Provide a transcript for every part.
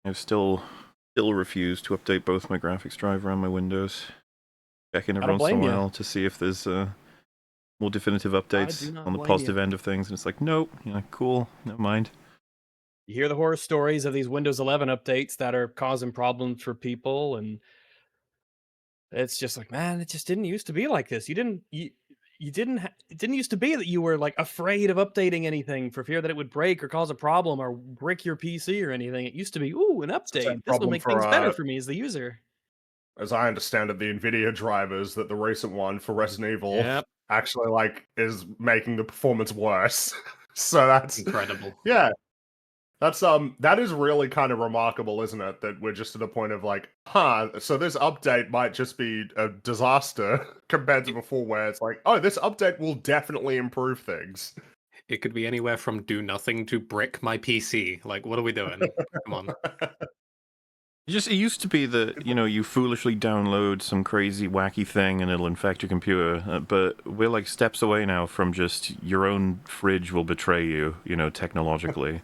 I've still refused to update both my graphics driver and my Windows. Check in every I don't once in a blame you. while to see if there's more definitive I do updates not on the blame positive you. end of things, and it's like, nope, cool, never mind. You hear the horror stories of these Windows 11 updates that are causing problems for people, and it's just like, man, it just didn't used to be like this. You didn't it didn't used to be that you were like afraid of updating anything for fear that it would break or cause a problem or brick your PC or anything. It used to be, ooh, an It's the same update. This will problem make things better for, for me as the user. as I understand it, the NVIDIA drivers, that the recent one for Resident Evil Yep. actually like is making the performance worse. So that's Incredible. yeah. That is really kind of remarkable, isn't it? That we're just at a point of like, so this update might just be a disaster compared to before, where it's like, oh, this update will definitely improve things. It could be anywhere from do nothing to brick my PC. Like, what are we doing? Come on. It used to be that, you foolishly download some crazy wacky thing and it'll infect your computer, but we're like steps away now from just your own fridge will betray you, technologically.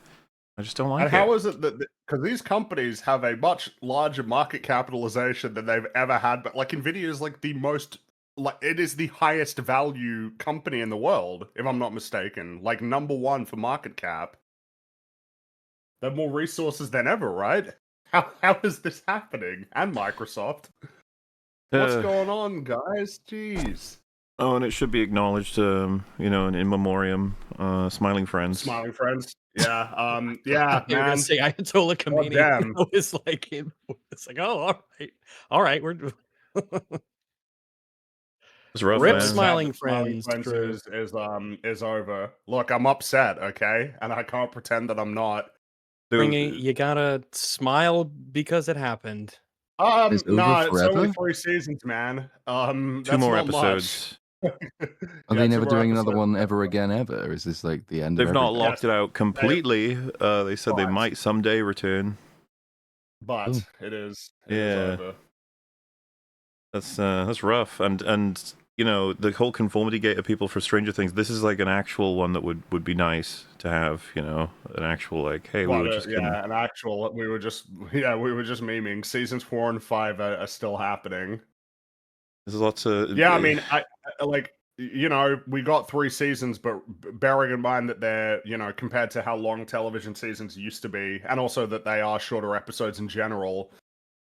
I just don't like And it. how is it that, because these companies have a much larger market capitalization than they've ever had, but like Nvidia is like the most, like it is the highest value company in the world, if I'm not mistaken, like number one for market cap. They have more resources than ever, right? How is this happening? And Microsoft. What's going on, guys? Jeez. Oh, and it should be acknowledged, in in memoriam, Smiling Friends. Smiling Friends. Yeah, yeah, You were gonna man. say Ayatollah Khomeini. damn. It's like, oh, all right, we're It's rough, Rip man. Smiling Smiling Friends. True. is over. Look, I'm upset, okay, and I can't pretend that I'm not. Springy, you gotta smile because it happened. It's over Nah, it's only forever? 3 seasons, man. Two That's more not episodes. much. Are Yeah, they 2 never more doing another episodes. one ever again ever? Or is this like the end They've of not everything? locked it out completely. They said they But- might someday return. But Oh. it is Yeah. over. That's rough. And the whole conformity gate of people for Stranger Things, this is like an actual one that would be nice to have, an actual like, hey, we But, were just kidding. an actual. We were just memeing. Seasons 4 and 5 are still happening. There's lots of Yeah, I mean, I like, we got 3 seasons, but bearing in mind that they're, compared to how long television seasons used to be, and also that they are shorter episodes in general,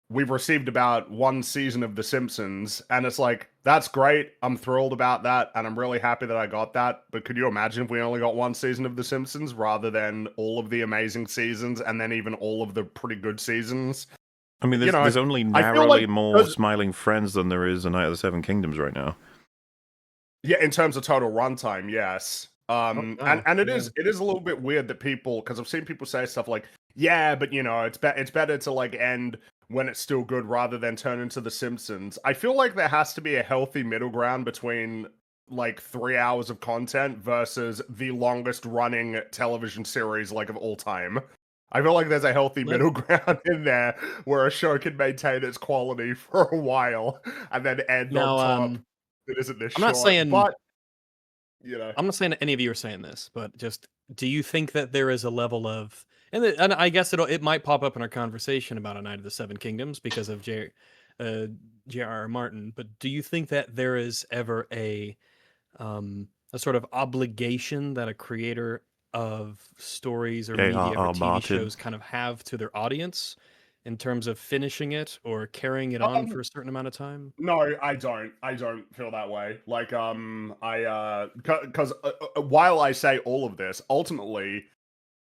we've received about 1 season of The Simpsons, and it's like, that's great, I'm thrilled about that, and I'm really happy that I got that, but could you imagine if we only got 1 season of The Simpsons, rather than all of the amazing seasons, and then even all of the pretty good seasons? I mean, there's only I feel narrowly like more those- Smiling Friends than there is A Night of the Seven Kingdoms right now. Yeah, in terms of total runtime, yes. And it is a little bit weird that people, because I've seen people say stuff like, yeah, but it's better to like end when it's still good rather than turn into The Simpsons. I feel like there has to be a healthy middle ground between like 3 hours of content versus the longest running television series like of all time. I feel like there's a healthy middle ground in there where a show can maintain its quality for a while and then end on top. It isn't this short. I'm not saying, but I'm not saying that any of you are saying this, but just, do you think that there is a level of, and I guess it might pop up in our conversation about A Night of the Seven Kingdoms because of J.R.R. Martin, but do you think that there is ever a sort of obligation that a creator of stories or media or TV shows kind of have to their audience in terms of finishing it or carrying it on for a certain amount of time? No, I don't. I don't feel that way. Like, because while I say all of this, ultimately,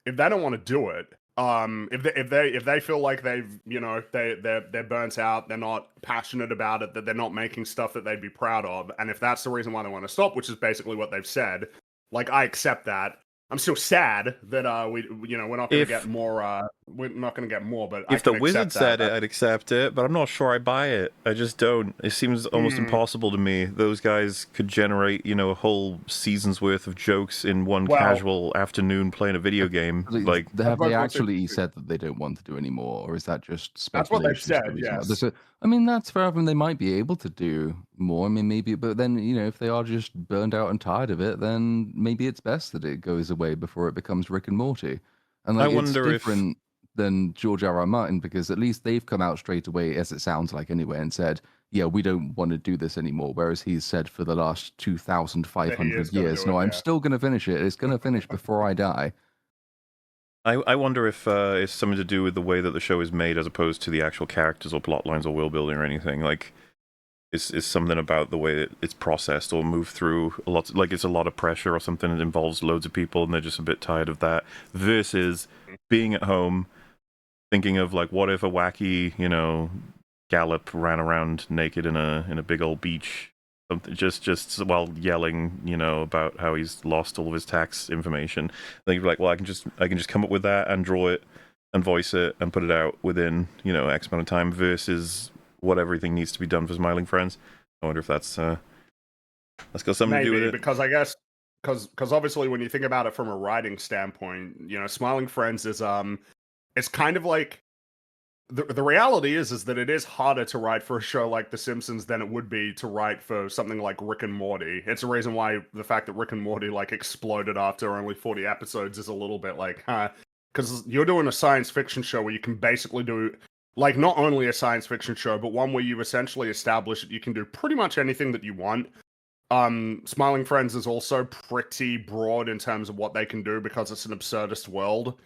if they don't want to do it, if they feel like they've, they're burnt out, they're not passionate about it, that they're not making stuff that they'd be proud of, and if that's the reason why they want to stop, which is basically what they've said, like, I accept that. I'm still sad that we're not going to get more. We're not going to get more. But if the wizard said it, I'd accept it. But I'm not sure I buy it. I just don't. It seems almost impossible to me. Those guys could generate, a whole season's worth of jokes in one casual afternoon playing a video game. Like, have they actually said that they don't want to do anymore, or is that just speculation? That's what they've said. Yes. I mean, that's fair. I mean, they might be able to do more. I mean, maybe, but then if they are just burned out and tired of it, then maybe it's best that it goes away before it becomes Rick and Morty. And like, I wonder it's different than George R. R. Martin, because at least they've come out straight away, as it sounds like anyway, and said, yeah, we don't want to do this anymore. Whereas he's said for the last That he 2,500 is gonna years, do no, it, I'm yeah. still going to finish it. It's going to finish before I die. I wonder if it's something to do with the way that the show is made as opposed to the actual characters or plot lines or world building or anything. Like, is something about the way that it's processed or moved through a lot, like it's a lot of pressure or something that involves loads of people and they're just a bit tired of that, versus being at home thinking of like, what if a wacky, Gallop ran around naked in a big old beach, something just while yelling, about how he's lost all of his tax information. Then you're like, well, I can just come up with that and draw it and voice it and put it out within X amount of time, versus what everything needs to be done for Smiling Friends. I wonder if that's got something to do with it. Because I guess because obviously when you think about it from a writing standpoint, Smiling Friends is it's kind of like the reality is that it is harder to write for a show like The Simpsons than it would be to write for something like Rick and Morty. It's a reason why the fact that Rick and Morty like exploded after only 40 episodes is a little bit like, because you're doing a science fiction show where you can basically do like not only a science fiction show, but one where you essentially establish that you can do pretty much anything that you want. Smiling Friends is also pretty broad in terms of what they can do because it's an absurdist world.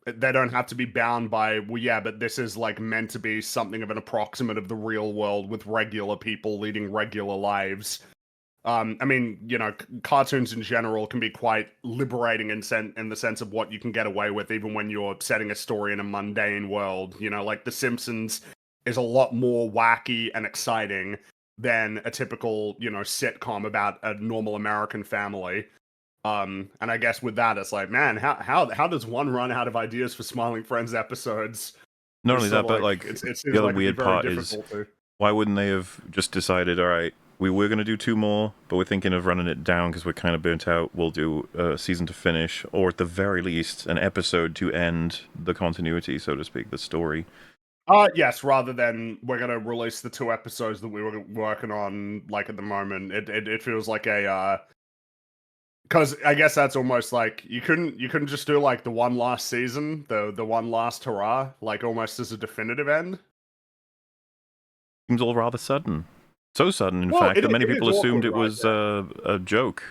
They don't have to be bound by, well, yeah, but this is like meant to be something of an approximate of the real world with regular people leading regular lives. I mean, cartoons in general can be quite liberating in the sense of what you can get away with, even when you're setting a story in a mundane world. Like The Simpsons is a lot more wacky and exciting than a typical, sitcom about a normal American family. And I guess with that, it's like, man, how does one run out of ideas for Smiling Friends episodes? Not only that, but like the other weird part is, why wouldn't they have just decided, all right, we were going to do 2 more, but we're thinking of running it down because we're kind of burnt out. We'll do a season to finish, or at the very least, an episode to end the continuity, so to speak, the story. Yes, rather than we're going to release the 2 episodes that we were working on, like at the moment. It feels like a because I guess that's almost like you couldn't just do like the one last season, the one last hurrah, like almost as a definitive end. Seems all rather sudden. So sudden, in fact, that many people assumed it was a joke.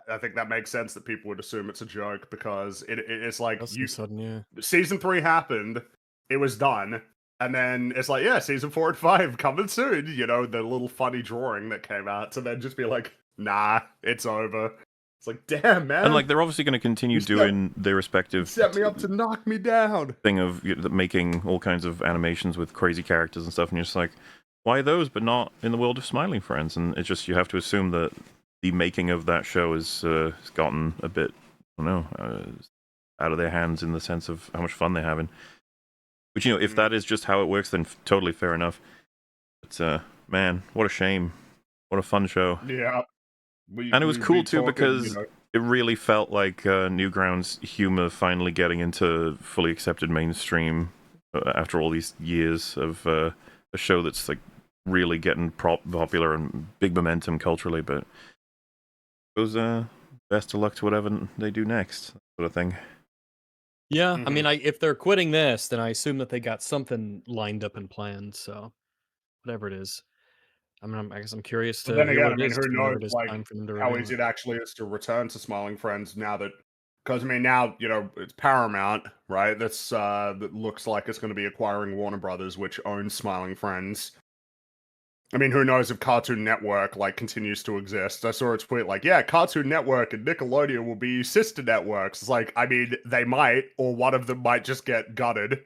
I think that makes sense that people would assume it's a joke because it's like sudden, yeah. Season 3 happened, it was done, and then it's like, yeah, season 4 and 5 coming soon. The little funny drawing that came out to then just be like, nah, it's over. It's like, damn, man. And like they're obviously going to continue doing their respective set me up to knock me down thing of making all kinds of animations with crazy characters and stuff, and you're just like, why those but not in the world of Smiling Friends? And it's just, you have to assume that the making of that show has gotten a bit, I don't know, out of their hands in the sense of how much fun they're having. Which, if that is just how it works, then totally fair enough. But man, what a shame. What a fun show. Yeah. And it was cool too because it really felt like Newgrounds humor finally getting into fully accepted mainstream after all these years of a show that's like really getting popular and big momentum culturally. But it was best of luck to whatever they do next, sort of thing. Yeah, I mean, if they're quitting this, then I assume that they got something lined up and planned. So whatever it is. I guess I'm curious to then hear again, what it is who whenever knows, it is like, time for them to how reveal easy it. it actually is to return to Smiling Friends now that, because I mean, now, it's Paramount, right? That looks like it's going to be acquiring Warner Brothers, which owns Smiling Friends. I mean, who knows if Cartoon Network, like, continues to exist. I saw a tweet like, yeah, Cartoon Network and Nickelodeon will be sister networks. It's like, I mean, they might, or one of them might just get gutted.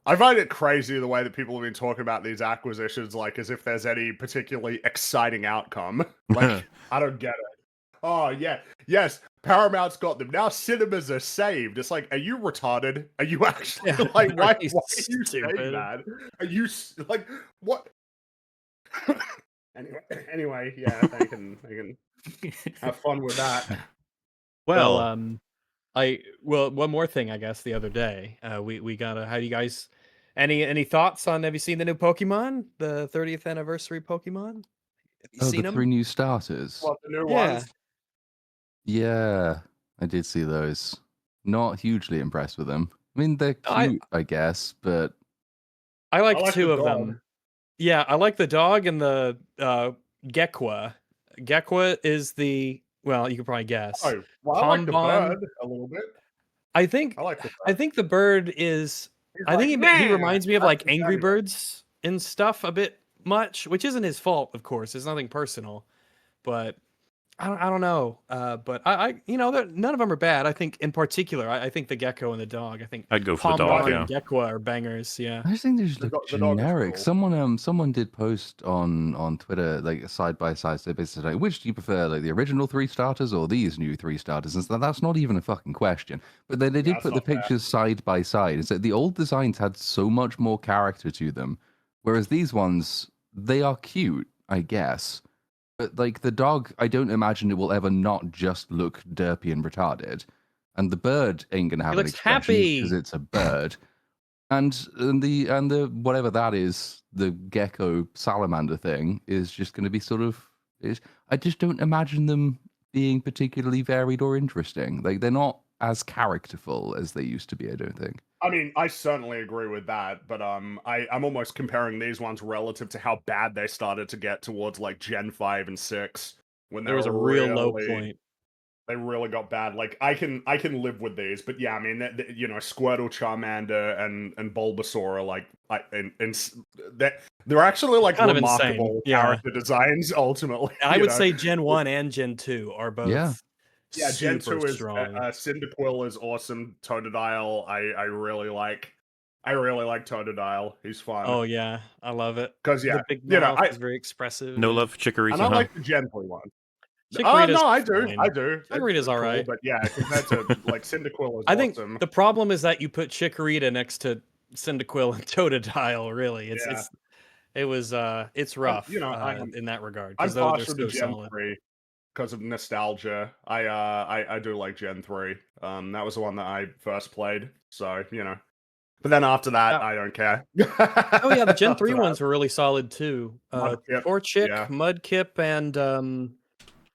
I find it crazy the way that people have been talking about these acquisitions, like as if there's any particularly exciting outcome. Like, I don't get it. Oh, yeah. Yes, Paramount's got them. Now cinemas are saved. It's like, are you retarded? Are you actually, like, why are you saying that? Are you, like, what? anyway, yeah, they can have fun with that. Well, one more thing, I guess. The other day, we got a. How do you guys? Any thoughts on? Have you seen the new Pokemon? The 30th anniversary Pokemon. Have you seen the them? 3 new starters. What, the new Yeah. ones? Yeah, I did see those. not hugely impressed with them. I mean, they're I- cute, I guess, but I like like two the of dog. them. Yeah, I like the dog and the Gekwa. Gekwa is the, well, you can probably guess. Oh, well, I like the Pombon. bird a little bit. I think I like the I bird. think the bird is. He's I think like, he "Meh." reminds me of That's like the Angry sound. Birds and stuff a bit much, which isn't his fault, of course. It's nothing personal, but I don't know. But you know, none of them are bad. I think in particular, I think the gecko and the dog. I think I'd go for the dog, Pombon yeah. and Gekwa are bangers. Yeah. I just think they just The look dog is generic. cool. Someone did post on Twitter like side by side. So basically, like, which do you prefer, like the original 3 starters or these new 3 starters? And so that's not even a fucking question. But they did That's put the not fair. pictures side by side. It's like the old designs had so much more character to them, whereas these ones, they are cute, I guess. But like the dog, I don't imagine it will ever not just look derpy and retarded. And the bird ain't gonna have an looks expression happy. because it's a bird. And the whatever that is, the gecko salamander thing is just going to be sort of. I just don't imagine them being particularly varied or interesting. Like they're not as characterful as they used to be. I don't think. I mean, I certainly agree with that, but I'm almost comparing these ones relative to how bad they started to get towards like Gen 5 and 6 when they There was a were real low really point. they really got bad. Like I can live with these, but yeah, I mean, you know, Squirtle, Charmander, and Bulbasaur are like, they're actually like Kind of insane, remarkable yeah. character designs. Ultimately, I you would know? say Gen 1 and Gen 2 are both Yeah. Yeah, Gen super 2 is strong. Cyndaquil is awesome. Totodile, I really like. I really like Totodile. He's fun. Oh yeah, I love it. 'Cause, yeah, the big you know, mouth is very expressive. No and love for Chikorita, and I huh? like the Gen 3 one. Oh Chikorita's no, I do. fine. I do. Chikorita's It's all cool, right. but yeah, compared to like Cyndaquil is I think awesome. the problem is that you put Chikorita next to Cyndaquil and Totodile. Really, Yeah. it's rough. You know, in that regard I'm because they're partial to so Gen solid. 3 because of nostalgia. I do like Gen 3. That was the one that I first played, so you know. But then after that, I don't care. Oh yeah, the Gen After 3 that, ones were really solid too. Mudkip, Torchic, yeah. Mudkip, and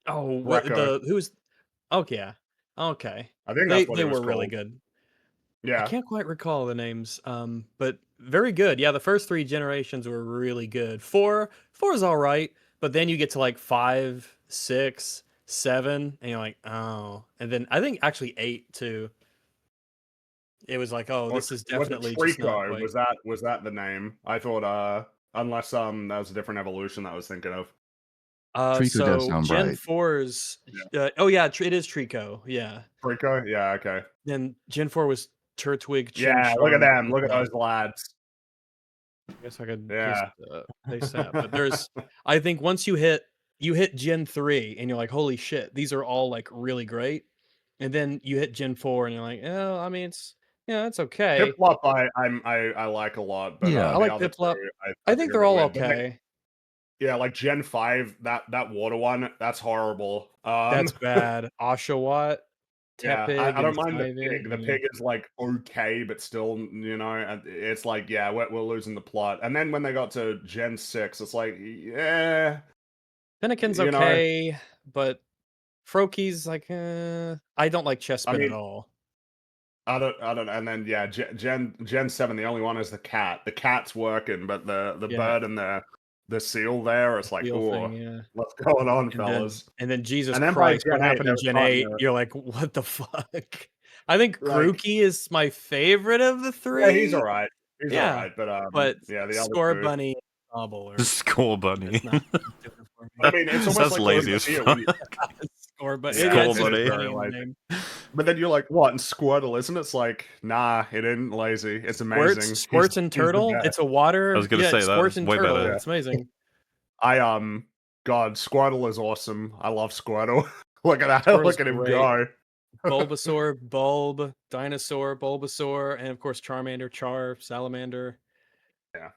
Recco. who's oh yeah. Okay. I think that's what They it was were really called. good. I Yeah. can't quite recall the names, but very good. Yeah, the first 3 generations were really good. 4 is all right, but then you get to like 5, 6, 7, and you're like, oh. And then I think actually 8 too. It was like, oh, this is Was it definitely just not Trico? quite. Was that the name? I thought unless that was a different evolution that I was thinking of. Trico does So sound Gen right. 4's oh yeah, it is Trico. Yeah. Trico? Yeah, okay. Then Gen 4 was Turtwig, Yeah, look at Chimchar, them. Look at Piplup. those lads. I guess I could Yeah. just paste that. But there's, I think once you hit Gen 3 and you're like, holy shit, these are all like really great. And then you hit Gen 4 and you're like, oh, I mean, it's okay. Piplup I like a lot, but Yeah. I the like other Piplup. two I I think think are a they're bit all weird. But okay. yeah, like Gen 5, that water one, that's horrible. That's bad. Oshawott, Yeah, Tepig, I and don't mind the Scyther. pig. The pig is like okay, but still, you know, it's like yeah, we're losing the plot. And then when they got to Gen 6, it's like yeah, Finnegan's you know, okay, but Froakie's like, I don't like I Chespin at mean, all. I don't. And then yeah, Gen 7, the only one is the cat. The cat's working, but the Yeah. bird and the seal there, it's like, Seal oh, thing, yeah. what's going on, And fellas? then Jesus And then by Christ, what Gen 8, happened they in were Gen starting 8? to You're like, what the fuck? I think like, Grookey is my favorite of the yeah, he's 3. all right. He's all Yeah, right, but yeah, the other Score two. Bunny, Bobble, The Score Bunny. it's not doing it for me. I mean, it's almost That's like lazy going as to see it fuck. when you, Score Bunny. Yeah, Yeah, Score it's just Bunny. funny in the Very name. but then you're like, what? And Squirtle, isn't it? It's like, nah, it isn't lazy. It's amazing. Squirts and He's the Turtle. best. It's a water. I was gonna say that Squirts was and way Turtle. better. It's amazing. God, Squirtle is awesome. I love Squirtle. Look at that. Squirtle's Look at him great. go. Bulbasaur, Bulb, Dinosaur, Bulbasaur, and of course Charmander, Char, Salamander. Yeah.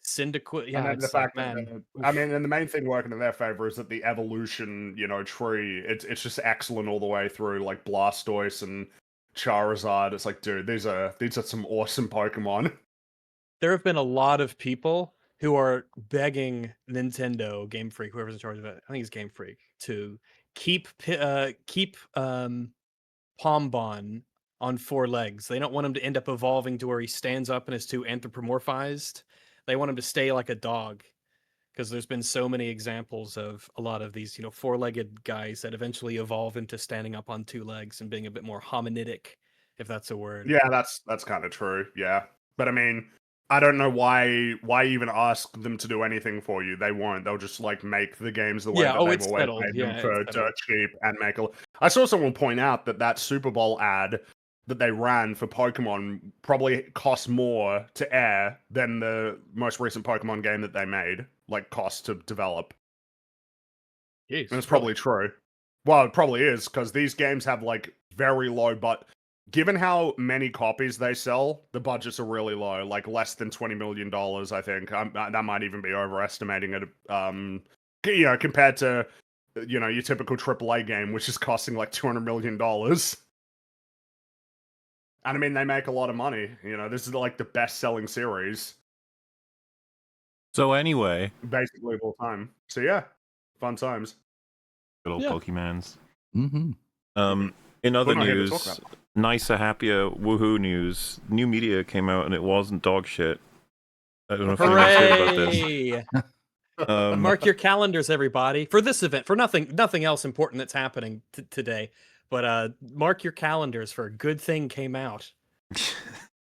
Cyndaquil. And Yeah, then the it's like, fact that man. I mean, and the main thing working in their favor is that the evolution, you know, tree, it's just excellent all the way through, like Blastoise and Charizard. It's like, dude, these are some awesome Pokemon. There have been a lot of people who are begging Nintendo, Game Freak, whoever's in charge of it, I think it's Game Freak, to keep Pombon on 4 legs. They don't want him to end up evolving to where he stands up and is too anthropomorphized. They want him to stay like a dog, because there's been so many examples of a lot of these, 4-legged guys that eventually evolve into standing up on 2 legs and being a bit more hominidic, if that's a word. Yeah, that's kind of true. Yeah, but I mean, I don't know why even ask them to do anything for you. They won't. They'll just like make the games the way Yeah, that oh, they've it's always settled. made Yeah, them it's for settled. dirt cheap and make a. I saw someone point out that Super Bowl ad that they ran for Pokemon probably cost more to air than the most recent Pokemon game that they made, like cost to develop. Jeez, And it's probably true. Well, it probably is, because these games have like very low, but given how many copies they sell, the budgets are really low, like less than $20 million, I think. That might even be overestimating it, compared to, your typical AAA game, which is costing like $200 million. And I mean, they make a lot of money. This is like the best-selling series, So anyway, basically of all time. So yeah, fun times. good old Yeah. Pokemans. Mm-hmm. In other We're not here to news, talk about nicer, happier, woohoo news. New media came out and it wasn't dog shit. I don't know if anyone's heard about this. Hooray! Mark your calendars, everybody, for this event. For nothing else important that's happening today. But mark your calendars for a good thing came out.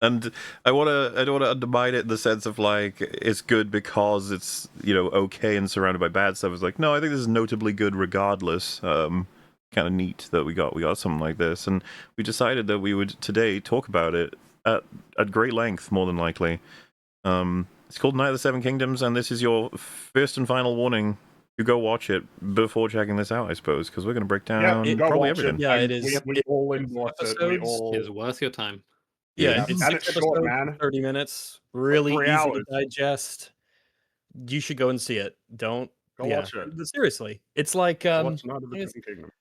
And I don't want to undermine it in the sense of like it's good because it's okay and surrounded by bad stuff. It's like, no, I think this is notably good regardless. Kind of neat that we got something like this, and we decided that we would today talk about it at great length, more than likely. It's called Night of the Seven Kingdoms, and this is your first and final warning. You go watch it before checking this out, I suppose, because we're going to break down go probably watch everything. it. Yeah, it is. We all endorse it. We episodes all. It's worth your time. Yeah, Yeah. it's And 6 it's short, episodes, man. 30 minutes, really 3 easy hours. to digest. You should go and see it. Don't Go watch it. Seriously, it's like Watch Night of the it's- Seven Kingdom.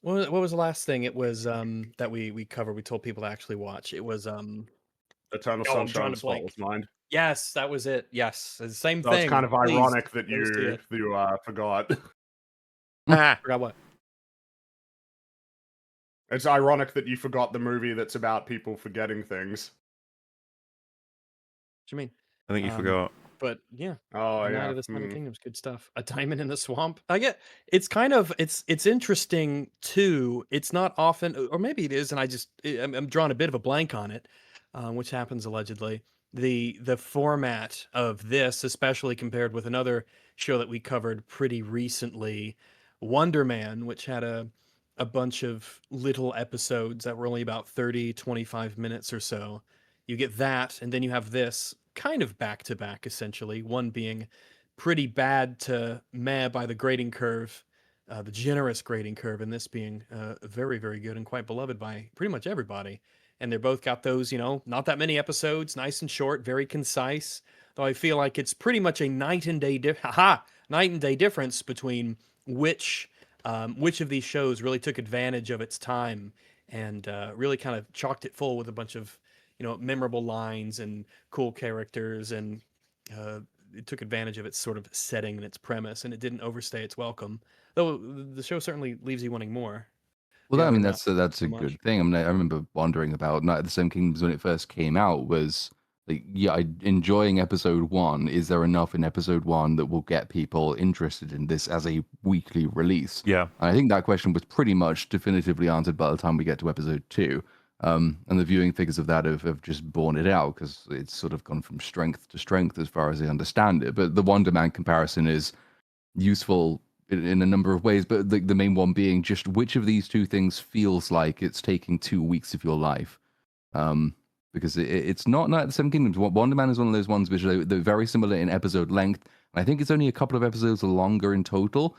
what was the last thing? It was that we covered. We told people to actually watch. It was Eternal I'm Sunshine drawing of a blank. Spotless Mind. Yes, that was it. Yes, it's the same So thing. it's kind of Please, ironic that go see you it. forgot. Forgot what? It's ironic that you forgot the movie that's about people forgetting things. What do you mean? I think you Um, forgot. But yeah, Oh Night yeah. of the Seven Kingdoms, good stuff. A Diamond in the Swamp. I get it's kind of it's interesting too. It's not often, or maybe it is, and I'm drawing a bit of a blank on it, which happens allegedly. The format of this, especially compared with another show that we covered pretty recently, Wonder Man, which had a bunch of little episodes that were only about 30, 25 minutes or so. You get that, and then you have this kind of back to back, essentially. One being pretty bad to meh by the grading curve, the generous grading curve, and this being very, very good and quite beloved by pretty much everybody. And they're both got those, not that many episodes, nice and short, very concise. Though I feel like it's pretty much a night and day difference between which of these shows really took advantage of its time and really kind of chalked it full with a bunch of memorable lines and cool characters, and it took advantage of its sort of setting and its premise, and it didn't overstay its welcome. Though the show certainly leaves you wanting more. Well, Yeah, I mean, they're that's a so much. good thing. I mean, I remember wondering about Night of the Seven Kingdoms when it first came out. Was like, yeah, enjoying episode 1. Is there enough in episode 1 that will get people interested in this as a weekly release? Yeah. And I think that question was pretty much definitively answered by the time we get to episode 2. And the viewing figures of that have just borne it out, because it's sort of gone from strength to strength as far as I understand it. But the Wonder Man comparison is useful in a number of ways, but the main one being just which of these two things feels like it's taking 2 weeks of your life. Because it's not Night of the Seven Kingdoms. Wonder Man is one of those ones which they're very similar in episode length. I think it's only a couple of episodes longer in total.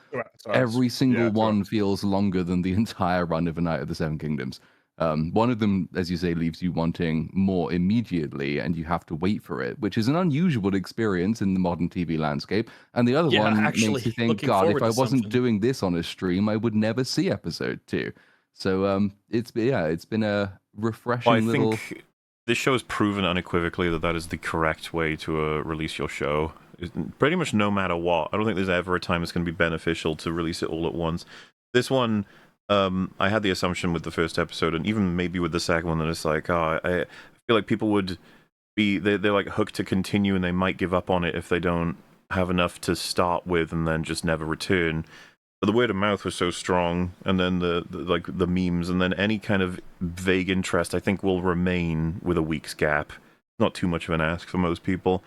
Every single one feels longer than the entire run of A Night of the Seven Kingdoms. One of them, as you say, leaves you wanting more immediately, and you have to wait for it, which is an unusual experience in the modern TV landscape. And the other one actually, makes you think, looking God, if forward I to wasn't something. doing this on a stream, I would never see episode 2. So it's been a refreshing Well, I little. think this show has proven unequivocally that is the correct way to release your show. Pretty much no matter what. I don't think there's ever a time it's going to be beneficial to release it all at once. This one, I had the assumption with the first episode, and even maybe with the second one, that it's like, I feel like people would be they're like hooked to continue, and they might give up on it if they don't have enough to start with, and then just never return. But the word of mouth was so strong, and then the memes, and then any kind of vague interest, I think, will remain with a week's gap. Not too much of an ask for most people,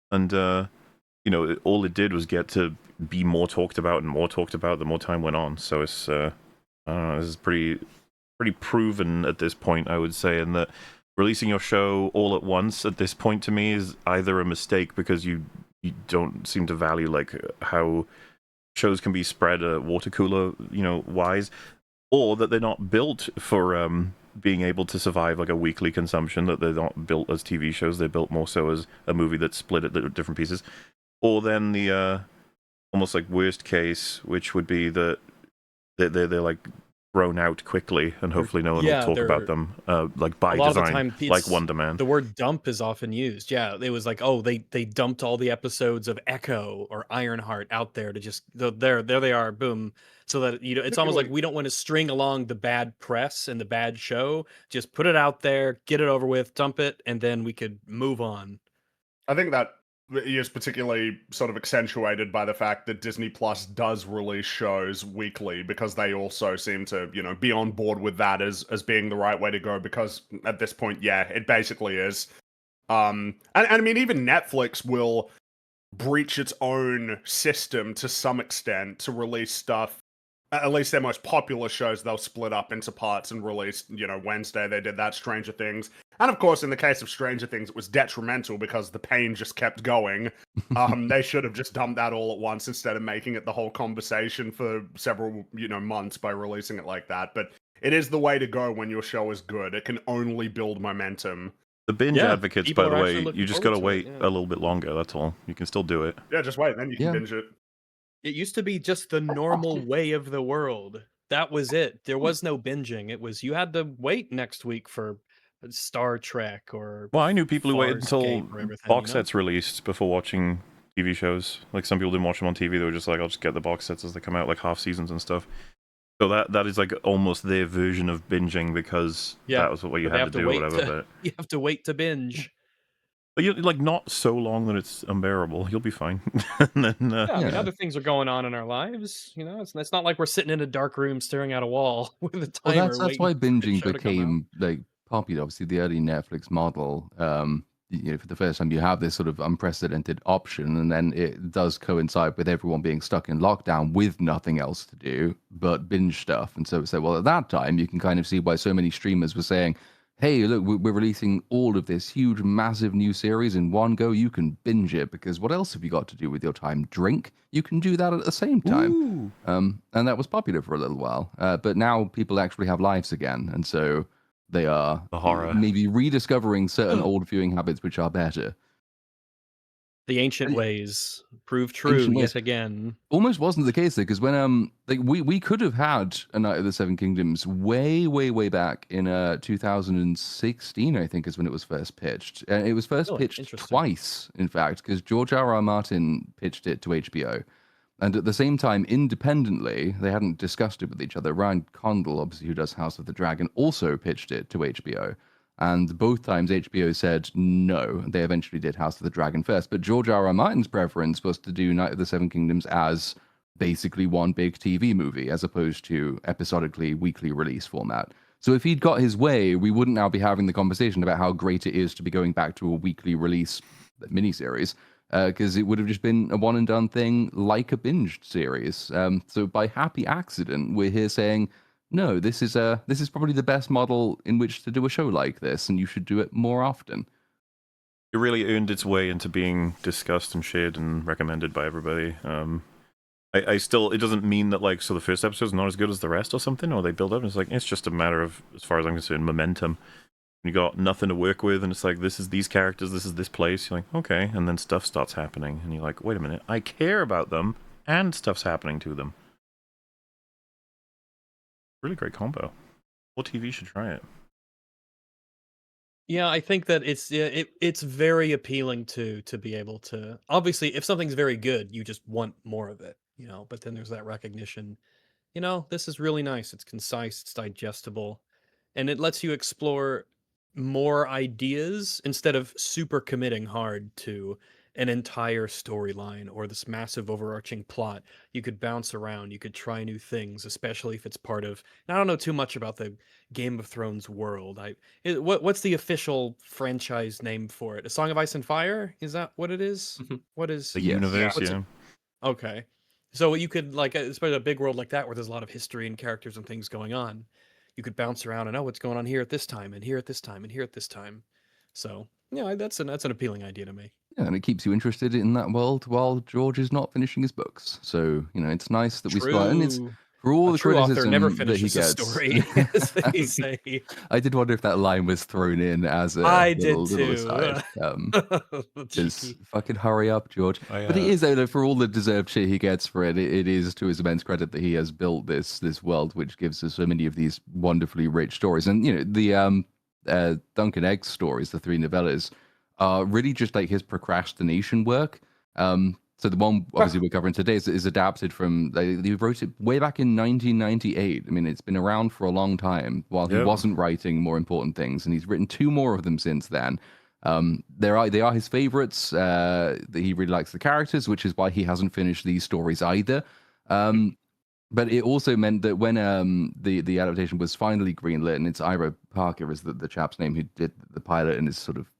and all it did was get to be more talked about and more talked about the more time went on. So it's I don't know, this is pretty proven at this point, I would say, and that releasing your show all at once at this point to me is either a mistake because you don't seem to value like how shows can be spread water cooler wise, or that they're not built for being able to survive like a weekly consumption, that they're not built as TV shows, they're built more so as a movie that's split at different pieces. Or then the almost like worst case, which would be that they're like thrown out quickly, and hopefully no one will talk about them like by a lot design, of the time, like Wonder Man. The word dump is often used. Yeah, it was like, oh, they dumped all the episodes of Echo or Ironheart out there to just there they are, boom. So that it's almost like we don't want to string along the bad press and the bad show. Just put it out there, get it over with, dump it, and then we could move on. I think that is particularly sort of accentuated by the fact that Disney Plus does release shows weekly, because they also seem to, be on board with that as being the right way to go, because at this point, yeah, it basically is. And I mean, even Netflix will breach its own system to some extent to release stuff. At least their most popular shows, they'll split up into parts and release, Wednesday they did that, Stranger Things. And of course, in the case of Stranger Things, it was detrimental because the pain just kept going. They should have just dumped that all at once instead of making it the whole conversation for several, months by releasing it like that. But it is the way to go when your show is good. It can only build momentum. The binge advocates, by the way, you just gotta wait a little bit longer, that's all. You can still do it. Yeah, just wait, then you can binge it. It used to be just the normal way of the world. That was it. There was no binging. It was you had to wait next week for Star Trek or Well, I knew people who waited until Farscape or everything, box sets released before watching TV shows. Like some people didn't watch them on TV; they were just like, "I'll just get the box sets as they come out, like half seasons and stuff." So that is like almost their version of binging, because that was what you had to do, or whatever. But you have to wait to binge. But you like not so long that it's unbearable. You'll be fine. And then, I mean, other things are going on in our lives. It's not like we're sitting in a dark room staring at a wall with a timer. Well, that's why binging for the show to come became like popular. Obviously, the early Netflix model. For the first time, you have this sort of unprecedented option, and then it does coincide with everyone being stuck in lockdown with nothing else to do but binge stuff. And so it's like, well, at that time, you can kind of see why so many streamers were saying, hey, look, we're releasing all of this huge, massive new series in one go. You can binge it, because what else have you got to do with your time? Drink? You can do that at the same time. And that was popular for a little while. But now people actually have lives again. And so they are the horror. Maybe rediscovering certain old viewing habits which are better. The ancient ways prove true yet again. Almost wasn't the case though, because when we could have had a Night of the Seven Kingdoms way back in 2016, I think, is when it was first pitched. And it was first pitched twice, in fact, because George R.R. Martin pitched it to HBO. And at the same time, independently, they hadn't discussed it with each other. Ryan Condal, obviously, who does House of the Dragon, also pitched it to HBO. And both times HBO said no. They eventually did House of the Dragon first. But George R.R. Martin's preference was to do Night of the Seven Kingdoms as basically one big TV movie, as opposed to episodically weekly release format. So if he'd got his way, we wouldn't now be having the conversation about how great it is to be going back to a weekly release miniseries, because it would have just been a one and done thing like a binged series. So by happy accident, we're here saying, no, this is probably the best model in which to do a show like this, and you should do it more often. It really earned its way into being discussed and shared and recommended by everybody. I still, it doesn't mean that like, so the first episode's not as good as the rest or something, or they build up, and it's like, it's just a matter of, as far as I'm concerned, momentum. You got nothing to work with, and it's like, this is these characters, this is this place. You're like, okay, and then stuff starts happening, and you're like, wait a minute, I care about them, and stuff's happening to them. Really great combo. Whole TV should try it. Yeah, I think that it's very appealing to be able to. Obviously, if something's very good, you just want more of it, But then there's that recognition you know, this is really nice. It's concise, it's digestible, and it lets you explore more ideas instead of super committing hard to an entire storyline or this massive overarching plot. You could bounce around, you could try new things, especially if it's part of. And I don't know too much about the Game of Thrones world. What's the official franchise name for it? A Song of Ice and Fire? Is that what it is? Mhm. What is The Yes. universe, What's yeah. it- Okay. So you could like, especially a big world like that where there's a lot of history and characters and things going on, you could bounce around and what's going on here at this time and here at this time and here at this time. So yeah, that's an appealing idea to me. Yeah, and it keeps you interested in that world while George is not finishing his books. So, it's nice that we start, and it's True. for all A the true author never criticism that he finishes a gets. story, as they say. I did wonder if that line was thrown in as a I did little too. aside. Just Cheeky. fucking hurry up, George. But it is, though, for all the deserved shit he gets for it, it is to his immense credit that he has built this world, which gives us so many of these wonderfully rich stories. And, the Duncan Eggs stories, the 3 novellas, are really just like his procrastination work. So the one, obviously, we're covering today is adapted from, he wrote it way back in 1998. I mean, it's been around for a long time while he Yep. wasn't writing more important things, and he's written 2 more of them since then. They are his favorites. That he really likes the characters, which is why he hasn't finished these stories either. But it also meant that when the adaptation was finally greenlit, and it's Ira Parker is the chap's name who did the pilot and is sort of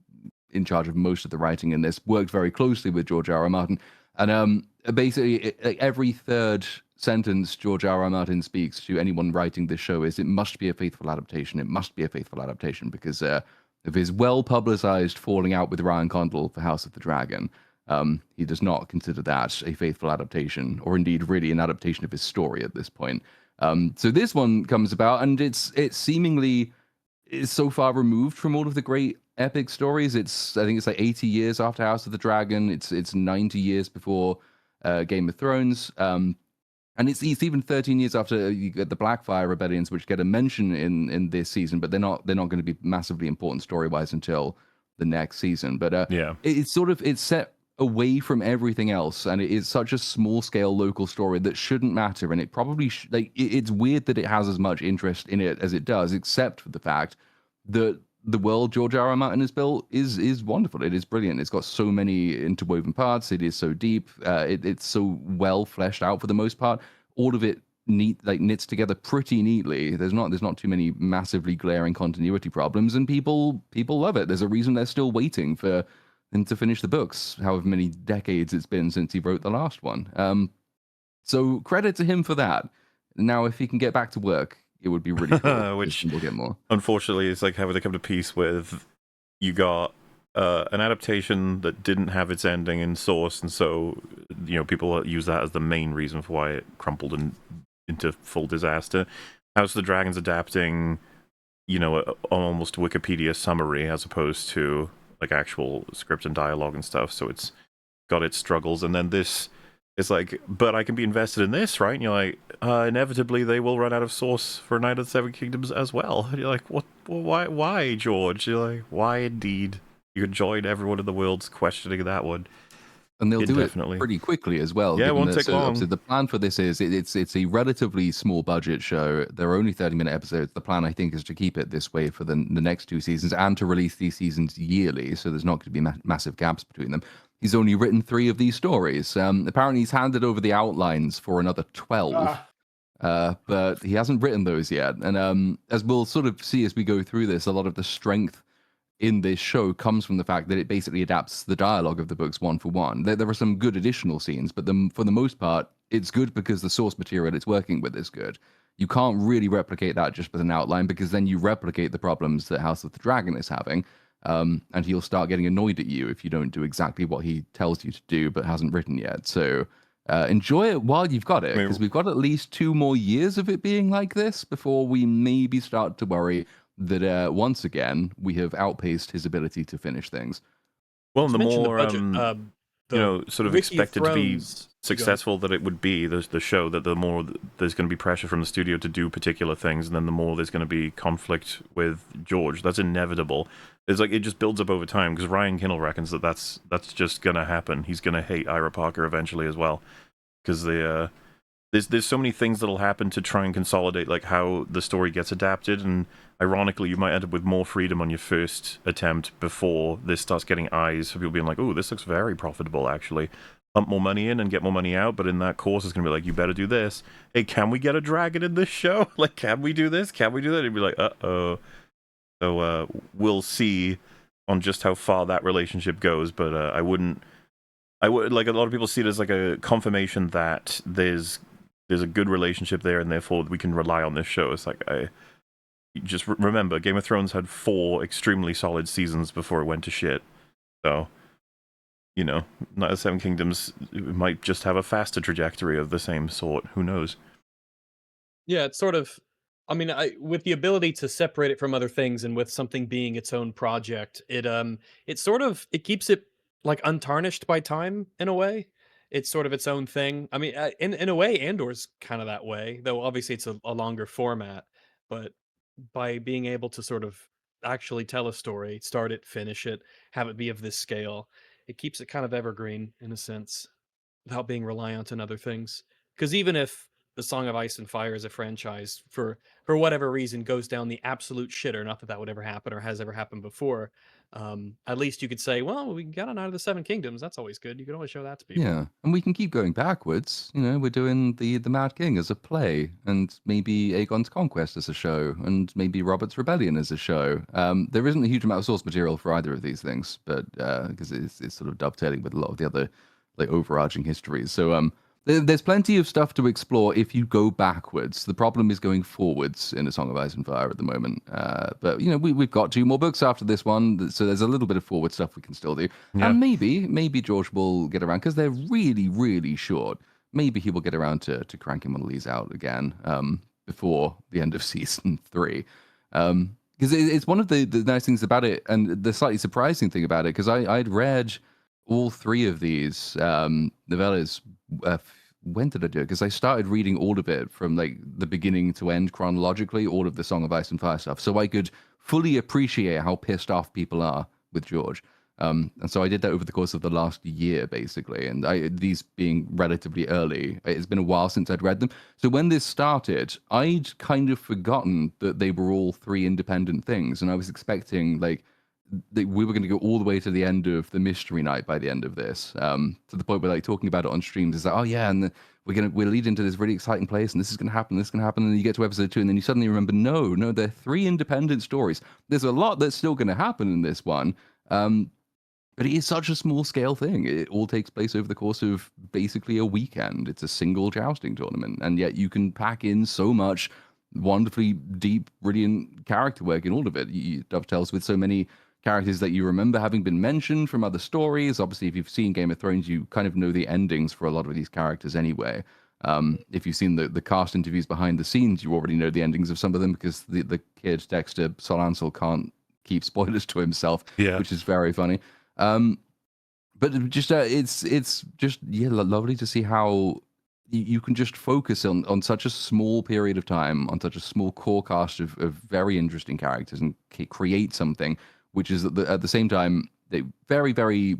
in charge of most of the writing in this, worked very closely with George R.R. Martin. And basically, every third sentence George R.R. Martin speaks to anyone writing this show is, it must be a faithful adaptation. It must be a faithful adaptation because of his well-publicized falling out with Ryan Condal for House of the Dragon. He does not consider that a faithful adaptation, or indeed really an adaptation of his story at this point. So this one comes about, and it's seemingly is so far removed from all of the great epic stories. I think it's like 80 years after House of the Dragon. It's 90 years before Game of Thrones. And it's even 13 years after you get the Blackfire rebellions, which get a mention in this season, but they're not going to be massively important story-wise until the next season. But Yeah. it's set away from everything else, and it is such a small-scale local story that shouldn't matter, and it probably it's weird that it has as much interest in it as it does, except for the fact that the world George R.R. Martin has built is wonderful. It is brilliant. It's got so many interwoven parts. It is so deep. It's so well fleshed out for the most part. All of it knits together pretty neatly. There's not too many massively glaring continuity problems, and people love it. There's a reason they're still waiting for him to finish the books, however many decades it's been since he wrote the last one. So credit to him for that. Now, if he can get back to work, it would be really cool. Which we'll get more. Unfortunately, it's like having to come to peace with, you got an adaptation that didn't have its ending in source, and so people use that as the main reason for why it crumpled into full disaster. House of the Dragon's adapting, almost Wikipedia summary as opposed to like actual script and dialogue and stuff. So it's got its struggles, and then this. It's like, but I can be invested in this, right? And you're like, inevitably they will run out of source for Knight of the Seven Kingdoms as well. And you're like, what? Why, George? You're like, why indeed? You could join everyone in the world questioning that one. And they'll do Indefinitely. it pretty quickly as well. Yeah, it won't take long. Obviously the plan for this is it's a relatively small budget show. There are only 30-minute episodes. The plan, I think, is to keep it this way for the next 2 seasons and to release these seasons yearly. So there's not going to be massive gaps between them. He's only written 3 of these stories. Apparently, he's handed over the outlines for another 12. But he hasn't written those yet. And as we'll sort of see as we go through this, a lot of the strength in this show comes from the fact that it basically adapts the dialogue of the books one for one. There are some good additional scenes, but for the most part, it's good because the source material it's working with is good. You can't really replicate that just with an outline, because then you replicate the problems that House of the Dragon is having, and he'll start getting annoyed at you if you don't do exactly what he tells you to do but hasn't written yet. So enjoy it while you've got it, because we've got at least 2 more years of it being like this before we maybe start to worry that once again we have outpaced his ability to finish things. Well, and the more sort of Wiki expected to be Thrones- successful that it would be, the show, that the more there's going to be pressure from the studio to do particular things, and then the more there's going to be conflict with George. That's inevitable. It's like it just builds up over time, because Ryan Kindle reckons that's just going to happen. He's going to hate Ira Parker eventually as well, because there's so many things that'll happen to try and consolidate like how the story gets adapted, and ironically, you might end up with more freedom on your first attempt before this starts getting eyes for people being like, "Oh, this looks very profitable, actually." Pump more money in and get more money out, but in that course, it's gonna be like, "You better do this." Hey, can we get a dragon in this show? Like, can we do this? Can we do that? It'd be like, "Uh-oh." So we'll see on just how far that relationship goes, but I would like, a lot of people see it as like a confirmation that there's a good relationship there, and therefore we can rely on this show. It's like, just remember, Game of Thrones had 4 extremely solid seasons before it went to shit. So, you know, Night of the Seven Kingdoms might just have a faster trajectory of the same sort. Who knows? Yeah, it's sort of. I mean, with the ability to separate it from other things, and with something being its own project, it sort of it keeps it like untarnished by time in a way. It's sort of its own thing. I mean, in a way, Andor's kind of that way, though. Obviously, it's a longer format, but by being able to sort of actually tell a story, start it, finish it, have it be of this scale, it keeps it kind of evergreen in a sense without being reliant on other things. Because even if the Song of Ice and Fire as a franchise, for whatever reason, goes down the absolute shitter, not that that would ever happen or has ever happened before, at least you could say, well, we got an Out of the Seven Kingdoms. That's always good. You can always show that to people. Yeah, and we can keep going backwards. You know, we're doing the Mad King as a play, and maybe Aegon's Conquest as a show, and maybe Robert's Rebellion as a show. There isn't a huge amount of source material for either of these things, but because it's sort of dovetailing with a lot of the other like overarching histories. So there's plenty of stuff to explore if you go backwards. The problem is going forwards in A Song of Ice and Fire at the moment. But you know, we've got 2 more books after this one, so there's a little bit of forward stuff we can still do. Yeah. And maybe George will get around, because they're really, really short. Maybe he will get around to cranking one of these out again before the end of season 3. Because it's one of the nice things about it, and the slightly surprising thing about it, because I'd read all 3 of these novellas. When did I do it? Because I started reading all of it from like the beginning to end chronologically, all of the Song of Ice and Fire stuff, so I could fully appreciate how pissed off people are with George. And so I did that over the course of the last year, basically. And these being relatively early, it's been a while since I'd read them. So when this started, I'd kind of forgotten that they were all 3 independent things, and I was expecting like we were going to go all the way to the end of the Mystery Night by the end of this, to the point where like talking about it on streams is like, oh yeah, and we're leading to this really exciting place, and this is going to happen, and then you get to episode 2, and then you suddenly remember, no, they're 3 independent stories. There's a lot that's still going to happen in this one, but it is such a small scale thing. It all takes place over the course of basically a weekend. It's a single jousting tournament, and yet you can pack in so much wonderfully deep, brilliant character work in all of it. It dovetails with so many characters that you remember having been mentioned from other stories. Obviously, if you've seen Game of Thrones, you kind of know the endings for a lot of these characters anyway. If you've seen the cast interviews behind the scenes, you already know the endings of some of them, because the kid Dexter Solancel can't keep spoilers to himself, which is very funny. But just it's just lovely to see how you can just focus on such a small period of time, on such a small core cast of very interesting characters, and create something which is at the same time very, very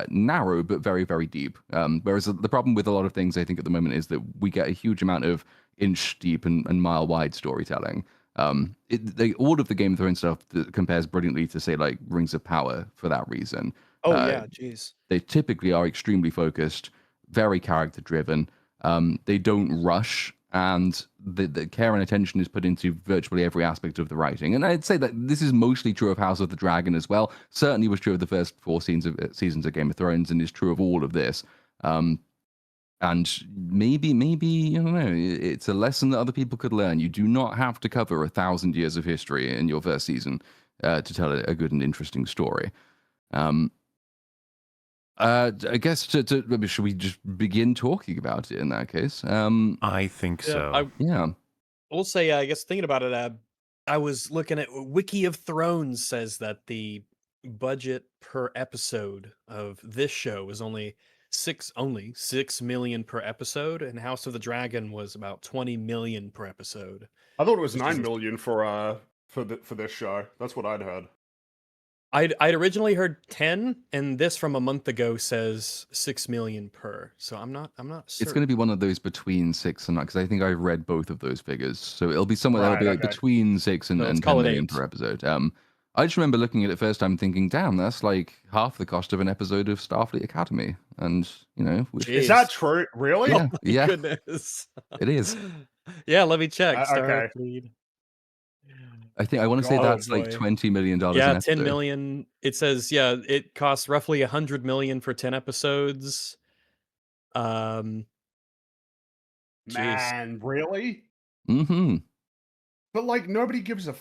narrow, but very, very deep. Whereas the problem with a lot of things, I think, at the moment is that we get a huge amount of inch deep and mile wide storytelling. All of the Game of Thrones stuff compares brilliantly to, say, like Rings of Power for that reason. Oh yeah, jeez. They typically are extremely focused, very character driven. They don't rush, and the care and attention is put into virtually every aspect of the writing. And I'd say that this is mostly true of House of the Dragon as well. Certainly was true of the first 4 seasons of Game of Thrones, and is true of all of this. And maybe, I don't know, it's a lesson that other people could learn. You do not have to cover 1,000 years of history in your first season to tell a good and interesting story. I guess should we just begin talking about it in that case? I think so. Yeah. We'll say, I guess thinking about it, I was looking at Wiki of Thrones says that the budget per episode of this show is only 6 million per episode, and House of the Dragon was about 20 million per episode. I thought it was Which 9 is- million for this show. That's what I'd heard. I'd originally heard 10, and this from a month ago says 6 million per. So I'm not certain. It's going to be one of those between 6 and 9, because I think I've read both of those figures. So it'll be somewhere that'll Right, be like okay. between 6 So let's and call 10 it million 8. per episode. I just remember looking at it first time thinking, damn, that's like half the cost of an episode of Starfleet Academy. And, you know, Is that Jeez. true? Really? yeah, My yeah, goodness. it is. Yeah, let me check. Okay. Starfleet. I want to say Oh, that's like boy. $20 million an Yeah, episode. 10 million. It says, yeah, it costs roughly 100 million for 10 episodes. Jeez. Man, really? Mm-hmm. But like nobody gives a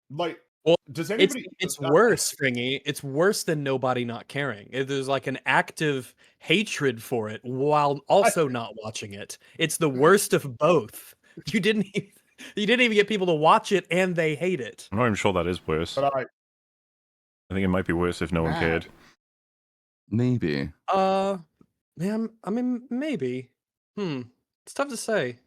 like. Well, Does It's anybody? worse, Fringy. It's worse than nobody not caring. There's like an active hatred for it while also not watching it. It's the worst of both. You didn't even get people to watch it and they hate it. I'm not even sure that is worse. But I think it might be worse if no one Man. cared. Maybe. Man, I mean maybe. It's tough to say.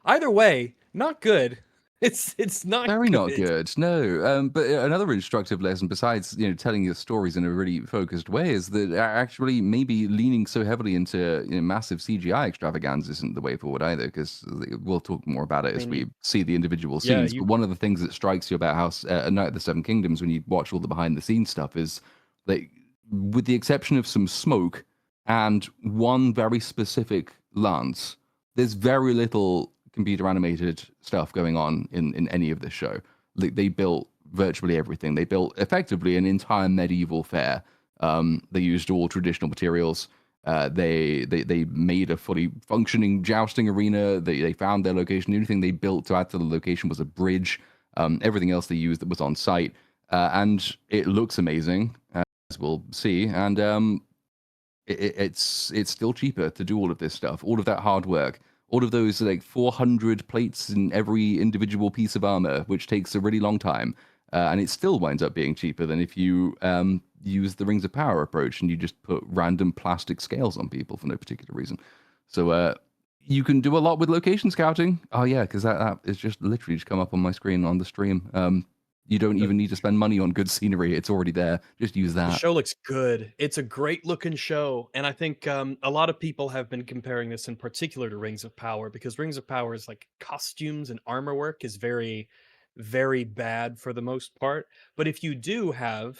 Either way, not good. It's not Very good. not good. No. But another instructive lesson, besides telling your stories in a really focused way, is that actually maybe leaning so heavily into massive CGI extravaganza isn't the way forward either. Because we'll talk more about it as we see the individual Yeah, scenes. But one of the things that strikes you about how A Night of the Seven Kingdoms, when you watch all the behind the scenes stuff, is that with the exception of some smoke and one very specific lance, there's very little computer animated stuff going on in any of this show. They built virtually everything. They built effectively an entire medieval fair. They used all traditional materials. They made a fully functioning jousting arena. They found their location. The only thing they built to add to the location was a bridge. Everything else they used that was on site, and it looks amazing, as we'll see. And it's still cheaper to do all of this stuff, all of that hard work, all of those like 400 plates in every individual piece of armor, which takes a really long time, and it still winds up being cheaper than if you use the Rings of Power approach and you just put random plastic scales on people for no particular reason. So you can do a lot with location scouting. Oh yeah, because that is just literally just come up on my screen on the stream. You don't even need to spend money on good scenery. It's already there. Just use The that. show looks good. It's a great looking show. And I think a lot of people have been comparing this in particular to Rings of Power because Rings of Power's like costumes and armor work is very, very bad for the most part. But if you do have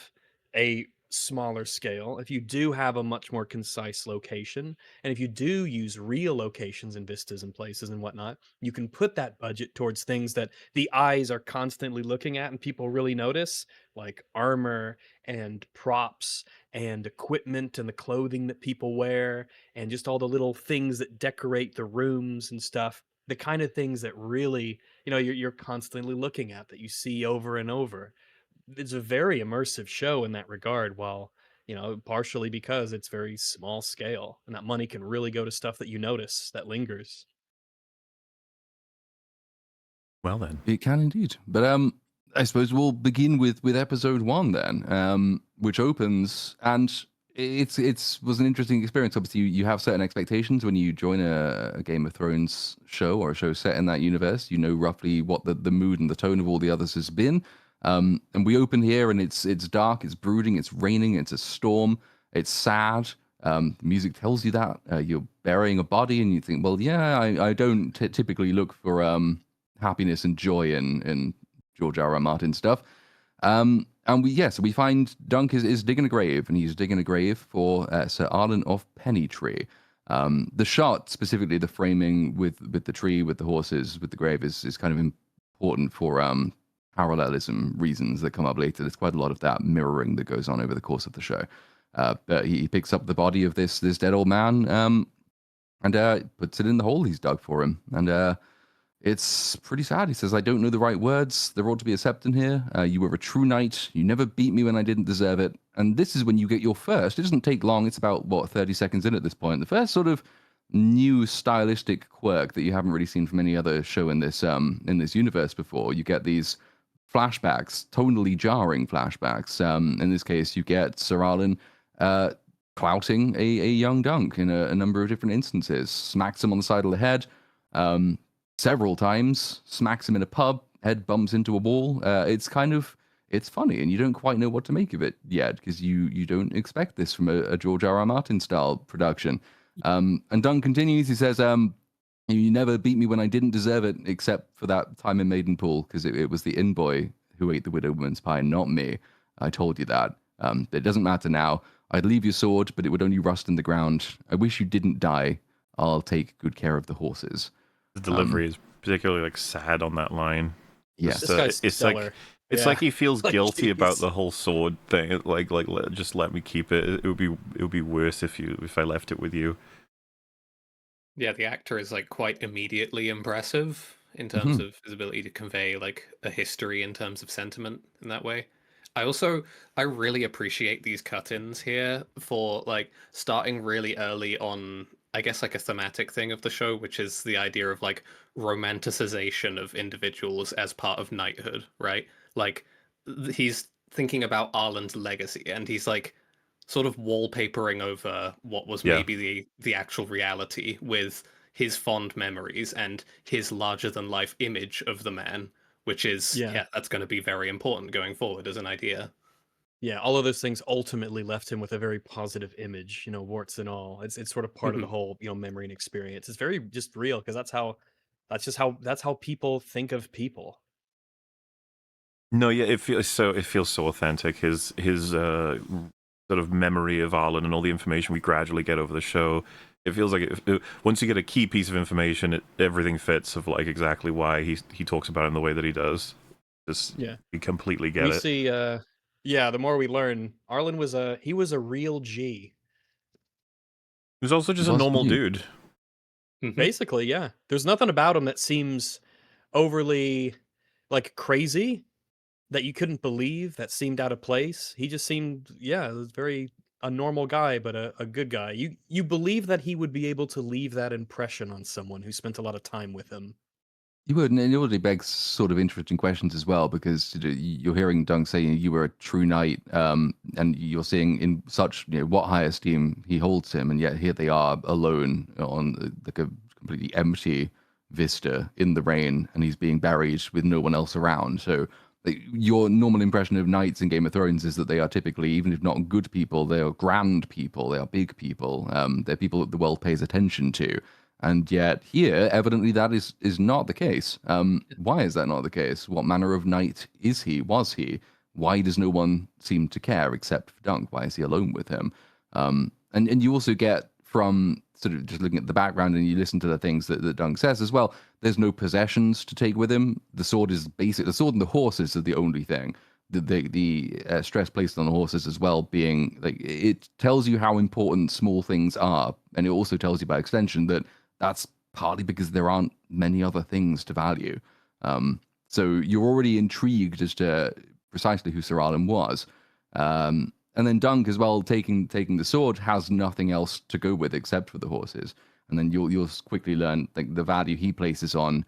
a smaller scale, if you do have a much more concise location, and if you do use real locations and vistas and places and whatnot, you can put that budget towards things that the eyes are constantly looking at and people really notice, like armor and props and equipment and the clothing that people wear and just all the little things that decorate the rooms and stuff, the kind of things that really you're constantly looking at, that you see over and over. It's a very immersive show in that regard, while partially because it's very small scale and that money can really go to stuff that you notice that lingers. Well then. It can indeed. But I suppose we'll begin with episode 1 then, which opens, and it's was an interesting experience. Obviously, you have certain expectations when you join a Game of Thrones show or a show set in that universe. You know roughly what the mood and the tone of all the others has been. And we open here, and it's dark, it's brooding, it's raining, it's a storm, it's sad. The music tells you that you're burying a body, and you think, well, yeah, I don't typically look for happiness and joy in George R. R. Martin stuff. And we find Dunk is digging a grave, and he's digging a grave for Sir Arlen of Pennytree. The shot, specifically the framing with the tree, with the horses, with the grave, is kind of important for parallelism reasons that come up later. There's quite a lot of that mirroring that goes on over the course of the show. But he picks up the body of this dead old man and puts it in the hole he's dug for him. And it's pretty sad. He says, I don't know the right words. There ought to be a septon here. You were a true knight. You never beat me when I didn't deserve it. And this is when you get your first. It doesn't take long. It's about, 30 seconds in at this point. The first sort of new stylistic quirk that you haven't really seen from any other show in this universe before. You get these flashbacks, tonally jarring flashbacks. In this case, you get Sir Arlen clouting a young Dunk in a number of different instances. Smacks him on the side of the head several times, smacks him in a pub, head bumps into a wall. It's kind of it's funny, and you don't quite know what to make of it yet because you don't expect this from a George R. R. Martin style production. And Dunn continues. He says, "You never beat me when I didn't deserve it, except for that time in Maidenpool, because it was the inn boy who ate the widow woman's pie, not me. I told you that. It doesn't matter now. I'd leave your sword, but it would only rust in the ground. I wish you didn't die. I'll take good care of the horses." The delivery is particularly like sad on that line. Yeah. This guy's it's stellar. like it's Yeah. like he feels Like, guilty about jeez. the whole sword thing. Just let me keep it. It would be worse if I left it with you. Yeah, the actor is like quite immediately impressive in terms of his ability to convey like a history in terms of sentiment in that way. I really appreciate these cut-ins here for like starting really early on, I guess like a thematic thing of the show, which is the idea of like romanticization of individuals as part of knighthood, right? Like he's thinking about Arlen's legacy and he's like sort of wallpapering over what was Yeah. maybe the actual reality with his fond memories and his larger than life image of the man, which is Yeah. that's going to be very important going forward as an idea. Yeah, all of those things ultimately left him with a very positive image, warts and all. It's sort of part of the whole, memory and experience. It's very just real because that's how people think of people. No, yeah, it feels so authentic. His sort of memory of Arlen and all the information we gradually get over the show. It feels like once you get a key piece of information, everything fits of like exactly why he talks about it in the way that he does. Just Yeah. you completely get We it. see the more we learn, Arlen was a real G. He was also just a Was normal he? dude. Basically, yeah. There's nothing about him that seems overly like crazy that you couldn't believe that seemed out of place. He just seemed, very a normal guy, but a good guy. You believe that he would be able to leave that impression on someone who spent a lot of time with him. You would, and it already begs sort of interesting questions as well, because you're hearing Dunk saying you were a true knight, and you're seeing in such what high esteem he holds him, and yet here they are alone on like a completely empty vista in the rain, and he's being buried with no one else around. So like, your normal impression of knights in Game of Thrones is that they are typically, even if not good people, they are grand people, they are big people, they're people that the world pays attention to. And yet here, evidently, that is not the case. Why is that not the case? What manner of knight is he? Was he? Why does no one seem to care except for Dunk? Why is he alone with him? And you also get from sort of just looking at the background and you listen to the things that Dunk says as well, there's no possessions to take with him. The sword is basic. The sword and the horses are the only thing. The stress placed on the horses as well being like it tells you how important small things are, and it also tells you by extension that that's partly because there aren't many other things to value. So you're already intrigued as to precisely who Sir Arlen was. And then Dunk as well, taking the sword, has nothing else to go with except for the horses. And then you'll quickly learn the value he places on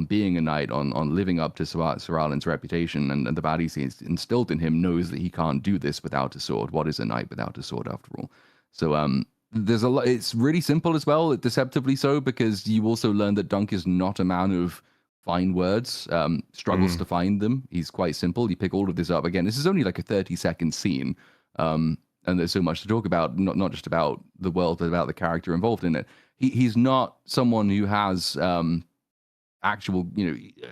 being a knight, on living up to Sir Arlen's reputation, and the value he's instilled in him knows that he can't do this without a sword. What is a knight without a sword, after all? So there's a lot. It's really simple as well, deceptively so, because you also learn that Dunk is not a man of fine words, struggles to find them. He's quite simple. You pick all of this up again. This is only like a 30-second scene, and there's so much to talk about, not just about the world, but about the character involved in it. He's not someone who has actual,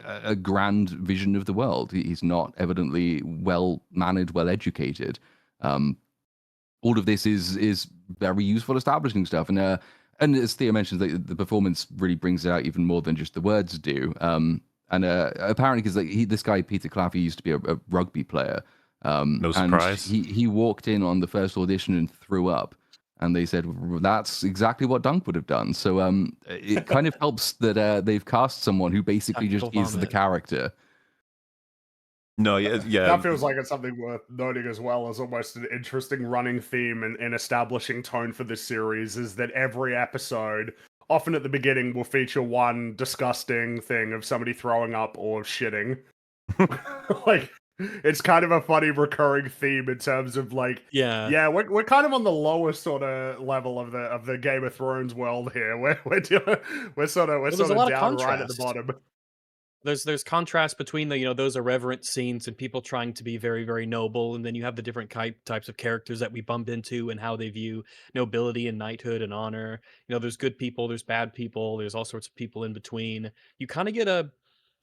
a grand vision of the world. He's not evidently well mannered, well educated. All of this is very useful establishing stuff, and as Theo mentions, the performance really brings it out even more than just the words do. And apparently, because this guy Peter Claffey used to be a rugby player. No surprise. And he walked in on the first audition and threw up, and they said that's exactly what Dunk would have done. So it kind of helps that they've cast someone who basically just Tactical is the vomit. character. No, yeah. That feels like it's something worth noting as well as almost an interesting running theme in establishing tone for this series is that every episode, often at the beginning, will feature one disgusting thing of somebody throwing up or shitting. Like, it's kind of a funny recurring theme in terms of like, Yeah. we're kind of on the lowest sort of level of the Game of Thrones world here. We're sort of there's a lot of down right at the contrast. bottom. there's contrast between the those irreverent scenes and people trying to be very very noble, and then you have the different types of characters that we bump into and how they view nobility and knighthood and honor. There's good people, there's bad people, there's all sorts of people in between. You kind of get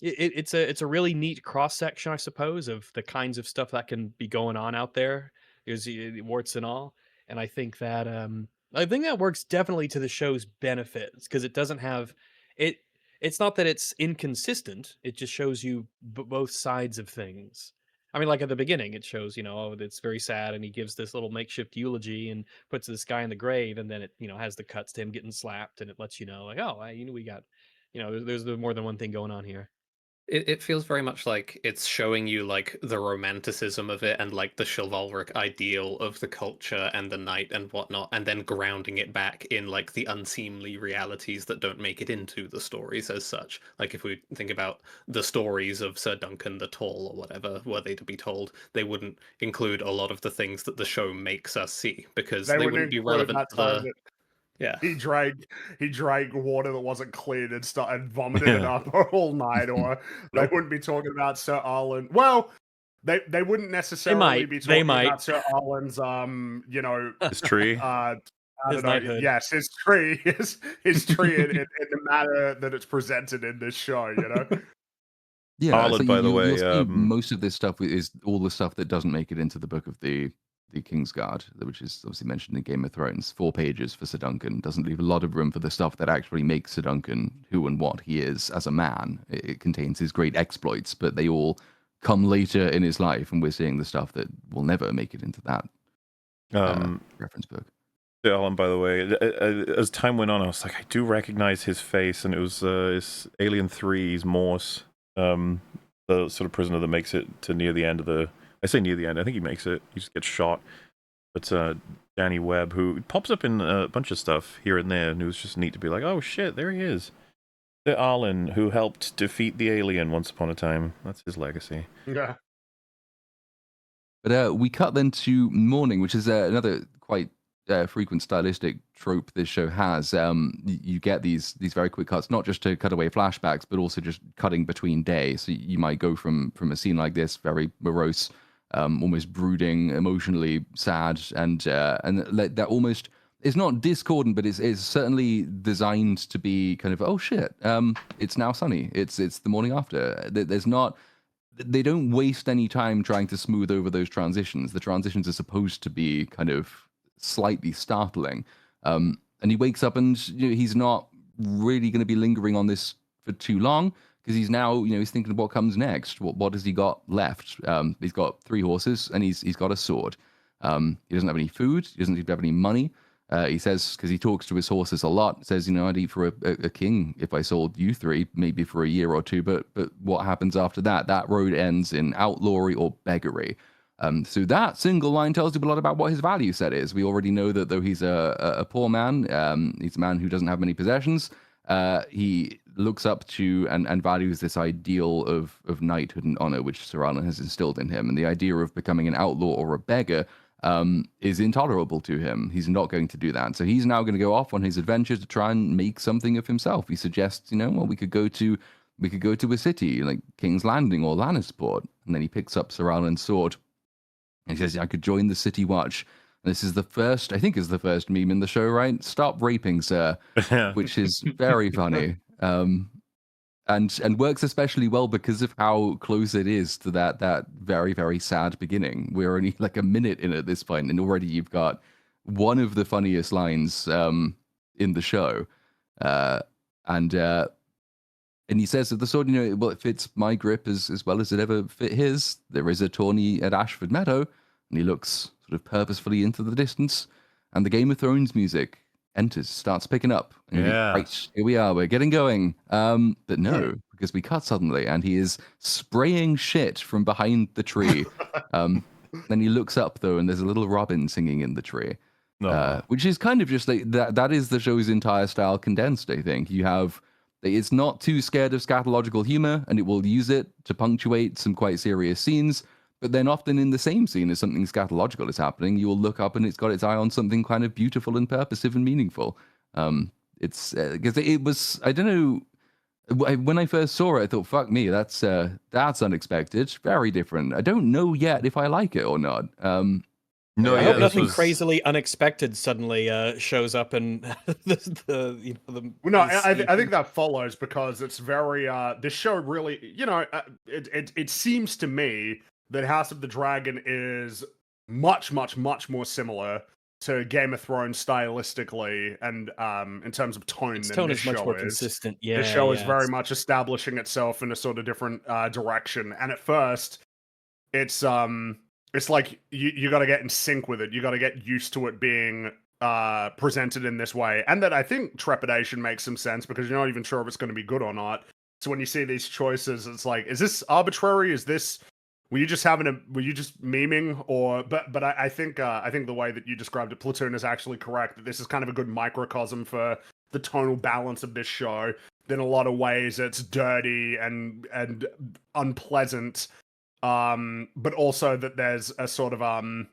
it's a really neat cross section, I suppose, of the kinds of stuff that can be going on out there. There's warts and all, and I think that works definitely to the show's benefits because it doesn't have it. It's not that it's inconsistent. It just shows you both sides of things. I mean, like at the beginning, it shows, oh, it's very sad, and he gives this little makeshift eulogy and puts this guy in the grave, and then it, has the cuts to him getting slapped, and it lets you know, like, oh, we got, there's more than one thing going on here. It feels very much like it's showing you like the romanticism of it and like the chivalric ideal of the culture and the knight and whatnot, and then grounding it back in like the unseemly realities that don't make it into the stories as such. Like if we think about the stories of Sir Duncan the Tall or whatever, were they to be told, they wouldn't include a lot of the things that the show makes us see because they wouldn't be relevant to the. Yeah. He drank water that wasn't clean and started vomiting it up all night, or they wouldn't be talking about Sir Arlen. Well, they wouldn't necessarily be talking about Sir Arlen's his tree. I His don't know. knighthood. Yes, his tree his tree in the manner that it's presented in this show, Yeah, Arlen, so by the way, you'll see most of this stuff is all the stuff that doesn't make it into the book of the Kingsguard, which is obviously mentioned in Game of Thrones. 4 pages for Sir Duncan doesn't leave a lot of room for the stuff that actually makes Sir Duncan who and what he is as a man. It contains his great exploits, but they all come later in his life, and we're seeing the stuff that will never make it into that reference book. Alan, by the way, as time went on, I was like, I do recognize his face, and it was Alien 3's Morse, the sort of prisoner that makes it to near the end of the. I say near the end. I think he makes it. He just gets shot. But Danny Webb, who pops up in a bunch of stuff here and there, and it was just neat to be like, oh shit, there he is. The Arlen, who helped defeat the alien once upon a time. That's his legacy. Yeah. But we cut then to morning, which is another quite frequent stylistic trope this show has. You get these very quick cuts, not just to cut away flashbacks, but also just cutting between days. So you might go from a scene like this, very morose, almost brooding, emotionally sad, and that almost is not discordant, but it's certainly designed to be kind of, oh shit, it's now sunny. It's the morning after. There's not. They don't waste any time trying to smooth over those transitions. The transitions are supposed to be kind of slightly startling. And he wakes up and he's not really going to be lingering on this for too long because he's now, he's thinking of what comes next. What has he got left? He's got 3 horses and he's got a sword. He doesn't have any food. He doesn't have any money. He says, because he talks to his horses a lot, says, I'd eat for a king if I sold you 3, maybe for a year or 2, but what happens after that? That road ends in outlawry or beggary. So that single line tells you a lot about what his value set is. We already know that though he's a poor man, he's a man who doesn't have many possessions, he looks up to and values this ideal of knighthood and honor, which Sir Arlen has instilled in him. And the idea of becoming an outlaw or a beggar is intolerable to him. He's not going to do that. So he's now going to go off on his adventure to try and make something of himself. He suggests, well, we could go to a city like King's Landing or Lannisport. And then he picks up Sir Arlen's sword and he says, I could join the City Watch. And this is the first meme in the show, right? Stop raping, sir, which is very funny. And works especially well because of how close it is to that very, very sad beginning. We're only like a minute in at this point, and already you've got one of the funniest lines in the show. And he says that the sword, well, it fits my grip as well as it ever fit his. There is a tourney at Ashford Meadow, and he looks sort of purposefully into the distance, and the Game of Thrones music enters, starts picking up. And right, here we are, we're getting going. But no, because we cut suddenly, and he is spraying shit from behind the tree. Then he looks up, though, and there's a little robin singing in the tree. Which is kind of just like, that is the show's entire style condensed, I think. It's not too scared of scatological humor, and it will use it to punctuate some quite serious scenes. But then often in the same scene as something scatological is happening, you will look up and it's got its eye on something kind of beautiful and purposive and meaningful. It's because it was, I don't know, When I first saw it, I thought, "Fuck me, that's unexpected, very different." I don't know yet if I like it or not. No, I yeah, hope this nothing was crazily unexpected suddenly shows up in the you know the. Well, no, the I think that follows because it's very this show really, it seems to me that House of the Dragon is much more similar to Game of Thrones stylistically and in terms of tone its than tone this is much show more is. consistent. This Yeah, show is yeah. very much establishing itself in a sort of different direction, and at first, it's like you got to get in sync with it. You got to get used to it being presented in this way, and that I think trepidation makes some sense because you're not even sure if it's going to be good or not. So when you see these choices, it's like, is this arbitrary? Is this were you just memeing or but I think the way that you described it, Platoon, is actually correct. That this is kind of a good microcosm for the tonal balance of this show. In a lot of ways, it's dirty and unpleasant, but also that there's a sort of a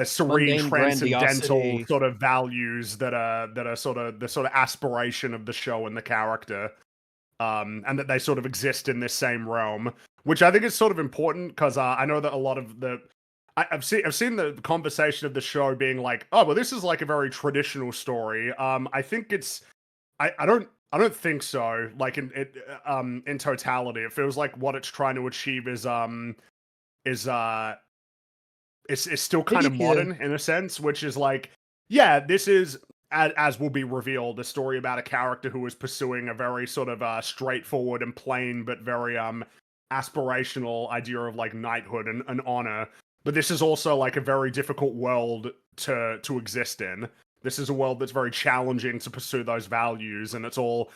serene, Mundane transcendental grandiosity. sort of values that are sort of the sort of aspiration of the show and the character, and that they sort of exist in this same realm, which I think is sort of important because I know that a lot of I've seen the conversation of the show being like, oh well, this is like a very traditional story. I think it's I don't think so. Like in totality, it feels like what it's trying to achieve is it's still kind of Maybe, modern in a sense, which is like, yeah, this is as will be revealed, a story about a character who is pursuing a very sort of straightforward and plain but very aspirational idea of like knighthood and honor. But this is also like a very difficult world to exist in. This is a world that's very challenging to pursue those values, and it's all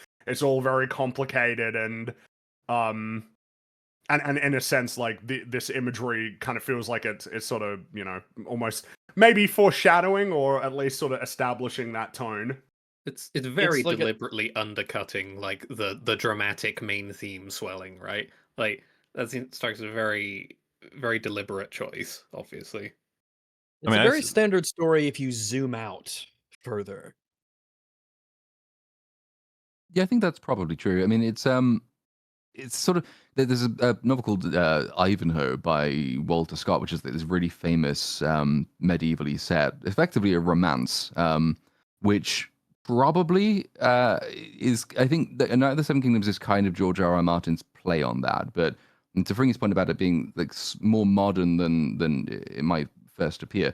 very complicated and in a sense, like this imagery kind of feels like it's sort of, almost maybe foreshadowing or at least sort of establishing that tone. It's very like deliberately undercutting like the dramatic main theme swelling, right? Like that strikes as a very deliberate choice, obviously. It's mean, a I very s- standard story if you zoom out further. Yeah, I think that's probably true. I mean, it's sort of there's a novel called Ivanhoe by Walter Scott, which is this really famous medievally set, effectively a romance, which probably is. I think that Night of the Seven Kingdoms is kind of George R. R. Martin's play on that, but to Fringy's point about it being like more modern than it might first appear.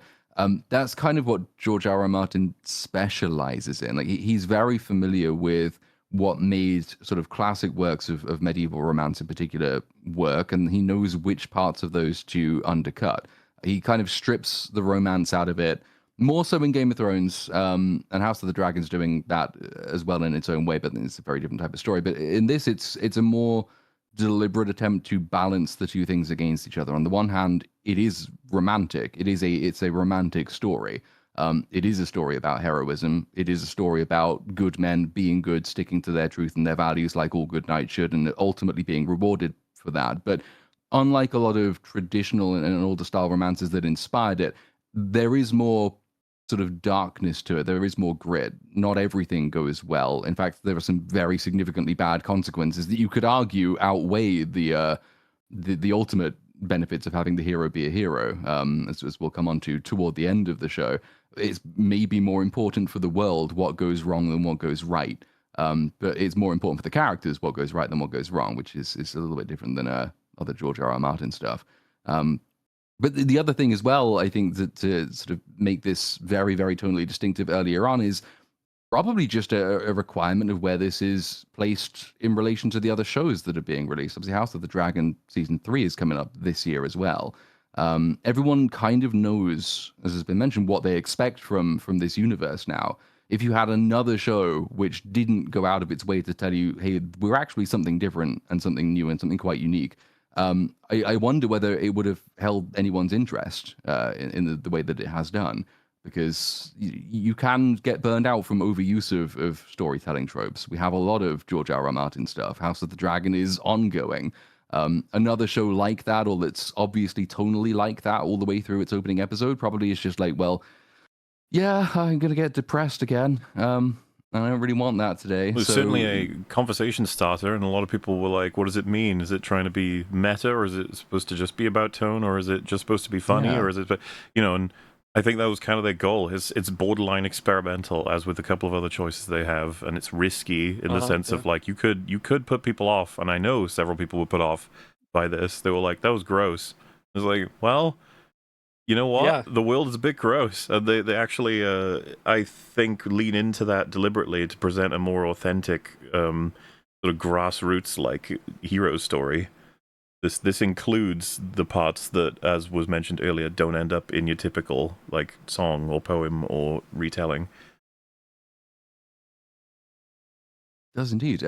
That's kind of what George R. R. Martin specializes in. Like he's very familiar with what made sort of classic works of medieval romance in particular work, and he knows which parts of those to undercut. He kind of strips the romance out of it, more so in Game of Thrones, and House of the Dragon's doing that as well in its own way, but it's a very different type of story. But in this, it's a more deliberate attempt to balance the two things against each other. On the one hand, it is romantic. It's a romantic story. It is a story about heroism. It is a story about good men being good, sticking to their truth and their values like all good knights should, and ultimately being rewarded for that. But unlike a lot of traditional and older style romances that inspired it, there is more sort of darkness to it. There is more grit. Not everything goes well. In fact, there are some very significantly bad consequences that you could argue outweigh the ultimate benefits of having the hero be a hero, as we'll come on to toward the end of the show. It's maybe more important for the world what goes wrong than what goes right. But it's more important for the characters what goes right than what goes wrong, which is a little bit different than other George R. R. Martin stuff. But the other thing as well, I think, that to sort of make this very, very tonally distinctive earlier on is probably just a requirement of where this is placed in relation to the other shows that are being released. Obviously, House of the Dragon season 3 is coming up this year as well. Everyone kind of knows, as has been mentioned, what they expect from this universe now. If you had another show which didn't go out of its way to tell you, hey, we're actually something different and something new and something quite unique, I wonder whether it would have held anyone's interest in the way that it has done, because you can get burned out from overuse of storytelling tropes. We have a lot of George R. R. Martin stuff. House of the Dragon is ongoing. Another show like that, or that's obviously tonally like that all the way through its opening episode, probably is just like, well, yeah, I'm going to get depressed again. And I don't really want that today. It was certainly a conversation starter, and a lot of people were like, what does it mean? Is it trying to be meta, or is it supposed to just be about tone, or is it just supposed to be funny, or is it, and I think that was kind of their goal. It's borderline experimental, as with a couple of other choices they have, and it's risky in the sense of like you could put people off, and I know several people were put off by this. They were like, that was gross. I was like, well, you know what? Yeah. The world is a bit gross. They actually, I think, lean into that deliberately to present a more authentic, sort of grassroots like hero story. This includes the parts that, as was mentioned earlier, don't end up in your typical like song or poem or retelling. Does indeed.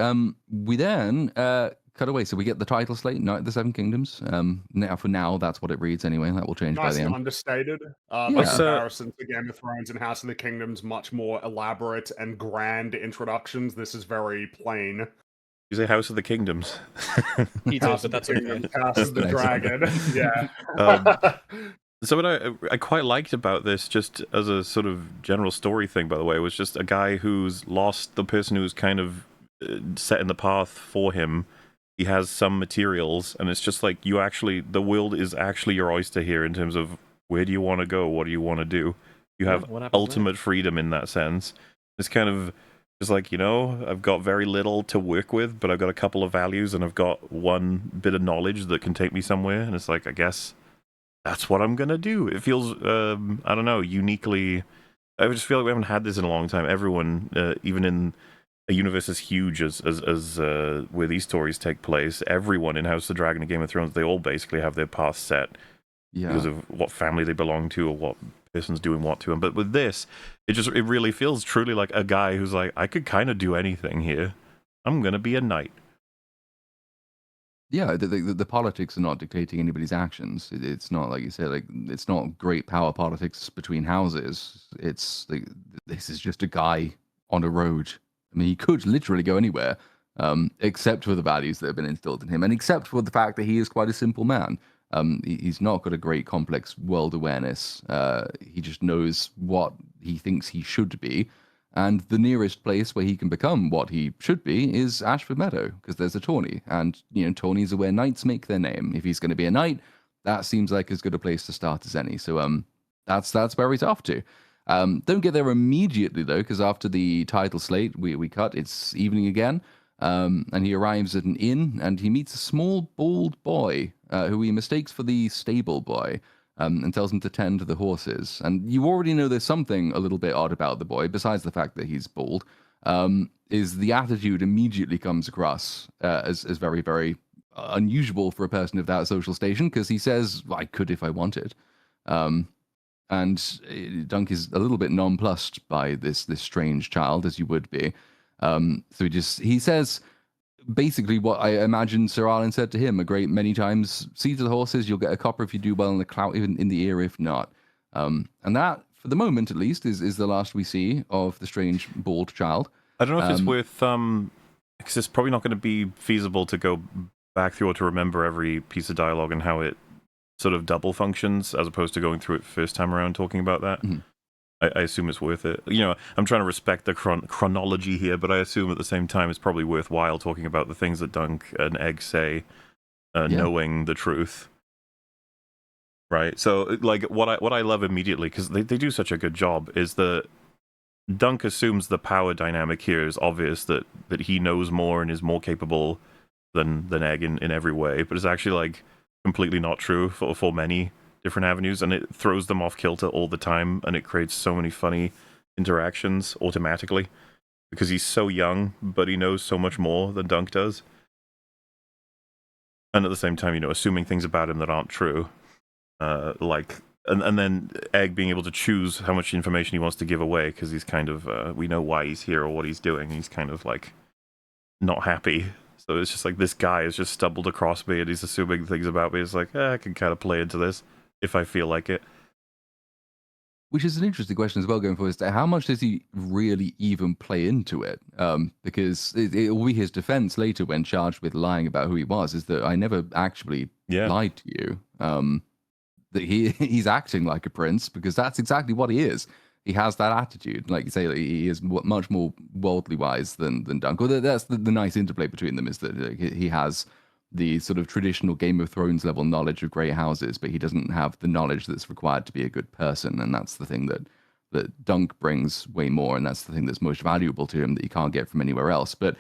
We then cut away, so we get the title slate, Night of the Seven Kingdoms. Now, for now, that's what it reads anyway. That will change by Nice the and end. understated. By comparison to Game of Thrones and House of the Kingdoms, much more elaborate and grand introductions. This is very plain. You say House of the Kingdoms. He does, but that's okay. House of the Dragon. Yeah. So what I quite liked about this, just as a sort of general story thing, by the way, was just a guy who's lost the person who's kind of set in the path for him. He has some materials, and it's just like the world is actually your oyster here in terms of where do you want to go, what do you want to do. You have ultimate freedom in that sense. It's kind of just like, I've got very little to work with, but I've got a couple of values, and I've got one bit of knowledge that can take me somewhere, and it's like, I guess that's what I'm gonna do. It feels, I don't know, uniquely. I just feel like we haven't had this in a long time. Everyone, even in a universe as huge as where these stories take place, everyone in House of the Dragon and Game of Thrones, they all basically have their path set because of what family they belong to or what person's doing what to them. But with this, it really feels truly like a guy who's like, I could kind of do anything here. I'm gonna be a knight. Yeah, the politics are not dictating anybody's actions. It's not, like you said, like it's not great power politics between houses. It's like, this is just a guy on a road. I mean, he could literally go anywhere, except for the values that have been instilled in him, and except for the fact that he is quite a simple man. He's not got a great complex world awareness. He just knows what he thinks he should be. And the nearest place where he can become what he should be is Ashford Meadow, because there's a tourney. And, tourneys are where knights make their name. If he's going to be a knight, that seems like as good a place to start as any. So that's where he's off to. Don't get there immediately, though, because after the title slate, we cut, it's evening again. And he arrives at an inn, and he meets a small, bald boy who he mistakes for the stable boy. And tells him to tend to the horses. And you already know there's something a little bit odd about the boy, besides the fact that he's bald, is the attitude immediately comes across as very, very unusual for a person of that social station, because he says, I could if I wanted. And Dunk is a little bit nonplussed by this strange child, as you would be. So he says basically what I imagine Sir Arlen said to him a great many times: see to the horses, you'll get a copper if you do well, in the clout even in the ear if not. And that, for the moment at least, is the last we see of the strange bald child. I don't know if it's worth, because it's probably not going to be feasible to go back through or to remember every piece of dialogue and how it sort of double functions, as opposed to going through it first time around talking about that. Mm-hmm. I assume it's worth it. I'm trying to respect the chronology here, but I assume at the same time it's probably worthwhile talking about the things that Dunk and Egg say, knowing the truth. Right? So, like, what I love immediately, because they do such a good job, is that Dunk assumes the power dynamic here is obvious, that he knows more and is more capable than Egg in every way, but it's actually, like, completely not true for many different avenues, and it throws them off kilter all the time, and it creates so many funny interactions automatically because he's so young, but he knows so much more than Dunk does, and at the same time, assuming things about him that aren't true, and then Egg being able to choose how much information he wants to give away, because he's kind of we know why he's here or what he's doing. He's kind of like not happy. So it's just like, this guy has just stumbled across me and he's assuming things about me. It's like, I can kind of play into this if I feel like it. Which is an interesting question as well going forward. How much does he really even play into it? Because it will be his defense later when charged with lying about who he was, is that I never actually lied to you. That he's acting like a prince, because that's exactly what he is. he has that attitude. Like you say, like, he is much more worldly wise than Dunk. Well, that's the nice interplay between them, is that he has the sort of traditional Game of Thrones level knowledge of great houses, but he doesn't have the knowledge that's required to be a good person. And that's the thing that Dunk brings way more, and that's the thing that's most valuable to him that you can't get from anywhere else. But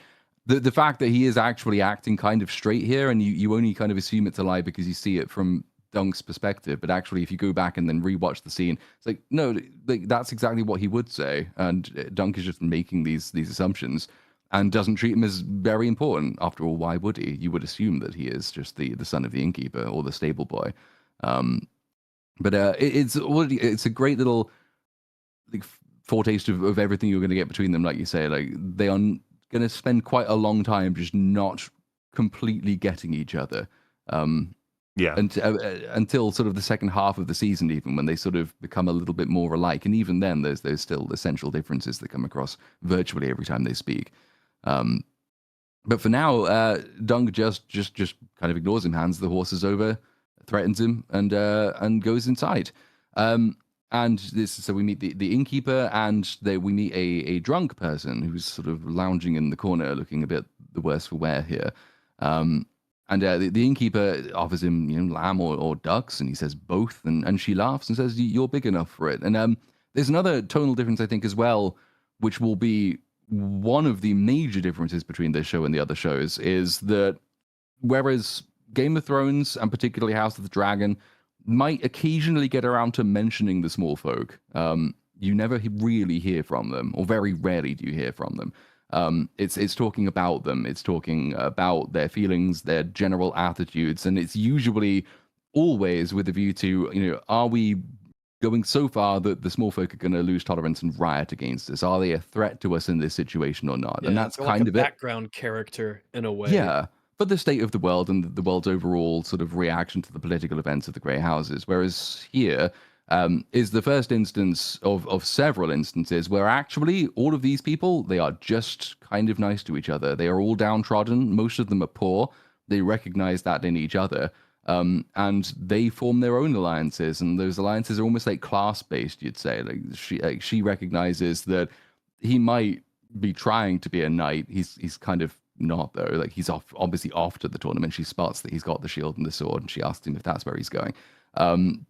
the fact that he is actually acting kind of straight here, and you only kind of assume it's a lie because you see it from Dunk's perspective, but actually if you go back and then rewatch the scene, it's like, no, like that's exactly what he would say, and Dunk is just making these assumptions and doesn't treat him as very important. After all, why would he? You would assume that he is just the son of the innkeeper or the stable boy. But it's a great little like foretaste of everything you're going to get between them. Like you say, like they are going to spend quite a long time just not completely getting each other. Yeah. Until sort of the second half of the season, even when they sort of become a little bit more alike, and even then, there's still essential differences that come across virtually every time they speak. But for now, Dunk just kind of ignores him, hands the horses over, threatens him, and goes inside. So we meet the innkeeper, and we meet a drunk person who's sort of lounging in the corner, looking a bit the worse for wear here. And the innkeeper offers him, lamb or ducks, and he says both, and she laughs and says, "You're big enough for it." And there's another tonal difference, I think, as well, which will be one of the major differences between this show and the other shows, is that whereas Game of Thrones, and particularly House of the Dragon, might occasionally get around to mentioning the small folk, you never really hear from them, or very rarely do you hear from them. It's talking about them. It's talking about their feelings, their general attitudes, and it's usually always with a view to, are we going so far that the small folk are going to lose tolerance and riot against us? Are they a threat to us in this situation or not? Yeah, and that's like kind a of it. Background character in a way. Yeah, for the state of the world and the world's overall sort of reaction to the political events of the Grey Houses. Whereas here is the first instance of several instances where actually all of these people, they are just kind of nice to each other. They are all downtrodden. Most of them are poor. They recognize that in each other. And they form their own alliances. And those alliances are almost like class-based, you'd say. Like she recognizes that he might be trying to be a knight. He's kind of not, though. Like, he's obviously off to the tournament. She spots that he's got the shield and the sword, and she asks him if that's where he's going.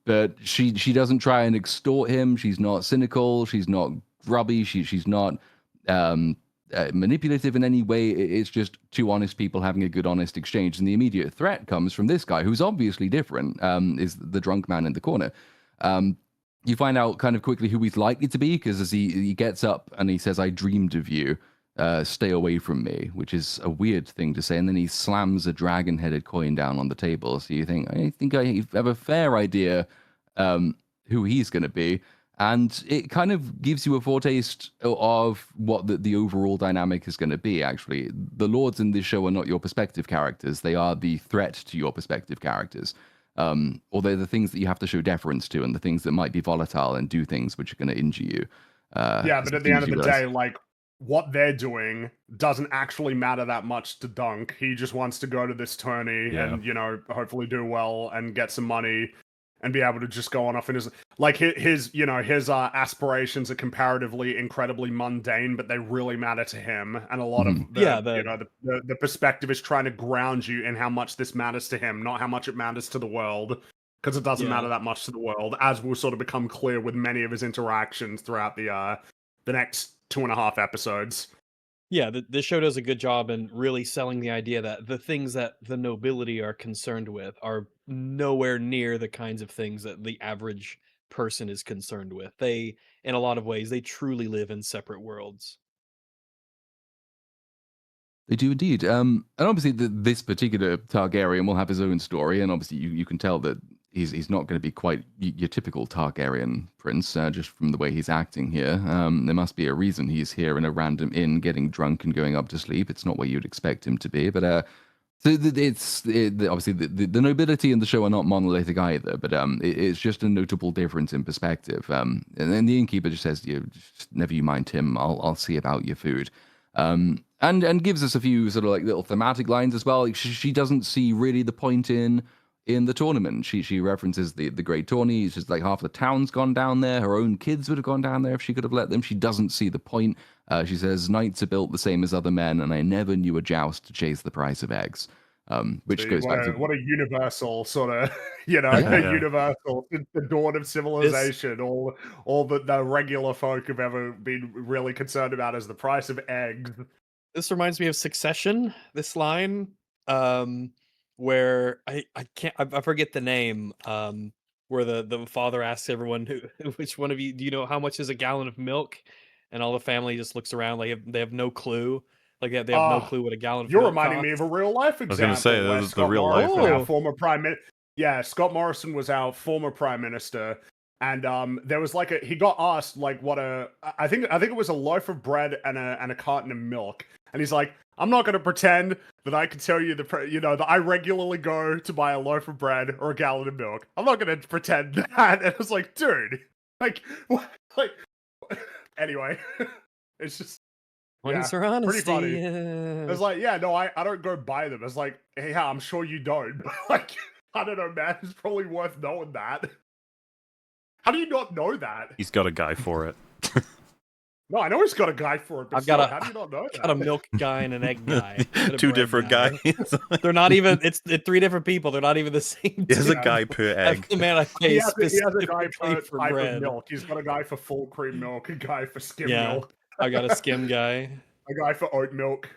But she doesn't try and extort him. She's not cynical. She's not grubby. She's not manipulative in any way. It's just two honest people having a good, honest exchange. And the immediate threat comes from this guy, who's obviously different, is the drunk man in the corner. You find out kind of quickly who he's likely to be, because as he gets up and he says, "I dreamed of you. Stay away from me," which is a weird thing to say. And then he slams a dragon-headed coin down on the table. So you think, I think I have a fair idea who he's going to be. And it kind of gives you a foretaste of what the overall dynamic is going to be, actually. The lords in this show are not your perspective characters. They are the threat to your perspective characters. Or they're the things that you have to show deference to, and the things that might be volatile and do things which are going to injure you. Yeah, but at the end of the day, like, what they're doing doesn't actually matter that much to Dunk. He just wants to go to this tourney and, hopefully do well and get some money and be able to just go on off in his, like, his aspirations are comparatively incredibly mundane, but they really matter to him. And a lot of the perspective is trying to ground you in how much this matters to him, not how much it matters to the world, because it doesn't matter that much to the world, as will sort of become clear with many of his interactions throughout the next 2.5 episodes. Yeah, the show does a good job in really selling the idea that the things that the nobility are concerned with are nowhere near the kinds of things that the average person is concerned with. They, in a lot of ways, they truly live in separate worlds. They do indeed. And obviously this particular Targaryen will have his own story, and obviously you can tell that he's not going to be quite your typical Targaryen prince, just from the way he's acting here. There must be a reason he's here in a random inn getting drunk and going up to sleep. It's not where you'd expect him to be. But obviously the nobility in the show are not monolithic either, but it's just a notable difference in perspective. And then the innkeeper just says, just never you mind, Tim, I'll see about your food. And gives us a few sort of like little thematic lines as well. Like she doesn't see really the point in in the tournament. She references the great tourney. She's like, half the town's gone down there. Her own kids would have gone down there if she could have let them. She doesn't see the point. She says, knights are built the same as other men, and I never knew a joust to chase the price of eggs. Which goes back to what a universal sort of, Yeah. universal, since the dawn of civilization. All that the regular folk have ever been really concerned about is the price of eggs. This reminds me of Succession. This line, where I can't I forget the name. Where the father asks everyone, which one of you do you know how much is a gallon of milk, and all the family just looks around like they have no clue. Like they have no clue what a gallon of You're milk reminding me of a real life example. I was going to say, where this is the Scott real life Morrison, one. our former prime minister. Yeah, Scott Morrison was our former prime minister, and there was like he got asked like what I think it was a loaf of bread and a carton of milk, and he's like, I'm not going to pretend that I can tell you that I regularly go to buy a loaf of bread or a gallon of milk. I'm not going to pretend that. And it's like, dude, like, what? Like, anyway, it's just. Points for honesty. Pretty funny. It's like, yeah, no, I don't go buy them. It's like, hey, yeah, I'm sure you don't. But like, I don't know, man. It's probably worth knowing that. How do you not know that? He's got a guy for it. No, I know he's got a guy for it. But how do you not know that? Got a milk guy and an egg guy. Two different guys. They're not even. It's 3 different people. They're not even the same. There's a guy per egg. That's the man I pay he has a guy specifically for for bread. Of milk. He's got a guy for full cream milk, a guy for skim Yeah. milk, I got a skim guy. a guy for oat milk.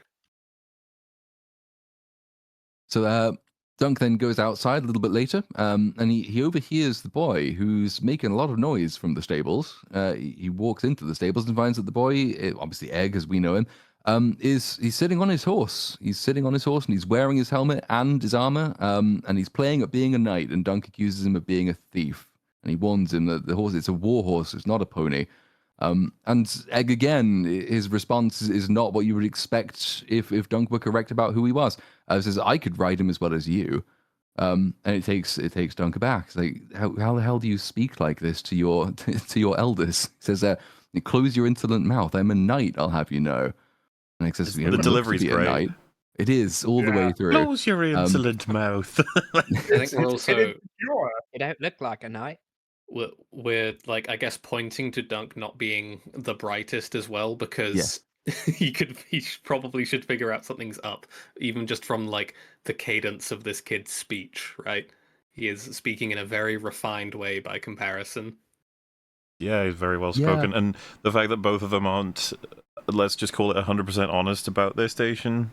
So Dunk then goes outside a little bit later, and he overhears the boy who's making a lot of noise from the stables. He walks into the stables and finds that the boy, obviously Egg as we know him, he's sitting on his horse. He's sitting on his horse and he's wearing his helmet and his armor, and he's playing at being a knight. And Dunk accuses him of being a thief, and he warns him that the horse, it's a war horse, it's not a pony. And Egg again, his response is not what you would expect if Dunk were correct about who he was. Says, I could ride him as well as you. And it takes Dunk aback. It's like, how the hell do you speak like this to your elders? He says, close your insolent mouth. I'm a knight, I'll have you know. And Egg says, the delivery's great. It is all the way through. Close your insolent mouth. I think we're also. You don't look like a knight. We're like, I guess, pointing to Dunk not being the brightest as well, because he probably should figure out something's up, even just from like the cadence of this kid's speech, right? He is speaking in a very refined way by comparison. Yeah, he's very well spoken, and the fact that both of them aren't, let's just call it 100% honest about their station.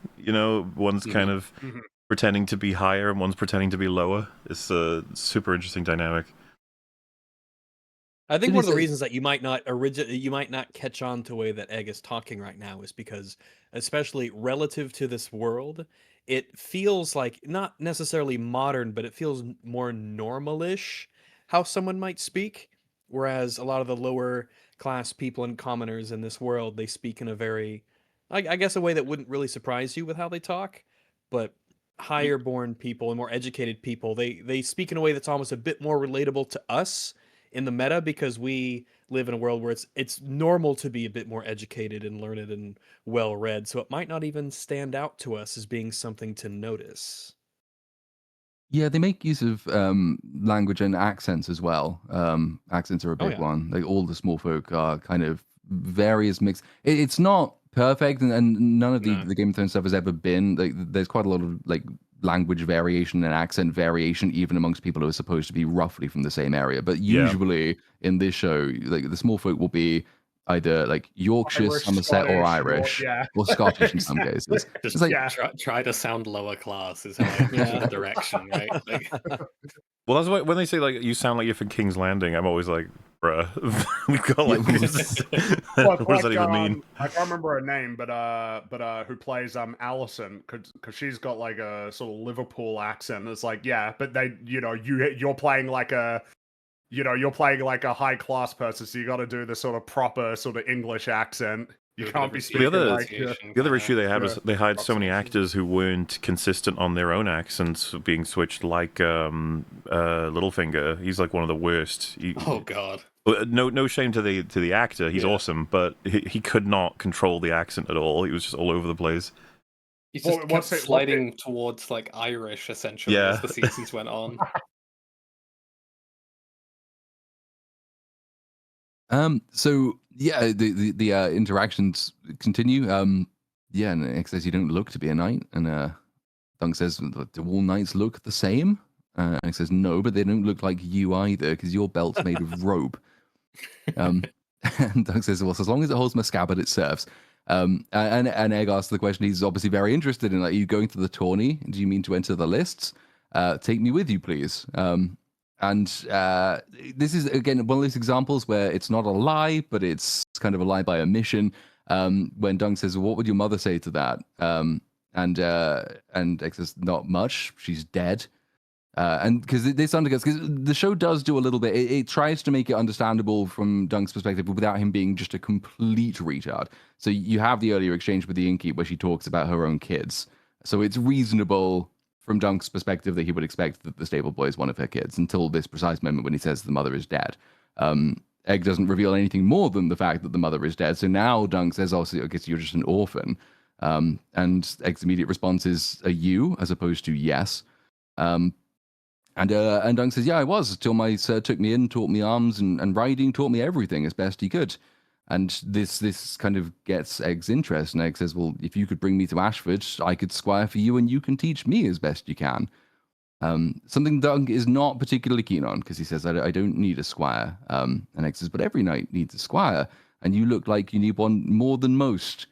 One's kind of pretending to be higher and one's pretending to be lower. It's a super interesting dynamic. I think one of the reasons that you might not catch on to the way that Egg is talking right now is because, especially relative to this world, it feels like not necessarily modern, but it feels more normalish how someone might speak. Whereas a lot of the lower class people and commoners in this world, they speak in a very, I guess, a way that wouldn't really surprise you with how they talk. But higher born people and more educated people, they speak in a way that's almost a bit more relatable to us in the meta, because we live in a world where it's normal to be a bit more educated and learned and well read, so it might not even stand out to us as being something to notice. Yeah, they make use of language and accents as well. Accents are a big one. Like all the small folk are kind of various mix. It's not perfect, and none of the Game of Thrones stuff has ever been. Like, there's quite a lot of like language variation and accent variation, even amongst people who are supposed to be roughly from the same area. But usually in this show, like the small folk will be either like Yorkshire, Irish, Somerset, or Scottish, Irish, or Scottish in some cases. Just It's like, try to sound lower class is how I imagine the direction, right? Like, Well, that's why when they say like you sound like you're from King's Landing, I'm always like, bruh, we've got like what does that even mean? I can't remember her name, but who plays Allison, because she's got like a sort of Liverpool accent. It's like, yeah, but you're playing like a high class person, so you got to do the sort of proper sort of English accent. You can't be speaking the other issue they had was they hired so many actors who weren't consistent on their own accents being switched, like Littlefinger. He's like one of the worst. oh god. No shame to the actor. He's awesome, but he could not control the accent at all. He was just all over the place. He just What- kept what's it- what sliding towards like Irish essentially Yeah. as the seasons went on. So yeah, the interactions continue. Yeah, and X says you don't look to be a knight, and Dunk says, do all knights look the same? And X says, no, but they don't look like you either, because your belt's made of rope. And Dunk says, well, so as long as it holds my scabbard, it serves. And Egg asks the question he's obviously very interested in, like, are you going to the tourney? Do you mean to enter the lists? Take me with you, please. And this is, again, one of those examples where it's not a lie, but it's kind of a lie by omission. When Dunk says, well, what would your mother say to that? And X says, not much. She's dead. And because the show does do a little bit, it tries to make it understandable from Dunk's perspective without him being just a complete retard. So you have the earlier exchange with the innkeep where she talks about her own kids. So it's reasonable from Dunk's perspective that he would expect that the stable boy is one of her kids until this precise moment when he says the mother is dead. Egg doesn't reveal anything more than the fact that the mother is dead. So now Dunk says, oh, so I guess you're just an orphan. And Egg's immediate response is a you as opposed to yes. And Dunk says, yeah, I was, till my sir took me in, taught me arms and riding, taught me everything as best he could. And this kind of gets Egg's interest. And Egg says, well, if you could bring me to Ashford, I could squire for you and you can teach me as best you can. Something Dunk is not particularly keen on, because he says, I don't need a squire. And Egg says, but every knight needs a squire. And you look like you need one more than most.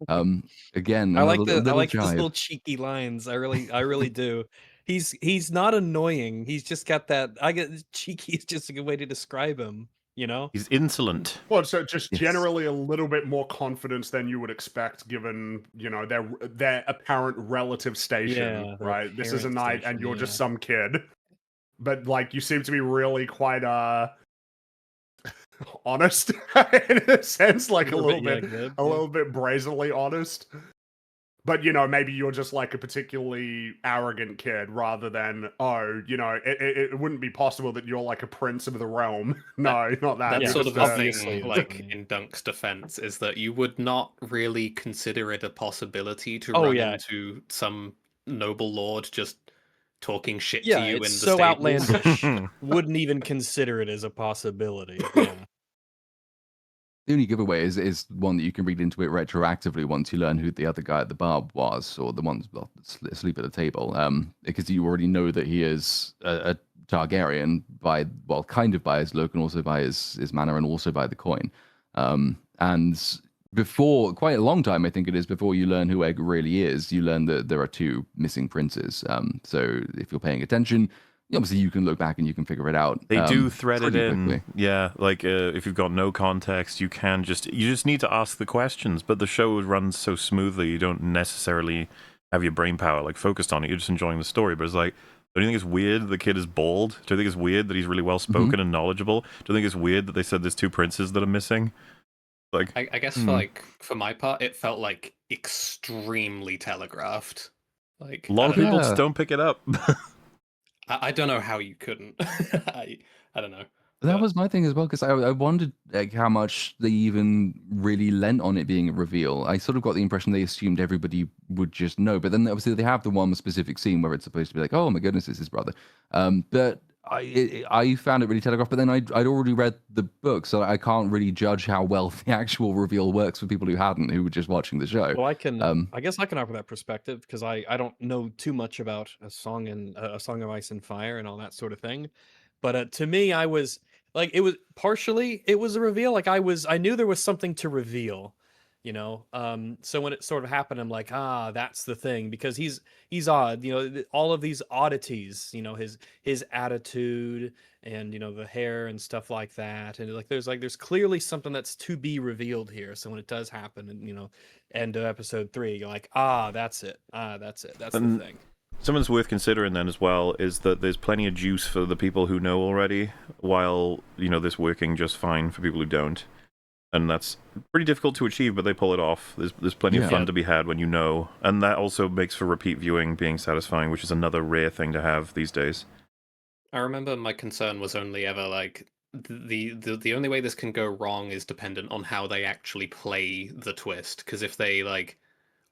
Again, I like little his jive. little cheeky lines. I really do. He's not annoying. He's just got that. I get cheeky is just a good way to describe him. You know, He's insolent. Well, so just Yes. generally a little bit more confidence than you would expect, given their apparent relative station, Yeah, their right? This is a apparent knight, station, and you're just yeah. some kid, but like you seem to be really quite honest in a sense, like a little bit brazenly honest. But maybe you're just like a particularly arrogant kid, rather than it wouldn't be possible that you're like a prince of the realm. No, not that. That's Yeah, sort just of the obviously, thing, like yeah. in Dunk's defense, is that you would not really consider it a possibility to Oh, run yeah. into some noble lord just talking shit to Yeah, you it's in the so stables. outlandish. Wouldn't even consider it as a possibility. Yeah. The only giveaway is one that you can read into it retroactively once you learn who the other guy at the bar was, or the ones asleep at the table, because you already know that he is a Targaryen kind of by his look and also by his manner and also by the coin. And before, quite a long time, I think it is, before you learn who Egg really is, you learn that there are two missing princes. So if you're paying attention, obviously you can look back and you can figure it out. They do thread it pretty in. quickly. Yeah, like if you've got no context, you just need to ask the questions. But the show runs so smoothly, you don't necessarily have your brain power like focused on it. You're just enjoying the story. But it's like, don't you think it's weird that the kid is bald? Do you think it's weird that he's really well spoken and knowledgeable? Do you think it's weird that they said there's two princes that are missing? Like, I guess for my part, it felt like extremely telegraphed. Like a lot of people Yeah. just don't pick it up. I don't know how you couldn't. I don't know. That But was my thing as well, because I wondered like how much they even really lent on it being a reveal. I sort of got the impression they assumed everybody would just know, but then obviously they have the one specific scene where it's supposed to be like, oh my goodness, it's his brother. But I found it really telegraphed. But then I'd already read the book, so I can't really judge how well the actual reveal works for people who were just watching the show. Well, I guess I can offer that perspective because I don't know too much about a song of Ice and Fire and all that sort of thing. But to me, I was like, it was a reveal. Like I knew there was something to reveal, So when it sort of happened, I'm like, that's the thing, because he's odd, all of these oddities, his attitude and the hair and stuff like that, and there's clearly something that's to be revealed here. So when it does happen, and end of episode 3, you're like, that's it, that's the thing. Something that's worth considering then as well is that there's plenty of juice for the people who know already, while this working just fine for people who don't. And that's pretty difficult to achieve, but they pull it off. There's plenty of fun to be had when you know, and that also makes for repeat viewing being satisfying, which is another rare thing to have these days. I remember my concern was only ever like the only way this can go wrong is dependent on how they actually play the twist. Because if they like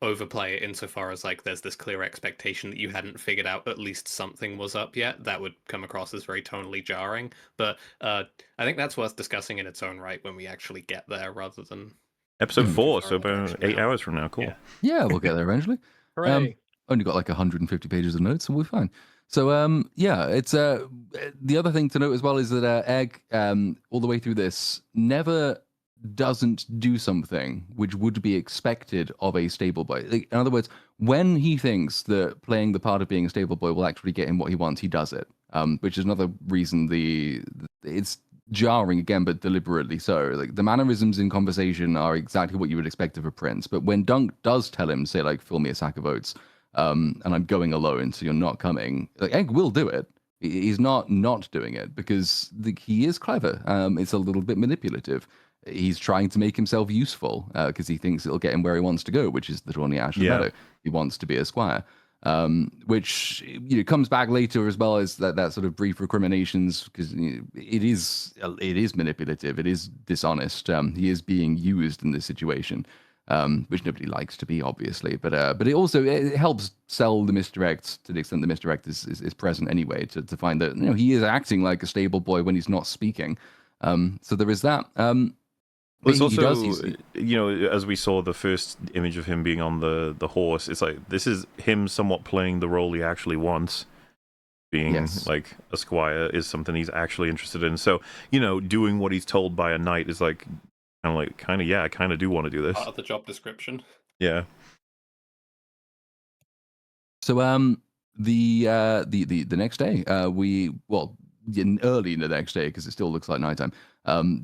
overplay it insofar as like there's this clear expectation that you hadn't figured out at least something was up yet, that would come across as very tonally jarring. But I think that's worth discussing in its own right when we actually get there, rather than Episode 4, so far away about actually 8 now. hours from now. Cool. Yeah. We'll get there eventually. Hooray. Only got like 150 pages of notes, so we're fine. So yeah, it's the other thing to note as well is that Egg all the way through this never doesn't do something which would be expected of a stable boy. Like, in other words, when he thinks that playing the part of being a stable boy will actually get him what he wants, he does it. Which is another reason it's jarring again, but deliberately so. Like the mannerisms in conversation are exactly what you would expect of a prince. But when Dunk does tell him, say like, "Fill me a sack of oats," and I'm going alone, so you're not coming. Like Egg will do it. He's not doing it because he is clever. It's a little bit manipulative. He's trying to make himself useful because he thinks it'll get him where he wants to go, which is the Tawny Ash's Meadow. He wants to be a squire, which comes back later as well as that sort of brief recriminations because it is manipulative. It is dishonest. He is being used in this situation. Which nobody likes to be, obviously, but it also it helps sell the misdirect to the extent the misdirect is present anyway, to find that he is acting like a stable boy when he's not speaking. So there is that. Well, it's also, as we saw the first image of him being on the horse, it's like this is him somewhat playing the role he actually wants. Being like a squire is something he's actually interested in. So doing what he's told by a knight is like. I kind of do want to do this. Part of the job description. Yeah. So the next day early in the next day because it still looks like nighttime.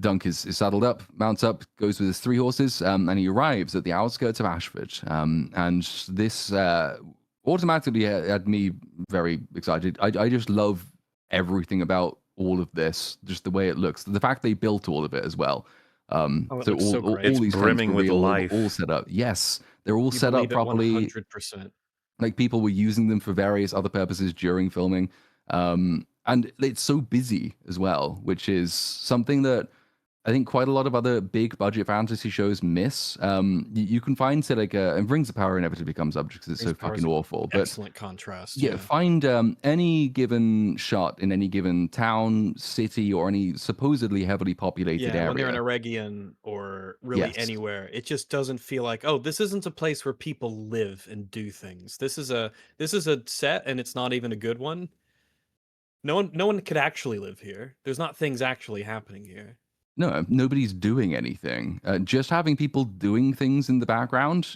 Dunk is saddled up, mounts up, goes with his 3 horses, and he arrives at the outskirts of Ashford. And this automatically had me very excited. I just love everything about all of this, just the way it looks, the fact they built all of it as well. So all these brimming with life, all set up. Yes, they're all set up properly. 100%. Like people were using them for various other purposes during filming, and it's so busy as well, which is something that I think quite a lot of other big budget fantasy shows miss. You can find, say, like, and Rings of Power inevitably comes up because it's so fucking awful. But excellent contrast. Yeah, find any given shot in any given town, city, or any supposedly heavily populated area. When they're in Eregion or really anywhere, it just doesn't feel like, oh, this isn't a place where people live and do things. This is a set, and it's not even a good one. No one could actually live here. There's not things actually happening here. No, nobody's doing anything. Just having people doing things in the background,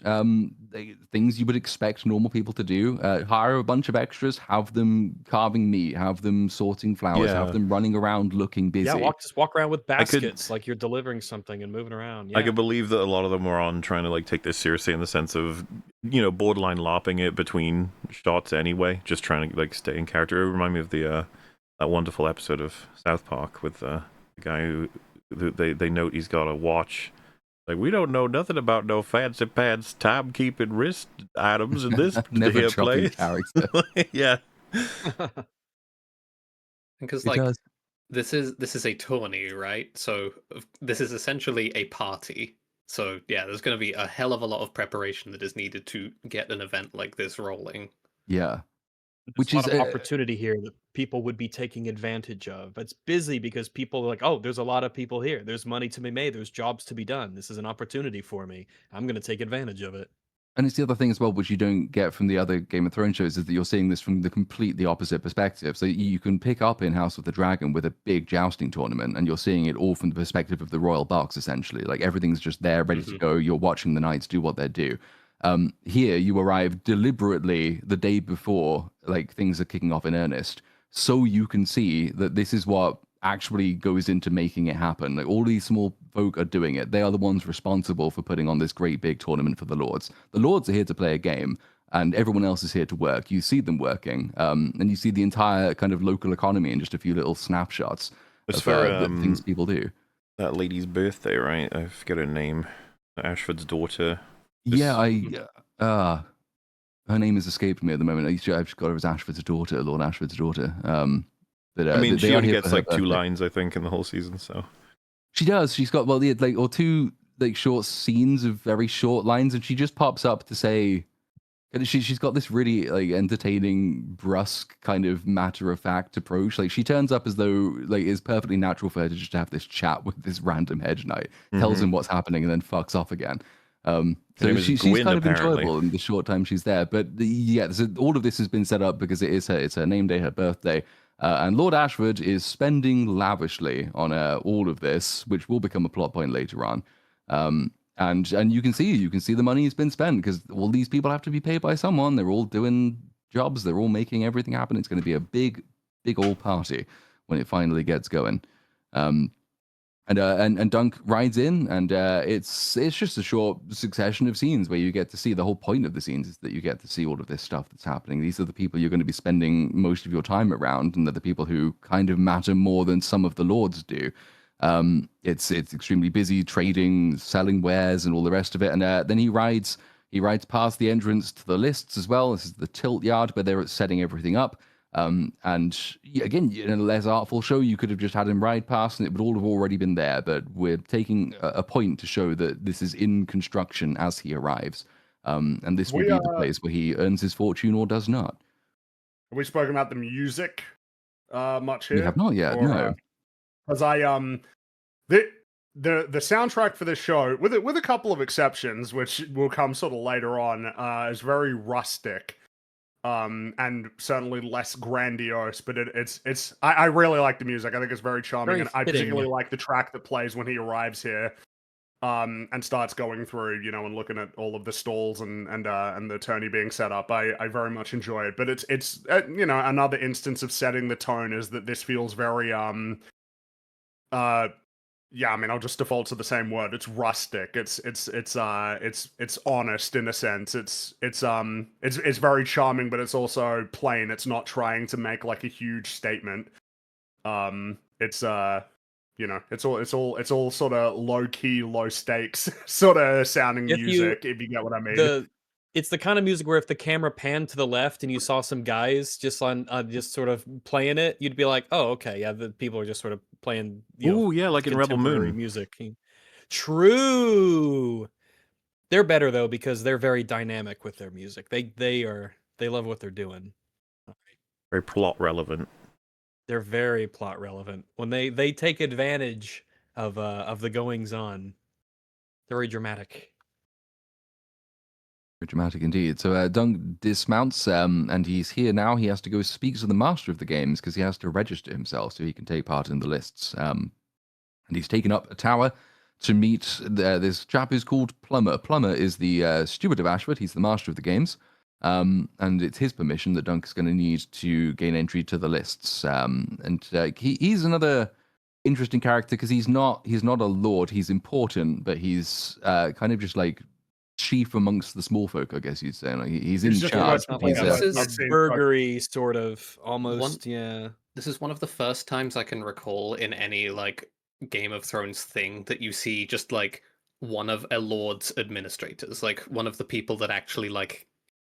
things you would expect normal people to do. Hire a bunch of extras, have them carving meat, have them sorting flowers, have them running around looking busy. Yeah, just walk around with baskets like you're delivering something and moving around. Yeah. I could believe that a lot of them were on trying to like take this seriously in the sense of, borderline lopping it between shots anyway, just trying to like stay in character. It reminded me of the that wonderful episode of South Park with the guy who they note he's got a watch. Like, we don't know nothing about no fancy pants timekeeping wrist items in this Never place. Character. Yeah. Because this is a tourney, right? So this is essentially a party. So yeah, there's going to be a hell of a lot of preparation that is needed to get an event like this rolling. Yeah. Which is an opportunity here that people would be taking advantage of. It's busy because people are like, oh, there's a lot of people here. There's money to be made. There's jobs to be done. This is an opportunity for me. I'm going to take advantage of it. And it's the other thing as well, which you don't get from the other Game of Thrones shows, is that you're seeing this from the completely opposite perspective. So you can pick up in House of the Dragon with a big jousting tournament, and you're seeing it all from the perspective of the royal box, essentially. Like everything's just there, ready to go. You're watching the knights do what they do. Here, you arrive deliberately the day before, like things are kicking off in earnest, so you can see that this is what actually goes into making it happen. Like all these small folk are doing it. They are the ones responsible for putting on this great big tournament for the lords. The lords are here to play a game, and everyone else is here to work. You see them working, and you see the entire kind of local economy in just a few little snapshots of things people do. That lady's birthday, right? I forget her name. Ashford's daughter. Her name has escaped me at the moment. I've just got her as Ashford's daughter, Lord Ashford's daughter. But she only gets like 2 lines, I think, in the whole season. So she does. She's got two like short scenes of very short lines, and she just pops up to say, and she's got this really like entertaining, brusque kind of matter-of-fact approach. Like she turns up as though like it's perfectly natural for her to just have this chat with this random hedge knight, tells him what's happening, and then fucks off again. So she's Gwyn, kind of apparently. enjoyable in the short time she's there. But yeah, so all of this has been set up because it's her name day, her birthday, and Lord Ashford is spending lavishly on all of this, which will become a plot point later on. And you can see the money has been spent because all these people have to be paid by someone. They're all doing jobs. They're all making everything happen. It's going to be a big old party when it finally gets going. And Dunk rides in, and it's just a short succession of scenes where you get to see the whole point of the scenes is that you get to see all of this stuff that's happening. These are the people you're going to be spending most of your time around, and they're the people who kind of matter more than some of the lords do. It's extremely busy trading, selling wares, and all the rest of it. And then he rides past the entrance to the lists as well. This is the tilt yard where they're setting everything up. And again, in a less artful show, you could have just had him ride past and it would all have already been there. But we're taking a point to show that this is in construction as he arrives. And this will be the place where he earns his fortune or does not. Have we spoken about the music much here? We have not yet, no. Because the soundtrack for this show, with a couple of exceptions, which will come sort of later on, is very rustic. And certainly less grandiose, but I really like the music. I think it's very charming, and I particularly like the track that plays when he arrives here, and starts going through, and looking at all of the stalls and the tourney being set up. I very much enjoy it, but it's another instance of setting the tone is that this feels very yeah, I mean, I'll just default to the same word. It's rustic. It's honest in a sense. It's very charming, but it's also plain. It's not trying to make like a huge statement. It's all sort of low key, low stakes sort of sounding music. If you get what I mean. It's the kind of music where if the camera panned to the left and you saw some guys just just sort of playing it, you'd be like, "Oh, okay, yeah, the people are just sort of playing." Yeah, like in Rebel Moon music. True. They're better though because they're very dynamic with their music. They love what they're doing. Very plot relevant. They're very plot relevant when they take advantage of the goings on. They're very dramatic. Dramatic indeed. So Dunk dismounts, and he's here now. He has to go speak to the master of the games because he has to register himself so he can take part in the lists. And he's taken up a tower to meet this chap who's called Plumber. Plumber is the steward of Ashford. He's the master of the games. And it's his permission that Dunk is going to need to gain entry to the lists. And he's another interesting character because he's not a lord. He's important, but he's kind of just like chief amongst the small folk, I guess you'd say. Like he's in charge. This is burgery sort of almost. Yeah. This is one of the first times I can recall in any like Game of Thrones thing that you see just like one of a lord's administrators, like one of the people that actually like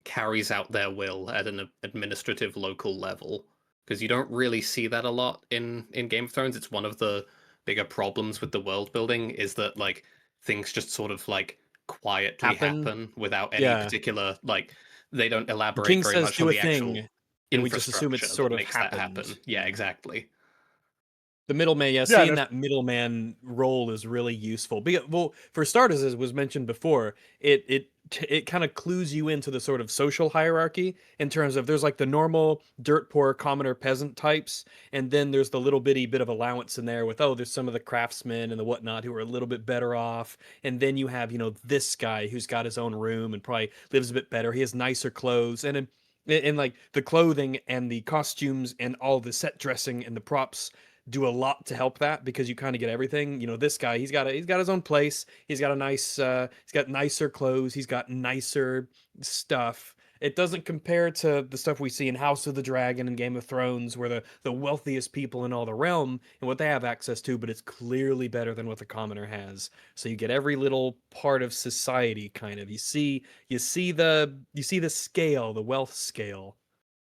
carries out their will at an administrative local level. Because you don't really see that a lot in Game of Thrones. It's one of the bigger problems with the world building is that like things just sort of like quietly happen without any particular like they don't elaborate very much on the actual and we just assume it's sort of makes that happen. Yeah, exactly. The middleman, seeing that middleman role is really useful. Well, for starters, as was mentioned before, it kind of clues you into the sort of social hierarchy in terms of there's like the normal dirt poor commoner peasant types, and then there's the little bitty bit of allowance in there with there's some of the craftsmen and the whatnot who are a little bit better off, and then you have this guy who's got his own room and probably lives a bit better. He has nicer clothes, and like the clothing and the costumes and all the set dressing and the props do a lot to help that because you kind of get everything. This guy, he's got his own place. He's got he's got nicer clothes. He's got nicer stuff. It doesn't compare to the stuff we see in House of the Dragon and Game of Thrones, where the wealthiest people in all the realm and what they have access to, but it's clearly better than what the commoner has. So you get every little part of society kind of. You see the scale, the wealth scale.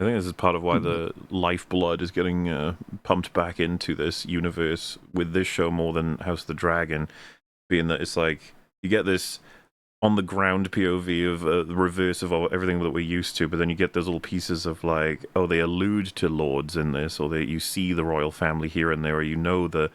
I think this is part of why the lifeblood is getting pumped back into this universe with this show more than House of the Dragon, being that it's like you get this on the ground POV of the reverse of everything that we're used to, but then you get those little pieces of like, oh, they allude to lords in this, or you see the royal family here and there, or you know the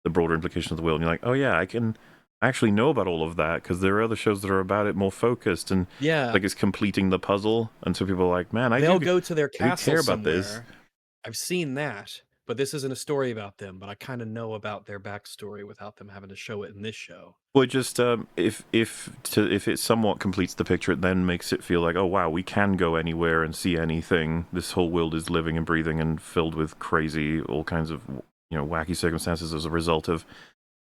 broader implications of the world, and you're like, oh yeah, I can actually know about all of that because there are other shows that are about it more focused, and Yeah, like it's completing the puzzle, and so people are like, man, they'll go to their I do castle care about this. somewhere. I've seen that, but this isn't a story about them. But I kind of know about their backstory without them having to show it in this show. Well, just if it somewhat completes the picture, it then makes it feel like, oh wow, we can go anywhere and see anything. This whole world is living and breathing and filled with crazy, all kinds of wacky circumstances as a result of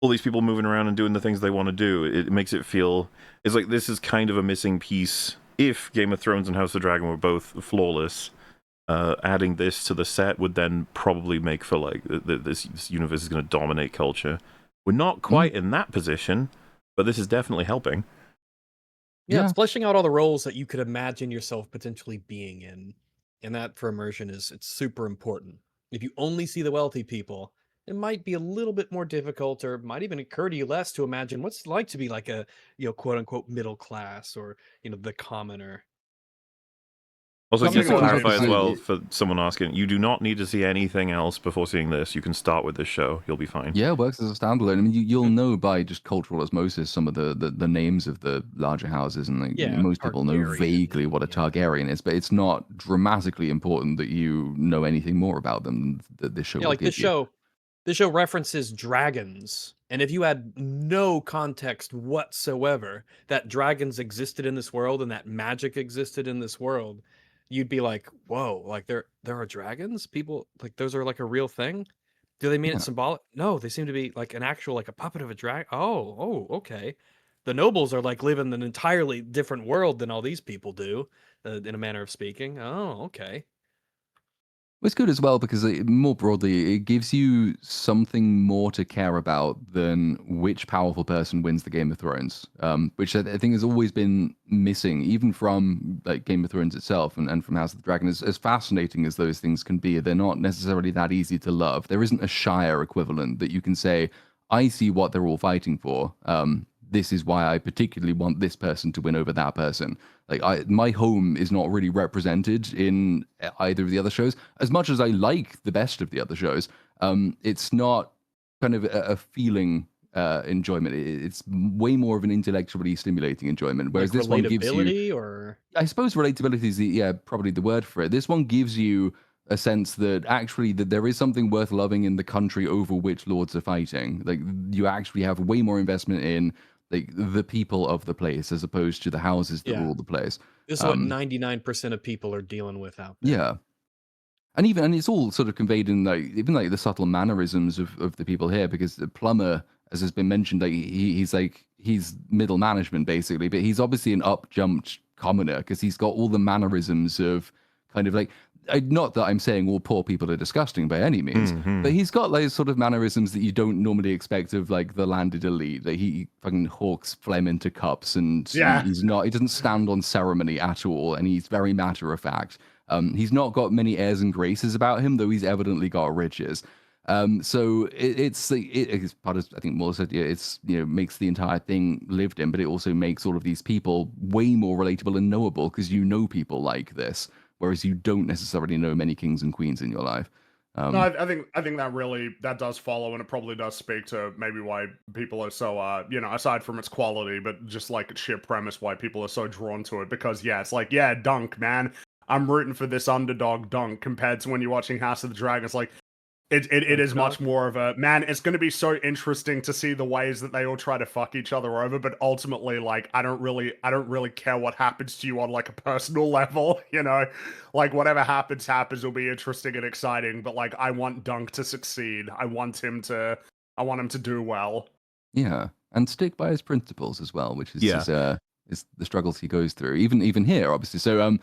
all these people moving around and doing the things they want to do. It makes it feel it's like this is kind of a missing piece. If Game of Thrones and House of Dragon were both flawless, adding this to the set would then probably make for like this universe is going to dominate culture. We're not quite in that position, but this is definitely helping. Yeah, it's fleshing out all the roles that you could imagine yourself potentially being in. And that for immersion it's super important. If you only see the wealthy people, it might be a little bit more difficult, or might even occur to you less to imagine what's it like to be like a, quote unquote middle class, or, the commoner. Also, Something just to like clarify as that. well, for someone asking, you do not need to see anything else before seeing this. You can start with this show. You'll be fine. Yeah, it works as a standalone. I mean, you'll know by just cultural osmosis some of the names of the larger houses, and like, most people know Targaryen, vaguely what a yeah. Targaryen is, but it's not dramatically important that you know anything more about them than this show Yeah, will like give you. this show references dragons, and if you had no context whatsoever that dragons existed in this world and that magic existed in this world, you'd be like, whoa, like there are dragons? People, like, those are like a real thing? Do they mean Yeah. it symbolic? No, they seem to be like an actual, like a puppet of a dragon. Oh, okay. The nobles are like living in an entirely different world than all these people do, in a manner of speaking. Oh, okay. It's good as well because more broadly, it gives you something more to care about than which powerful person wins the Game of Thrones, which I think has always been missing, even from like Game of Thrones itself and from House of the Dragon. As fascinating as those things can be, they're not necessarily that easy to love. There isn't a Shire equivalent that you can say, I see what they're all fighting for. This is why I particularly want this person to win over that person. Like my home is not really represented in either of the other shows. As much as I like the best of the other shows, it's not kind of a feeling enjoyment. It's way more of an intellectually stimulating enjoyment. Whereas Like this one gives you, relatability, or I suppose, relatability is probably the word for it. This one gives you a sense that actually that there is something worth loving in the country over which lords are fighting. Like you actually have way more investment in like the people of the place as opposed to the houses that rule the place. This is what 99% of people are dealing with out there. Yeah. And it's all sort of conveyed in like even like the subtle mannerisms of the people here, because the plumber, as has been mentioned, like he's middle management basically, but he's obviously an up jumped commoner because he's got all the mannerisms of kind of like, not that I'm saying all poor people are disgusting by any means, but he's got like sort of mannerisms that you don't normally expect of like the landed elite. Like he fucking hawks phlegm into cups, and he doesn't stand on ceremony at all, and he's very matter of fact. He's not got many airs and graces about him, though he's evidently got riches. So it's part of, I think Moore said, it's makes the entire thing lived in, but it also makes all of these people way more relatable and knowable because you know people like this, whereas you don't necessarily know many kings and queens in your life. No, I think that does follow, and it probably does speak to maybe why people are so aside from its quality, but just like its sheer premise, why people are so drawn to it. Because it's like, Dunk, man, I'm rooting for this underdog Dunk, compared to when you're watching House of the Dragon. It's like it is much more of a, man, it's going to be so interesting to see the ways that they all try to fuck each other over, but ultimately, like, I don't really care what happens to you on like a personal level, like whatever happens will be interesting and exciting, but like I want Dunk to succeed. I want him to do well. Yeah, and stick by his principles as well, which is is the struggles he goes through, even here, obviously. So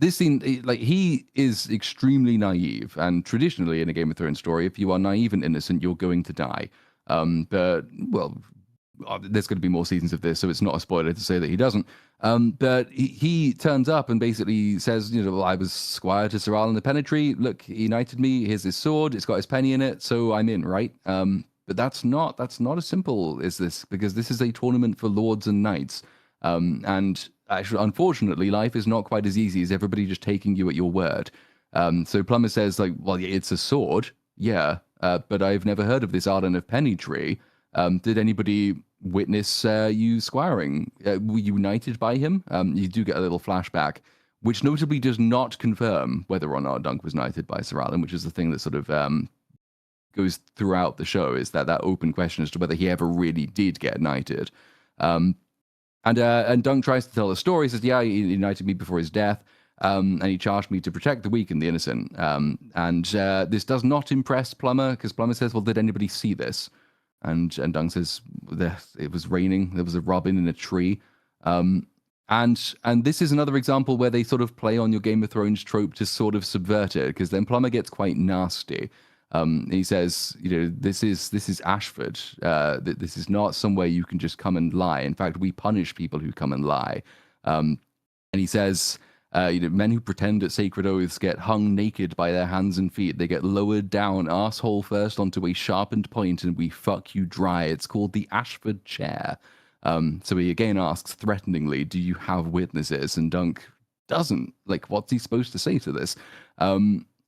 this scene, like, he is extremely naive, and traditionally in a Game of Thrones story, if you are naive and innocent, you're going to die. But there's going to be more seasons of this, so it's not a spoiler to say that he doesn't. But he turns up and basically says, well, I was squire to Sir Arlan the Penetree. Look, he knighted me. Here's his sword. It's got his penny in it, so I'm in, right? But that's not as simple as this, because this is a tournament for lords and knights. And actually, unfortunately, life is not quite as easy as everybody just taking you at your word. So Plumber says, like, well, it's a sword, yeah, but I've never heard of this Arden of Pennytree. Did anybody witness you squiring? Were you knighted by him? You do get a little flashback, which notably does not confirm whether or not Dunk was knighted by Sir Alan, which is the thing that sort of goes throughout the show, is that open question as to whether he ever really did get knighted. And Dunk tries to tell the story. He says, yeah, he knighted me before his death, and he charged me to protect the weak and the innocent. And this does not impress Plumber, because Plumber says, well, did anybody see this? And Dunk says, it was raining, there was a robin in a tree. And this is another example where they sort of play on your Game of Thrones trope to sort of subvert it, because then Plumber gets quite nasty. He says, this is Ashford. This is not somewhere you can just come and lie. In fact, we punish people who come and lie. And he says, men who pretend at sacred oaths get hung naked by their hands and feet. They get lowered down, arsehole first, onto a sharpened point, and we fuck you dry. It's called the Ashford chair. So he again asks threateningly, do you have witnesses? And Dunk doesn't. Like, what's he supposed to say to this?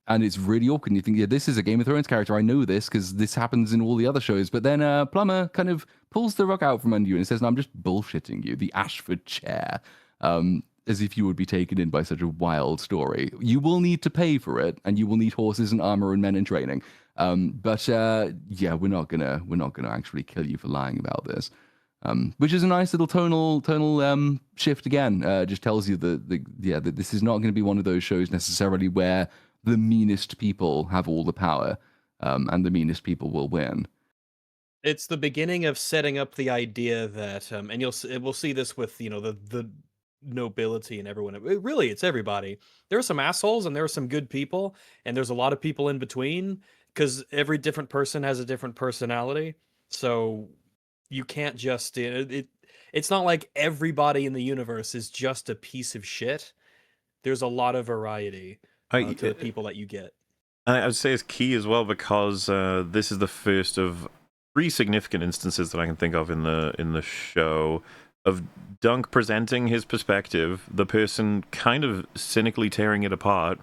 And it's really awkward. And you think, yeah, this is a Game of Thrones character. I know this because this happens in all the other shows. But then Plumber kind of pulls the rug out from under you and says, no, I'm just bullshitting you. The Ashford chair. As if you would be taken in by such a wild story. You will need to pay for it, and you will need horses and armor and men in training. But we're not gonna actually kill you for lying about this. Which is a nice little tonal shift again. Just tells you that this is not going to be one of those shows necessarily where the meanest people have all the power, and the meanest people will win. It's the beginning of setting up the idea that, and we'll see this with the nobility and everyone. It's everybody. There are some assholes and there are some good people, and there's a lot of people in between, because every different person has a different personality. So you can't just it's not like everybody in the universe is just a piece of shit. There's a lot of variety to the people that you get. I would say it's key as well, because this is the first of 3 significant instances that I can think of in the show of Dunk presenting his perspective, the person kind of cynically tearing it apart,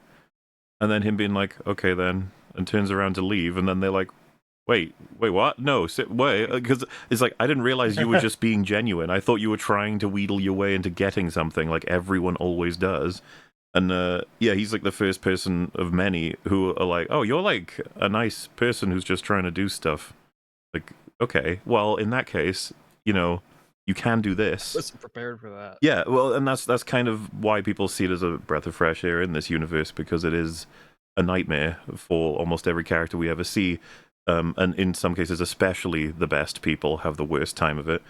and then him being like, okay then, and turns around to leave, and then they're like, wait, what? No, wait, because it's like, I didn't realize you were just being genuine. I thought you were trying to wheedle your way into getting something, like everyone always does. And he's like the first person of many who are like, oh, you're like a nice person who's just trying to do stuff. Like, okay, well, in that case, you can do this. Wasn't prepared for that. Yeah, well, and that's kind of why people see it as a breath of fresh air in this universe, because it is a nightmare for almost every character we ever see. And in some cases, especially the best people have the worst time of it.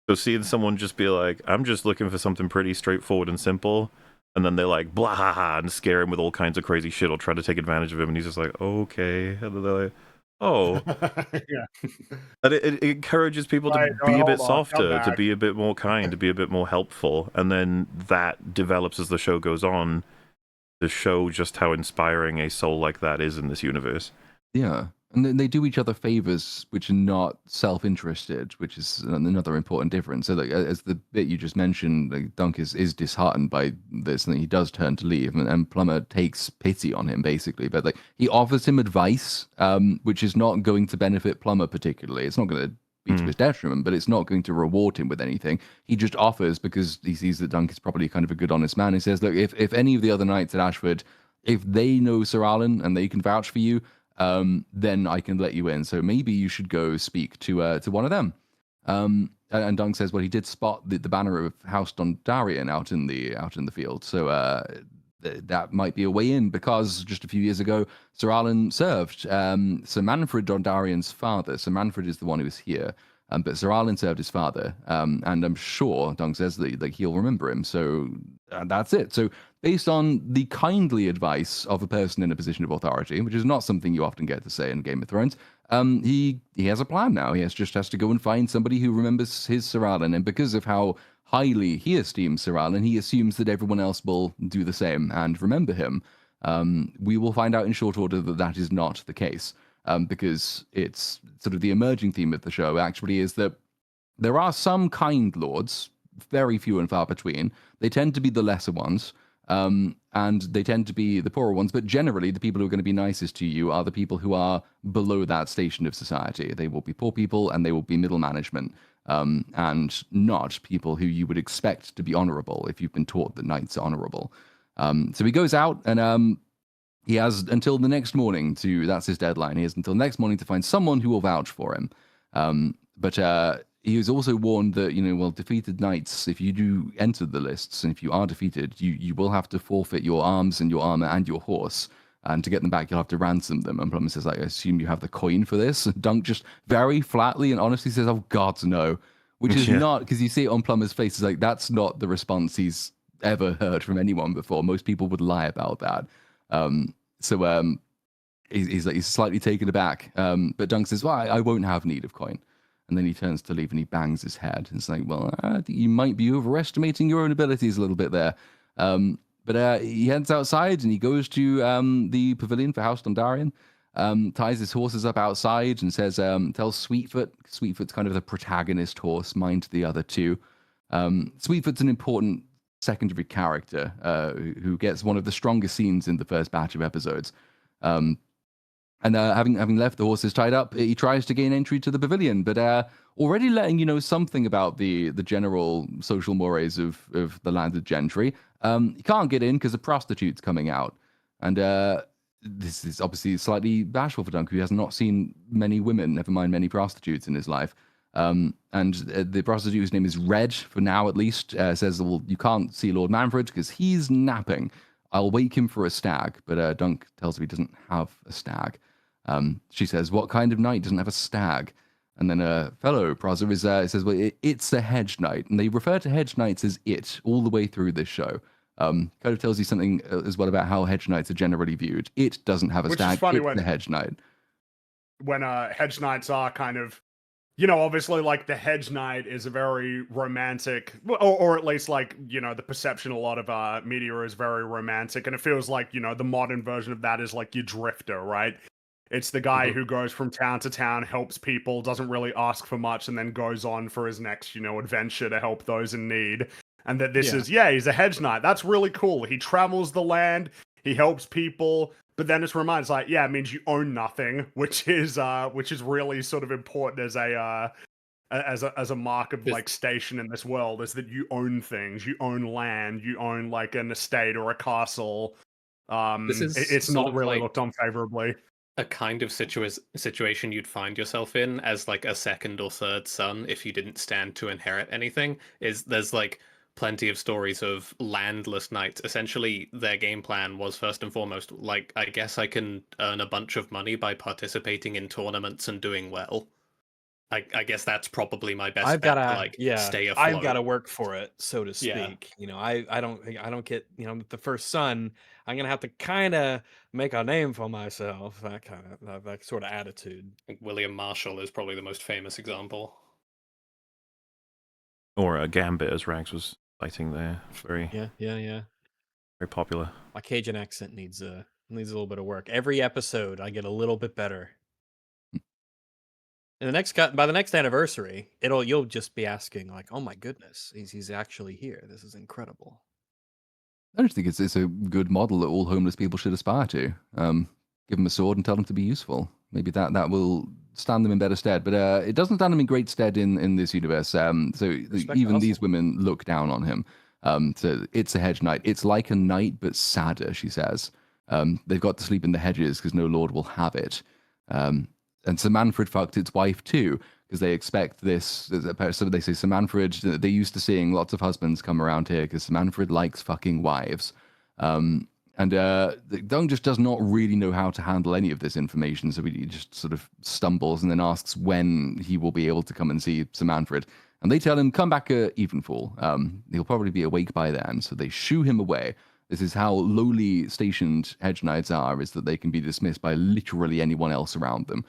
So seeing someone just be like, I'm just looking for something pretty straightforward and simple, and then they're like, blah, ha, ha, and scare him with all kinds of crazy shit or try to take advantage of him, and he's just like, okay. And they're like, oh. Yeah. And it encourages people to be a bit softer, to be a bit more kind, to be a bit more helpful, and then that develops as the show goes on to show just how inspiring a soul like that is in this universe. Yeah. And then they do each other favors which are not self-interested, which is another important difference. So, like, as the bit you just mentioned, like, Dunk is disheartened by this, and he does turn to leave, and Plumber takes pity on him, basically. But like, he offers him advice, which is not going to benefit Plumber particularly. It's not going to be to his detriment, but it's not going to reward him with anything. He just offers because he sees that Dunk is probably kind of a good, honest man. He says, look, if any of the other knights at Ashford, if they know Sir Alan and they can vouch for you, then I can let you in. So maybe you should go speak to one of them. And Dunk says, well, he did spot the banner of House Dondarrion out in the field. So that might be a way in, because just a few years ago, Sir Alan served Sir Manfred Dondarrion's father. Sir Manfred is the one who is here. But Sir Alan served his father, and I'm sure, Dunk says, that like, he'll remember him. So that's it. So based on the kindly advice of a person in a position of authority, which is not something you often get to say in Game of Thrones, he has a plan now. He just has to go and find somebody who remembers his Sir Alan, and because of how highly he esteems Sir Alan, he assumes that everyone else will do the same and remember him. We will find out in short order that is not the case. because it's sort of the emerging theme of the show actually is that there are some kind lords, very few and far between. They tend to be the lesser ones, and they tend to be the poorer ones. But generally, the people who are going to be nicest to you are the people who are below that station of society. They will be poor people, and they will be middle management, and not people who you would expect to be honorable if you've been taught that knights are honorable. So he goes out and he has until the next morning that's his deadline. He has until the next morning to find someone who will vouch for him. But he was also warned that, defeated knights, if you do enter the lists and if you are defeated, you will have to forfeit your arms and your armor and your horse. And to get them back, you'll have to ransom them. And Plummer says, I assume you have the coin for this. And Dunk just very flatly and honestly says, oh, God, no. Which is not, because you see it on Plummer's face, it's like, that's not the response he's ever heard from anyone before. Most people would lie about that. He's slightly taken aback. But Dunk says, well, I won't have need of coin. And then he turns to leave and he bangs his head. It's like, well, you might be overestimating your own abilities a little bit there. But he heads outside and he goes to the pavilion for House Dondarian, ties his horses up outside and says, tells Sweetfoot. Sweetfoot's kind of the protagonist horse, mind the other two. Sweetfoot's an important secondary character who gets one of the strongest scenes in the first batch of episodes. And having left the horses tied up, he tries to gain entry to the pavilion, but already letting you know something about the general social mores of the landed gentry. He can't get in because a prostitute's coming out. And this is obviously slightly bashful for Dunk, who has not seen many women, never mind many prostitutes in his life. And the prostitute, whose name is Red, for now at least, says, well, you can't see Lord Manfred because he's napping. I'll wake him for a stag. But Dunk tells him he doesn't have a stag. She says, what kind of knight doesn't have a stag? And then a fellow Prosser says, well, it's a hedge knight. And they refer to hedge knights as it all the way through this show. Kind of tells you something as well about how hedge knights are generally viewed. It doesn't have a stag. It's the hedge knight. When hedge knights are kind of, obviously like the hedge knight is a very romantic, or at least like, the perception a lot of media is very romantic. And it feels like, the modern version of that is like your drifter, right? It's the guy who goes from town to town, helps people, doesn't really ask for much, and then goes on for his next, adventure to help those in need. And that this is, he's a hedge knight. That's really cool. He travels the land, he helps people, but then it's reminded, like, it means you own nothing, which is really sort of important as a mark of like station in this world, is that you own things, you own land, you own like an estate or a castle. It's not really looked on favorably. A kind of situation you'd find yourself in as like a second or third son if you didn't stand to inherit anything. There's like plenty of stories of landless knights. Essentially, their game plan was first and foremost, like, I guess I can earn a bunch of money by participating in tournaments and doing well. I guess that's probably my best bet to stay afloat. I've got to work for it, so to speak. I don't get, the first son. I'm gonna have to kind of make a name for myself. That sort of attitude. I think William Marshall is probably the most famous example. Or Gambit, as Rags was citing there. Very very popular. My Cajun accent needs a little bit of work. Every episode, I get a little bit better. And by the next anniversary, you'll just be asking like, "Oh my goodness, he's actually here. This is incredible." I just think it's a good model that all homeless people should aspire to. Give them a sword and tell them to be useful. Maybe that will stand them in better stead. But it doesn't stand them in great stead in this universe. Even these women look down on him. So it's a hedge knight. It's like a knight, but sadder, she says. They've got to sleep in the hedges because no lord will have it. And Sir Manfred fucked its wife too, because they expect this. So they say Sir Manfred, they're used to seeing lots of husbands come around here because Sir Manfred likes fucking wives. And Dung just does not really know how to handle any of this information, so he just sort of stumbles and then asks when he will be able to come and see Sir Manfred. And they tell him, come back at evenfall. He'll probably be awake by then, so they shoo him away. This is how lowly stationed hedge knights are, is that they can be dismissed by literally anyone else around them.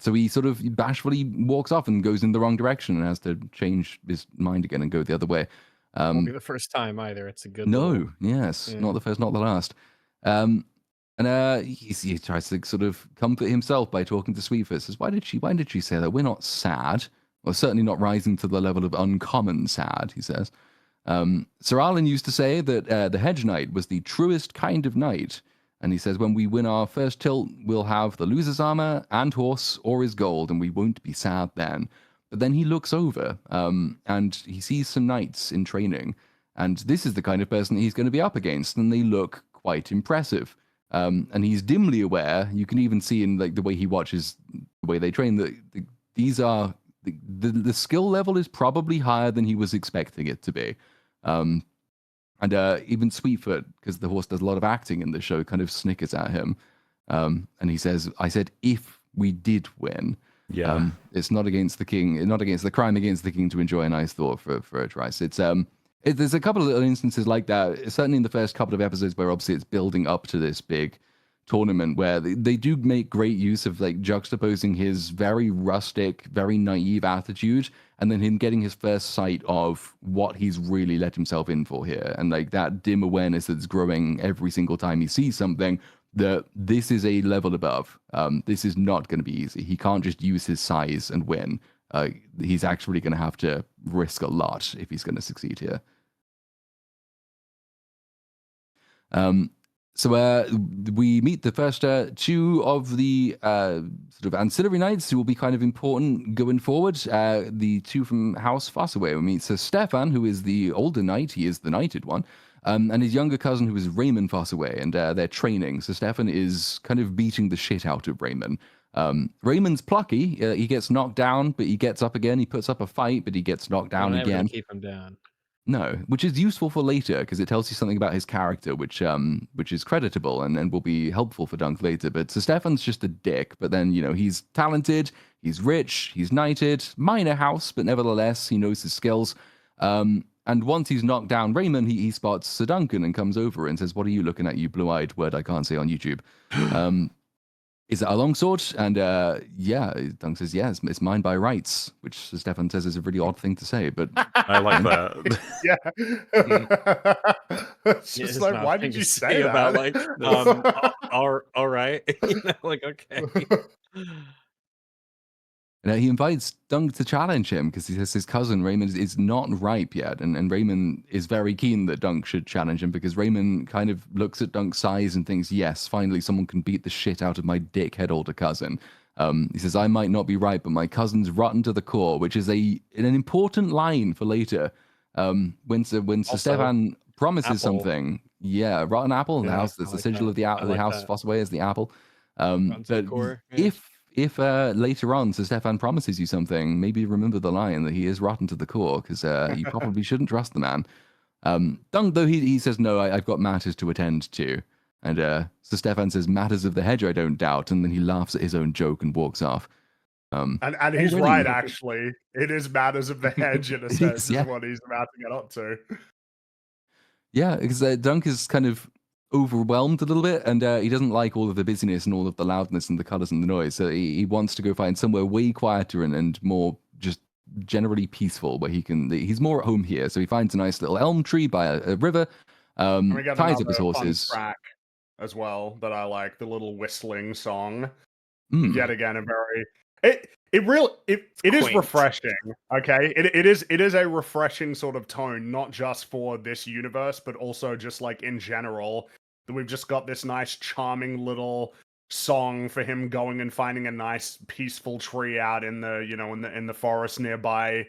So he sort of bashfully walks off and goes in the wrong direction and has to change his mind again and go the other way. Won't be the first time either. It's a good not the first, not the last. And he tries to sort of comfort himself by talking to Sweetfoot. Says, why did she say that? We're not sad. Well, certainly not rising to the level of uncommon sad, he says. Sir Alan used to say that the Hedge Knight was the truest kind of knight. And he says, when we win our first tilt, we'll have the loser's armor and horse or his gold, and we won't be sad then. But then he looks over and he sees some knights in training. And this is the kind of person that he's going to be up against, and they look quite impressive. And he's dimly aware, you can even see in like the way he watches the way they train, that these are the skill level is probably higher than he was expecting it to be. And even Sweetfoot, because the horse does a lot of acting in the show, kind of snickers at him. And he says, I said, if we did win, it's not against the king, not against the crime against the king to enjoy a nice thought for a trice. There's a couple of little instances like that, certainly in the first couple of episodes where obviously it's building up to this big tournament where they do make great use of like juxtaposing his very rustic, very naive attitude and then him getting his first sight of what he's really let himself in for here. And like that dim awareness that's growing every single time he sees something, that this is a level above. This is not going to be easy. He can't just use his size and win. He's actually going to have to risk a lot if he's going to succeed here. So we meet the first two of the sort of ancillary knights who will be kind of important going forward. The two from House Fossaway. We meet Sir Stefan, who is the older knight. He is the knighted one. And his younger cousin, who is Raymond Fossaway, and they're training. So Stefan is kind of beating the shit out of Raymond. Raymond's plucky. He gets knocked down, but he gets up again. He puts up a fight, but he gets knocked down again. Keep him down. No, which is useful for later because it tells you something about his character, which is creditable and will be helpful for Dunk later. But Sir Stefan's just a dick. But then, he's talented, he's rich, he's knighted, minor house, but nevertheless, he knows his skills. And once he's knocked down Raymond, he spots Sir Duncan and comes over and says, "What are you looking at, you blue-eyed word I can't say on YouTube? Is that a longsword?" And Dunk says, "Yes, it's mine by rights," which Sir Stefan says is a really odd thing to say, but I like that. It's just like, why did you say that? About like, all right, okay. And he invites Dunk to challenge him because he says his cousin Raymond is not ripe yet, and Raymond is very keen that Dunk should challenge him because Raymond kind of looks at Dunk's size and thinks, yes, finally someone can beat the shit out of my dickhead older cousin. He says, I might not be right, but my cousin's rotten to the core, which is an important line for later. When Sir Stefan promises something, rotten apple in the house. That's the sigil of the house. Fossaway is the apple. But if later on Sir Stefan promises you something, maybe remember the line that he is rotten to the core, because you probably shouldn't trust the man. Dunk, though, he says, no, I've got matters to attend to. And Sir Stefan says, matters of the hedge, I don't doubt. And then he laughs at his own joke and walks off. And he's right, actually. It is matters of the hedge, in a sense, is what he's about to get up to. Yeah, because Dunk is kind of overwhelmed a little bit, and he doesn't like all of the busyness and all of the loudness and the colors and the noise. So he wants to go find somewhere way quieter and more just generally peaceful, where he's more at home here. So he finds a nice little elm tree by a river, ties up his horses. Track as well that I like, the little whistling song. Yet again, a very it is refreshing. Okay, it is a refreshing sort of tone, not just for this universe, but also just like in general. That we've just got this nice, charming little song for him going and finding a nice, peaceful tree out in the in the forest nearby,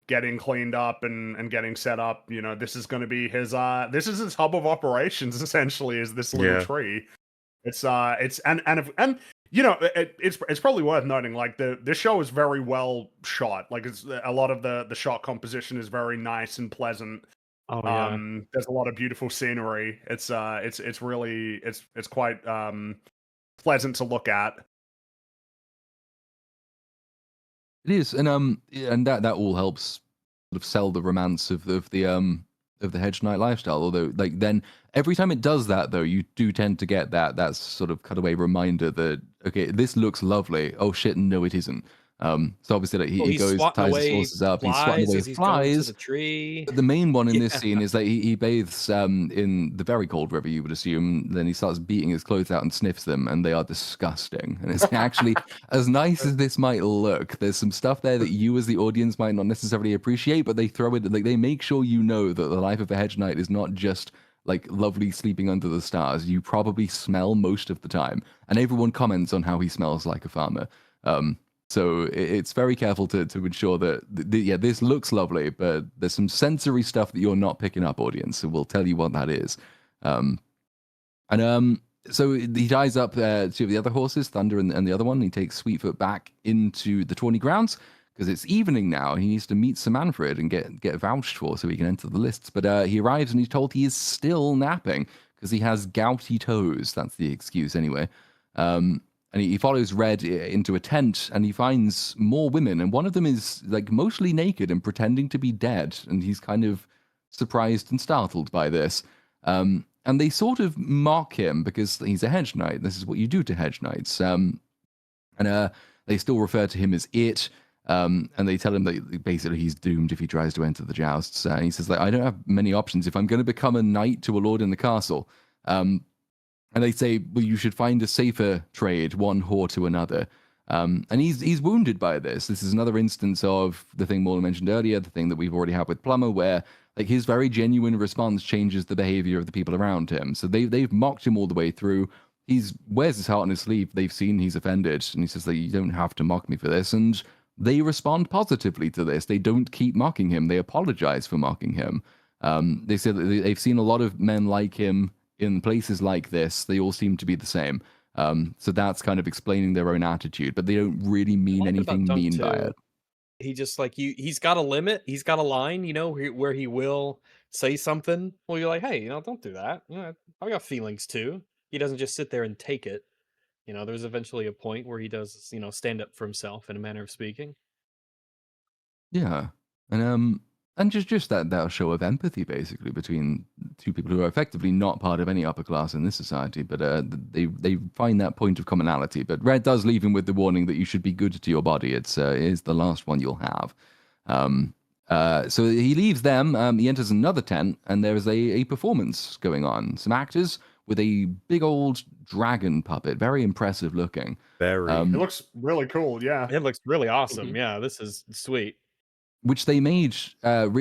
getting cleaned up and getting set up. This is going to be his his hub of operations, essentially, is this little tree. It's probably worth noting, like, this show is very well shot. Like, it's a lot of the shot composition is very nice and pleasant. There's a lot of beautiful scenery. It's really quite pleasant to look at. It is, and that all helps sort of sell the romance of the hedge knight lifestyle. Although, like, then every time it does that, though, you do tend to get that sort of cutaway reminder that, okay, this looks lovely. Oh shit, no, it isn't. So obviously, like, he He's goes, swatting ties his away horses up, he's swatting flies away as he's going to flies. the tree. But the main one in this Yeah. scene is that he bathes in the very cold river, you would assume. Then he starts beating his clothes out and sniffs them, and they are disgusting. And it's actually, as nice as this might look, there's some stuff there that you as the audience might not necessarily appreciate, but they throw it, like, they make sure you know that the life of a hedge knight is not just like lovely sleeping under the stars. You probably smell most of the time, and everyone comments on how he smells like a farmer. So it's very careful to ensure that yeah, this looks lovely, but there's some sensory stuff that you're not picking up, audience. So we'll tell you what that is. So he ties up two of the other horses, Thunder and the other one. He takes Sweetfoot back into the tourney grounds because it's evening now. He needs to meet Sir Manfred and get vouched for so he can enter the lists. But he arrives and he's told he is still napping because he has gouty toes. That's the excuse anyway. And he follows Red into a tent and he finds more women. And one of them is like mostly naked and pretending to be dead. And he's kind of surprised and startled by this. And they sort of mock him because he's a hedge knight. This is what you do to hedge knights. And they still refer to him as it. And they tell him that basically he's doomed if he tries to enter the jousts. He says, like, I don't have many options. If I'm going to become a knight to a lord in the castle, and they say, well, you should find a safer trade, one whore to another. And he's wounded by this. This is another instance of the thing Morley mentioned earlier, the thing that we've already had with Plummer, where like his very genuine response changes the behavior of the people around him. So they've mocked him all the way through. He wears his heart on his sleeve. They've seen he's offended, and he says that you don't have to mock me for this. And they respond positively to this. They don't keep mocking him. They apologize for mocking him. They say that they've seen a lot of men like him in places like this. They all seem to be the same. So that's kind of explaining their own attitude, but they don't really mean anything mean by it. He just like he's got a limit, he's got a line, you know, where he will say something. Well, you're like, hey, you know, don't do that. You know, I've got feelings too. He doesn't just sit there and take it. You know, there's eventually a point where he does, you know, stand up for himself in a manner of speaking. Yeah, and just that show of empathy basically between two people who are effectively not part of any upper class in this society, but they find that point of commonality. But Red does leave him with the warning that you should be good to your body. It is the last one you'll have. So he leaves them. He enters another tent, and there is a performance going on. Some actors with a big old dragon puppet, very impressive looking. Very. It looks really cool. Yeah, It looks really awesome. Yeah, this is sweet. Which they made. So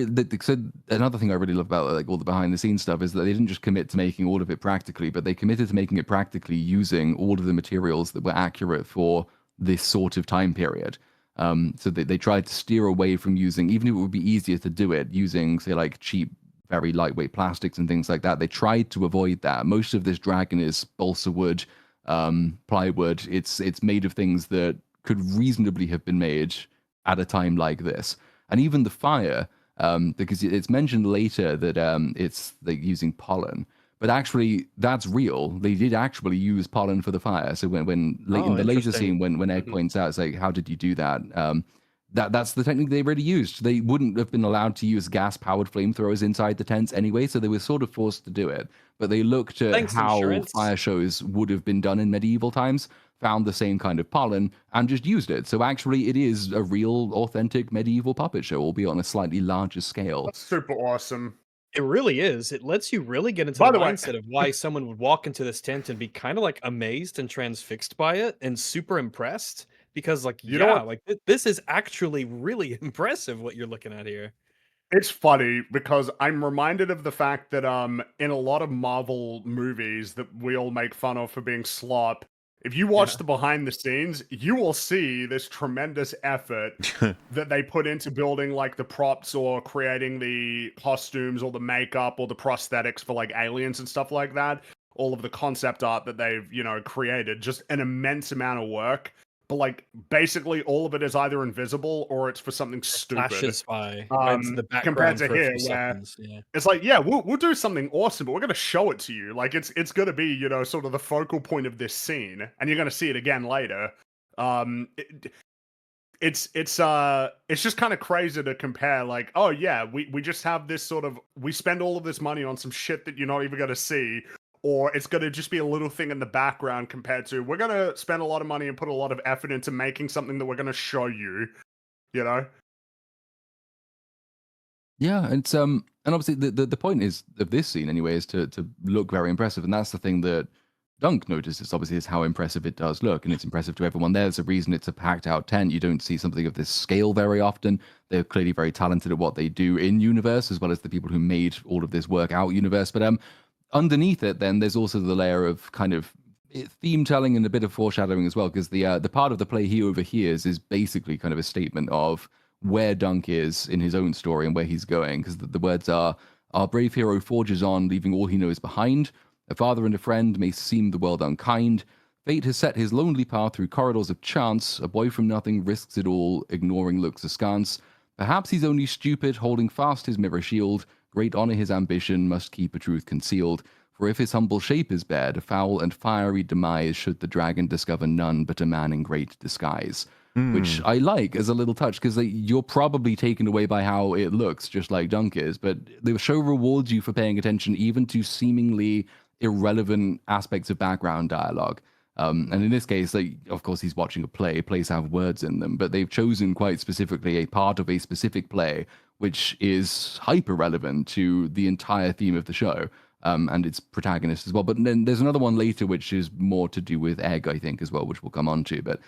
another thing I really love about like all the behind the scenes stuff is that they didn't just commit to making all of it practically, but they committed to making it practically using all of the materials that were accurate for this sort of time period. So they tried to steer away from using, even if it would be easier to do it, using say like cheap, very lightweight plastics and things like that. They tried to avoid that. Most of this dragon is balsa wood, plywood. It's made of things that could reasonably have been made at a time like this. And even the fire, because it's mentioned later that it's like using pollen, but actually that's real. They did actually use pollen for the fire. So when in the laser scene, when Ed points out, it's like, how did you do that? That's the technique they really used. They wouldn't have been allowed to use gas-powered flamethrowers inside the tents anyway, so they were sort of forced to do it. But they looked at how fire shows would have been done in medieval times, found the same kind of pollen, and just used it. So actually, it is a real, authentic medieval puppet show, albeit on a slightly larger scale. That's super awesome. It really is. It lets you really get into the mindset of why someone would walk into this tent and be kind of like amazed and transfixed by it and super impressed. Because like, this is actually really impressive what you're looking at here. It's funny because I'm reminded of the fact that in a lot of Marvel movies that we all make fun of for being slop, if you watch the behind the scenes, you will see this tremendous effort that they put into building like the props or creating the costumes or the makeup or the prosthetics for like aliens and stuff like that. All of the concept art that they've, created, just an immense amount of work. But like basically all of it is either invisible or it's for something stupid. Flashes by the background compared to for a here, few seconds. Yeah. It's like, we'll do something awesome, but we're gonna show it to you. Like it's gonna be, sort of the focal point of this scene, and you're gonna see it again later. It's just kind of crazy to compare. Like, oh yeah, we just have this sort of, we spend all of this money on some shit that you're not even gonna see. or it's going to just be a little thing in the background compared to we're going to spend a lot of money and put a lot of effort into making something that we're going to show you, you know? Yeah, it's and obviously the point is of this scene anyway is to look very impressive, and that's the thing that Dunk notices. Obviously, is how impressive it does look, and it's impressive to everyone. There's a reason it's a packed out tent. You don't see something of this scale very often. They're clearly very talented at what they do in universe, as well as the people who made all of this work out universe. But underneath it, then there's also the layer of kind of theme telling and a bit of foreshadowing as well, because the part of the play he overhears is basically kind of a statement of where Dunk is in his own story and where he's going, because the words are, our brave hero forges on, leaving all he knows behind. A father and a friend may seem the world unkind. Fate has set his lonely path through corridors of chance. A boy from nothing risks it all, ignoring looks askance. Perhaps he's only stupid, holding fast his mirror shield. Great honor his ambition, must keep a truth concealed. For if his humble shape is bared, a foul and fiery demise should the dragon discover none but a man in great disguise. Which I like as a little touch, because you're probably taken away by how it looks, just like Dunk is, but the show rewards you for paying attention even to seemingly irrelevant aspects of background dialogue. And in this case, of course, he's watching a play. Plays have words in them, but they've chosen quite specifically a part of a specific play, which is hyper relevant to the entire theme of the show. And its protagonist as well. But then there's another one later, which is more to do with Egg, I think, as well, which we'll come on to. But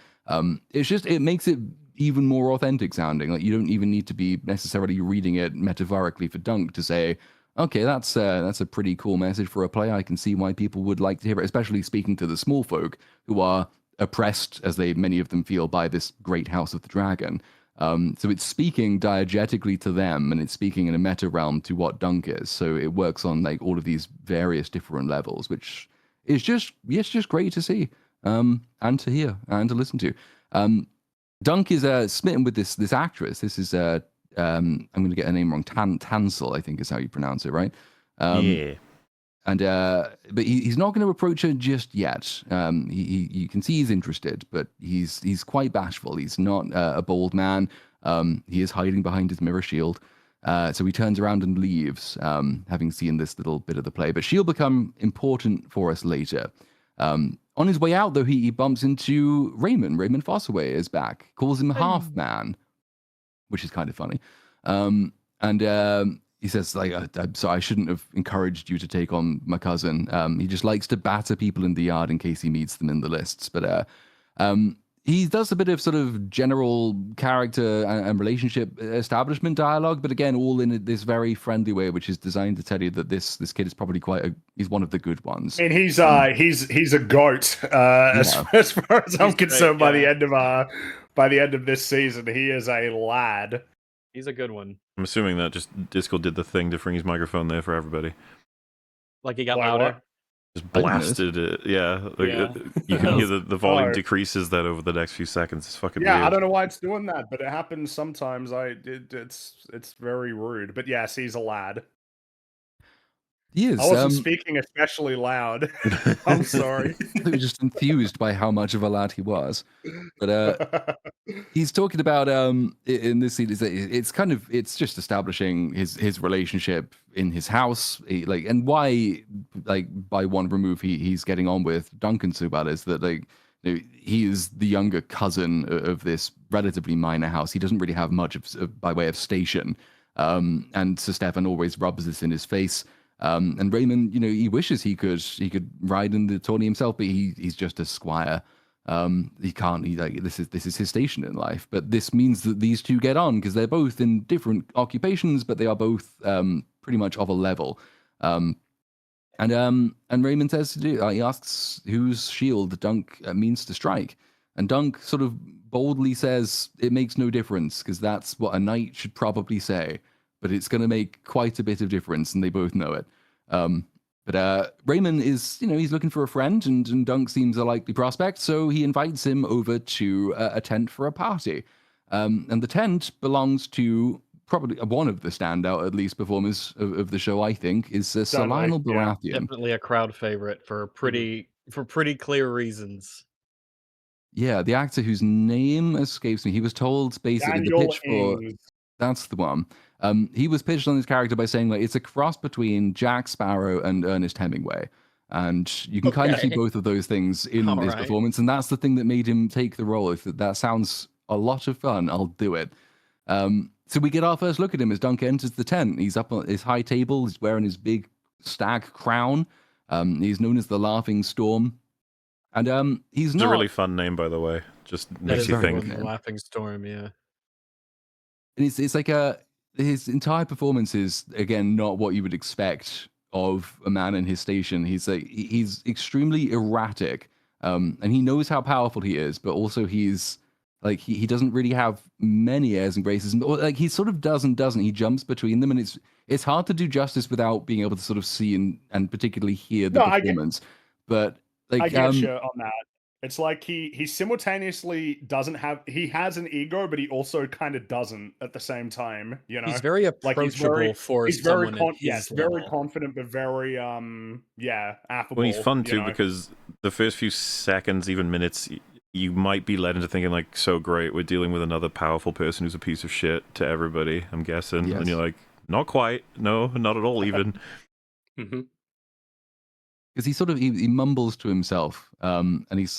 it makes it even more authentic sounding. Like, you don't even need to be necessarily reading it metaphorically for Dunk to say, okay, that's a pretty cool message for a play. I can see why people would like to hear it, especially speaking to the small folk who are oppressed, as many of them feel, by this great House of the Dragon. So it's speaking diegetically to them, and it's speaking in a meta realm to what Dunk is. So it works on like all of these various different levels, which is just great to see, and to hear and to listen to. Dunk is smitten with this actress. This is I'm going to get her name wrong. Tansel, I think is how you pronounce it, right? Yeah. And but he's not going to approach her just yet. You can see he's interested, but he's quite bashful. He's not a bold man. He is hiding behind his mirror shield. So he turns around and leaves, having seen this little bit of the play. But she'll become important for us later. On his way out, though, he bumps into Raymond. Raymond Fossaway is back. Calls him half man, which is kind of funny. He says, like, I'm sorry, I shouldn't have encouraged you to take on my cousin. He just likes to batter people in the yard in case he meets them in the lists. But he does a bit of sort of general character and relationship establishment dialogue, but again, all in this very friendly way, which is designed to tell you that this kid is probably he's one of the good ones. And he's a goat as far as I'm concerned. By the end of this season, he is a lad. He's a good one. I'm assuming that just Disco did the thing to bring his microphone there for everybody. Like he got louder? Just blasted it. Yeah. You can hear the volume decreases that over the next few seconds. It's fucking weird. I don't know why it's doing that, but it happens sometimes. It's very rude. But yes, he's a lad. He is. I wasn't speaking especially loud. I'm sorry. I was just enthused by how much of a lad he was. But he's talking about in this scene, it's just establishing his relationship in his house, and why, like, by one remove he's getting on with Duncan so bad is that, like, he is the younger cousin of this relatively minor house. He doesn't really have much by way of station, and Sir Stefan always rubs this in his face. And Raymond, he wishes he could ride in the tourney himself, but he's just a squire. He can't. This is his station in life. But this means that these two get on because they're both in different occupations, but they are both pretty much of a level. And Raymond says he asks whose shield Dunk means to strike, and Dunk sort of boldly says it makes no difference because that's what a knight should probably say. But it's going to make quite a bit of difference, and they both know it. But Raymond is, he's looking for a friend, and Dunk seems a likely prospect, so he invites him over to a tent for a party. And the tent belongs to probably one of the standout, at least, performers of the show, I think, is Sir Lionel Baratheon. Definitely a crowd favorite for pretty clear reasons. Yeah, the actor whose name escapes me. He was told basically the pitch for... That's the one. He was pitched on his character by saying, like, it's a cross between Jack Sparrow and Ernest Hemingway. And you can kind of see Okay. both of those things in All his right. performance, and that's the thing that made him take the role. If that sounds a lot of fun, I'll do it. So we get our first look at him as Dunk enters the tent. He's up on his high table. He's wearing his big stag crown. He's known as the Laughing Storm. And he's It's not a really fun name, by the way. Just That makes is you very think. good. the Laughing Storm, yeah. And it's like his entire performance is again not what you would expect of a man in his station. He's extremely erratic, and he knows how powerful he is, but also he's like he doesn't really have many airs and graces, or like he sort of doesn't. He jumps between them, and it's hard to do justice without being able to sort of see and particularly hear the No, performance. But I like get you on that. It's like he simultaneously he has an ego, but he also kind of doesn't at the same time. You know, He's very like approachable for he's very someone at his level. very confident, but very affable. Well, he's fun you too know? because the first few seconds, even minutes, you might be led into thinking like, "So great, we're dealing with another powerful person who's a piece of shit to everybody." I'm guessing, Yes. and you're like, "Not quite, no, not at all, even." Hmm. Because he mumbles to himself, and he's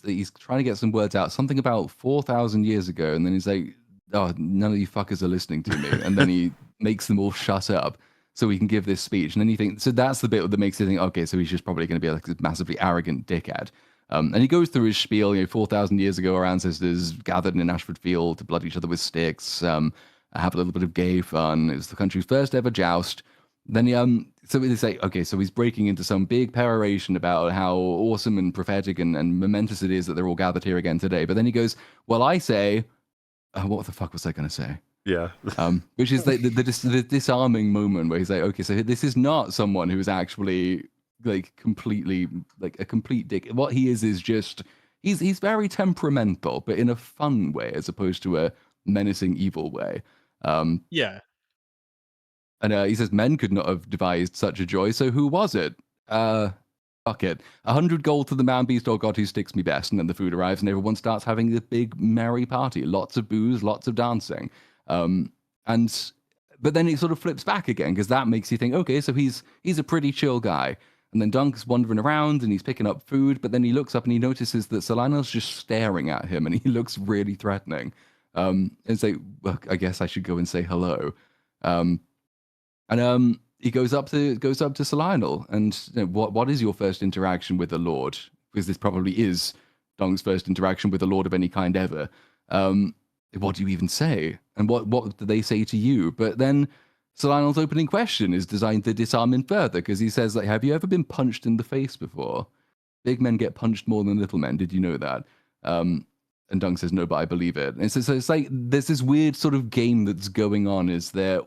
he's trying to get some words out, something about 4,000 years ago, and then he's like, "Oh, none of you fuckers are listening to me," and then he makes them all shut up so he can give this speech, and then you think, so that's the bit that makes you think, okay, so he's just probably going to be like a massively arrogant dickhead. And he goes through his spiel, 4,000 years ago, our ancestors gathered in an Ashford field to blood each other with sticks, have a little bit of gay fun. It was the country's first ever joust. Then so they say, okay, so he's breaking into some big peroration about how awesome and prophetic and momentous it is that they're all gathered here again today. But then he goes, well, I say, what the fuck was I going to say? Yeah. Which is like the disarming moment where he's like, okay, so this is not someone who is actually like completely like a complete dick. What he is just he's very temperamental, but in a fun way as opposed to a menacing evil way. Yeah. And he says, men could not have devised such a joy, so who was it? Fuck it. 100 gold to the man, beast, or god who sticks me best. And then the food arrives and everyone starts having a big merry party. Lots of booze, lots of dancing. But then it sort of flips back again, because that makes you think, okay, so he's a pretty chill guy. And then Dunk's wandering around and he's picking up food, but then he looks up and he notices that Sir Lionel's just staring at him and he looks really threatening. And it's like, well, I guess I should go and say hello. And he goes up to Sir Lionel, and what is your first interaction with a lord? Because this probably is Dong's first interaction with a lord of any kind ever. What do you even say? And what do they say to you? But then Sir Lionel's opening question is designed to disarm him further, because he says, like, have you ever been punched in the face before? Big men get punched more than little men. Did you know that? And Dunk says, no, but I believe it. And so it's like there's this weird sort of game that's going on. Is they're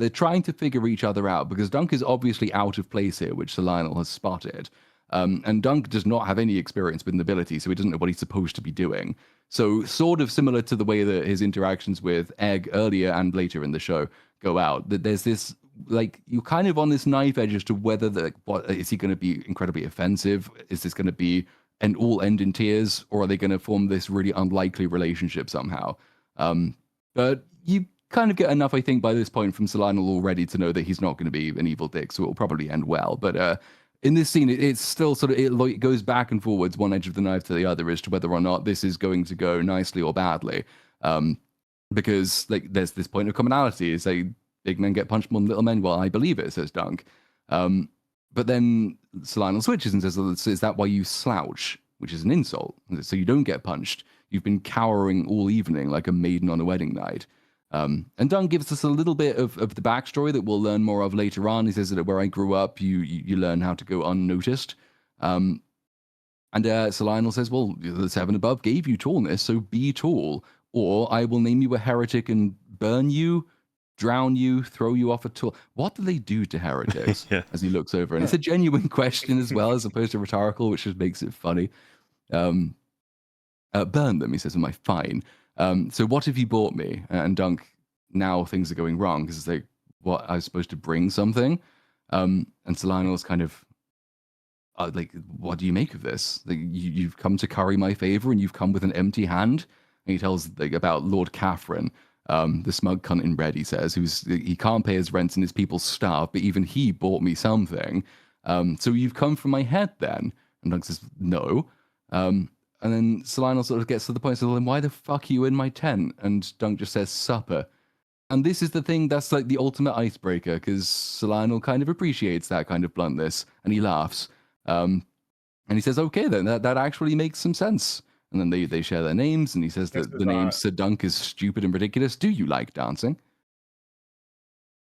trying to figure each other out, because Dunk is obviously out of place here, which Sir Lionel has spotted. And Dunk does not have any experience with nobility, so he doesn't know what he's supposed to be doing. So sort of similar to the way that his interactions with Egg earlier and later in the show go out, that there's this, like, you're kind of on this knife edge as to whether what is he going to be incredibly offensive? Is this going to be and all end in tears, or are they going to form this really unlikely relationship somehow? But you kind of get enough, I think, by this point from Sir Lionel already to know that he's not going to be an evil dick, so it'll probably end well. But in this scene, it's still sort of, it goes back and forwards, one edge of the knife to the other, as to whether or not this is going to go nicely or badly. Because like there's this point of commonality. It's like big men get punched more than little men. Well, I believe it, says Dunk. But then Sir Lionel switches and says, is that why you slouch? Which is an insult. So you don't get punched. You've been cowering all evening like a maiden on a wedding night. And Dunk gives us a little bit of the backstory that we'll learn more of later on. He says that where I grew up, you learn how to go unnoticed. And Sir Lionel says, well, the seven above gave you tallness, so be tall, or I will name you a heretic and burn you, drown you, throw you off a tour. What do they do to heretics? Yeah. As he looks over, and it's a genuine question as well, as opposed to rhetorical, which just makes it funny. Burn them, he says, am I fine? So what have you bought me? And Dunk, now things are going wrong, because it's like, what, I was supposed to bring something? And Sir Lionel's kind of like, what do you make of this? Like, you've come to curry my favor and you've come with an empty hand. And he tells like about Lord Catherine, the smug cunt in red, he says, he can't pay his rent and his people starve, but even he bought me something. So you've come from my head then? And Dunk says, no. And then Sir Lionel sort of gets to the point, so then why the fuck are you in my tent? And Dunk just says, supper. And this is the thing that's like the ultimate icebreaker, because Sir Lionel kind of appreciates that kind of bluntness, and he laughs. And he says, okay, then that actually makes some sense. And then they share their names, and he says that the name Sir Dunk is stupid and ridiculous. Do you like dancing?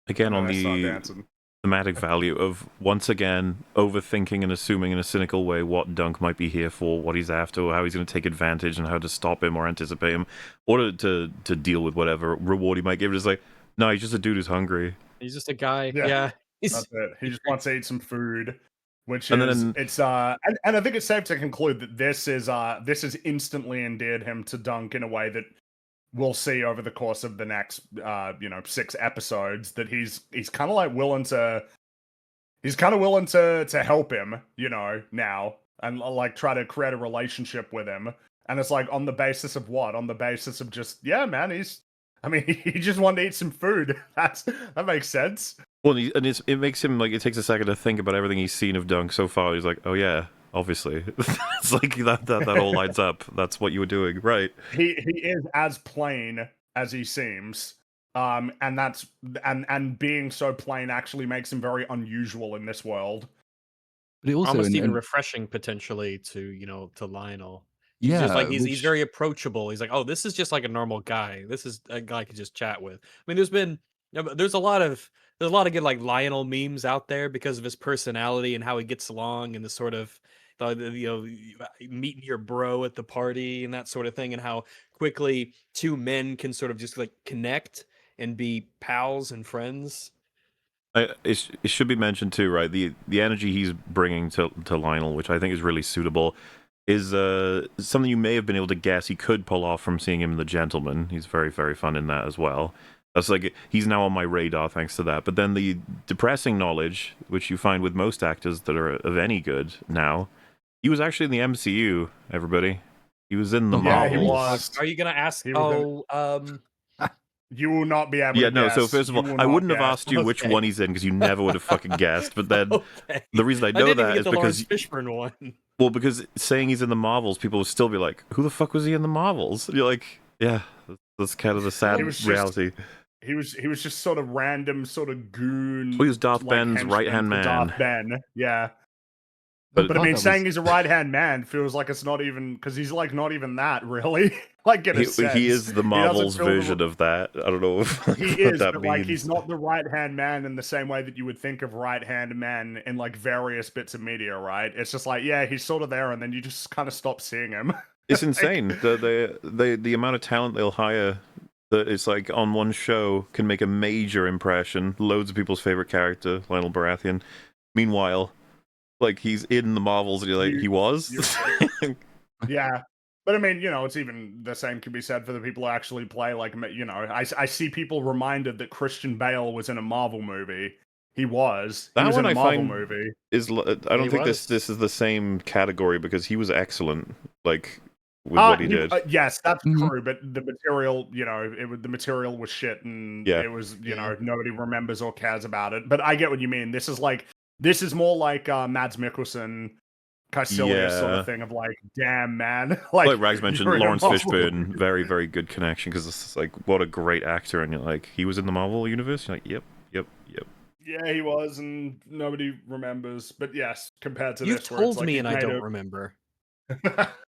Again, on the thematic value of, once again, overthinking and assuming in a cynical way what Dunk might be here for, what he's after, or how he's going to take advantage, and how to stop him or anticipate him, or to deal with whatever reward he might give. It's like, no, he's just a dude who's hungry. He's just a guy. Yeah. That's it. He just wants to eat some food. Which and is then, it's and I think it's safe to conclude that this has instantly endeared him to Dunk in a way that we'll see over the course of the next 6 episodes, that he's kind of like willing to help him, now, and like try to create a relationship with him. And it's like, on the basis of what? On the basis of just, yeah, man, he just wanted to eat some food. That makes sense. Well, it makes him, like, it takes a second to think about everything he's seen of Dunk so far. He's like, oh yeah, obviously. It's like that all lines up. That's what you were doing, right? He is as plain as he seems. And being so plain actually makes him very unusual in this world. But it also almost even refreshing potentially to Lionel. He's yeah, just like he's very approachable. He's like, oh, this is just like a normal guy. This is a guy I could just chat with. I mean, there's a lot of good like Lionel memes out there because of his personality and how he gets along, and the sort of meeting your bro at the party and that sort of thing, and how quickly two men can sort of just like connect and be pals and friends. It should be mentioned too, right? The energy he's bringing to Lionel, which I think is really suitable, is something you may have been able to guess he could pull off from seeing him in The Gentleman. He's very, very fun in that as well. That's like, he's now on my radar thanks to that. But then the depressing knowledge, which you find with most actors that are of any good now, he was actually in the MCU, everybody. He was in the Marvels. Yeah, he was. Are you going to ask? You will not be able to guess. So first of all, I wouldn't have asked you which one he's in, because you never would have fucking guessed. But then the reason I know that is because Fishburne one. Well, because saying he's in the Marvels, people would still be like, who the fuck was he in the Marvels? And you're like, yeah, that's kind of the sad reality. He was just sort of random, sort of goon. Well, he was Darth Ben's right-hand man. Darth Ben, yeah. But I mean, saying he's a right-hand man feels like it's not even, because he's like not even that, really. Like, in a sense. He is the Marvel's version of that. I don't know if, he is, but like, he's not the right-hand man in the same way that you would think of right-hand men in like various bits of media, right? It's just like, yeah, he's sort of there, and then you just kind of stop seeing him. It's insane. The amount of talent they'll hire that it's like on one show can make a major impression. Loads of people's favorite character, Lionel Baratheon. Meanwhile, like, he's in the Marvels, and you're like, he was? Yeah. But I mean, it's even the same can be said for the people who actually play, like, I see people reminded that Christian Bale was in a Marvel movie. He was. He was in a Marvel movie. I don't think this is the same category, because he was excellent, like, with what he did. Yes, that's true, but the material, the material was shit, and it was, nobody remembers or cares about it. But I get what you mean. This is more like Mads Mikkelsen, Caecilius sort of thing of like, damn, man. Like Rags mentioned, Lawrence Fishburne, very, very good connection, because it's like, what a great actor, and you're like, he was in the Marvel universe? You're like, yep. Yeah, he was, and nobody remembers. But yes, compared to You've told me, and I don't remember.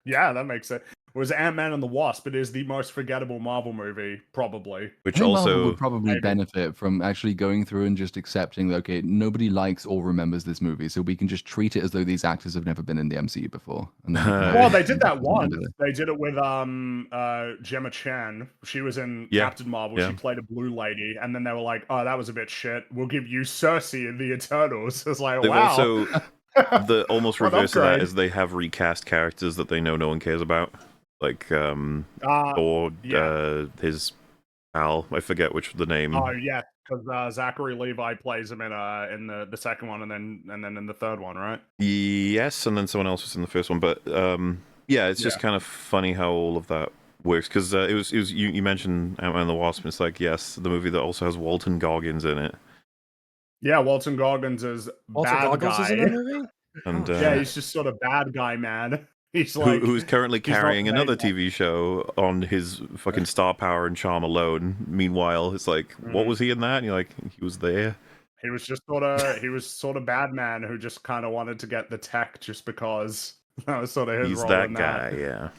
Yeah, that makes sense. It was Ant-Man and the Wasp. It is the most forgettable Marvel movie, probably. Which also Marvel would probably benefit from actually going through and just accepting that, okay, nobody likes or remembers this movie, so we can just treat it as though these actors have never been in the MCU before. And well, they did that once. They did it with Gemma Chan. She was in Captain Marvel. She played a blue lady, and then they were like, "Oh, that was a bit shit. We'll give you Cersei in the Eternals." It's like, wow. Also, the almost reverse of that is they have recast characters that they know no one cares about. Like or his pal, I forget which the name. Oh yeah, because Zachary Levi plays him in the second one, and then in the third one, right? Yes, and then someone else was in the first one. But it's just kind of funny how all of that works, because it was you mentioned Ant-Man and the Wasp, and it's like, yes, the movie that also has Walton Goggins in it. Yeah, Walton Goggins is Walter bad Goggins is in guy. that movie? And Oh, Yeah, shit. he's just sort of bad guy, man. He's like who's currently he's not carrying the main another guy. TV show on his fucking star power and charm alone. Meanwhile, it's like, what Mhm. was he in that? And you're like, he was there. He was sort of bad man who just kind of wanted to get the tech just because that was sort of his He's role that in guy, that. yeah.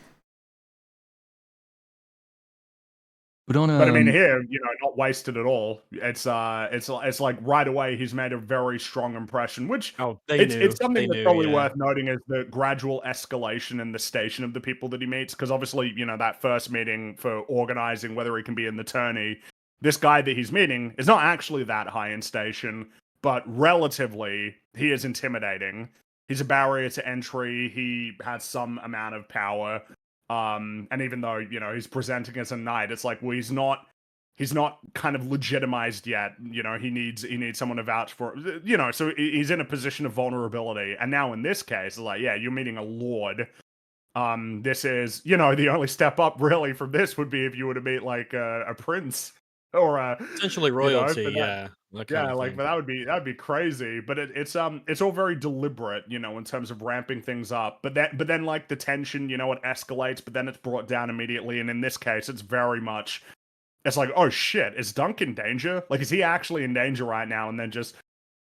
But on But I mean, here, not wasted at all. It's like right away he's made a very strong impression, which Oh, it's something They that's knew, probably yeah. worth noting is the gradual escalation in the station of the people that he meets. Because obviously, that first meeting for organizing whether he can be in the tourney, this guy that he's meeting is not actually that high in station, but relatively he is intimidating. He's a barrier to entry. He has some amount of power. And even though, he's presenting as a knight, it's like, well, he's not kind of legitimized yet. He needs someone to vouch for, so he's in a position of vulnerability. And now in this case, it's like, yeah, you're meeting a lord. This is, the only step up really from this would be if you were to meet like a prince or Essentially but royalty, that, yeah. That kind yeah, of like, thing. but that'd be crazy. But it's all very deliberate, in terms of ramping things up. But then like the tension, it escalates, but then it's brought down immediately. And in this case, it's very much, it's like, oh shit, is Dunk in danger? Like, is he actually in danger right now? And then just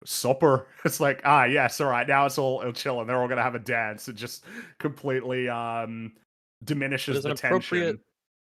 supper. It's like, yes, all right, now it's all chill, and they're all gonna have a dance. It just completely diminishes There's an the appropriate tension.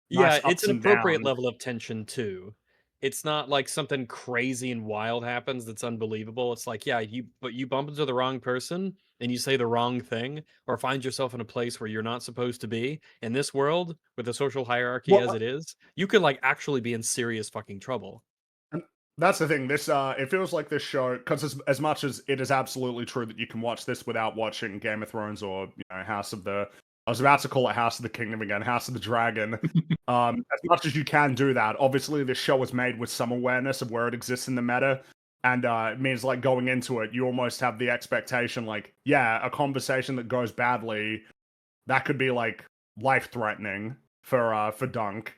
Yeah, Nice it's ups an and appropriate downs. level of tension too. It's not like something crazy and wild happens that's unbelievable. It's like, yeah, you bump into the wrong person and you say the wrong thing or find yourself in a place where you're not supposed to be. In this world, with the social hierarchy as Well, it is, you could like actually be in serious fucking trouble. and that's the thing. This it feels like this show, because as much as it is absolutely true that you can watch this without watching Game of Thrones or House of the. I was about to call it House of the Kingdom again, House of the Dragon. As much as you can do that, obviously this show was made with some awareness of where it exists in the meta, and it means like going into it, you almost have the expectation, like, yeah, a conversation that goes badly, that could be like life threatening for Dunk.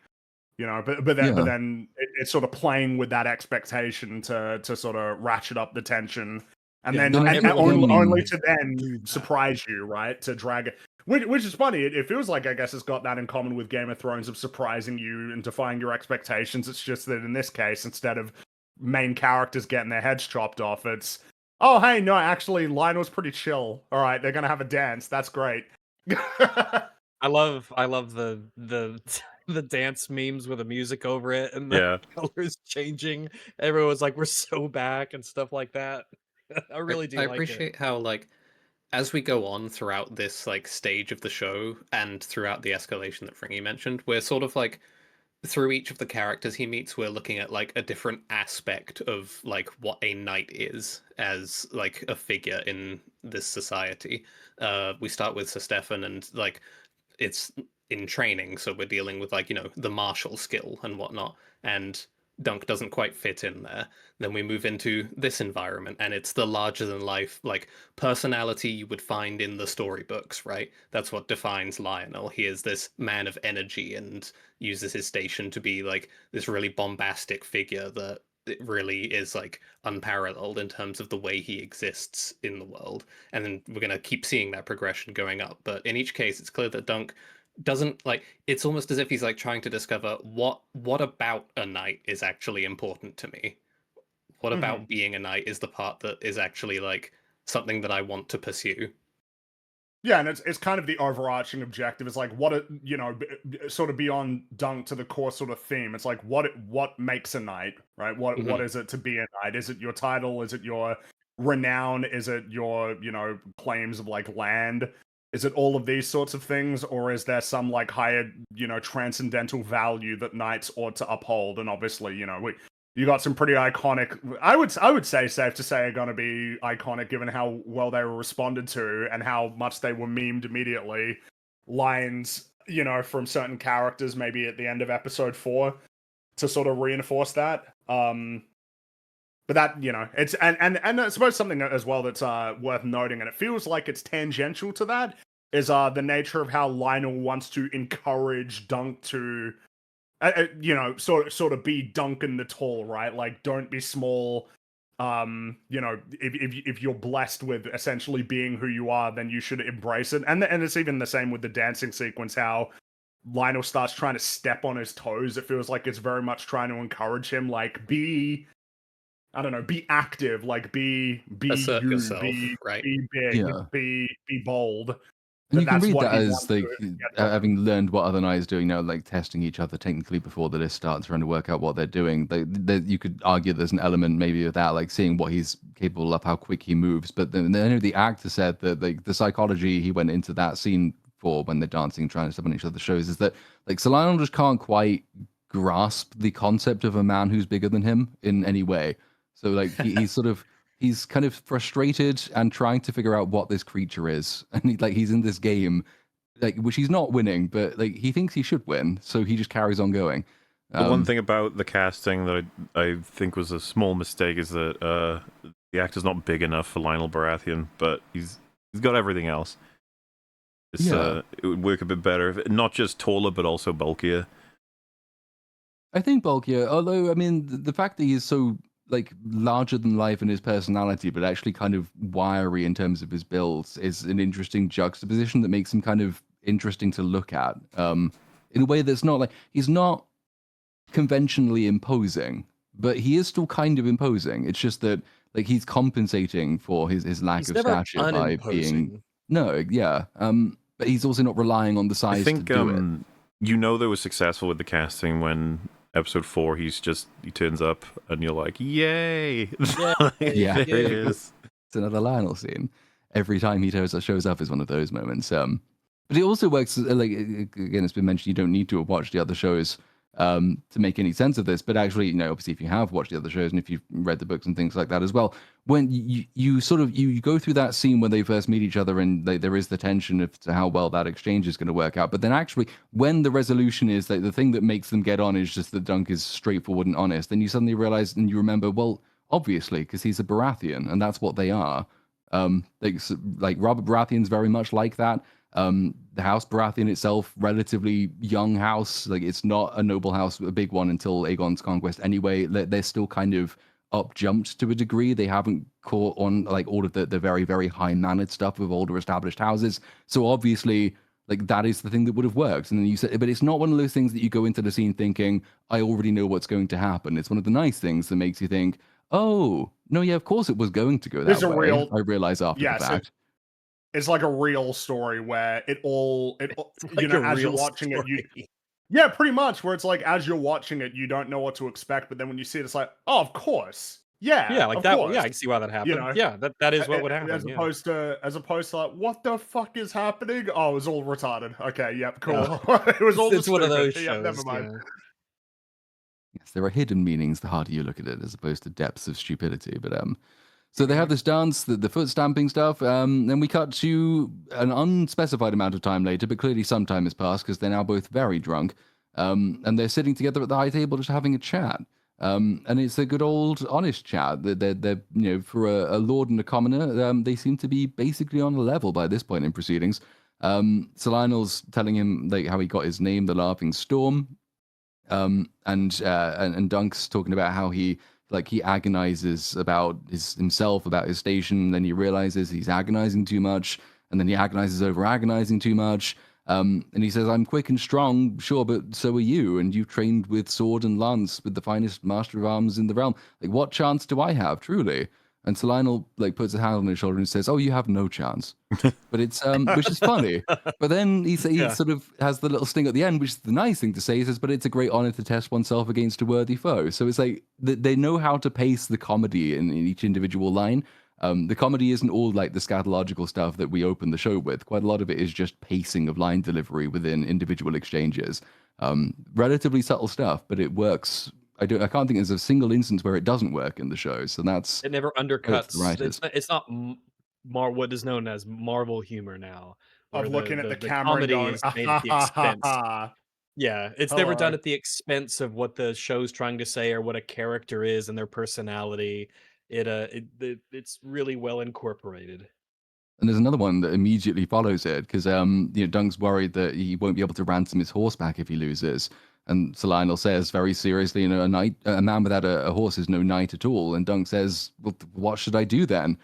But then it's sort of playing with that expectation to sort of ratchet up the tension, and Yeah, then not and everyone only would to then do that. surprise you, right? To drag it, which is funny. It feels like, I guess, it's got that in common with Game of Thrones of surprising you and defying your expectations. It's just that in this case, instead of main characters getting their heads chopped off, it's, oh hey, no, actually Lionel's pretty chill. All right, they're gonna have a dance. That's great. I love the the dance memes with the music over it and the Yeah. colors changing. Everyone's like, "We're so back" and stuff like that. I I, really do I like it. appreciate how like as we go on throughout this like stage of the show and throughout the escalation that Fringy mentioned, we're sort of like through each of the characters he meets, we're looking at like a different aspect of like what a knight is as like a figure in this society. We start with Sir Stefan and like it's in training, so we're dealing with like, the martial skill and whatnot. And Dunk doesn't quite fit in there. Then we move into this environment, and it's the larger than life, like personality you would find in the storybooks, right? That's what defines Lionel. He is this man of energy and uses his station to be like this really bombastic figure that it really is like unparalleled in terms of the way he exists in the world. And then we're going to keep seeing that progression going up. But in each case, it's clear that Dunk doesn't like, it's almost as if he's like trying to discover what about a knight is actually important to me. What Mhm. about being a knight is the part that is actually like something that I want to pursue. Yeah, and it's kind of the overarching objective. It's like what sort of beyond Dunk to the core sort of theme. It's like what makes a knight, right? What is it to be a knight? Is it your title? Is it your renown? Is it your claims of like land? Is it all of these sorts of things, or is there some like higher transcendental value that knights ought to uphold? And obviously, you got some pretty iconic. I would say safe to say are going to be iconic given how well they were responded to and how much they were memed immediately. Lines, from certain characters, maybe at the end of episode 4, to sort of reinforce that. But that it's and I suppose something as well that's worth noting, and it feels like it's tangential to that, is the nature of how Lionel wants to encourage Dunk to sort of be Duncan the Tall, right? Like, don't be small. you know, if you're blessed with essentially being who you are, then you should embrace it. And it's even the same with the dancing sequence, how Lionel starts trying to step on his toes. It feels like it's very much trying to encourage him, like, be, I don't know, be active, like be Assert you, yourself, be right? big, Yeah. be bold. And you can That's read what that he as wants like to get from having him. learned what other knights doing now, like testing each other technically before the list starts, trying to work out what they're doing. You could argue there's an element maybe of that, like seeing what he's capable of, how quick he moves. But then I know the actor said that like the psychology he went into that scene for when they're dancing, trying to step on each other's shows, is that like Solano just can't quite grasp the concept of a man who's bigger than him in any way. So like he's kind of frustrated and trying to figure out what this creature is, and he's in this game like which he's not winning, but like he thinks he should win, so he just carries on going. The one thing about the casting that I think was a small mistake is that the actor's not big enough for Lionel Baratheon, but he's got everything else. It would work a bit better if not just taller but also bulkier. I think bulkier, although I mean the fact that he's so like larger than life in his personality, but actually kind of wiry in terms of his builds, is an interesting juxtaposition that makes him kind of interesting to look at. In a way that's not like he's not conventionally imposing, but he is still kind of imposing. It's just that like he's compensating for his lack He's of never stature by being but he's also not relying on the size I think to do it. you know they were successful with the casting when episode 4 he turns up and you're like, yay! Yeah. There he is. It's another Lionel scene. Every time he shows up is one of those moments. But it also works like again, it's been mentioned you don't need to watch the other shows to make any sense of this. But actually, you know, obviously, if you have watched the other shows and if you've read the books and things like that as well, when you sort of you go through that scene when they first meet each other and there is the tension of to how well that exchange is going to work out. But then actually, when the resolution is that the thing that makes them get on is just that Dunk is straightforward and honest, then you suddenly realize and you remember, well, obviously, because he's a Baratheon and that's what they are. Like Robert Baratheon's very much like that. The House Baratheon itself, relatively young house. Like it's not a noble house, a big one until Aegon's conquest. Anyway, they're still kind of up jumped to a degree. They haven't caught on like all of the very very high mannered stuff of older established houses. So obviously, like that is the thing that would have worked. And then you said, but it's not one of those things that you go into the scene thinking, I already know what's going to happen. It's one of the nice things that makes you think, oh no, yeah, of course it was going to go that way. I realize after the fact. It's like a real story where it like you know, as you're real watching story. yeah, pretty much, where it's like as you're watching it, you don't know what to expect, but then when you see it, it's like, oh, of course, Yeah, like of that. course. Yeah, I can see why that happened. know, yeah, that is what would happen. As opposed to like, what the fuck is happening? Oh, it was all retarded. Okay, yep, cool. It was all it's one of those stupid. shows. Yeah, never mind. Yeah. Yes, there are hidden meanings the harder you look at it, as opposed to depths of stupidity. But so they have this dance, the foot stamping stuff. Then we cut to an unspecified amount of time later, but clearly some time has passed because they're now both very drunk. And they're sitting together at the high table just having a chat. And it's a good old honest chat. They're you know, for a lord and a commoner, they seem to be basically on a level by this point in proceedings. So Lionel's telling him like how he got his name, the Laughing Storm. And Dunk's talking about how he agonizes about himself, about his station, and then he realizes he's agonizing too much, and then he agonizes over agonizing too much. And he says, I'm quick and strong, sure, but so are you, and you've trained with sword and lance with the finest master of arms in the realm. Like, what chance do I have, truly? And so Lionel like puts a hand on his shoulder and says, "Oh, you have no chance." But it's which is funny. But then he sort of has the little sting at the end, which is the nice thing to say. He says, "But it's a great honor to test oneself against a worthy foe." So it's like they know how to pace the comedy in each individual line. The comedy isn't all like the scatological stuff that we open the show with. Quite a lot of it is just pacing of line delivery within individual exchanges. Relatively subtle stuff, but it works. I can't think there's a single instance where it doesn't work in the show. So that's It never undercuts. writers. It's not what is known as Marvel humor now. Of looking at the camera and comedy going, is made at the expense. Yeah, it's never Hello. done at the expense of what the show's trying to say or what a character is and their personality. It's really well incorporated. And there's another one that immediately follows it because you know, Dunk's worried that he won't be able to ransom his horse back if he loses. And Sir Lionel says very seriously, a man without a horse is no knight at all. And Dunk says, well, what should I do then?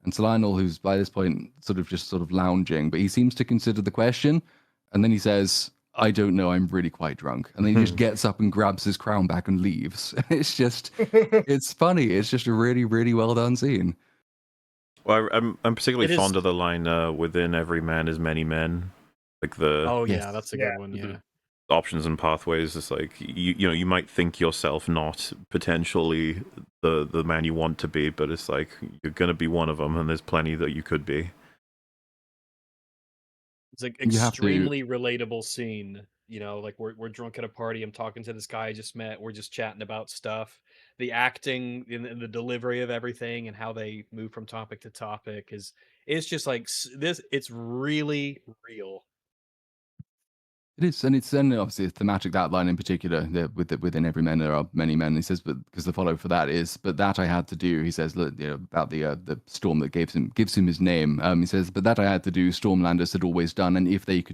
And Sir Lionel, who's by this point sort of lounging, but he seems to consider the question. And then he says, I don't know, I'm really quite drunk. And then he just gets up and grabs his crown back and leaves. It's just, it's funny. It's just a really, really well done scene. Well, I'm particularly fond of the line, within every man is many men. Like the Oh, yeah, that's a good one, Mm-hmm. yeah. options and pathways. It's like, you might think yourself not potentially the man you want to be, but it's like, you're going to be one of them, and there's plenty that you could be. It's like You have to- extremely relatable scene. Like we're drunk at a party. I'm talking to this guy I just met. We're just chatting about stuff. The acting and the delivery of everything and how they move from topic to topic it's just like this. It's really real. It is, and it's then obviously thematic, that line in particular, within every man there are many men. He says, but because the follow for that is, but that I had to do. He says, look, about the storm that gives him his name. He says, but that I had to do. Stormlanders had always done, and if they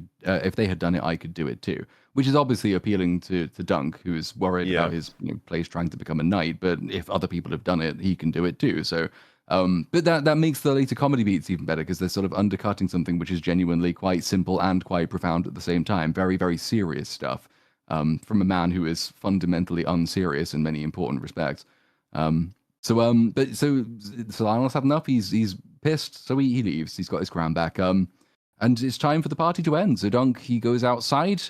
had done it, I could do it too. Which is obviously appealing to Dunk, who is worried about his place trying to become a knight. But if other people have done it, he can do it too. So. But that makes the later comedy beats even better because they're sort of undercutting something which is genuinely quite simple and quite profound at the same time. Very, very serious stuff from a man who is fundamentally unserious in many important respects. So Lionel's had enough. He's pissed, so he leaves. He's got his crown back. And it's time for the party to end. So Dunk, he goes outside,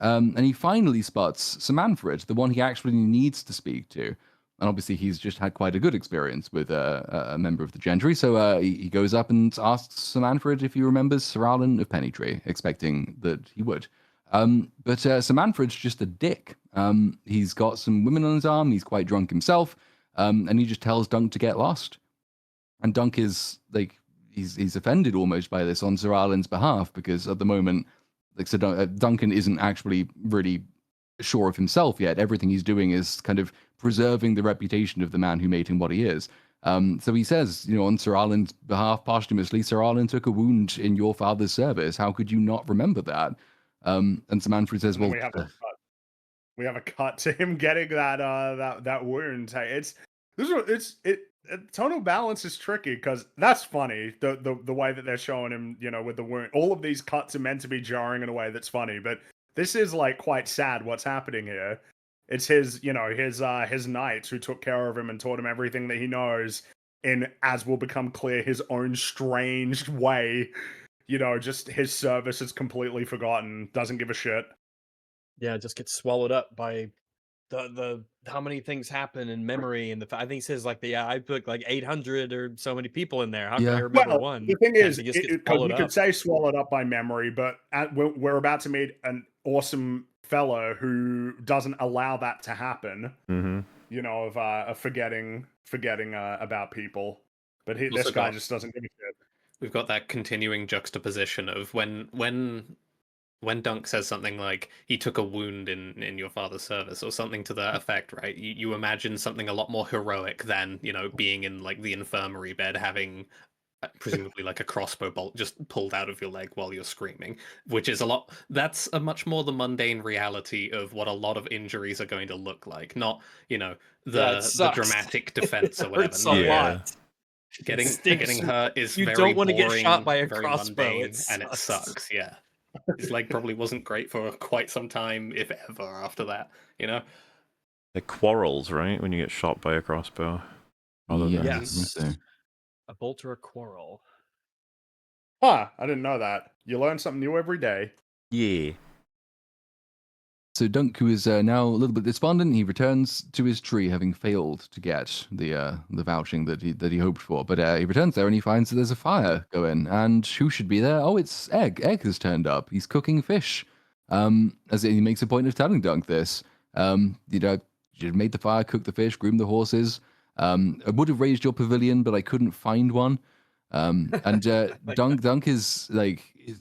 and he finally spots Sir Manfred, the one he actually needs to speak to. And obviously, he's just had quite a good experience with a member of the gentry. So he goes up and asks Sir Manfred if he remembers Sir Alan of Pennytree, expecting that he would. But Sir Manfred's just a dick. He's got some women on his arm. He's quite drunk himself. And he just tells Dunk to get lost. And Dunk is like, he's offended almost by this on Sir Alan's behalf, because at the moment, like, so Duncan isn't actually really sure of himself yet. Everything he's doing is kind of preserving the reputation of the man who made him what he is. So he says, on Sir Alan's behalf, posthumously, Sir Alan took a wound in your father's service. How could you not remember that? And Sir Manfred says, well, we have a cut to him getting that wound. Tonal balance is tricky because that's funny. The way that they're showing him, with the wound. All of these cuts are meant to be jarring in a way that's funny, but this is like quite sad what's happening here. It's his knights who took care of him and taught him everything that he knows in, as will become clear, his own strange way. Just his service is completely forgotten, doesn't give a shit. Yeah, it just gets swallowed up by the how many things happen in memory, and I think he says like I put like 800 or so many people in there. How can I remember one? The thing is, because you could say swallowed up by memory, but we're about to meet an awesome fellow who doesn't allow that to happen. Mm-hmm. Of forgetting about people, but this guy just doesn't give a shit. We've got that continuing juxtaposition of when Dunk says something like he took a wound in your father's service or something to that effect, right? You imagine something a lot more heroic than being in like the infirmary bed having presumably like a crossbow bolt just pulled out of your leg while you're screaming, which is that's a much more the mundane reality of what a lot of injuries are going to look like, not the dramatic defense or whatever. Getting hurt is you very don't want to get boring, shot by a very crossbow, mundane, and it sucks. Yeah, it's like probably wasn't great for quite some time, if ever, after that. It quarrels, right, when you get shot by a crossbow. Yes. A bolt or a quarrel. I didn't know that. You learn something new every day. Yeah. So Dunk, who is now a little bit despondent, he returns to his tree, having failed to get the vouching that he hoped for. But he returns there and he finds that there's a fire going. And who should be there? Oh, it's Egg. Egg has turned up. He's cooking fish. As he makes a point of telling Dunk this. You made the fire, cooked the fish, groomed the horses. I would have raised your pavilion, but I couldn't find one. And Dunk is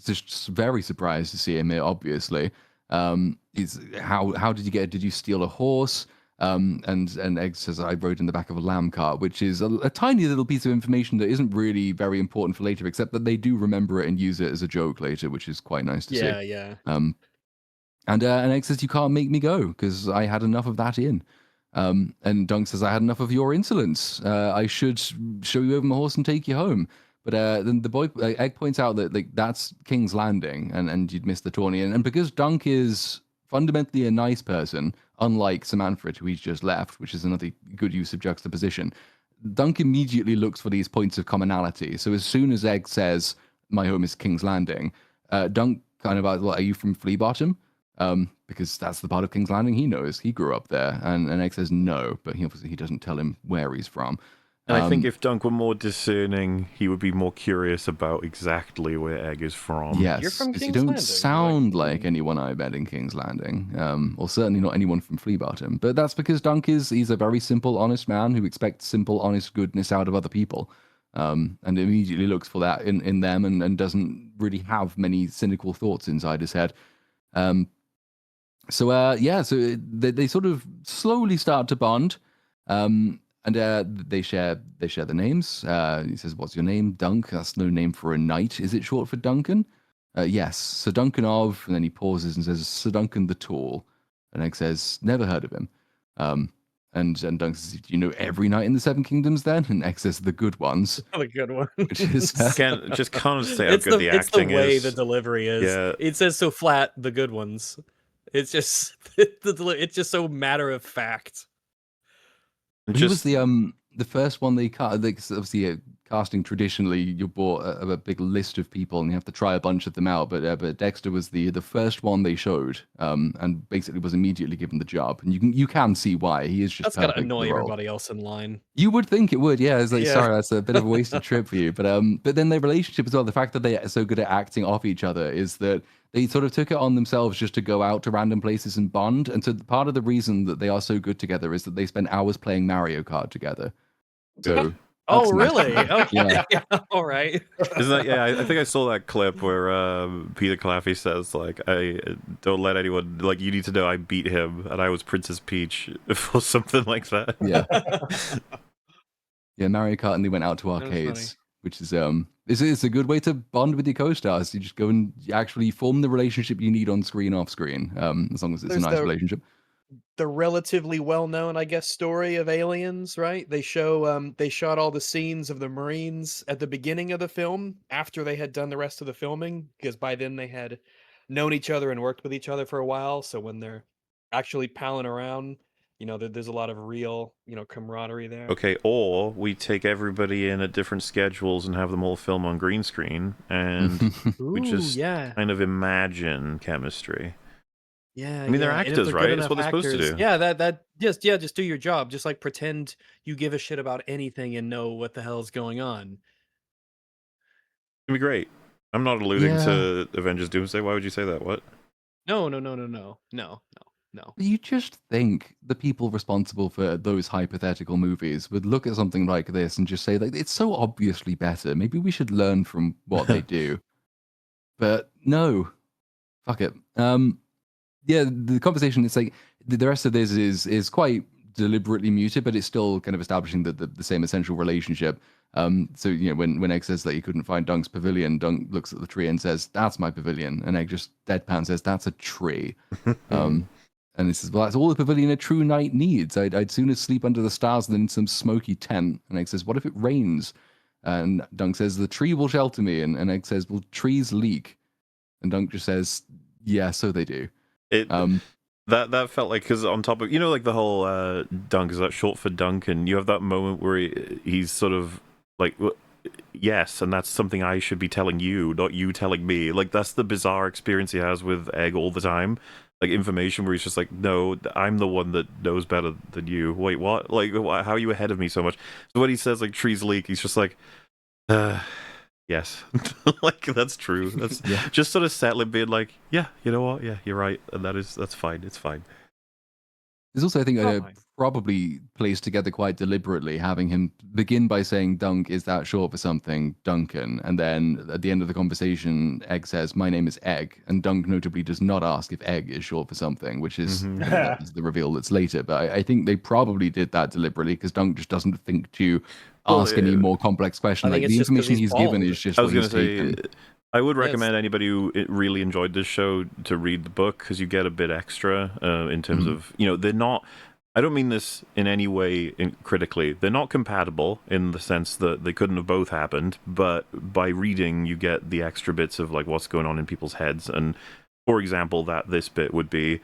just very surprised to see him here, obviously. How did you get it? Did you steal a horse? And Egg says, I rode in the back of a lamb cart, which is a tiny little piece of information that isn't really very important for later, except that they do remember it and use it as a joke later, which is quite nice to see. Yeah. And Egg says, you can't make me go because I had enough of that in. And Dunk says, I had enough of your insolence. I should show you over my horse and take you home. But then the boy, Egg points out that that's King's Landing and you'd missed the tourney. And because Dunk is fundamentally a nice person, unlike Sir Manfred, who he's just left, which is another good use of juxtaposition, Dunk immediately looks for these points of commonality. So as soon as Egg says, my home is King's Landing, Dunk kind of like, well, are you from Flea Bottom? Because that's the part of King's Landing he knows. He grew up there. And Egg says no, but he doesn't tell him where he's from. And I think if Dunk were more discerning, he would be more curious about exactly where Egg is from. Yes, You're from because you King's don't Landing. sound like anyone I met in King's Landing, or certainly not anyone from Flea Bottom. But that's because Dunk he's a very simple, honest man who expects simple, honest goodness out of other people, and immediately looks for that in them and doesn't really have many cynical thoughts inside his head. So they sort of slowly start to bond. And they share the names. He says, "What's your name, Dunk?" That's no name for a knight. Is it short for Duncan? Yes, Sir Duncan of. And then he pauses and says, "Sir Duncan the Tall." And Egg says, "Never heard of him." And Duncan says, "Do you know every knight in the Seven Kingdoms then?" And Egg says, "The good ones." The good one. Which is Just can't say how It's good the acting the way is. the delivery is. Yeah. It says so flat, the good ones. It's just it's just so matter of fact. Who was the first one they cast? Obviously, casting traditionally, you bought a big list of people and you have to try a bunch of them out. But Dexter was the first one they showed, and basically was immediately given the job. And you can see why. He is just That's perfect gotta annoy for the role. everybody else in line. You would think it would, yeah. It's like, Yeah. sorry, that's a bit of a wasted trip for you. But then their relationship as well, the fact that they are so good at acting off each other is that they sort of took it on themselves just to go out to random places and bond. And so part of the reason that they are so good together is that they spend hours playing Mario Kart together. So Oh, that's really? nice. Okay. Yeah. All right. Isn't that, yeah, I think I saw that clip where Peter Claffey says, like, I don't let anyone, like, you need to know I beat him and I was Princess Peach, or something like that. Yeah. Yeah, Mario Kart, and they went out to was arcades, which is it's a good way to bond with your co-stars. You just go and actually form the relationship you need on screen, off screen, as long as it's There's a nice relationship. The relatively well-known, I guess, story of Aliens, right? They shot all the scenes of the Marines at the beginning of the film after they had done the rest of the filming, because by then they had known each other and worked with each other for a while. So when they're actually palling around, there's a lot of real, camaraderie there. Okay, or we take everybody in at different schedules and have them all film on green screen, and we just kind of imagine chemistry. Yeah, I mean, they're and if actors, good right? That's enough what they're supposed to actors- do. Yeah, just do your job. Just like pretend you give a shit about anything and know what the hell's going on. It'd be great. I'm not alluding Yeah. to Avengers Doomsday. Why would you say that? What? No. You just think the people responsible for those hypothetical movies would look at something like this and just say, like, it's so obviously better. Maybe we should learn from what they do. But no, fuck it. Yeah, the conversation, it's like the rest of this is quite deliberately muted, but it's still kind of establishing the same essential relationship. So when Egg says that he couldn't find Dunk's pavilion, Dunk looks at the tree and says, "That's my pavilion," and Egg just deadpan says, "That's a tree." And he says, "Well, that's all the pavilion a true knight needs. I'd sooner sleep under the stars than in some smoky tent." And Egg says, "What if it rains?" And Dunk says, "The tree will shelter me." And Egg says, "Well, trees leak." And Dunk just says, "Yeah, so they do." That felt like, because on top of, like the whole Dunk, is that short for Duncan? You have that moment where he's sort of like, yes, and that's something I should be telling you, not you telling me. Like, that's the bizarre experience he has with Egg all the time. Like, information where he's just like, no, I'm the one that knows better than you. Wait, what? Like, how are you ahead of me so much? So when he says, like, trees leak, he's just like, yes. Like, that's true. That's just sort of settling, being like, yeah, you know what? Yeah, you're right. And that's fine. It's fine. There's also, I think, probably placed together quite deliberately, having him begin by saying Dunk, is that short for something, Duncan? And then at the end of the conversation, Egg says, "My name is Egg." And Dunk notably does not ask if Egg is short for something, which is that is the reveal that's later. But I think they probably did that deliberately because Dunk just doesn't think to ask any more complex question. I think Like, it's the just 'cause information he's he's given bald. is just I was what going he's to say, taken. I would Yes. recommend anybody who really enjoyed this show to read the book, because you get a bit extra in terms of, they're not. I don't mean this in any way critically. They're not compatible in the sense that they couldn't have both happened, but by reading, you get the extra bits of like what's going on in people's heads. And for example, this bit would be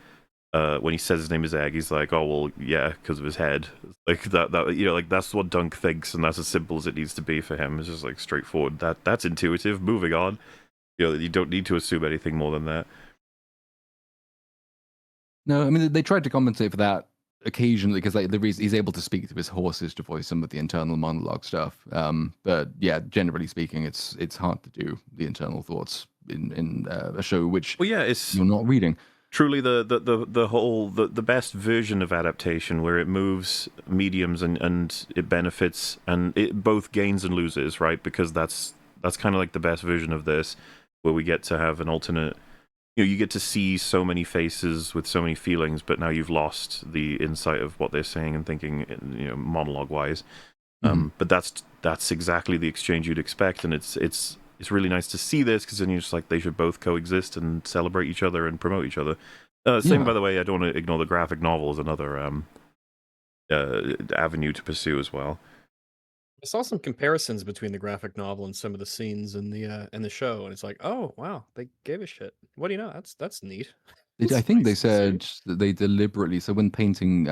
when he says his name is Egg, he's like, "Oh well, yeah, because of his head." Like that, like that's what Dunk thinks, and that's as simple as it needs to be for him. It's just like straightforward. That's intuitive. Moving on. You don't need to assume anything more than that. No, I mean they tried to compensate for that occasionally because like the reason he's able to speak to his horses to voice some of the internal monologue stuff. But yeah, generally speaking, it's hard to do the internal thoughts in a show which you're not reading. Truly, the best version of adaptation where it moves mediums and it benefits and it both gains and loses, right? Because that's kind of like the best version of this, where we get to have an alternate. You get to see so many faces with so many feelings, but now you've lost the insight of what they're saying and thinking, monologue wise. But that's exactly the exchange you'd expect, and it's really nice to see this, because then you're just like, they should both coexist and celebrate each other and promote each other. Same, by the way, I don't want to ignore the graphic novel as another avenue to pursue as well. I saw some comparisons between the graphic novel and some of the scenes in the show, and it's like, oh wow, they gave a shit. What do you know? That's neat. I think they said that they deliberately. So when painting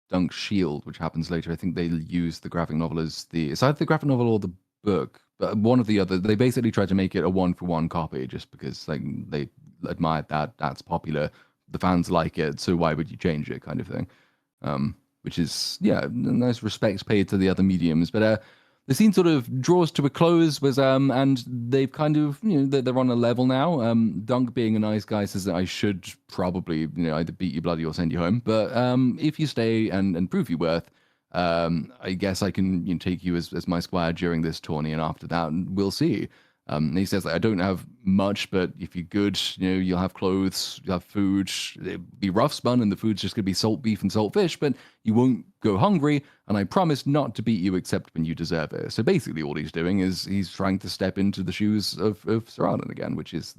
Dunk's shield, which happens later, I think they use the graphic novel as it's either the graphic novel or the book, but one or the other. They basically tried to make it a 1-for-1 copy, just because like they admired that's popular. The fans like it, so why would you change it, kind of thing. Which is nice respects paid to the other mediums. But the scene sort of draws to a close, and they've kind of they're on a level now. Dunk, being a nice guy, says that I should probably either beat you bloody or send you home. But if you stay and prove your worth, I guess I can take you as my squire during this tourney, and after that we'll see. And he says, like, I don't have much, but if you're good, you'll have clothes, you'll have food. It'll be rough spun, and the food's just going to be salt beef and salt fish, but you won't go hungry, and I promise not to beat you except when you deserve it. So basically all he's doing is he's trying to step into the shoes of Sir Arden again, which is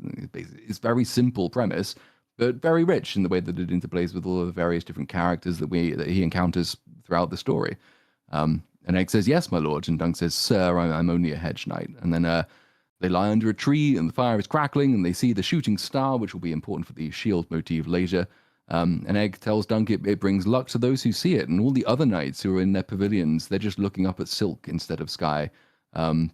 very simple premise, but very rich in the way that it interplays with all of the various different characters that he encounters throughout the story. And Egg says, yes, my lord, and Dunk says, sir, I'm only a hedge knight. And then they lie under a tree, and the fire is crackling, and they see the shooting star, which will be important for the shield motif later. And Egg tells Dunk it brings luck to those who see it, and all the other knights who are in their pavilions, they're just looking up at silk instead of sky. And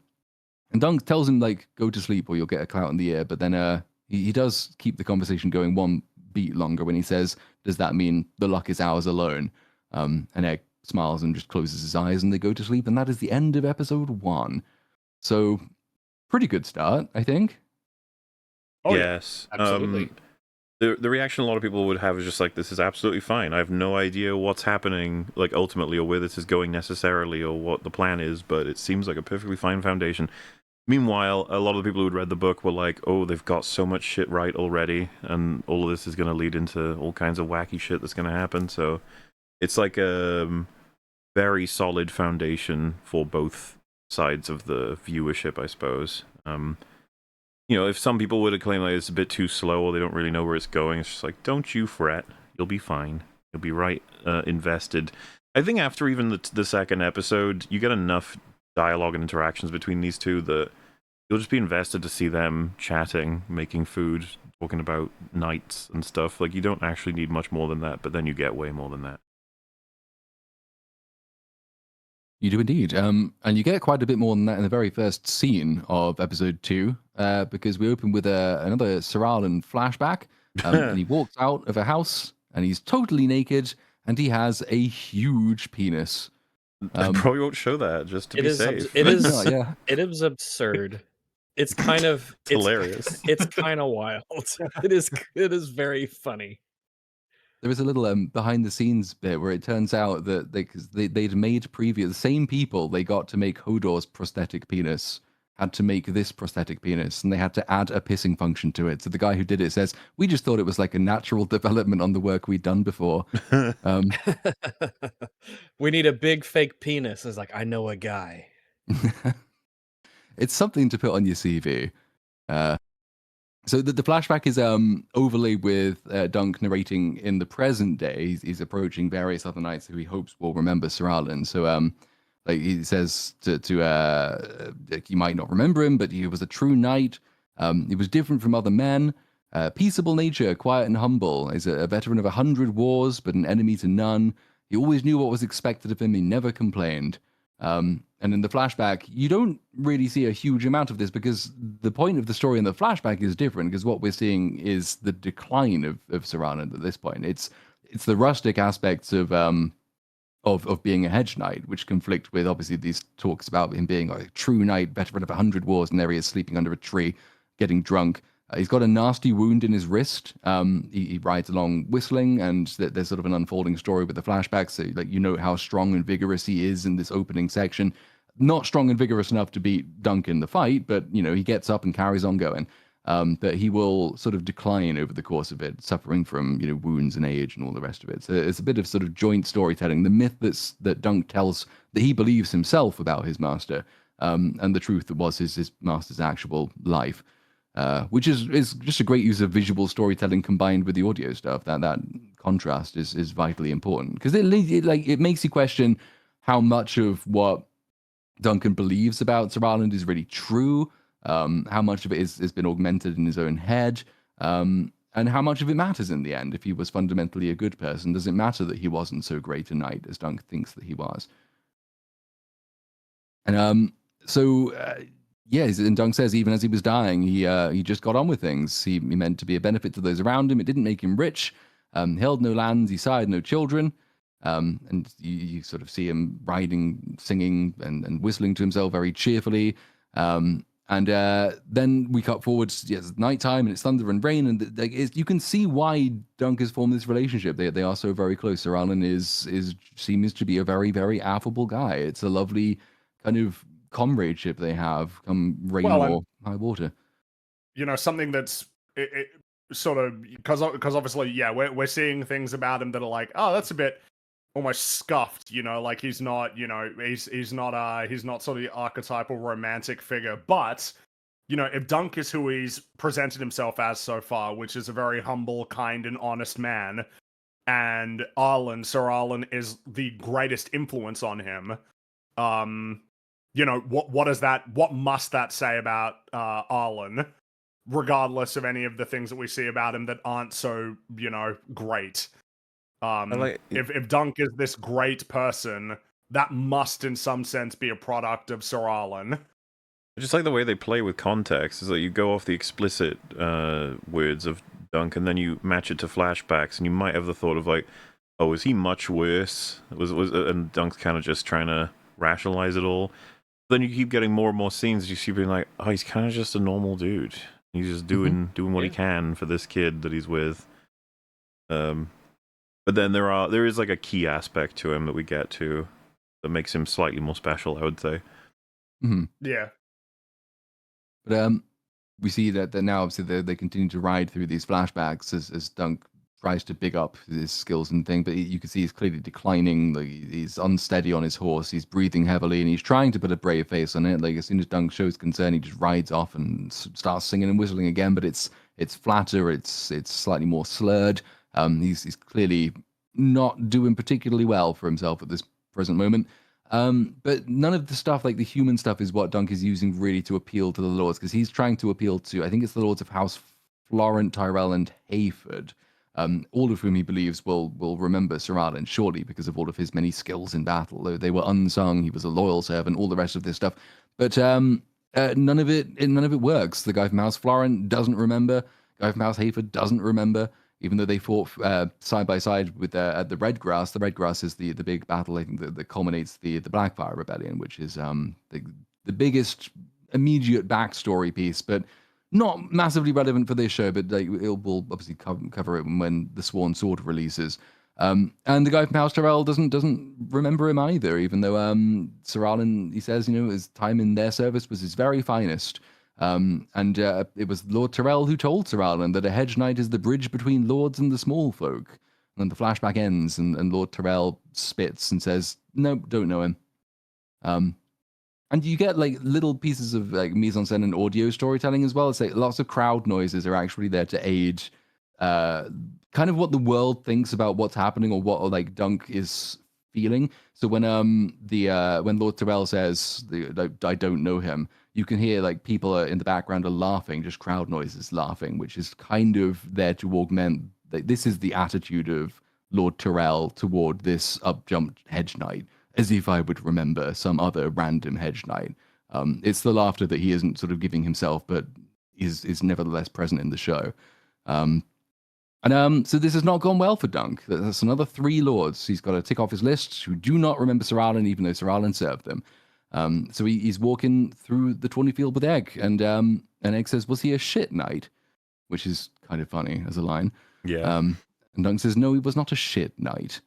Dunk tells him, like, go to sleep or you'll get a clout in the ear, but then he does keep the conversation going one beat longer when he says, does that mean the luck is ours alone? And Egg smiles and just closes his eyes, and they go to sleep, and that is the end of episode 1. So pretty good start, I think. Oh, yes, yeah. Absolutely. The reaction a lot of people would have is just like, this is absolutely fine. I have no idea what's happening, like, ultimately, or where this is going necessarily, or what the plan is, but it seems like a perfectly fine foundation. Meanwhile, a lot of the people who'd read the book were like, oh, they've got so much shit right already, and all of this is going to lead into all kinds of wacky shit that's going to happen. So it's like a very solid foundation for both sides of the viewership, I suppose. If some people would have claimed like it's a bit too slow or they don't really know where it's going, it's just like, don't you fret, you'll be fine, you'll be right invested. I think after even the second episode, you get enough dialogue and interactions between these two that you'll just be invested to see them chatting, making food, talking about knights and stuff. Like, you don't actually need much more than that, but then you get way more than that. You do indeed. And you get quite a bit more than that in the very first scene of episode 2, because we open with another Sir Arden flashback, and he walks out of a house, and he's totally naked, and he has a huge penis. I probably won't show that, just to be safe. It is. Yeah. It is absurd. It's kind of hilarious. It's kind of wild. It is very funny. There was a little behind the scenes bit where it turns out that they'd made the same people they got to make Hodor's prosthetic penis had to make this prosthetic penis, and they had to add a pissing function to it. So the guy who did it says, we just thought it was like a natural development on the work we'd done before. We need a big fake penis. It's like, I know a guy. It's something to put on your CV. So the flashback is overlaid with Dunk narrating in the present day. He's approaching various other knights who he hopes will remember Sir Alan. So like he says you might not remember him, but he was a true knight. He was different from other men. Peaceable nature, quiet and humble. He's a veteran of 100 wars, but an enemy to none. He always knew what was expected of him. He never complained. And in the flashback, you don't really see a huge amount of this because the point of the story in the flashback is different. Because what we're seeing is the decline of Sir Alan at this point. It's the rustic aspects of being a hedge knight, which conflict with obviously these talks about him being a true knight, veteran of 100 wars, and there he is sleeping under a tree, getting drunk. He's got a nasty wound in his wrist. He rides along whistling, and there's sort of an unfolding story with the flashbacks. So, like, you know how strong and vigorous he is in this opening section. Not strong and vigorous enough to beat Dunk in the fight, but you know he gets up and carries on going. But he will sort of decline over the course of it, suffering from wounds and age and all the rest of it. So it's a bit of sort of joint storytelling. The myth that Dunk tells that he believes himself about his master, and the truth that was his master's actual life. Which is just a great use of visual storytelling combined with the audio stuff. That contrast is vitally important because it makes you question how much of what Duncan believes about Sir Alan is really true, how much of it has been augmented in his own head, and how much of it matters in the end. If he was fundamentally a good person, does it matter that he wasn't so great a knight as Dunk thinks that he was? And yeah, and Dunk says even as he was dying, he just got on with things. He meant to be a benefit to those around him. It didn't make him rich. Held no lands. He sired no children. And you sort of see him riding, singing, and whistling to himself very cheerfully. And then we cut forward. It's nighttime and it's thunder and rain, and you can see why Dunk has formed this relationship. They are so very close. Sir Alan seems to be a very, very affable guy. It's a lovely kind of comradeship they have, come rain or high water. Something that's sort of because obviously, yeah, we're seeing things about him that are like, oh, that's a bit almost scuffed. Like he's not, he's not sort of the archetypal romantic figure. But if Dunk is who he's presented himself as so far, which is a very humble, kind, and honest man, and Sir Alan is the greatest influence on him. What must that say about Arlen, regardless of any of the things that we see about him that aren't so, great? If Dunk is this great person, that must in some sense be a product of Sir Arlen. I just like the way they play with context. Is that you go off the explicit words of Dunk and then you match it to flashbacks, and you might have the thought of like, oh, is he much worse? And Dunk's kind of just trying to rationalize it all. Then you keep getting more and more scenes. You keep being like, oh, he's kind of just a normal dude. He's just doing what he can for this kid that he's with. But then there is like a key aspect to him that we get to that makes him slightly more special, I would say. Mm-hmm. Yeah. But we see that now obviously they continue to ride through these flashbacks as Dunk tries to big up his skills and thing, but you can see he's clearly declining. Like he's unsteady on his horse, he's breathing heavily, and he's trying to put a brave face on it. Like as soon as Dunk shows concern, he just rides off and starts singing and whistling again. But it's flatter, it's slightly more slurred. He's clearly not doing particularly well for himself at this present moment. But none of the stuff, like the human stuff, is what Dunk is using really to appeal to the lords, because he's trying to appeal to, I think it's the lords of House Florent, Tyrell, and Hayford. All of whom he believes will remember Sir Alan shortly because of all of his many skills in battle. Though they were unsung, he was a loyal servant, all the rest of this stuff. But none of it works. The guy from House Florent doesn't remember. The guy from House Hayford doesn't remember, even though they fought side by side with at the Redgrass. The Redgrass is the big battle, I think, that culminates the Blackfire Rebellion, which is the biggest immediate backstory piece, but not massively relevant for this show, but we'll obviously cover it when the Sworn Sword releases. And the guy from House Tyrell doesn't remember him either, even though Sir Alan, he says, his time in their service was his very finest. And it was Lord Tyrell who told Sir Alan that a hedge knight is the bridge between lords and the small folk. And then the flashback ends, and Lord Tyrell spits and says, "Nope, don't know him." And you get like little pieces of like mise en scène and audio storytelling as well. It's like lots of crowd noises are actually there to aid kind of what the world thinks about what's happening or what like Dunk is feeling. So when Lord Tyrell says I don't know him, you can hear like people in the background are laughing, just crowd noises laughing, which is kind of there to augment this is the attitude of Lord Tyrell toward this upjumped hedge knight, as if I would remember some other random hedge knight. It's the laughter that he isn't sort of giving himself, but is nevertheless present in the show. So this has not gone well for Dunk. That's another 3 lords he's got to tick off his list who do not remember Sir Alan, even though Sir Alan served them. So he's walking through the tawny field with Egg, and Egg says, "Was he a shit knight?" Which is kind of funny as a line. Yeah. And Dunk says, "No, he was not a shit knight."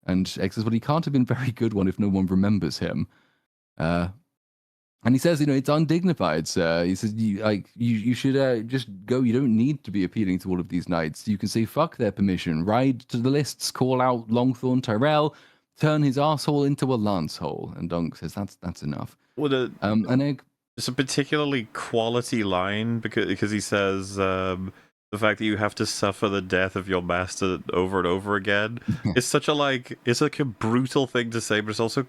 And Egg says, "Well, he can't have been very good one if no one remembers him." And he says, it's undignified, sir. He says, you should just go. You don't need to be appealing to all of these knights. You can say, fuck their permission, ride to the lists, call out Longthorn Tyrell, turn his asshole into a lance hole. And Dunk says, that's enough. Well, and Egg... It's a particularly quality line because he says the fact that you have to suffer the death of your master over and over again is such a it's like a brutal thing to say, but it's also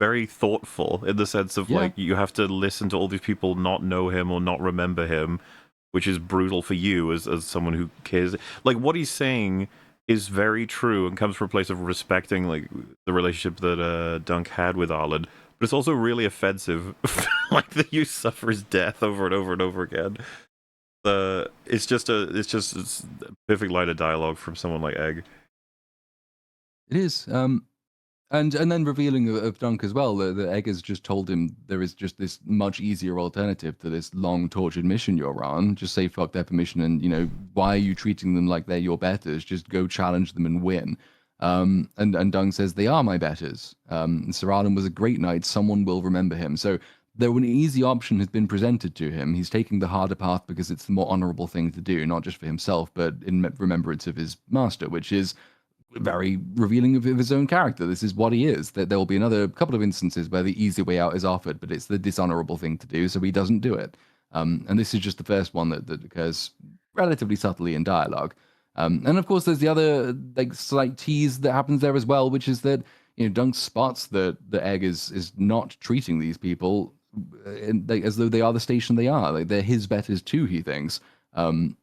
very thoughtful in the sense of like you have to listen to all these people not know him or not remember him, which is brutal for you as someone who cares. Like what he's saying is very true and comes from a place of respecting like the relationship that Dunk had with Arlen, but it's also really offensive, like that you suffer his death over and over and over again. It's just a perfect line of dialogue from someone like Egg. It is. And then revealing of Dunk as well, that Egg has just told him there is just this much easier alternative to this long tortured mission you're on. Just say fuck their permission, and why are you treating them like they're your betters? Just go challenge them and win. And Dunk says they are my betters. Sir Arlen was a great knight. Someone will remember him. So though an easy option has been presented to him, he's taking the harder path because it's the more honorable thing to do, not just for himself, but in remembrance of his master, which is very revealing of his own character. This is what he is. There will be another couple of instances where the easy way out is offered, but it's the dishonorable thing to do, so he doesn't do it. And this is just the first one that occurs relatively subtly in dialogue. And of course, there's the other slight tease that happens there as well, which is that Dunk spots that the Egg is not treating these people as though they are the station they are. Like they're his betters too, he thinks. And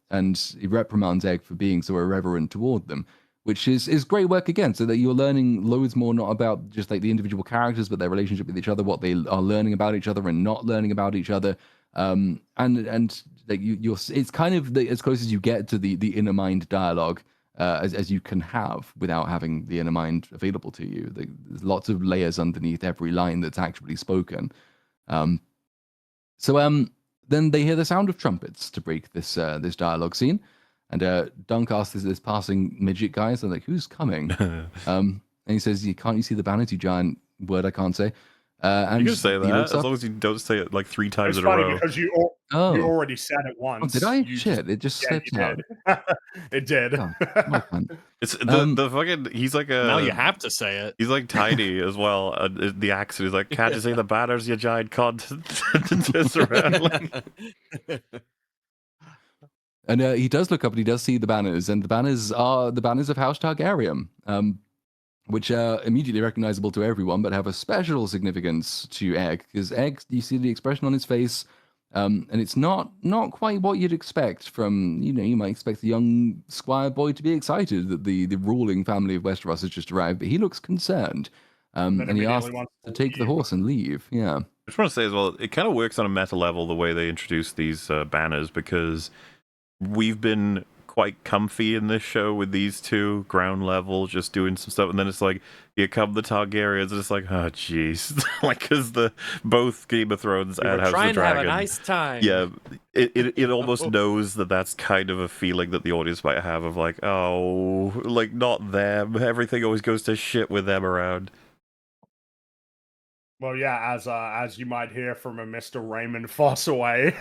he reprimands Egg for being so irreverent toward them, which is great work again, so that you're learning loads more, not about just like the individual characters, but their relationship with each other, what they are learning about each other and not learning about each other. And like it's kind of as close as you get to the inner mind dialogue as you can have without having the inner mind available to you. There's lots of layers underneath every line that's actually spoken. So then they hear the sound of trumpets to break this dialogue scene. And Dunk asks this passing midget guy, so like, who's coming? And he says, can't you see the banners, you giant word I can't say? And you can say that, as long as you don't say it like 3 times in a row. Because you already said it once. Oh, did I? Shit, it just slipped out. It did. Oh, it's the fucking, he's like a... Now you have to say it. He's like tiny as well. The accent is like, can't you say the banners, you giant cunt? And he does look up and he does see the banners, and the banners are the banners of House Targaryen, which are immediately recognizable to everyone, but have a special significance to Egg, because Egg, you see the expression on his face, and it's not quite what you'd expect from, you might expect a young squire boy to be excited that the ruling family of Westeros has just arrived, but he looks concerned, and he asks to take the horse and leave. Yeah. I just want to say as well, it kind of works on a meta level the way they introduce these banners, because we've been quite comfy in this show with these two ground level just doing some stuff, and then it's like here come the Targaryens, and it's like, oh jeez. Like, because both Game of Thrones and House of the Dragon, trying to have a nice time. Yeah, it almost knows that that's kind of a feeling that the audience might have of like, oh, like not them, everything always goes to shit with them around. Well, yeah, as you might hear from a Mr. Raymond Fossaway.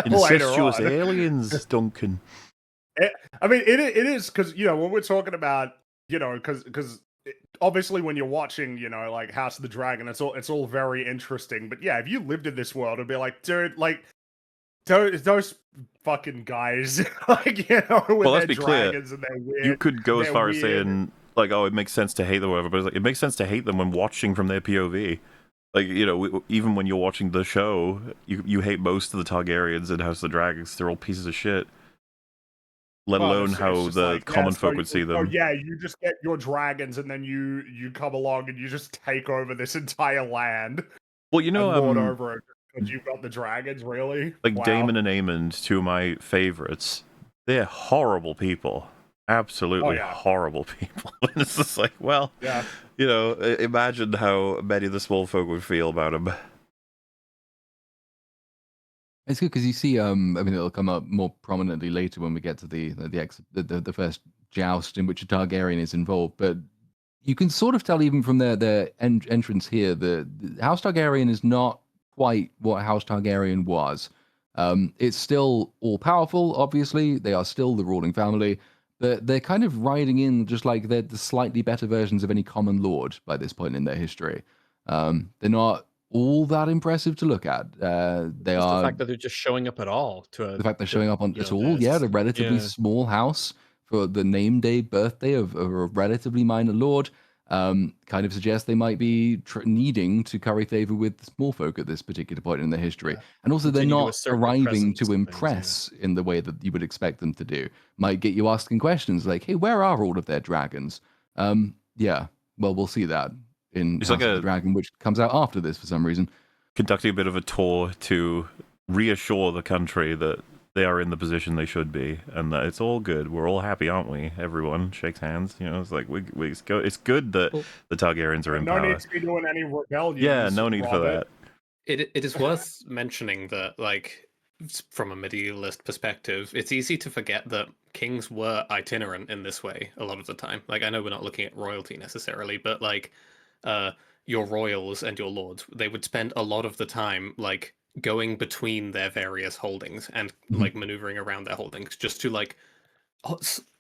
Incestuous aliens, Duncan. I mean, it is because when we're talking about because obviously when you're watching, you know, like House of the Dragon, it's all very interesting. But yeah, if you lived in this world, it'd be like, dude, like those fucking guys, like, you know, with Well, let's their be clear. dragons and their weird. You could go as they're far as weird. saying, like, oh, it makes sense to hate them, or whatever, but it's like, it makes sense to hate them when watching from their POV. Like, you know, even when you're watching the show, you hate most of the Targaryens in House of the Dragons. They're all pieces of shit. Let Well, alone it's how just the like, yeah, common so folk would see oh them. yeah, you just get your dragons and then you come along and you just take over this entire land Well, you know, and lord over it because you've got the dragons, really? like Wow. Daemon and Aemond, two of my favorites. They're horrible people. Absolutely yeah. horrible people. And it's just like, well, Yeah. you know, imagine how many of the small folk would feel about them. It's good because you see, I mean, it'll come up more prominently later when we get to the first joust in which a Targaryen is involved. But you can sort of tell even from their entrance here that House Targaryen is not quite what House Targaryen was. It's still all powerful, obviously. They are still the ruling family, but they're kind of riding in just like they're the slightly better versions of any common lord by this point in their history. They're not all that impressive to look at. They Just the are fact that they're just showing up at all to the fact they're showing up on you at know, all. Yeah, this. the relatively Yeah. small house for the name day birthday of a relatively minor lord. Kind of suggests they might be needing to curry favor with the small folk at this particular point in their history. And also, they're Continue to not assert their arriving presence to and things, yeah. impress in the way that you would expect them to do. Might get you asking questions like, hey, where are all of their dragons? Yeah, well, we'll see that in It's House like of the Dragon, which comes out after this for some reason. Conducting a bit of a tour to reassure the country that they are in the position they should be, and that it's all good. We're all happy, aren't we? Everyone shakes hands. You know, it's like it's good that the Targaryens are in No power. need to be doing any rebellions. Yeah, no need for that. It is worth mentioning that, like, from a medievalist perspective, it's easy to forget that kings were itinerant in this way a lot of the time. Like, I know we're not looking at royalty necessarily, but like, your royals and your lords, they would spend a lot of the time like going between their various holdings and like maneuvering around their holdings just to like,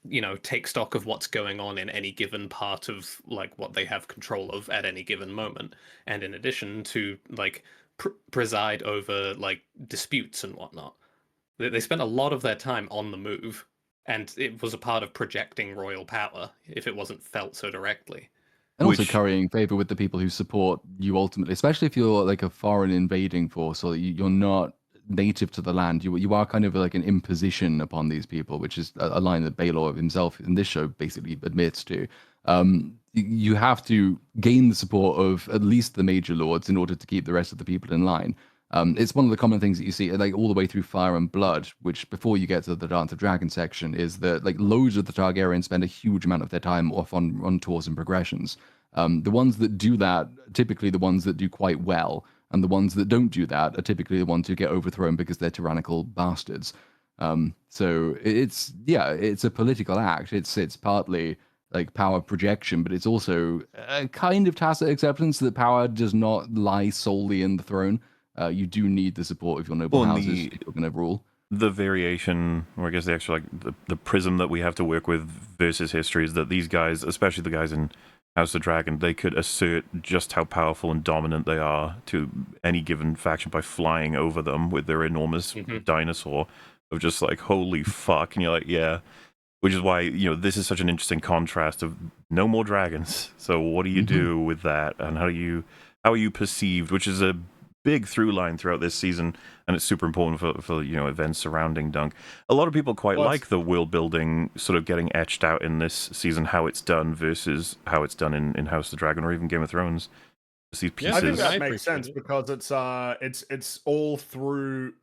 you know, take stock of what's going on in any given part of like what they have control of at any given moment, and in addition to like preside over like disputes and whatnot. They spent a lot of their time on the move, and it was a part of projecting royal power if it wasn't felt so directly. And also currying favor with the people who support you ultimately, especially if you're like a foreign invading force or you're not native to the land. You are kind of like an imposition upon these people, which is a line that Baelor himself in this show basically admits to. You have to gain the support of at least the major lords in order to keep the rest of the people in line. It's one of the common things that you see, like all the way through Fire and Blood, which before you get to the Dance of Dragons section, is that like loads of the Targaryens spend a huge amount of their time off on tours and progressions. The ones that do that, typically the ones that do quite well, and the ones that don't do that are typically the ones who get overthrown because they're tyrannical bastards. So it's a political act. It's partly like power projection, but it's also a kind of tacit acceptance that power does not lie solely in the throne. You do need the support of your noble houses if you're going to rule. The variation, or I guess the actual like the prism that we have to work with versus history is that these guys, especially the guys in House of the Dragon, they could assert just how powerful and dominant they are to any given faction by flying over them with their enormous dinosaur of just like, holy fuck. And you're like, yeah. Which is why, you know, this is such an interesting contrast of no more dragons. So what do you do with that? And how are you perceived? Which is a big through line throughout this season, and it's super important for you know, events surrounding Dunk. A lot of people quite like the world building sort of getting etched out in this season, how it's done versus how it's done in House of the Dragon or even Game of Thrones. These pieces. I think that makes sense because it's all through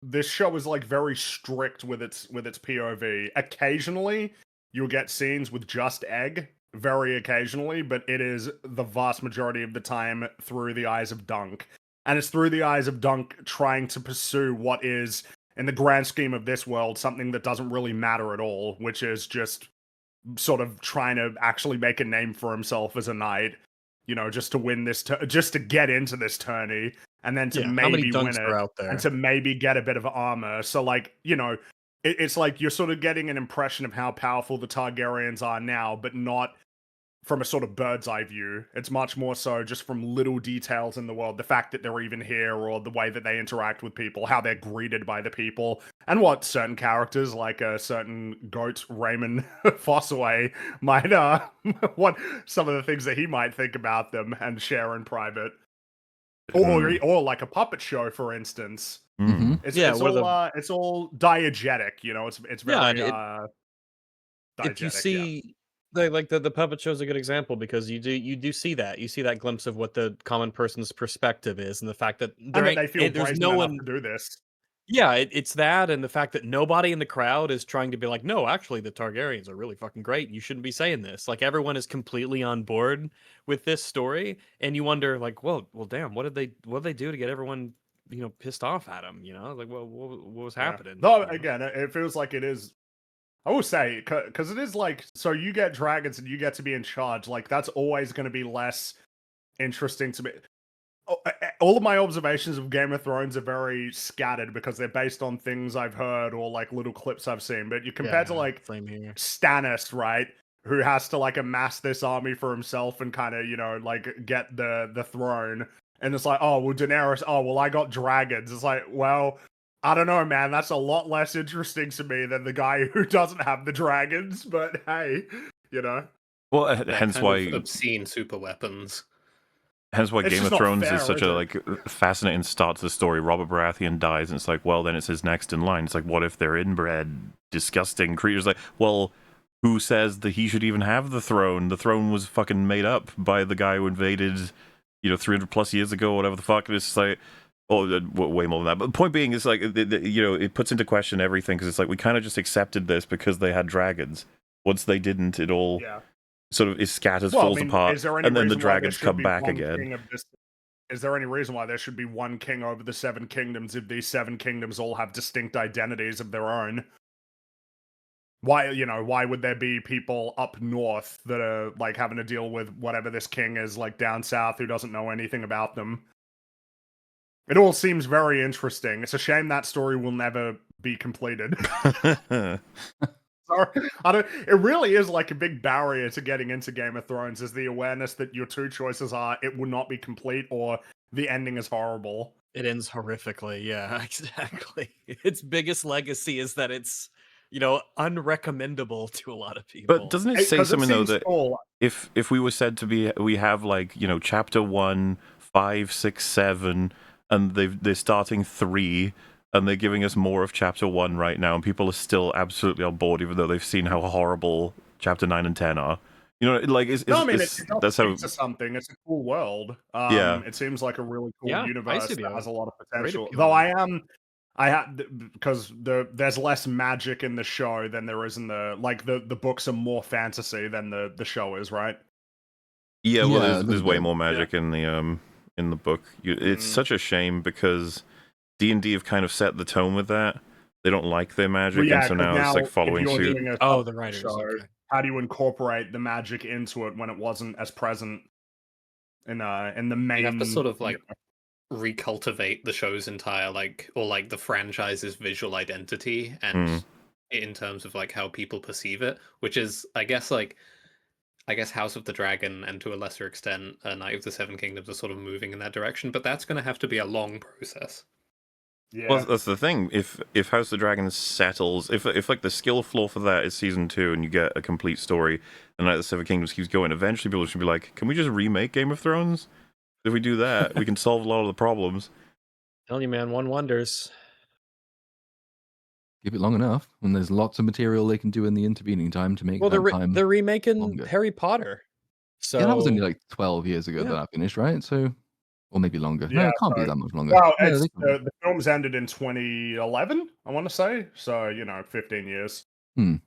this show is like very strict with its POV. Occasionally you'll get scenes with just Egg, very occasionally, but it is the vast majority of the time through the eyes of Dunk. And it's through the eyes of Dunk trying to pursue what is, in the grand scheme of this world, something that doesn't really matter at all, which is just sort of trying to actually make a name for himself as a knight, you know, just to win this, just to get into this tourney, and then to maybe win it, and to maybe get a bit of armor. So, like, you know, it's like you're sort of getting an impression of how powerful the Targaryens are now, but not from a sort of bird's eye view. It's much more so just from little details in the world, the fact that they're even here, or the way that they interact with people, how they're greeted by the people, and what certain characters, like a certain goat Raymond Fossaway, might what some of the things that he might think about them and share in private, or like a puppet show, for instance. It's all diegetic, you know. It's very diegetic. If you see, the puppet show is a good example, because you do see that glimpse of what the common person's perspective is, and the fact that they feel there's no one to do this. Yeah, it's that, and the fact that nobody in the crowd is trying to be like, no, actually, the Targaryens are really fucking great. You shouldn't be saying this. Like, everyone is completely on board with this story, and you wonder, like, well, damn, what did they do to get everyone, pissed off at him? Like, what was happening? No, again, it feels like it is. I will say, because it is like, so you get dragons and you get to be in charge. Like, that's always going to be less interesting to me. All of my observations of Game of Thrones are very scattered because they're based on things I've heard or like little clips I've seen. But you compare to like Stannis, right, who has to like amass this army for himself and kind of like get the throne, and it's like, oh well, Daenerys, oh well, I got dragons. It's like, well, I don't know, man. That's a lot less interesting to me than the guy who doesn't have the dragons. But hey, Well, hence why obscene super weapons. Hence why Game of Thrones is such a it? fascinating start to the story. Robert Baratheon dies, and it's like, well, then it's his next in line. It's like, what if they're inbred, disgusting creatures? Like, well, who says that he should even have the throne? The throne was fucking made up by the guy who invaded, 300 plus years ago, whatever the fuck. It's like, way more than that. But the point being is like, it puts into question everything, because it's like we kind of just accepted this because they had dragons. Once they didn't, it all. Yeah. Sort of is scatters, falls apart, and then the dragons come back again. Is there any reason why there should be one king over the 7 kingdoms if these 7 kingdoms all have distinct identities of their own? Why would there be people up north that are like having to deal with whatever this king is like down south who doesn't know anything about them? It all seems very interesting. It's a shame that story will never be completed. It really is like a big barrier to getting into Game of Thrones, is the awareness that your two choices are it will not be complete or the ending is horrible. It ends horrifically. Yeah, exactly. Its biggest legacy is that it's, unrecommendable to a lot of people. But doesn't it say something though that if we were said to be, we have like, chapter 1, 5, 6, 7, and they're starting 3, and they're giving us more of chapter 1 right now, and people are still absolutely on board, even though they've seen how horrible chapter 9 and 10 are. That's how it's something. It's a cool world. It seems like a really cool universe that has a lot of potential. Though because there's less magic in the show than there is in the books are more fantasy than the show is, right? Yeah, well, there's way more magic in the book. It's such a shame because D&D have kind of set the tone with that. They don't like their magic, and so now it's like following suit. The writers. Okay. How do you incorporate the magic into it when it wasn't as present in the main? You have to sort of like recultivate the show's entire the franchise's visual identity, and in terms of like how people perceive it, which is I guess House of the Dragon and to a lesser extent Night of the Seven Kingdoms are sort of moving in that direction, but that's going to have to be a long process. Yeah. Well, that's the thing. If House of the Dragon settles, if like the skill floor for that is season 2 and you get a complete story, and Night of the Seven Kingdoms keeps going, eventually people should be like, can we just remake Game of Thrones? If we do that, we can solve a lot of the problems. Tell you, man, one wonders. Give it long enough, and there's lots of material they can do in the intervening time to make time. They're remaking longer. Harry Potter. So that was only like 12 years ago that I finished, right? So. Or maybe longer. Yeah, no, it can't be that much longer. Well, the films ended in 2011, I want to say. So, 15 years. And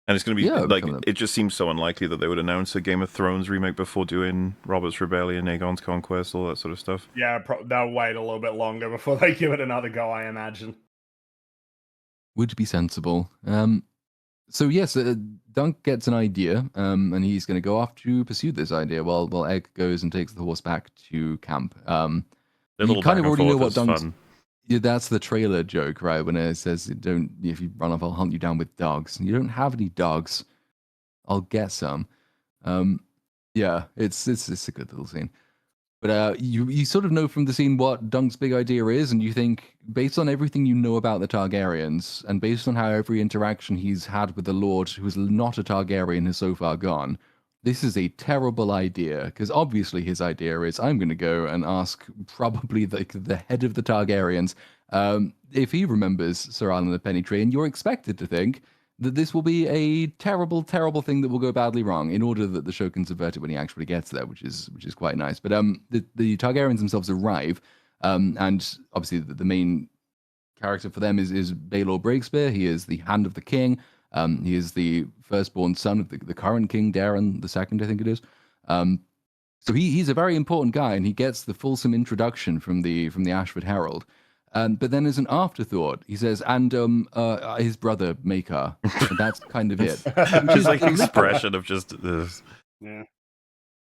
it's going to be, it just seems so unlikely that they would announce a Game of Thrones remake before doing Robert's Rebellion, Aegon's Conquest, all that sort of stuff. Yeah, they'll wait a little bit longer before they give it another go, I imagine. Would be sensible. So yes, Dunk gets an idea, and he's going to go off to pursue this idea while Egg goes and takes the horse back to camp. You kind of already know what Dunk's... Yeah, that's the trailer joke, right? When it says, if you run off, I'll hunt you down with dogs. You don't have any dogs. I'll get some. Yeah, it's a good little scene. But you sort of know from the scene what Dunk's big idea is, and you think, based on everything you know about the Targaryens, and based on how every interaction he's had with the Lord, who is not a Targaryen, has so far gone, this is a terrible idea. Because obviously his idea is, I'm going to go and ask probably the head of the Targaryens if he remembers Sir Alan the Pennytree, and you're expected to think that this will be a terrible, terrible thing that will go badly wrong in order that the show can subvert it when he actually gets there, which is quite nice. But the Targaryens themselves arrive, and obviously the main character for them is Baelor Breakspear. He is the Hand of the King. He is the firstborn son of the current king, Daeron II, I think it is. So he's a very important guy, and he gets the fulsome introduction from the Ashford Herald. But then as an afterthought, he says, and his brother, Maekar. And that's kind of it. Just like expression of just this. Yeah.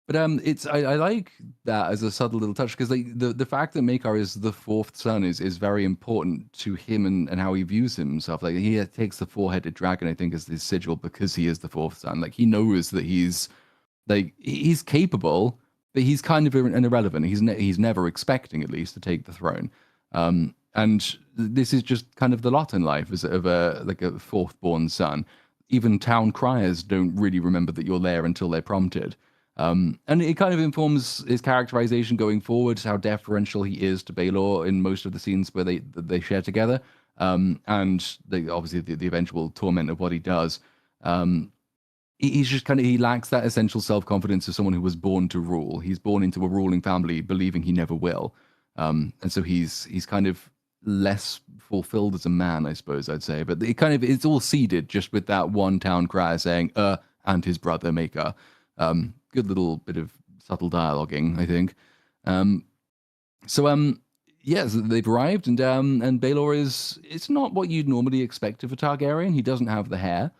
But I like that as a subtle little touch, because the fact that Maekar is the fourth son is very important to him and how he views himself. Like, he takes the four-headed dragon, I think, as his sigil because he is the fourth son. Like, he knows that he's capable, but he's kind of irrelevant. He's never expecting, at least, to take the throne. And this is just kind of the lot in life of a fourth-born son. Even town criers don't really remember that you're there until they're prompted. And it kind of informs his characterization going forward, how deferential he is to Baelor in most of the scenes where they share together. And obviously the eventual torment of what he does. He's just he lacks that essential self-confidence of someone who was born to rule. He's born into a ruling family believing he never will. And so he's kind of less fulfilled as a man, I suppose I'd say. But it's all seeded just with that one town crier saying, and his brother Maekar. Good little bit of subtle dialoguing, I think. Yes, they've arrived, and Baelor it's not what you'd normally expect of a Targaryen. He doesn't have the hair,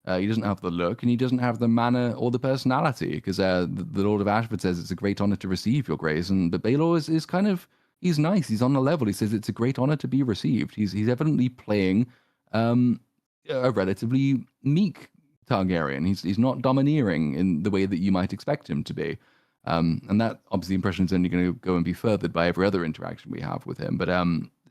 he doesn't have the look, and he doesn't have the manner or the personality, because the Lord of Ashford says it's a great honor to receive your grace, but Baelor is kind of, he's nice, he's on the level. He says it's a great honor to be received. He's evidently playing a relatively meek Targaryen. He's not domineering in the way that you might expect him to be. And that, obviously, impression is only going to go and be furthered by every other interaction we have with him. But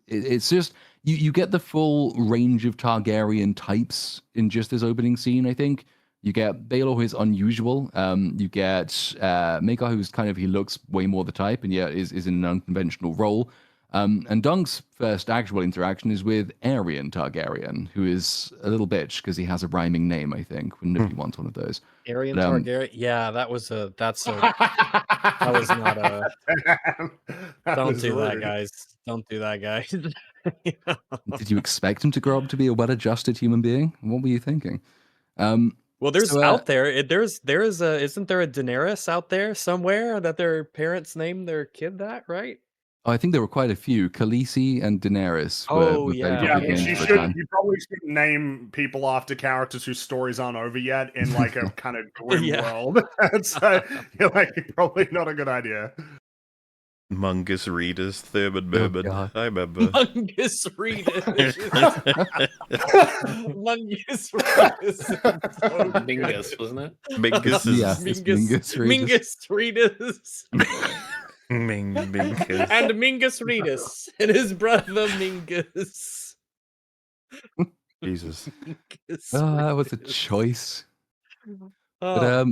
it's just, you get the full range of Targaryen types in just this opening scene, I think. You get Baelor, who is unusual. You get Maekar, who's he looks way more the type, and yet is in an unconventional role. And Dunk's first actual interaction is with Aerion Targaryen, who is a little bitch because he has a rhyming name, I think. Wouldn't if you want one of those. Aerion Targaryen. Yeah, that was not a. Don't do that, guys. Don't do that, guys. Did you expect him to grow up to be a well-adjusted human being? What were you thinking? Well, there's out there. Isn't there a Daenerys out there somewhere that their parents named their kid that, right? Oh, I think there were quite a few. Khaleesi and Daenerys were Yeah, you probably shouldn't name people after characters whose stories aren't over yet in like a kind of grim world. So you're probably not a good idea. Mungus Readers, Thurman Merman. I remember. Mungus Readers. Mungus Readers. Mingus, wasn't it? Mingus. Yeah, Mingus Readers. Mingus. And Mingus Readus and his brother Mingus. Jesus. That was a choice. But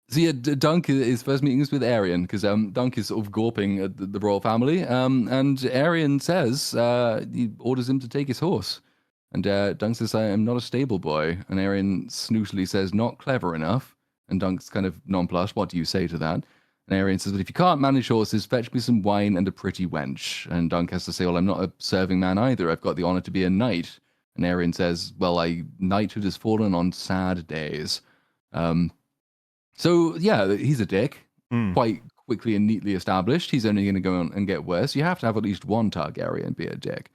so yeah, Dunk is first meetings with Aerion, because Dunk is sort of gawping at the royal family, and Aerion says, he orders him to take his horse. And Dunk says, I am not a stable boy. And Aerion snootily says, not clever enough. And Dunk's kind of nonplussed. What do you say to that? And Aerion says, but if you can't manage horses, fetch me some wine and a pretty wench. And Dunk has to say, well, I'm not a serving man either. I've got the honor to be a knight. And Aerion says, well, knighthood has fallen on sad days. So, yeah, he's a dick, quite quickly and neatly established. He's only going to go on and get worse. You have to have at least one Targaryen be a dick.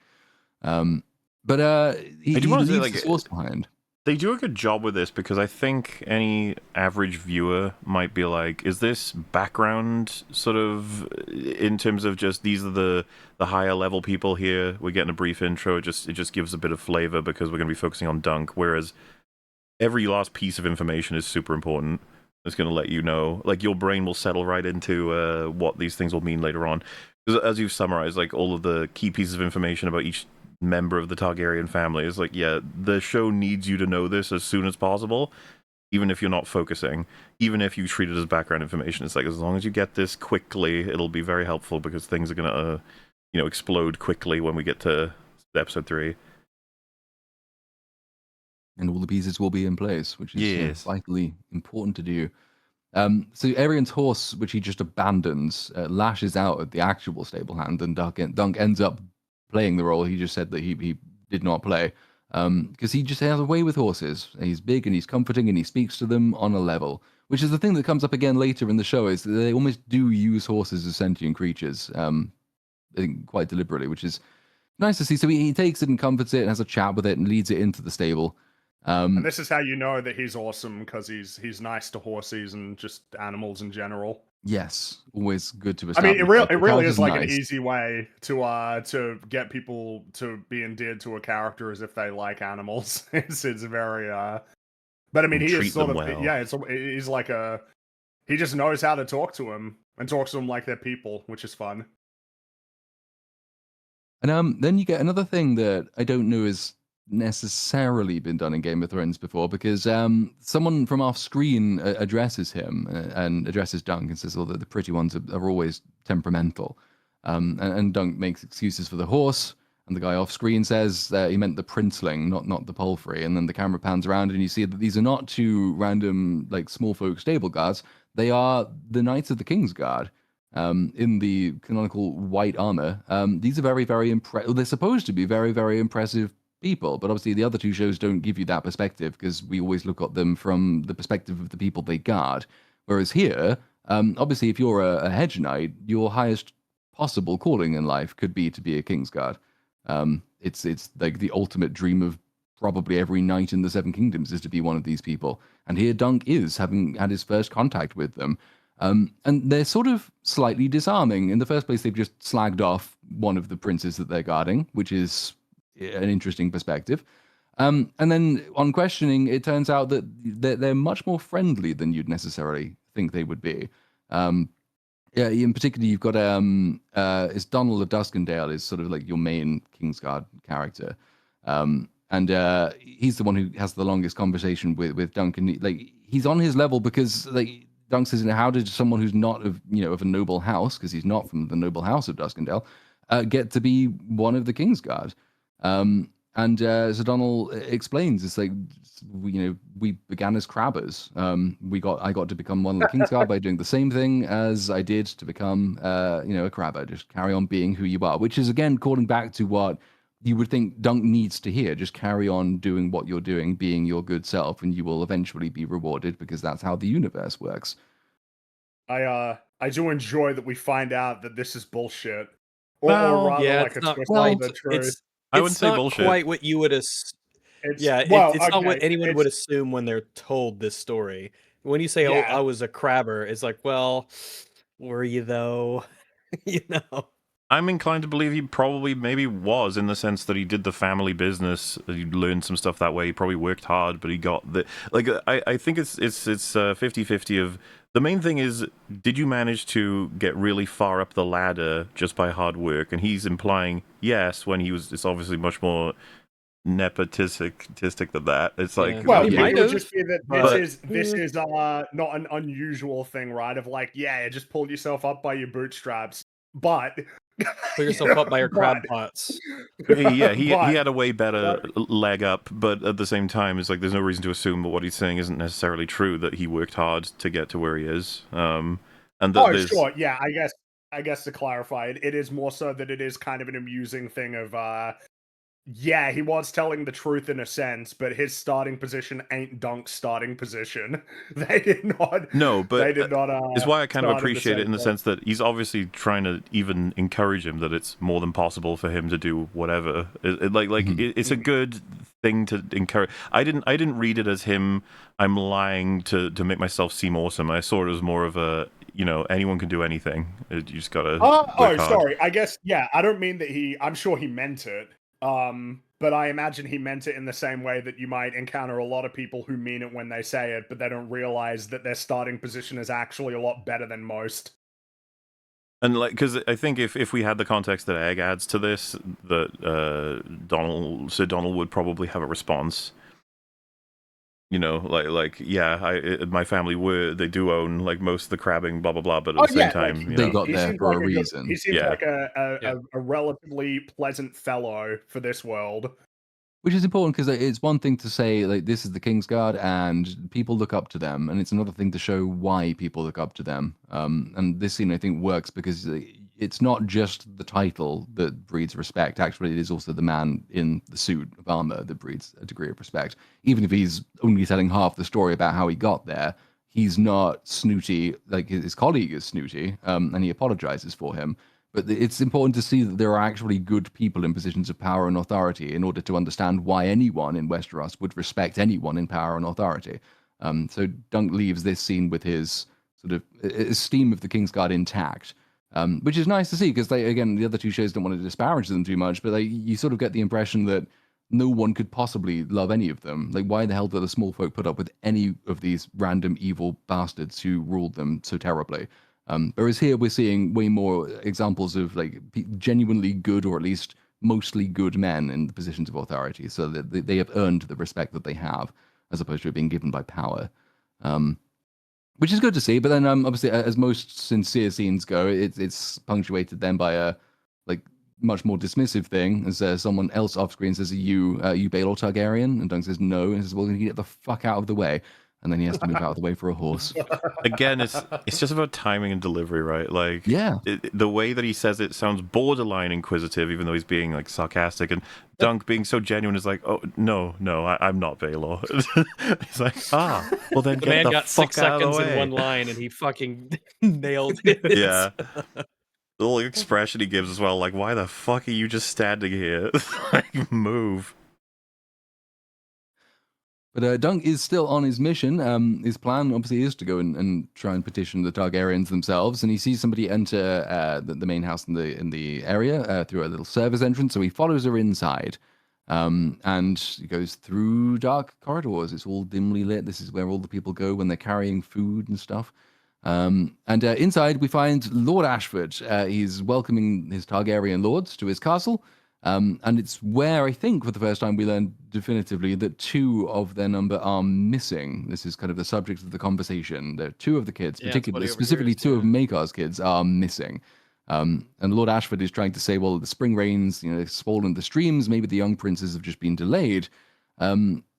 But he leaves his horse behind. They do a good job with this, because I think any average viewer might be like, is this background sort of, in terms of just these are the higher level people here, we're getting a brief intro, it just gives a bit of flavor because we're going to be focusing on Dunk, whereas every last piece of information is super important. It's going to let you know, like your brain will settle right into what these things will mean later on. Because as you've summarized, like all of the key pieces of information about each member of the Targaryen family is like, yeah, the show needs you to know this as soon as possible, even if you're not focusing, even if you treat it as background information. It's like, as long as you get this quickly, it'll be very helpful because things are going to, explode quickly when we get to episode 3. And all the pieces will be in place, which is Yes. vitally important to do. So Aerion's horse, which he just abandons, lashes out at the actual stable hand, and Dunk ends up playing the role he just said that he did not play, because he just has a way with horses. He's big and he's comforting and he speaks to them on a level, which is the thing that comes up again later in the show, is that they almost do use horses as sentient creatures, I think quite deliberately, which is nice to see. So he takes it and comforts it and has a chat with it and leads it into the stable. And this is how you know that he's awesome, because he's nice to horses and just animals in general. Yes, always good to I establish. mean, it really is like nice. an easy way to get people to be endeared to a character as if they like animals. It's very but I mean, he is sort of well. yeah. He's like he just knows how to talk to him and talks to them like they're people, which is fun. And then you get another thing that I don't know has necessarily been done in Game of Thrones before, because someone from off screen addresses him and addresses Dunk and says, "Oh, the pretty ones are always temperamental," and Dunk makes excuses for the horse, and the guy off screen says he meant the princeling, not the palfrey. And then the camera pans around and you see that these are not two random like small folk stable guards; they are the Knights of the King's Guard. In the canonical white armor. These are very, very impressive. They're supposed to be very, very impressive people, but obviously the other two shows don't give you that perspective, because we always look at them from the perspective of the people they guard. Whereas here, obviously, if you're a hedge knight, your highest possible calling in life could be to be a King's Guard. It's like the ultimate dream of probably every knight in the Seven Kingdoms, is to be one of these people. And here Dunk is, having had his first contact with them. And they're sort of slightly disarming. In the first place, they've just slagged off one of the princes that they're guarding, which is an interesting perspective. And then on questioning, it turns out that they're much more friendly than you'd necessarily think they would be. Yeah, in particular, you've got it's Donald of Duskendale is sort of like your main Kingsguard character. And he's the one who has the longest conversation with Duncan. Like, he's on his level because like Dunk says, how did someone who's not of a noble house, because he's not from the noble house of Duskendale, get to be one of the Kingsguard? And so Donald explains, it's like, we began as crabbers. I got to become one of the Kingsguard by doing the same thing as I did to become a crabber. Just carry on being who you are, which is again calling back to what you would think Dunk needs to hear. Just carry on doing what you're doing, being your good self, and you will eventually be rewarded, because that's how the universe works. I do enjoy that we find out that this is bullshit, or Well, rather yeah, like it's a not twist quite. of the truth. I wouldn't say not bullshit. quite what you would It's not what okay, anyone would assume when they're told this story. When you say, "Oh, Yeah. I was a crabber," it's like, well, were you though? I'm inclined to believe he probably maybe was, in the sense that he did the family business. He learned some stuff that way. He probably worked hard, but he got the I think it's 50-50 of the main thing is, did you manage to get really far up the ladder just by hard work? And he's implying yes, when it's obviously much more nepotistic than that. It's like, Yeah. Well, He it might would have, just be that but- this is not an unusual thing, right? Of like, yeah, just pull yourself up by your bootstraps, but Pull yourself up by your crab pots. yeah, he had a way better leg up, but at the same time, it's like there's no reason to assume that what he's saying isn't necessarily true, that he worked hard to get to where he is. And that sure, yeah, I guess to clarify, it is more so that it is kind of an amusing thing of yeah, he was telling the truth in a sense, but his starting position ain't Dunk's starting position. They did not. No, but they did not. It's why I kind of start in the appreciate it in the same sense that he's obviously trying to even encourage him that it's more than possible for him to do whatever. It's a good thing to encourage. I didn't read it as him. I'm lying to make myself seem awesome. I saw it as more of a, anyone can do anything. You just gotta. Oh, sorry. I guess, yeah. I don't mean that I'm sure he meant it. But but I imagine he meant it in the same way that you might encounter a lot of people who mean it when they say it, but they don't realize that their starting position is actually a lot better than most. And like, because I think if we had the context that Egg adds to this, that Sir Donald would probably have a response. You know, my family they do own like most of the crabbing, blah blah blah. But at the same time, they got there for a reason. He seems like a relatively pleasant fellow for this world. Which is important because it's one thing to say like this is the Kingsguard and people look up to them, and it's another thing to show why people look up to them. And this scene I think works because it's not just the title that breeds respect. Actually, it is also the man in the suit of armor that breeds a degree of respect. Even if he's only telling half the story about how he got there, he's not snooty like his colleague is snooty, and he apologizes for him. But it's important to see that there are actually good people in positions of power and authority in order to understand why anyone in Westeros would respect anyone in power and authority. So Dunk leaves this scene with his sort of esteem of the Kingsguard intact, which is nice to see because again, the other two shows don't want to disparage them too much, but you sort of get the impression that no one could possibly love any of them. Like, why the hell did the small folk put up with any of these random evil bastards who ruled them so terribly? Whereas here we're seeing way more examples of like genuinely good, or at least mostly good men in the positions of authority, so that they have earned the respect that they have, as opposed to it being given by power, which is good to see. But then, obviously, as most sincere scenes go, it's punctuated then by a like much more dismissive thing, as someone else off screen says, "Are you Baelor Targaryen?" And Dunk says, "No," and says, "Well, then you get the fuck out of the way." And then he has to move out of the way for a horse. Again, it's just about timing and delivery, right? Like, yeah, the way that he says it sounds borderline inquisitive, even though he's being like sarcastic. And Dunk being so genuine is like, "Oh no, I'm not Baelor." He's like, well then the get man the got fuck 6 out of seconds the in way. one line, and he fucking nailed it. Yeah. The little expression he gives as well, like, "Why the fuck are you just standing here? Like, move." But Dunk is still on his mission. His plan obviously is to go and try and petition the Targaryens themselves. And he sees somebody enter the main house in the area through a little service entrance. So he follows her inside, and he goes through dark corridors. It's all dimly lit. This is where all the people go when they're carrying food and stuff. And inside we find Lord Ashford. He's welcoming his Targaryen lords to his castle. And it's where I think for the first time we learned definitively that 2 of their number are missing. This is kind of the subject of the conversation. There are 2 of the kids, particularly specifically 2 of Maekar's kids, are missing. And Lord Ashford is trying to say, well, the spring rains, swollen the streams. Maybe the young princes have just been delayed.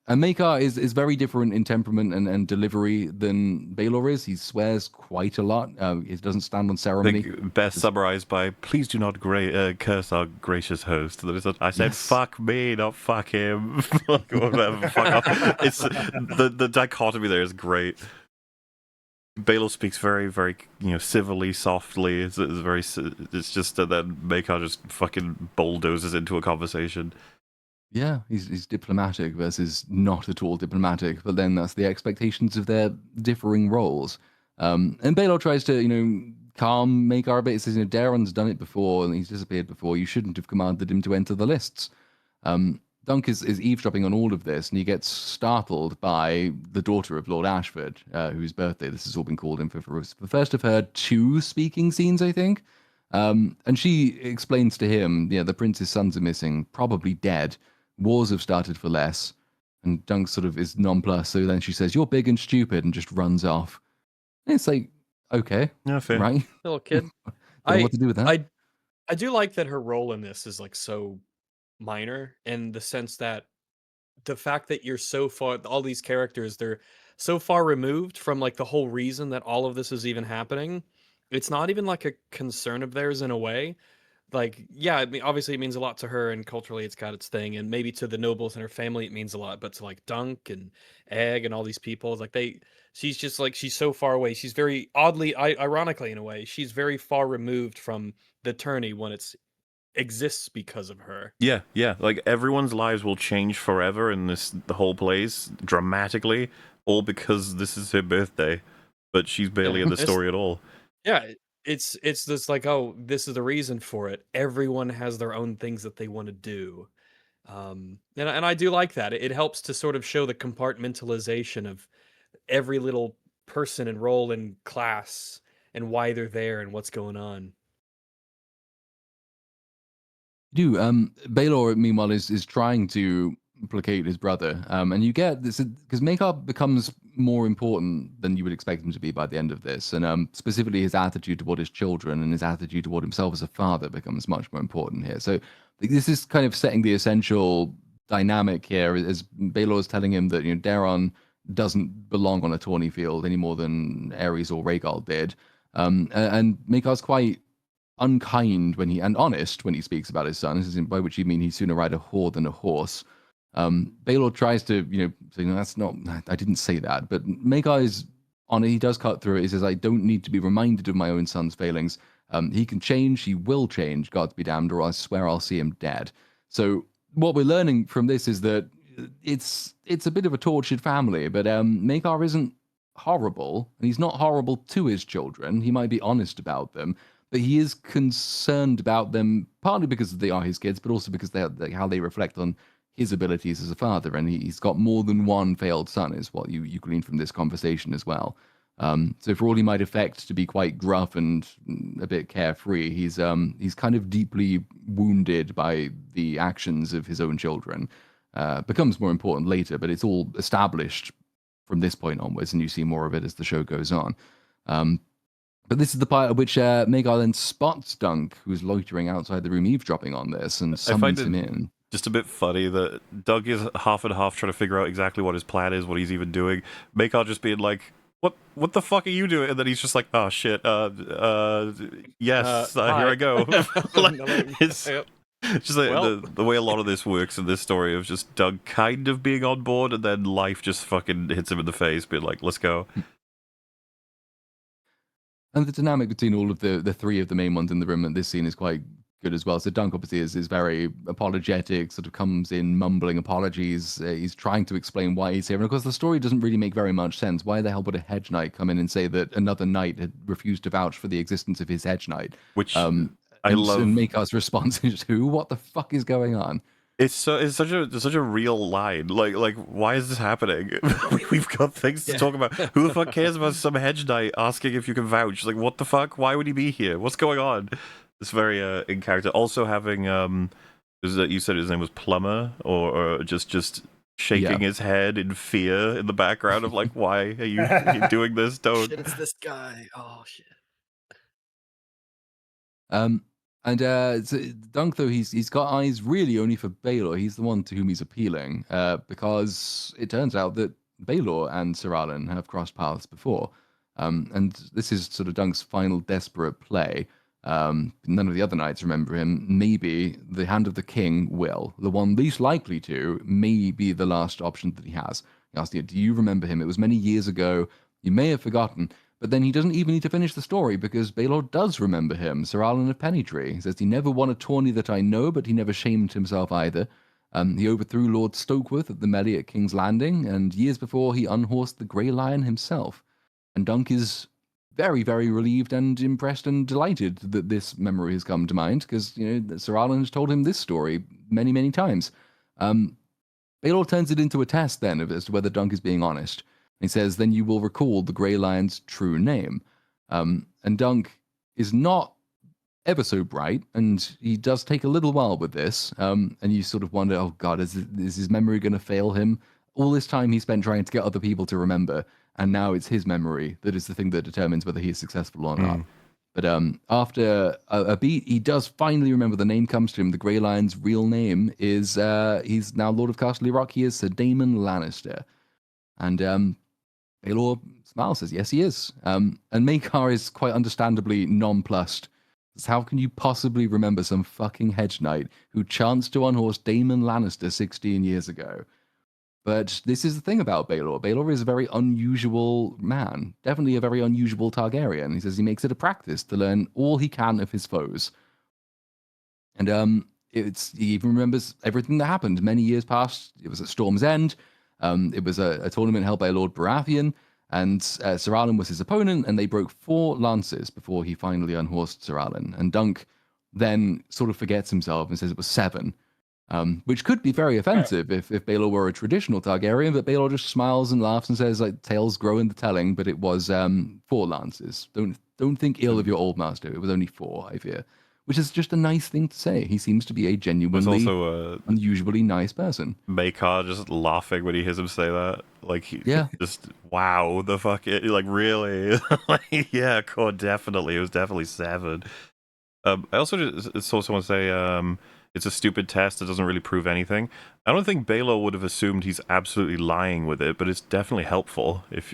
And Maekar is very different in temperament and delivery than Baelor is. He swears quite a lot. He doesn't stand on ceremony. Best summarized by, "Please do not curse our gracious host." I said, Yes. "Fuck me, not fuck him." Whatever, fuck off. It's the dichotomy there is great. Baelor speaks very, very, civilly, softly. It's just that Maekar just fucking bulldozes into a conversation. Yeah, he's diplomatic versus not at all diplomatic, but then that's the expectations of their differing roles. And Baelor tries to, calm Maekar a bit. He says, Daeron's done it before, and he's disappeared before. You shouldn't have commanded him to enter the lists. Dunk is eavesdropping on all of this, and he gets startled by the daughter of Lord Ashford, whose birthday this has all been called in for the first of her 2 speaking scenes, I think. And she explains to him, the prince's sons are missing, probably dead. Wars have started for less. And Dunk sort of is nonplussed. So then she says, "You're big and stupid," and just runs off. And it's like, okay, Yeah, fair. right? Little kid. Don't know what to do with that. I do like that her role in this is like so minor, in the sense that the fact that you're so far, all these characters, they're so far removed from like the whole reason that all of this is even happening. It's not even like a concern of theirs in a way. Like, yeah, I mean, obviously it means a lot to her, and culturally it's got its thing, and maybe to the nobles and her family it means a lot, but to like Dunk and Egg and all these people, it's like she's just like, she's so far away. She's very oddly, ironically in a way, she's very far removed from the tourney when it's exists because of her. Yeah. Like, everyone's lives will change forever in the whole place dramatically, all because this is her birthday. But she's barely in the story at all. Yeah, it's this like, oh, this is the reason for it. Everyone has their own things that they want to do. And I do like that. It helps to sort of show the compartmentalization of every little person and role in class and why they're there and what's going on. Baelor, meanwhile, is trying to placate his brother, and you get this because Maekar becomes more important than you would expect him to be by the end of this, and specifically his attitude toward his children and his attitude toward himself as a father becomes much more important here. So this is kind of setting the essential dynamic here, as Baelor is telling him that Daron doesn't belong on a tourney field any more than Ares or Rhaegal did, and Maekar's quite unkind and honest when he speaks about his son, by which you mean he'd sooner ride a whore than a horse. Baelor tries to, say, no, that's not, I didn't say that. But Maekar is on it. He does cut through it. He says, I don't need to be reminded of my own son's failings. He can change. He will change, God be damned, or I swear I'll see him dead. So what we're learning from this is that it's a bit of a tortured family, but Maekar isn't horrible, and he's not horrible to his children. He might be honest about them, but he is concerned about them, partly because they are his kids, but also because how they reflect on his abilities as a father. And he's got more than one failed son, is what you glean from this conversation as well. So for all he might affect to be quite gruff and a bit carefree, he's kind of deeply wounded by the actions of his own children. Becomes more important later, but it's all established from this point onwards, and you see more of it as the show goes on. But this is the part at which Maekar then spots Dunk, who's loitering outside the room eavesdropping on this, and summons him in. Just a bit funny that Doug is half and half trying to figure out exactly what his plan is, what he's even doing. Maekar just being like, what the fuck are you doing? And then he's just like, oh shit, yes, here I go. It's just like the way a lot of this works in this story of just Doug kind of being on board, and then life just fucking hits him in the face, being like, let's go. And the dynamic between all of the three of the main ones in the room at this scene is quite good as well. So Dunk obviously is very apologetic, sort of comes in mumbling apologies. He's trying to explain why he's here. And of course, the story doesn't really make very much sense. Why the hell would a hedge knight come in and say that another knight had refused to vouch for the existence of his hedge knight? Which I love. And Maekar's response is, who? What the fuck is going on? It's such a real line. Like why is this happening? We've got things to talk about. Who the fuck cares about some hedge knight asking if you can vouch? Like, what the fuck? Why would he be here? What's going on? It's very in character. Also having is that you said his name was Plumber, or just shaking his head in fear in the background of like, why are you doing this? Don't. Shit, it's this guy. Oh shit. And so Dunk, though, he's got eyes really only for Baelor. He's the one to whom he's appealing, because it turns out that Baelor and Sir Alan have crossed paths before. And this is sort of Dunk's final desperate play. None of the other knights remember him. Maybe the Hand of the King will. The one least likely to may be the last option that he has. He asks you, do you remember him? It was many years ago. You may have forgotten. But then he doesn't even need to finish the story, because Baelor does remember him, Sir Alan of Pennytree. He says he never won a tourney that I know, but he never shamed himself either. He overthrew Lord Stokeworth at the melee at King's Landing, and years before he unhorsed the Grey Lion himself. And Dunk is very, very relieved and impressed and delighted that this memory has come to mind, because Sir Alan has told him this story many, many times. Baelor turns it into a test then as to whether Dunk is being honest. He says, then you will recall the Grey Lion's true name. And Dunk is not ever so bright, and he does take a little while with this. And you sort of wonder, oh God, is his memory going to fail him? All this time he spent trying to get other people to remember, and now it's his memory that is the thing that determines whether he is successful or not. But after a beat, he does finally remember. The name comes to him. The Grey Lion's real name is, he's now Lord of Castle Rock. He is Sir Daemon Lannister. And Baelor smiles, says, yes, he is. And Maekar is quite understandably nonplussed. Says, how can you possibly remember some fucking hedge knight who chanced to unhorse Daemon Lannister 16 years ago? But this is the thing about Baelor. Baelor is a very unusual man. Definitely a very unusual Targaryen. He says he makes it a practice to learn all he can of his foes. And he even remembers everything that happened many years past. It was at Storm's End. It was a tournament held by Lord Baratheon, and Sir Alan was his opponent, and they broke 4 lances before he finally unhorsed Sir Alan. And Dunk then sort of forgets himself and says it was 7. which could be very offensive if Baelor were a traditional Targaryen, but Baelor just smiles and laughs and says, like, tales grow in the telling, but it was 4 lances. Don't think ill of your old master. It was only 4, I fear. Which is just a nice thing to say. He seems to be a genuinely, unusually nice person. Maekar just laughing when he hears him say that. Like, just, wow, the fuck, like, really? Like, yeah, God, definitely. It was definitely 7. I also just also want to say, it's a stupid test. It doesn't really prove anything. I don't think Baelor would have assumed he's absolutely lying with it, but it's definitely helpful if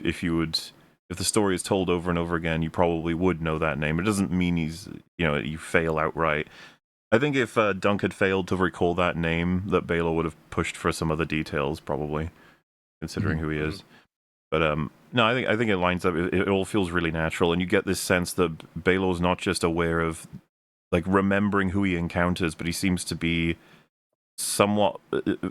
the story is told over and over again, you probably would know that name. It doesn't mean you fail outright. I think if Dunk had failed to recall that name, that Baelor would have pushed for some other details, probably, considering who he is. But no, I think it lines up. It all feels really natural, and you get this sense that Baelor's not just aware of, like, remembering who he encounters, but he seems to be somewhat,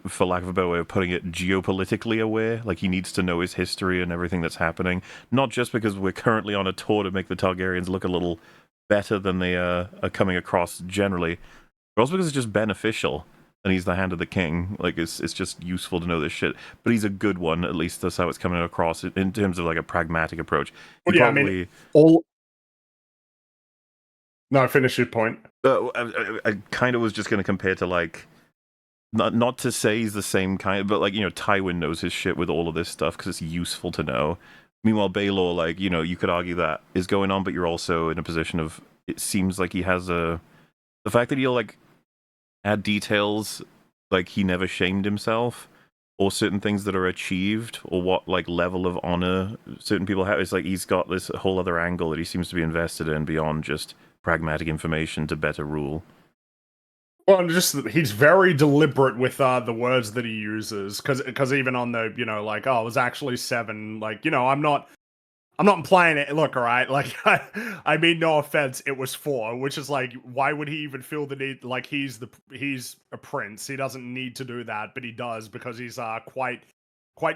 for lack of a better way of putting it, geopolitically aware. Like, he needs to know his history and everything that's happening, not just because we're currently on a tour to make the Targaryens look a little better than they are coming across generally, but also because it's just beneficial, and he's the hand of the king. Like, it's just useful to know this shit, but he's a good one. At least that's how it's coming across in terms of, like, a pragmatic approach. No, finish your point. I kind of was just going to compare to, like, not to say he's the same kind, but, like, Tywin knows his shit with all of this stuff because it's useful to know. Meanwhile, Baelor, like, you could argue that is going on, but you're also in a position of, it seems like he has the fact that he'll, like, add details, like he never shamed himself, or certain things that are achieved, or what, like, level of honor certain people have. It's like he's got this whole other angle that he seems to be invested in beyond just pragmatic information to better rule. Well, just he's very deliberate with the words that he uses, because even on the like, oh, it was actually 7, like, I'm not implying it. Look, all right, like, I mean, no offense, it was 4, which is like, why would he even feel the need? Like, he's a prince, he doesn't need to do that, but he does because he's quite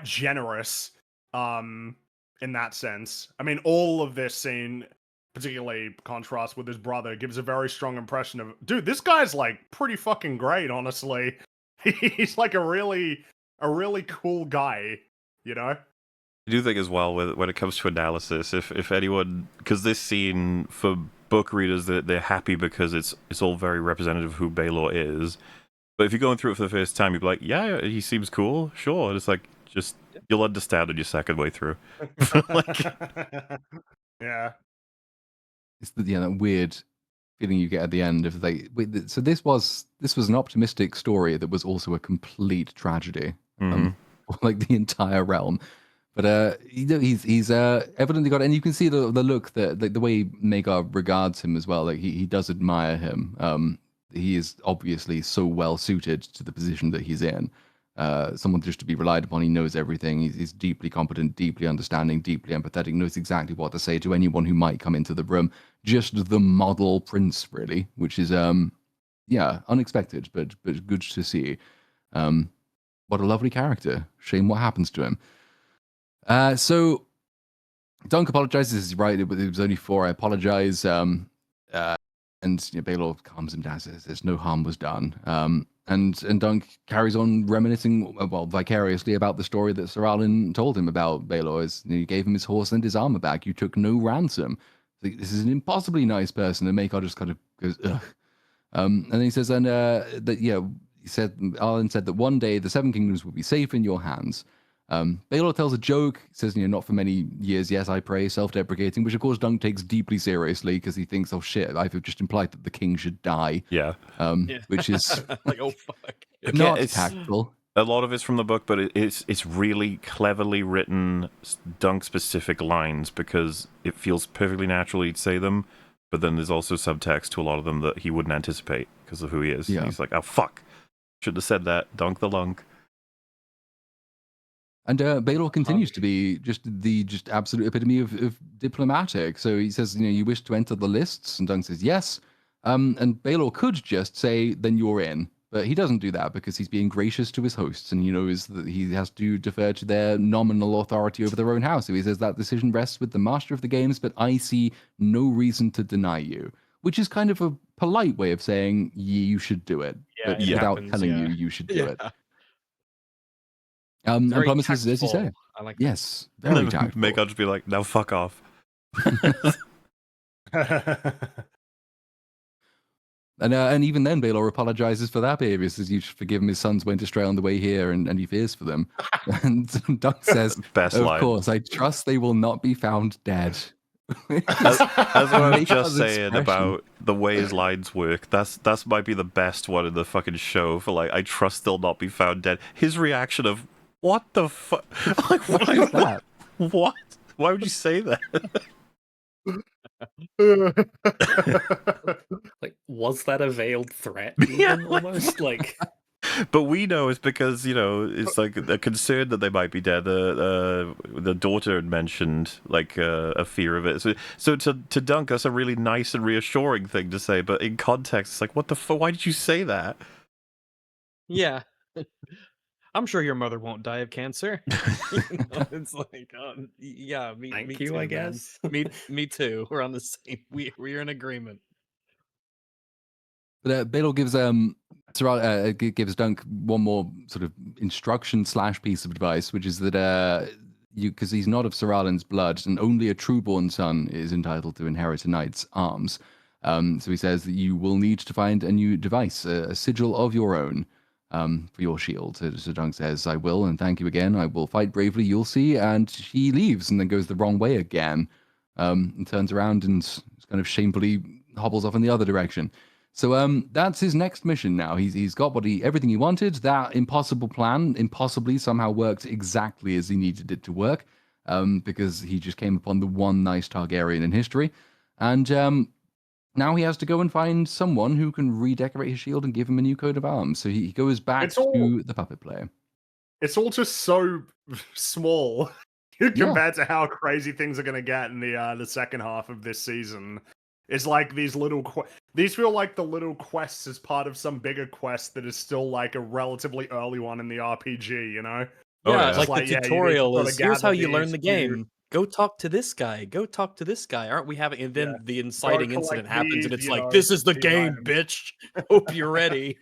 generous in that sense. I mean, all of this scene, particularly contrast with his brother, gives a very strong impression of, dude, this guy's like pretty fucking great, honestly. He's like a really cool guy, I do think as well, when it comes to analysis, if anyone, because this scene, for book readers, they're happy because it's all very representative of who Baelor is. But if you're going through it for the first time, you'd be like, yeah, he seems cool, sure. And it's like, just, you'll understand it your second way through. Like, yeah. It's that weird feeling you get at the end of, like, so this was an optimistic story that was also a complete tragedy, like the entire realm. But he's evidently got, and you can see the look that, like, the way Maekar regards him as well. Like, he does admire him. He is obviously so well suited to the position that he's in. Someone just to be relied upon. He knows everything. He's deeply competent, deeply understanding, deeply empathetic, knows exactly what to say to anyone who might come into the room. Just the model prince, really, which is unexpected, but good to see. What a lovely character. Shame what happens to him. So Dunk apologizes. He's right. It was only 4. I apologize. And Baelor calms him down. Says no harm was done. And Dunk carries on reminiscing, well, vicariously about the story that Sir Alan told him about Baelor. You gave him his horse and his armor back. You took no ransom. This is an impossibly nice person. And Maekar just kind of goes, ugh. And then he says, Alan said that one day the 7 kingdoms will be safe in your hands. Baelor tells a joke, says, not for many years, yes, I pray, self-deprecating, which of course Dunk takes deeply seriously because he thinks, oh shit, I've just implied that the king should die. Yeah. Which is like, oh fuck. Not tactful. A lot of it's from the book, but it's really cleverly written Dunk-specific lines because it feels perfectly natural he'd say them, but then there's also subtext to a lot of them that he wouldn't anticipate because of who he is. Yeah. He's like, oh fuck, should have said that, Dunk the Lunk. And Baelor continues to be just the absolute epitome of diplomatic. So he says, you wish to enter the lists? And Dunk says, yes. And Baelor could just say, then you're in. But he doesn't do that because he's being gracious to his hosts, and he knows that he has to defer to their nominal authority over their own house. So he says that decision rests with the master of the games, but I see no reason to deny you. Which is kind of a polite way of saying you should do it. but it without happens, telling yeah. you should do it. Yeah. And Very promises, as you say. tactful. I like that. Yes, And very then tactful. make I'll just be like, now fuck off. And even then, Baelor apologizes for that behavior, says you should forgive him his sons went astray on the way here, and he fears for them. And Dunk says, Best of line. course, I trust they will not be found dead. As what I was just Maker's saying expression. about the way his lines work, that's might be the best one in the fucking show for like, I trust they'll not be found dead. His reaction of, what the fuck? Like, What is that? What? Why would you say that? Like, was that a veiled threat? Yeah, Even almost like. But we know it's because, you know, it's like a concern that they might be dead. The daughter had mentioned like a fear of it. So to Dunk, that's a really nice and reassuring thing to say. But in context, it's like, what the fuck? Why did you say that? Yeah. I'm sure your mother won't die of cancer. It's like, yeah, me Thank too, you, I man. guess. Me too. We're on the same. We're in agreement. But Baelor gives gives Dunk one more sort of instruction / piece of advice, which is that because he's not of Sir Alan's blood, and only a trueborn son is entitled to inherit a knight's arms. So he says that you will need to find a new device, a sigil of your own, for your shield. So Dunk says, "I will, and thank you again. I will fight bravely. You'll see." And he leaves, and then goes the wrong way again, and turns around and kind of shamefully hobbles off in the other direction. So that's his next mission now. He's got everything he wanted. That impossible plan impossibly somehow worked exactly as he needed it to work, because he just came upon the one nice Targaryen in history. And now he has to go and find someone who can redecorate his shield and give him a new coat of arms. So he goes back to the puppet player. It's all just so small compared to how crazy things are going to get in the second half of this season. It's like these these feel like the little quests as part of some bigger quest that is still like a relatively early one in the RPG, you know? Oh, Yeah, yeah. it's like the you need to tutorial sort of is here's how gather you learn these the few- game. Go talk to this guy. Go talk to this guy. Aren't we having? And then the inciting collect incident happens, these, and it's you like, know, this is the these game, items. bitch. Hope you're ready.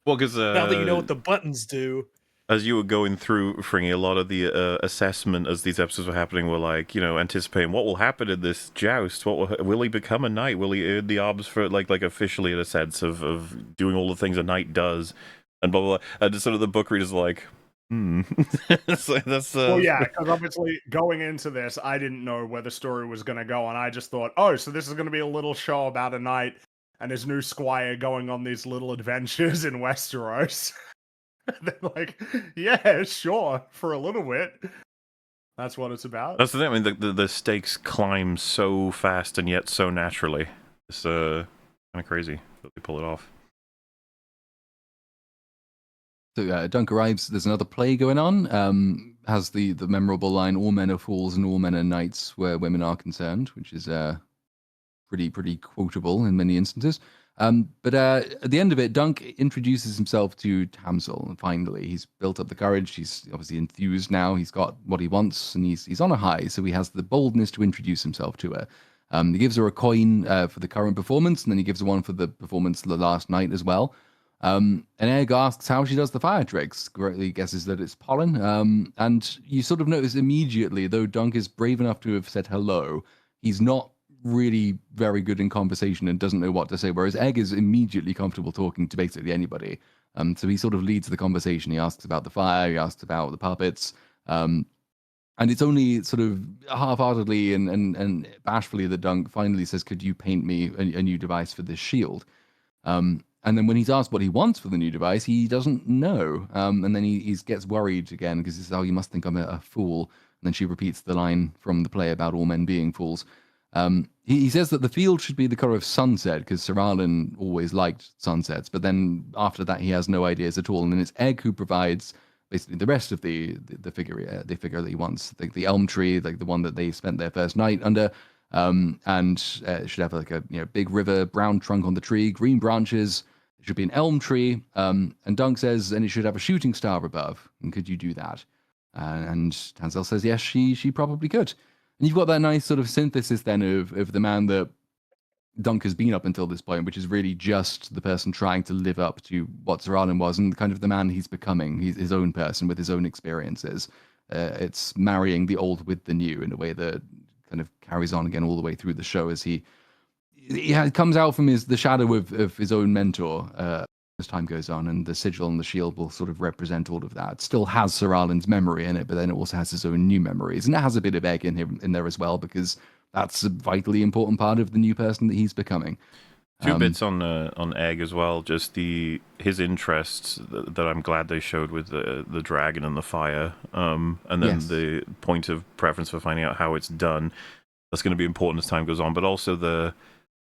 Well, because Now that you know what the buttons do. as you were going through, Fringy, a lot of the assessment as these episodes were happening were like, you know, anticipating what will happen in this joust. Will he become a knight? Will he earn the arms for like officially in a sense of doing all the things a knight does, and blah blah blah. And sort of the book readers are like, so that's Well, yeah, because obviously going into this, I didn't know where the story was going to go, and I just thought, oh, so this is going to be a little show about a knight and his new squire going on these little adventures in Westeros. They're like, yeah, sure, for a little bit. That's what it's about. That's the thing. I mean, the stakes climb so fast and yet so naturally. It's kind of crazy that they pull it off. So Dunk arrives. There's another play going on. Has the memorable line, "All men are fools and all men are knights where women are concerned," which is pretty quotable in many instances. But at the end of it, Dunk introduces himself to Tamsel. Finally, he's built up the courage. He's obviously enthused now. He's got what he wants, and he's on a high. So he has the boldness to introduce himself to her. He gives her a coin for the current performance, and then he gives her one for the performance the last night as well. And Egg asks how she does the fire tricks. Correctly guesses that it's pollen. And you sort of notice immediately, though Dunk is brave enough to have said hello, he's not really very good in conversation and doesn't know what to say, whereas Egg is immediately comfortable talking to basically anybody. So he sort of leads the conversation. He asks about the fire, he asks about the puppets, and it's only sort of half-heartedly and bashfully that Dunk finally says, "Could you paint me a new device for this shield?" And then when he's asked what he wants for the new device, he doesn't know. And then he gets worried again because he says, "Oh, you must think I'm a fool." And then she repeats the line from the play about all men being fools. He says that the field should be the color of sunset because Sir Alan always liked sunsets, but then after that he has no ideas at all, and then it's Egg who provides basically the rest of the figure that he wants, the elm tree, like the one that they spent their first night under, and it should have like a big river, brown trunk on the tree, green branches. It should be an elm tree, and Dunk says, and it should have a shooting star above. And could you do that? And Tansel says, yes, she probably could. And you've got that nice sort of synthesis then of the man that Dunk has been up until this point, which is really just the person trying to live up to what Sir Arlen was and kind of the man he's becoming. He's his own person with his own experiences. It's marrying the old with the new in a way that kind of carries on again all the way through the show as he comes out from the shadow of his own mentor as time goes on, and the sigil and the shield will sort of represent all of that. It still has Sir Arlen's memory in it, but then it also has his own new memories, and it has a bit of Egg in there as well, because that's a vitally important part of the new person that he's becoming. Two bits on Egg as well. Just his interests that I'm glad they showed with the dragon and the fire, and then the point of preference for finding out how it's done. That's going to be important as time goes on. But also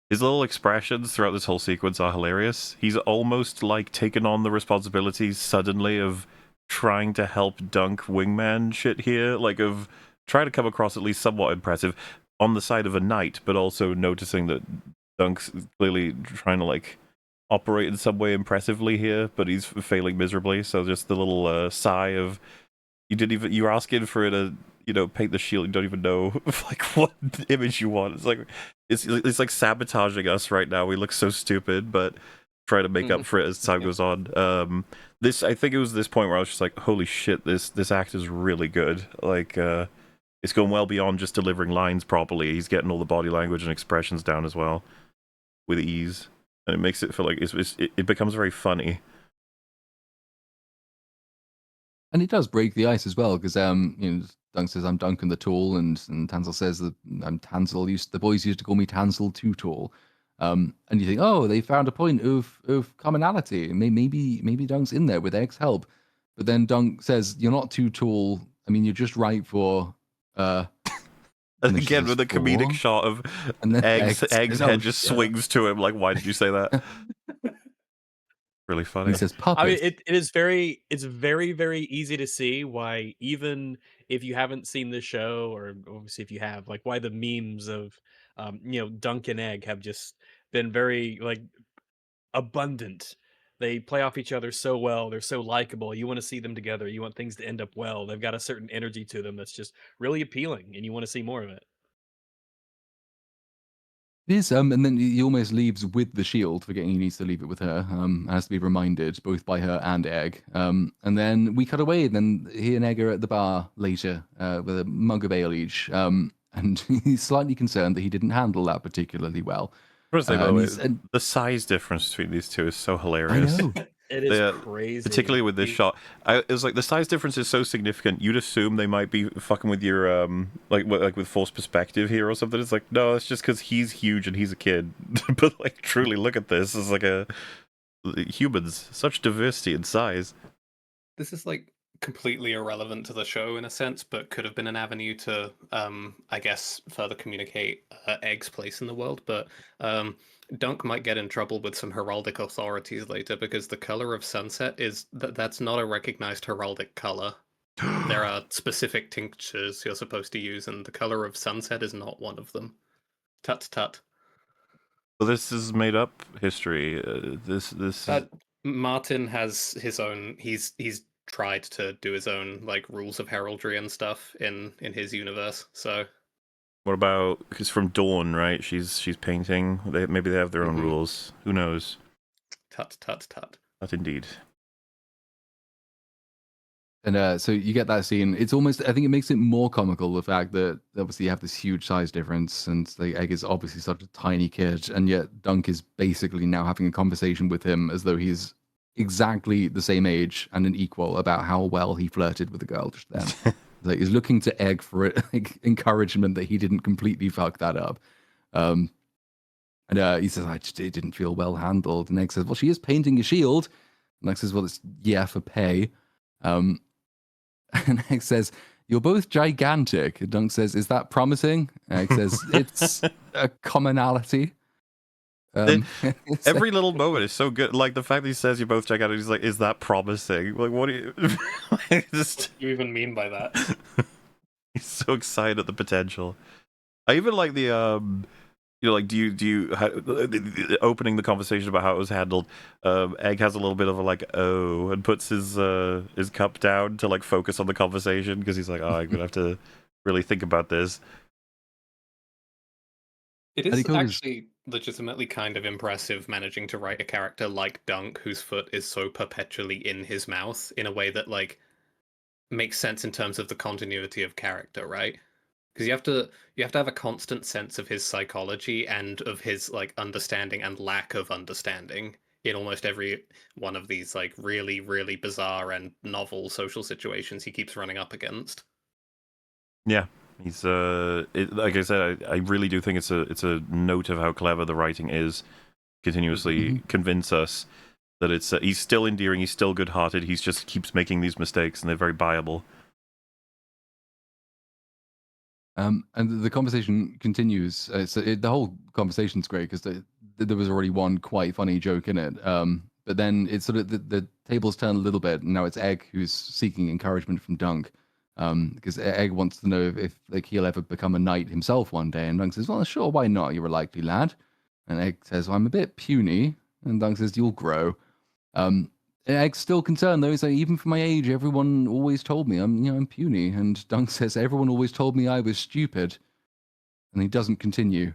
his little expressions throughout this whole sequence are hilarious. He's almost like taken on the responsibilities suddenly of trying to help Dunk wingman shit here, like of trying to come across at least somewhat impressive on the side of a knight, but also noticing that Dunk's clearly trying to like operate in some way impressively here, but he's failing miserably. So just the little sigh of you're asking for it to paint the shield. You don't even know like what image you want. It's like it's like sabotaging us right now. We look so stupid, but try to make up for it as time goes on. I think it was this point where I was just like, holy shit, this act is really good. Like it's going well beyond just delivering lines properly. He's getting all the body language and expressions down as well with ease, and it makes it feel like it becomes very funny. And it does break the ice as well, because Dunk says, "I'm Duncan the Tall," and Tansel says that I'm Tansel. The boys used to call me Tansel Too Tall. And you think, oh, they found a point of commonality. Maybe Dunk's in there with Egg's help. But then Dunk says, "You're not too tall. I mean, you're just right for." And again, with a comedic shot of Egg's head just swings to him. Like, why did you say that? Really funny. He says, "Puppet." I mean, it's very, very easy to see why, even if you haven't seen the show, or obviously if you have, like why the memes of, Dunk and Egg have just been very like abundant. They play off each other so well. They're so likable. You want to see them together. You want things to end up well. They've got a certain energy to them that's just really appealing, and you want to see more of it. It is, and then he almost leaves with the shield, forgetting he needs to leave it with her. Has to be reminded both by her and Egg. And then we cut away. Then he and Egg are at the bar later with a mug of ale each. And he's slightly concerned that he didn't handle that particularly well. The size difference between these two is so hilarious. I know. It is crazy. Particularly with this shot. It was like the size difference is so significant, you'd assume they might be fucking with your, like with forced perspective here or something. It's like, no, it's just because he's huge and he's a kid. But like, truly, look at this. It's like humans, such diversity in size. This is like completely irrelevant to the show in a sense, but could have been an avenue to, I guess, further communicate Egg's place in the world. But Dunk might get in trouble with some heraldic authorities later, because the color of sunset that's not a recognized heraldic color. There are specific tinctures you're supposed to use, and the color of sunset is not one of them. Tut tut. Well, this is made up history. Martin has his own. He's tried to do his own like rules of heraldry and stuff in his universe. So what about, because from Dawn, right? She's painting. Maybe they have their own rules. Who knows? Tut tut tut. Not indeed. And so you get that scene. It's almost, I think it makes it more comical, the fact that obviously you have this huge size difference, and the Egg is obviously such a tiny kid, and yet Dunk is basically now having a conversation with him as though he's exactly the same age and an equal about how well he flirted with the girl just then. Like, he's looking to Egg for encouragement that he didn't completely fuck that up. And he says, it didn't feel well handled. And Egg says, well, she is painting a shield. And Egg says, well, it's for pay. And Egg says, you're both gigantic. And Dunk says, is that promising? Egg says, it's a commonality. Every little moment is so good. Like the fact that he says you're both gigantic, he's like, is that promising? Like, what do you what do you even mean by that? He's so excited at the potential. I even like the like do you opening the conversation about how it was handled. Egg has a little bit of a like and puts his cup down to like focus on the conversation, because he's like, I'm gonna have to really think about this. It is actually legitimately kind of impressive managing to write a character like Dunk, whose foot is so perpetually in his mouth in a way that like makes sense in terms of the continuity of character, right? Because you have to have a constant sense of his psychology and of his like understanding and lack of understanding in almost every one of these like really, really bizarre and novel social situations he keeps running up against. Yeah, he's like I said, I really do think it's a note of how clever the writing is. Continuously convince us that it's he's still endearing, he's still good-hearted. He's just keeps making these mistakes, and they're very buyable. And the conversation continues. The whole conversation's great because there was already one quite funny joke in it. But then it's sort of the tables turn a little bit, and now it's Egg who's seeking encouragement from Dunk. Because Egg wants to know if like he'll ever become a knight himself one day, and Dunk says, "Well, sure, why not? You're a likely lad." And Egg says, "Well, I'm a bit puny," and Dunk says, "You'll grow." Egg's still concerned though. He's like, even for my age, everyone always told me I'm puny. And Dunk says, everyone always told me I was stupid. And he doesn't continue.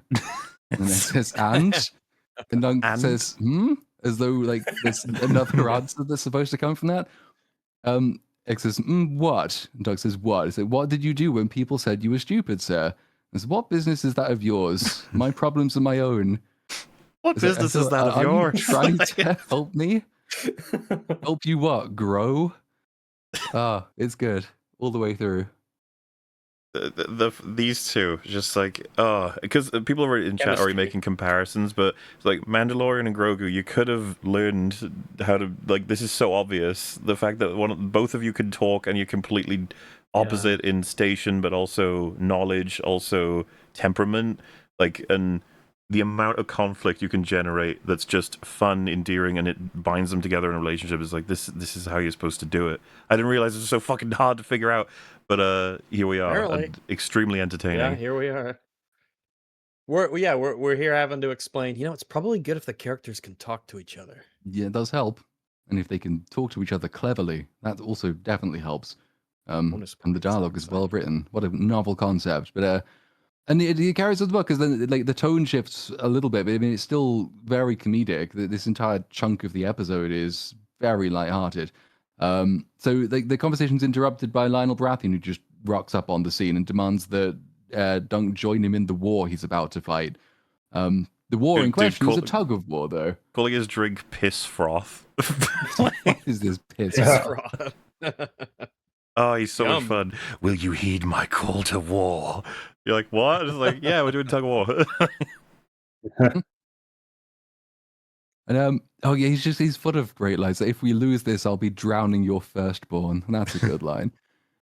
And Egg says, and Dunk says, as though like there's another answer that's supposed to come from that. Egg says, what? And Dunk says, what? He said, what did you do when people said you were stupid, sir? And says, what business is that of yours? My problems are my own. What business is that of yours? Trying to help me? Help you what? Grow? It's good all the way through. These two just like because people are in chat already making comparisons, but it's like Mandalorian and Grogu, you could have learned how to like. This is so obvious. The fact that both of you can talk and you're completely opposite in station, but also knowledge, also temperament, like and. The amount of conflict you can generate that's just fun, endearing, and it binds them together in a relationship is like this is how you're supposed to do it. I didn't realize it was so fucking hard to figure out, but here we are. And extremely entertaining. Yeah, here we are. We're here having to explain. It's probably good if the characters can talk to each other. Yeah, it does help. And if they can talk to each other cleverly, that also definitely helps. And the dialogue is well written. What a novel concept. But and it carries on the book because then like the tone shifts a little bit, but I mean it's still very comedic. This entire chunk of the episode is very lighthearted. So the conversation's interrupted by Lionel Baratheon, who just rocks up on the scene and demands that Dunk join him in the war he's about to fight. The war in question is a tug of war, though. Calling his drink piss froth. What is this piss froth? Oh, he's so much fun. Will you heed my call to war? You're like, what? It's like, yeah, we're doing tug of war. And he's full of great lines. Like, if we lose this, I'll be drowning your firstborn. And that's a good line.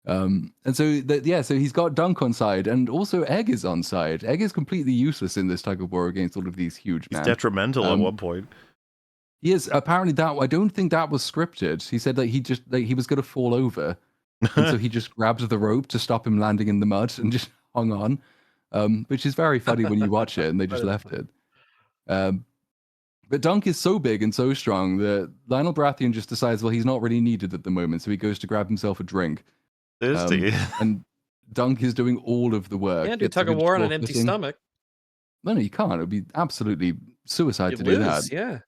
And so so he's got Dunk on side, and also Egg is on side. Egg is completely useless in this tug of war against all of these huge men. He's detrimental at one point. He is apparently that. I don't think that was scripted. He said that he was going to fall over, and so he just grabbed the rope to stop him landing in the mud and just hung on, which is very funny when you watch it. And they just left it. But Dunk is so big and so strong that Lionel Baratheon just decides, well, he's not really needed at the moment, so he goes to grab himself a drink. And Dunk is doing all of the work. Can't do tug of war on an empty stomach. No, you can't. It would be absolutely suicide to do that. Yeah.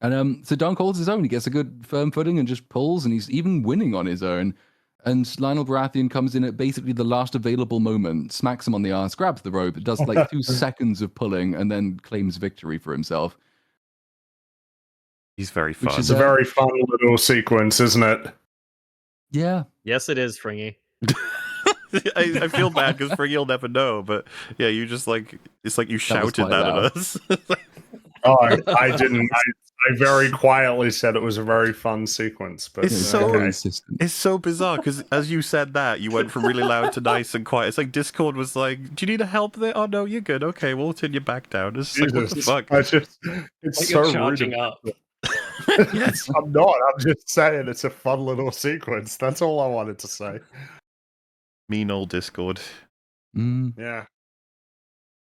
And so Dunk holds his own. He gets a good firm footing and just pulls, and he's even winning on his own. And Lionel Baratheon comes in at basically the last available moment, smacks him on the arse, grabs the rope, does like 2 seconds of pulling, and then claims victory for himself. He's very fun. It's a very fun little sequence, isn't it? Yeah. Yes, it is, Fringy. I feel bad because Fringy will never know, but yeah, you just like it's like you shouted that at us. Oh, I didn't. I very quietly said it was a very fun sequence, but it's so bizarre because as you said that, you went from really loud to nice and quiet. It's like Discord was like, "Do you need a help there? Oh no, you're good. Okay, we'll turn you back down." It's like, what the fuck? It's like so rude. Up. Yes, I'm not. I'm just saying it's a fun little sequence. That's all I wanted to say. Mean old Discord. Yeah.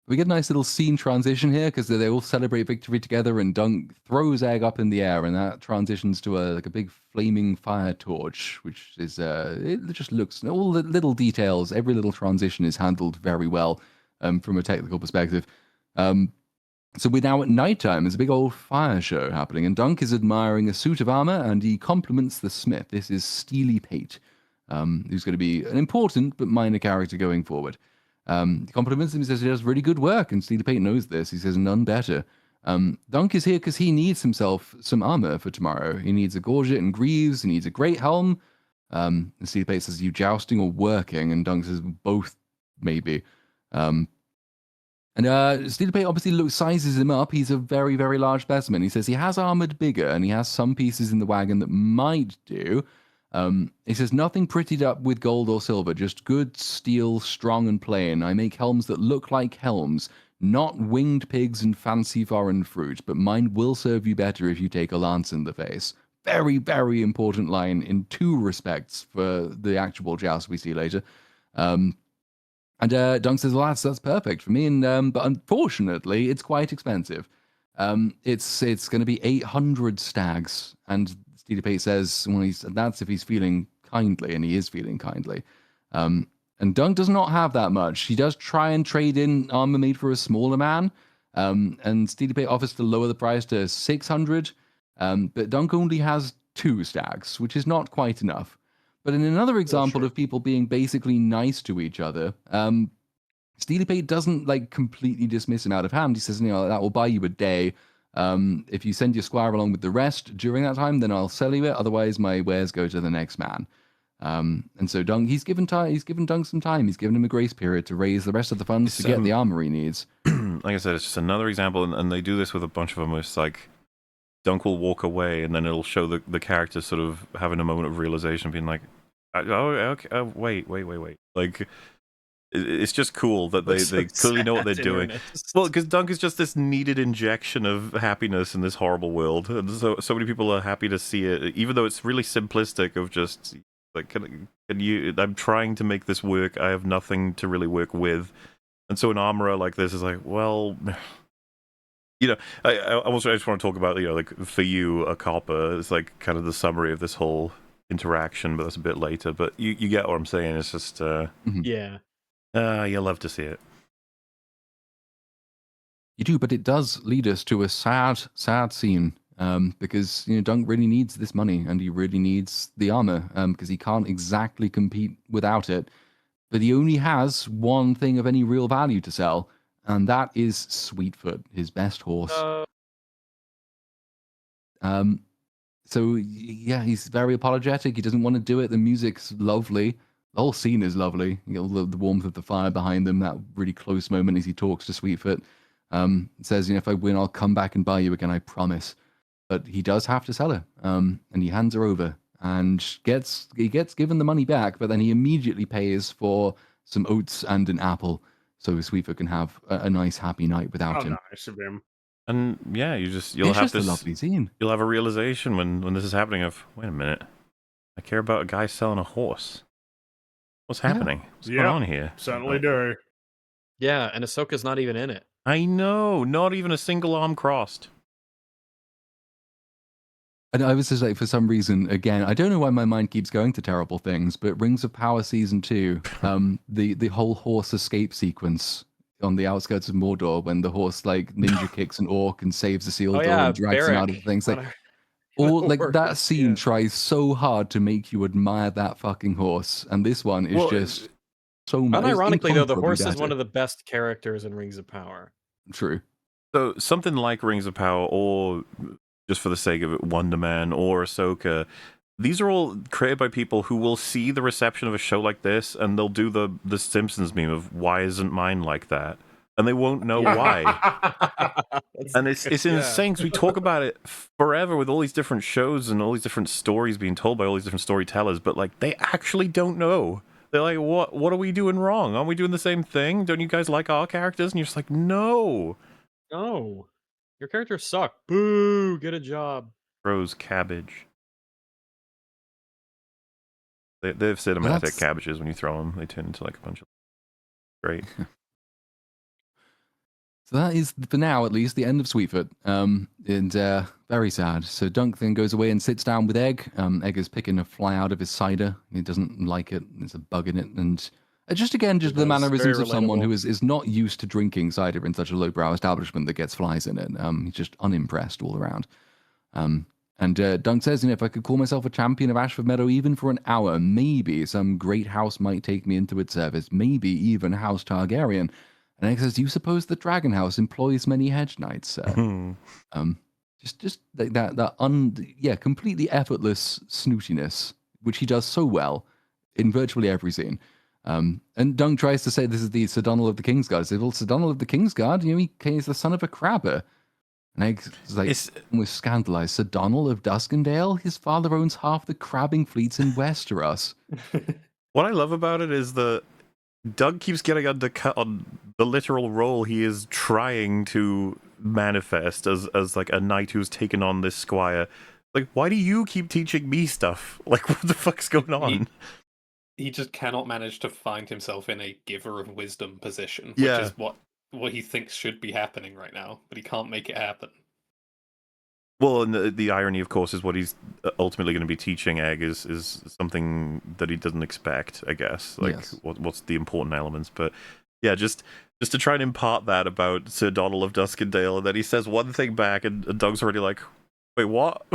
We get a nice little scene transition here because they all celebrate victory together, and Dunk throws Egg up in the air, and that transitions to a big flaming fire torch, which is it just looks all the little details. Every little transition is handled very well from a technical perspective. So we're now at nighttime. There's a big old fire show happening, and Dunk is admiring a suit of armor, and he compliments the smith. This is Steely Pate, who's going to be an important but minor character going forward. He compliments him. He says he does really good work, and Steely Pate knows this. He says none better. Dunk is here because he needs himself some armor for tomorrow. He needs a gorget and greaves. He needs a great helm. And Steely Pate says, "You jousting or working?" And Dunk says, "Both, maybe." And Steely Pate obviously sizes him up. He's a very, very large specimen. He says he has armored bigger, and he has some pieces in the wagon that might do. He says, nothing prettied up with gold or silver, just good steel, strong and plain. I make helms that look like helms, not winged pigs and fancy foreign fruit, but mine will serve you better if you take a lance in the face. Very, very important line in two respects for the actual joust we see later. And Dunk says, well, that's perfect for me. And but unfortunately, it's quite expensive. It's going to be 800 stags. And Steely Pate says, well, that's if he's feeling kindly, and he is feeling kindly. And Dunk does not have that much. He does try and trade in armor made for a smaller man. And Steely Pate offers to lower the price to 600. But Dunk only has 2 stags, which is not quite enough. But in another example of people being basically nice to each other, Steely Pate doesn't completely dismiss him out of hand. He says, that will buy you a day. If you send your squire along with the rest during that time, then I'll sell you it. Otherwise, my wares go to the next man. And so Dunk, he's given Dunk some time. He's given him a grace period to raise the rest of the funds to get the armor he needs. Like I said, it's just another example, and they do this with a bunch of them. It's like Dunk will walk away, and then it'll show the character sort of having a moment of realization, being like, "Oh, okay, wait." Like, it's just cool that they clearly know what they're doing. Well, because Dunk is just this needed injection of happiness in this horrible world, and so many people are happy to see it, even though it's really simplistic. Of just like, can you? I'm trying to make this work. I have nothing to really work with, and so an armorer like this is like, well. I just want to talk about, for you, a copper is like kind of the summary of this whole interaction, but that's a bit later. But you get what I'm saying. It's just, yeah. You love to see it. You do, but it does lead us to a sad, sad scene. Because Dunk really needs this money, and he really needs the armor, because he can't exactly compete without it. But he only has one thing of any real value to sell. And that is Sweetfoot, his best horse. So, yeah, he's very apologetic. He doesn't want to do it. The music's lovely. The whole scene is lovely. The warmth of the fire behind them, that really close moment as he talks to Sweetfoot. Says, if I win, I'll come back and buy you again, I promise. But he does have to sell her. And he hands her over. And he gets given the money back, but then he immediately pays for some oats and an apple. So Sweetfoot can have a nice, happy night without him. Nice of him. And yeah, you'll it's have just this a lovely scene. You'll have a realization when this is happening of, wait a minute, I care about a guy selling a horse. What's happening? What's going on here? Certainly do. Yeah, and Ahsoka's not even in it. I know, not even a single arm crossed. And I was just like, for some reason, again, I don't know why my mind keeps going to terrible things, but Rings of Power Season 2, the whole horse escape sequence on the outskirts of Mordor, when the horse ninja kicks an orc and saves the seal door and drags him out of things. That scene tries so hard to make you admire that fucking horse, and this one is just so much. Unironically, though, the horse is one of the best characters in Rings of Power. True. So something like Rings of Power, or just for the sake of it, Wonder Man or Ahsoka, these are all created by people who will see the reception of a show like this, and they'll do the Simpsons meme of, why isn't mine like that? And they won't know why. And it's insane, because we talk about it forever with all these different shows and all these different stories being told by all these different storytellers, but they actually don't know. They're like, what are we doing wrong? Aren't we doing the same thing? Don't you guys like our characters? And you're just like, no. No. Your characters suck. Boo, get a job. Rose cabbage. They're cinematic cabbages. When you throw them, they turn into a bunch of... Great. So that is, for now at least, the end of Sweetfoot. And very sad. So Dunk then goes away and sits down with Egg. Egg is picking a fly out of his cider. He doesn't like it. There's a bug in it. And Just again, just the does. Very mannerisms of someone who relatable. is not used to drinking cider in such a lowbrow establishment that gets flies in it. He's just unimpressed all around. And Dunk says, if I could call myself a champion of Ashford Meadow even for an hour, maybe some great house might take me into its service, maybe even House Targaryen. And Egg says, do you suppose the Dragon House employs many hedge knights, sir? Just like that completely effortless snootiness, which he does so well in virtually every scene. And Dunk tries to say this is the Sir Donald of the Kingsguard. I say, well, Sir Donald of the Kingsguard, he's the son of a crabber. And Egg is like almost scandalized. Sir Donald of Duskendale, his father owns half the crabbing fleets in Westeros. What I love about it is that Doug keeps getting undercut on the literal role he is trying to manifest as like a knight who's taken on this squire. Like, why do you keep teaching me stuff? Like, what the fuck's going on? He just cannot manage to find himself in a giver of wisdom position, which Yeah. is what he thinks should be happening right now, but he can't make it happen. Well, and the irony, of course, is what he's ultimately going to be teaching Egg is something that he doesn't expect, I guess. Like, Yes. what's the important elements? But yeah, just to try and impart that about Sir Donald of Duskendale, and then he says one thing back, and Doug's already like, wait, what?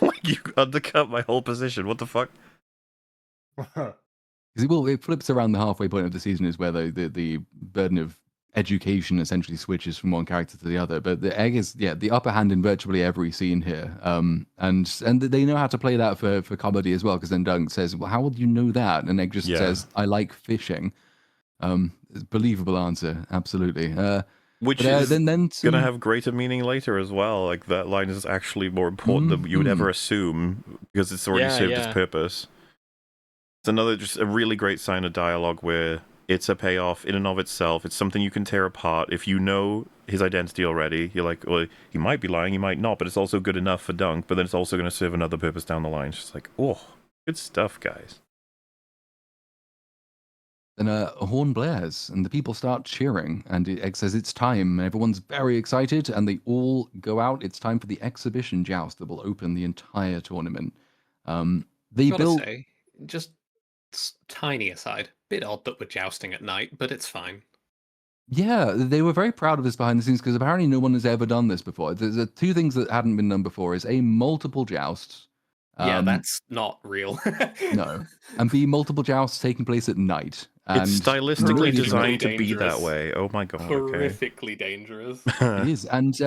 Like, you undercut my whole position. What the fuck? Well, it flips around the halfway point of the season is where the burden of education essentially switches from one character to the other. But the Egg is the upper hand in virtually every scene here. And they know how to play that for comedy as well, because then Dunk says, well, how would you know that? And Egg just says, I like fishing. Believable answer, absolutely. Which is going to have greater meaning later as well. Like, that line is actually more important than you would ever assume, because it's already served its purpose. It's another, just a really great sign of dialogue where it's a payoff in and of itself. It's something you can tear apart. If you know his identity already, you're like, well, he might be lying, he might not, but it's also good enough for Dunk, but then it's also going to serve another purpose down the line. It's just like, oh, good stuff, guys. Then a horn blares, and the people start cheering, and Egg says it's time, and everyone's very excited, and they all go out. It's time for the exhibition joust that will open the entire tournament. They build... say, just tiny aside, bit odd that we're jousting at night, but it's fine. Yeah, they were very proud of this behind the scenes, because apparently no one has ever done this before. There's two things that hadn't been done before, is A, multiple jousts. Yeah, that's not real. No. And B, multiple jousts taking place at night. And it's stylistically designed to be dangerous. that way. Oh my god, Horrifically dangerous. It is. And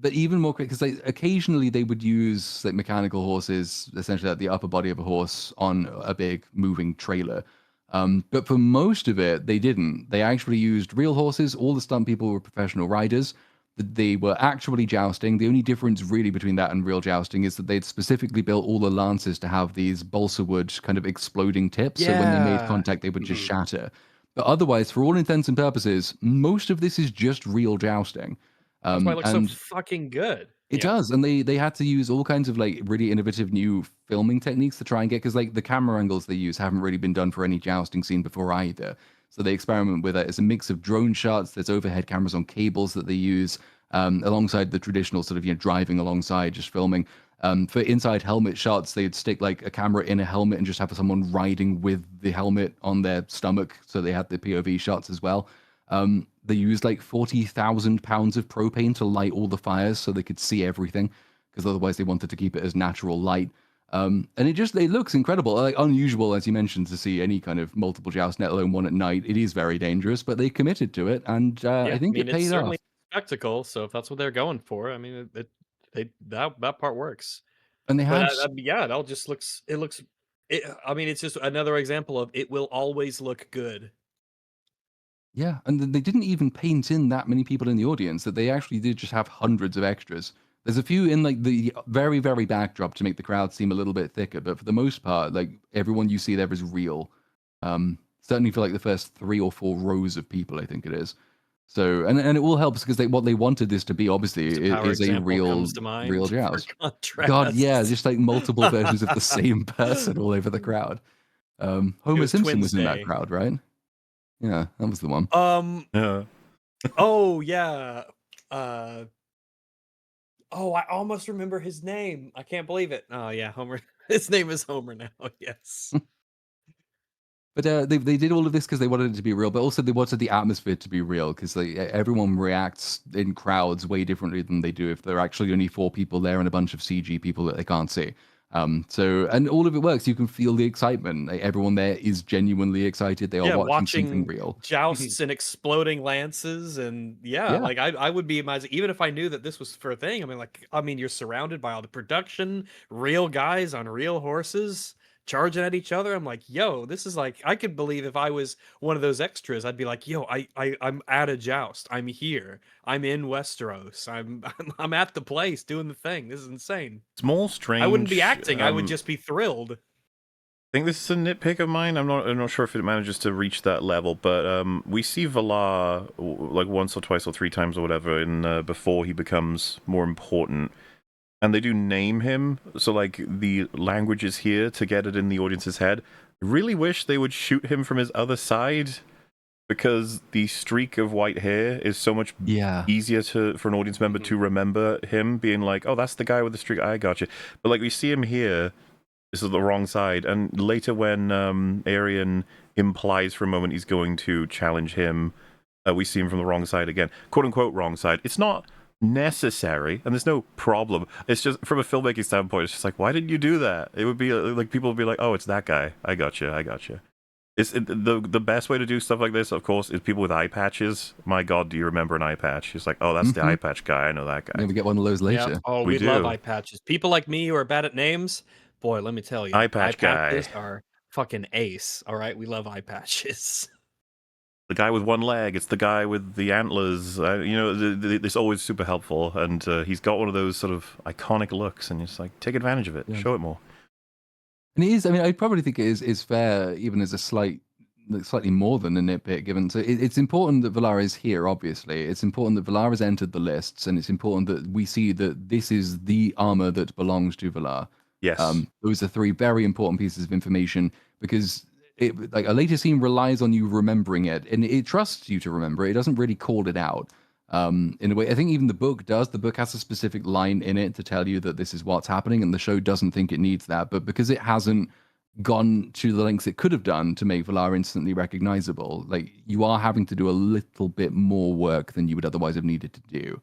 but even more quick, because occasionally they would use like mechanical horses, essentially like the upper body of a horse on a big moving trailer. But for most of it, they didn't. They actually used real horses. All the stunt people were professional riders. They were actually jousting. The only difference really between that and real jousting is that they'd specifically built all the lances to have these balsa wood kind of exploding tips. So when they made contact, they would just shatter. But otherwise, for all intents and purposes, most of this is just real jousting. That's why it looks so fucking good. It does, and they had to use all kinds of like really innovative new filming techniques to try and get, because like the camera angles they use haven't really been done for any jousting scene before either. So they experiment with it. It's a mix of drone shots. There's overhead cameras on cables that they use alongside the traditional sort of driving alongside, just filming. For inside helmet shots, they'd stick like a camera in a helmet and just have someone riding with the helmet on their stomach. So they had the POV shots as well. They used like 40,000 pounds of propane to light all the fires so they could see everything, because otherwise they wanted to keep it as natural light. And it looks incredible, like unusual, as you mentioned, to see any kind of multiple joust, let alone one at night. It is very dangerous, but they committed to it, and I think it paid off. Spectacle, so if that's what they're going for, I mean, that part works. And they had, it all just looks. I mean, it's just another example of it will always look good. Yeah, and they didn't even paint in that many people in the audience. That they actually did just have hundreds of extras. There's a few in like the very, very backdrop to make the crowd seem a little bit thicker, but for the most part, like everyone you see there is real. Certainly for like the first 3 or 4 rows of people, I think it is. So and it all helps because what they wanted this to be obviously is a real joust. God, yeah, just like multiple versions of the same person all over the crowd. Homer Simpson was in that crowd, right? Yeah, that was the one. Yeah. Oh yeah. Oh, I almost remember his name. I can't believe it. Oh yeah, Homer. His name is Homer now. Yes. But they did all of this because they wanted it to be real, but also they wanted the atmosphere to be real because everyone reacts in crowds way differently than they do if there are actually only 4 people there and a bunch of CG people that they can't see. And all of it works. You can feel the excitement. Everyone there is genuinely excited. They are watching something real. Jousts and exploding lances, and like I would be imagining, even if I knew that this was for a thing. I mean, you're surrounded by all the production, real guys on real horses charging at each other. I'm like, yo, this is like, I could believe if I was one of those extras, I'd be like, yo, I'm at a joust. I'm here. I'm in Westeros. I'm at the place doing the thing. This is insane. It's more strange. I wouldn't be acting. I would just be thrilled. I think this is a nitpick of mine. I'm not sure if it manages to reach that level, but we see Valar like once or twice or 3 times or whatever in before he becomes more important. And they do name him, so like the language is here to get it in the audience's head. I really wish they would shoot him from his other side, because the streak of white hair is so much easier for an audience member to remember him being like, oh, that's the guy with the streak, I got you. But like we see him here, this is the wrong side, and later when Aerion implies for a moment he's going to challenge him, we see him from the wrong side again. Quote unquote wrong side. It's not necessary, and there's no problem. It's just from a filmmaking standpoint, it's just like, why didn't you do that? It would be like people would be like, oh, it's that guy. I got you. The best way to do stuff like this, of course, is people with eye patches. My God, do you remember an eye patch? It's like, oh, that's the eye patch guy. I know that guy. Maybe get one of those later. Yep. Oh, we love eye patches. People like me who are bad at names, boy, let me tell you, eye patches are fucking ace. All right, we love eye patches. The guy with one leg, it's the guy with the antlers. It's always super helpful, and he's got one of those sort of iconic looks, and it's like, take advantage of it, show it more. And it is. I mean, I probably think it is fair, even as a slightly more than a nitpick. Given so, it's important that Valar is here. Obviously, it's important that Valar has entered the lists, and it's important that we see that this is the armor that belongs to Valar. Yes, those are 3 very important pieces of information because. Like a later scene relies on you remembering it, and it trusts you to remember it. It doesn't really call it out. In a way, I think even the book does. The book has a specific line in it to tell you that this is what's happening, and the show doesn't think it needs that. But because it hasn't gone to the lengths it could have done to make Valar instantly recognizable, like you are having to do a little bit more work than you would otherwise have needed to do.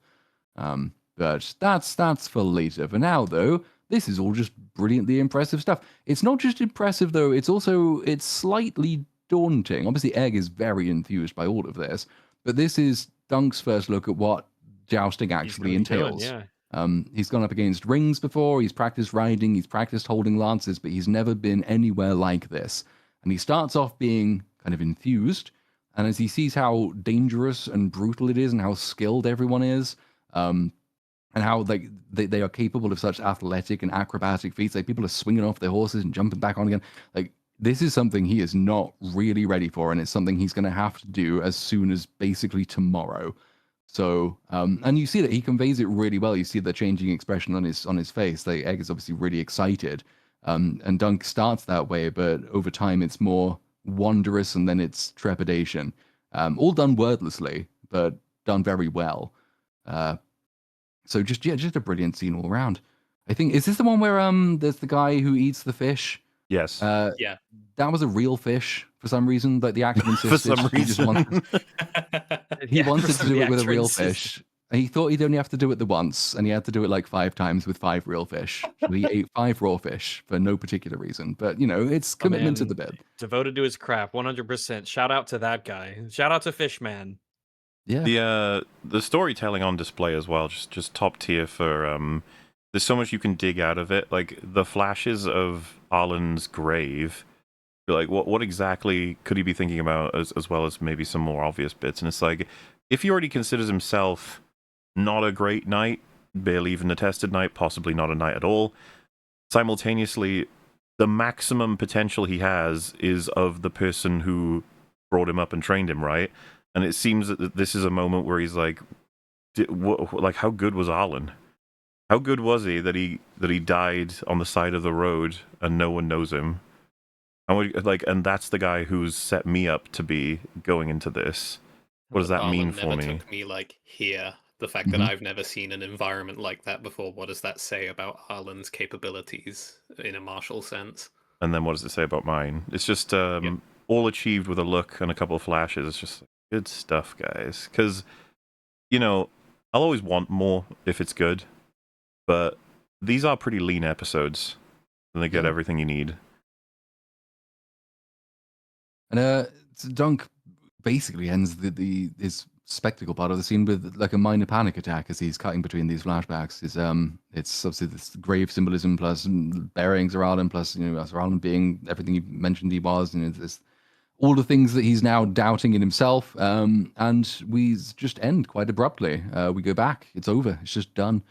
But that's for later. For now, though, this is all just brilliantly impressive stuff. It's not just impressive, though. It's slightly daunting. Obviously, Egg is very enthused by all of this, but this is Dunk's first look at what jousting actually entails. He's gone up against rings before. He's practiced riding. He's practiced holding lances, but he's never been anywhere like this. And he starts off being kind of enthused, and as he sees how dangerous and brutal it is and how skilled everyone is, and how like they are capable of such athletic and acrobatic feats. Like people are swinging off their horses and jumping back on again. Like this is something he is not really ready for, and it's something he's going to have to do as soon as basically tomorrow. So, and you see that he conveys it really well. You see the changing expression on his face. Like Egg is obviously really excited, and Dunk starts that way, but over time it's more wondrous, and then it's trepidation. All done wordlessly, but done very well. So just a brilliant scene all around. I think, is this the one where there's the guy who eats the fish? Yes. Yeah. That was a real fish for some reason. Like the actor insisted For some reason. He wanted to do it with a real fish. And he thought he'd only have to do it the once, and he had to do it like 5 times with 5 real fish. So he ate 5 raw fish for no particular reason. But it's commitment to the bit. Devoted to his craft, 100%. Shout out to that guy. Shout out to Fishman. Yeah. The storytelling on display as well, just top tier for there's so much you can dig out of it. Like the flashes of Arlen's grave. You're like, what exactly could he be thinking about, as well as maybe some more obvious bits? And it's like, if he already considers himself not a great knight, barely even a tested knight, possibly not a knight at all, simultaneously, the maximum potential he has is of the person who brought him up and trained him, right? And it seems that this is a moment where he's like, how good was Arlen? How good was he that he died on the side of the road and no one knows him? And that's the guy who's set me up to be going into this. What does that Arlen mean for never me? Took me here. The fact that I've never seen an environment like that before. What does that say about Arlen's capabilities in a martial sense? And then what does it say about mine? It's just all achieved with a look and a couple of flashes. It's just good stuff, guys. Because, you know, I'll always want more if it's good, but these are pretty lean episodes, and they get everything you need. And Dunk basically ends his spectacle part of the scene with like a minor panic attack as he's cutting between these flashbacks. It's obviously this grave symbolism plus burying Sir Alan, plus Sir Alan being everything you mentioned he was, and it's all the things that he's now doubting in himself. And we just end quite abruptly. We go back. It's over. It's just done.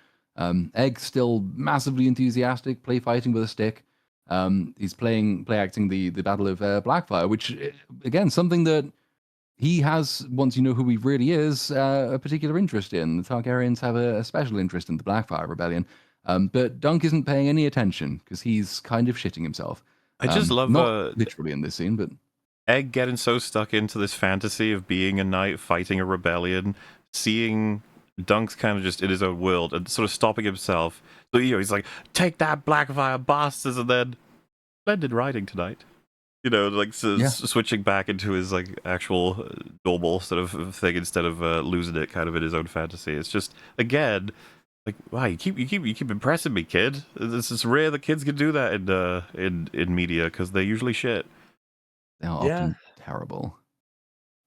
Egg still massively enthusiastic, play fighting with a stick. He's play acting the Battle of Blackfire, which again something that he has, once you know who he really is, a particular interest in. The Targaryens have a special interest in the Blackfire Rebellion, but Dunk isn't paying any attention because he's kind of shitting himself. I just love not literally in this scene, but Egg getting so stuck into this fantasy of being a knight fighting a rebellion, seeing Dunk's kind of just in his own world and sort of stopping himself. So he's like, "Take that, Blackfire bastards!" And then splendid writing tonight. Switching back into his like actual normal sort of thing instead of losing it kind of in his own fantasy. It's just again like, wow, you keep impressing me, kid. It's rare that kids can do that in media because they're usually shit. They are often terrible,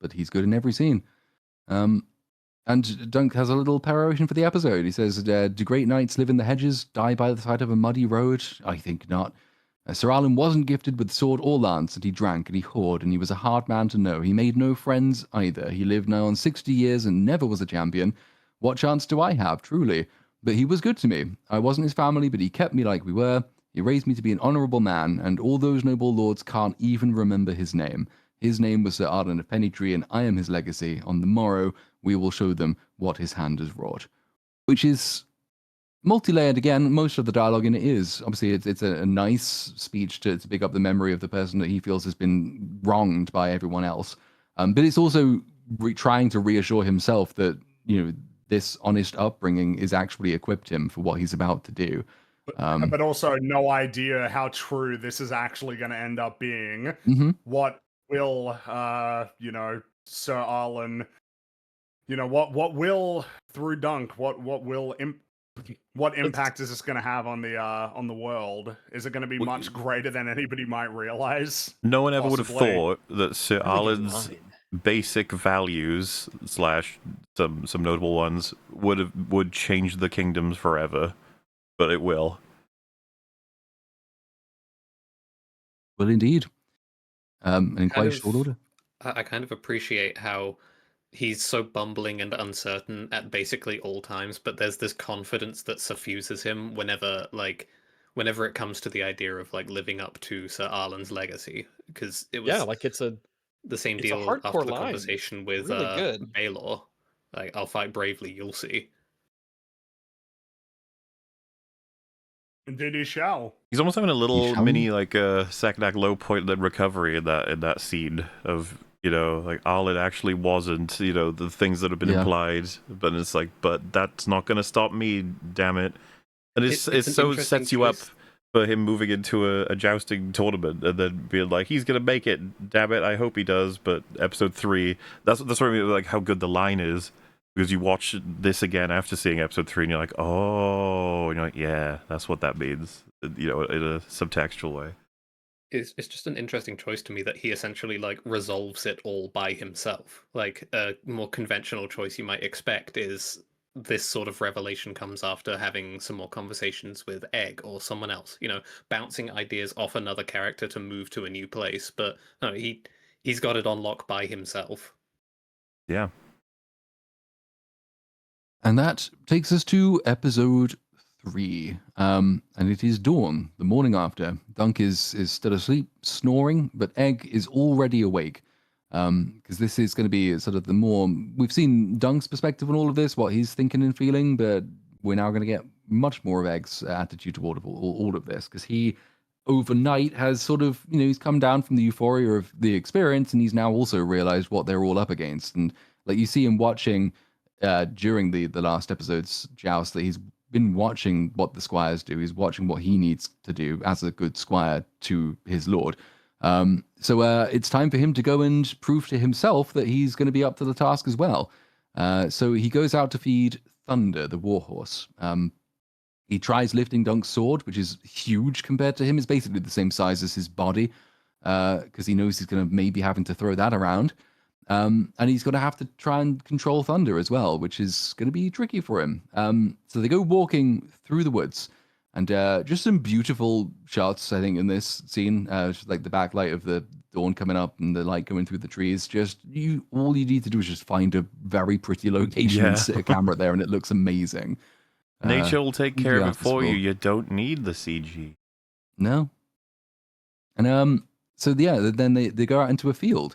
but he's good in every scene. And Dunk has a little peroration for the episode. He says, "Do great knights live in the hedges, die by the side of a muddy road? I think not. Sir Alan wasn't gifted with sword or lance, and he drank and he whored, and he was a hard man to know. He made no friends either. He lived now on 60 years and never was a champion. What chance do I have, truly? But he was good to me. I wasn't his family, but he kept me like we were. He raised me to be an honourable man, and all those noble lords can't even remember his name. His name was Sir Arden of Pennytree, and I am his legacy. On the morrow, we will show them what his hand has wrought." Which is multi-layered again. Most of the dialogue in it is obviously it's a nice speech to pick up the memory of the person that he feels has been wronged by everyone else, but it's also trying to reassure himself that this honest upbringing is actually equipped him for what he's about to do. But also no idea how true this is actually going to end up being. What will Sir Arlen, what will through Dunk, what impact is this going to have on the world? Is it going to be much greater than anybody might realize? No one ever would have thought that Sir Arlen's basic values / some notable ones would change the kingdoms forever, but it will. Well, indeed, and in quite short order. I kind of appreciate how he's so bumbling and uncertain at basically all times, but there's this confidence that suffuses him whenever it comes to the idea of like living up to Sir Arlen's legacy, because it was it's the same it's deal a hardcore after the line. conversation with Really good. Baelor. Like, "I'll fight bravely, you'll see." Indeed he shall. He's almost having a little mini like second act low point then recovery in that scene of like Arlen actually wasn't the things that have been implied, but it's like, but that's not gonna stop me, damn it. And it so sets you up for him moving into a jousting tournament and then being like, he's gonna make it, damn it, I hope he does. But episode 3, that's what I mean, like how good the line is, because you watch this again after seeing episode 3 and you're like, oh, and you're like, yeah, that's what that means, in a subtextual way. It's just an interesting choice to me that he essentially like resolves it all by himself. Like, a more conventional choice you might expect is this sort of revelation comes after having some more conversations with Egg or someone else, bouncing ideas off another character to move to a new place. But no, he's got it on lock by himself. Yeah. And that takes us to episode 3. And it is dawn, the morning after. Dunk is still asleep, snoring, but Egg is already awake. Because this is going to be sort of the more... We've seen Dunk's perspective on all of this, what he's thinking and feeling, but we're now going to get much more of Egg's attitude toward all of this, because he, overnight, has sort of, he's come down from the euphoria of the experience, and he's now also realized what they're all up against. And like you see him watching during the last episode's joust, that he's been watching what the squires do. He's watching what he needs to do as a good squire to his lord. So it's time for him to go and prove to himself that he's going to be up to the task as well. So he goes out to feed Thunder, the warhorse. He tries lifting Dunk's sword, which is huge compared to him. It's basically the same size as his body, because he knows he's going to maybe having to throw that around. And he's going to have to try and control Thunder as well, which is going to be tricky for him. So they go walking through the woods, and just some beautiful shots, I think, in this scene. Just like the backlight of the dawn coming up and the light going through the trees. All you need to do is just find a very pretty location and sit a camera there, and it looks amazing. Nature will take care of it for you. beautiful. You don't need the CG. No. And so yeah, then they go out into a field,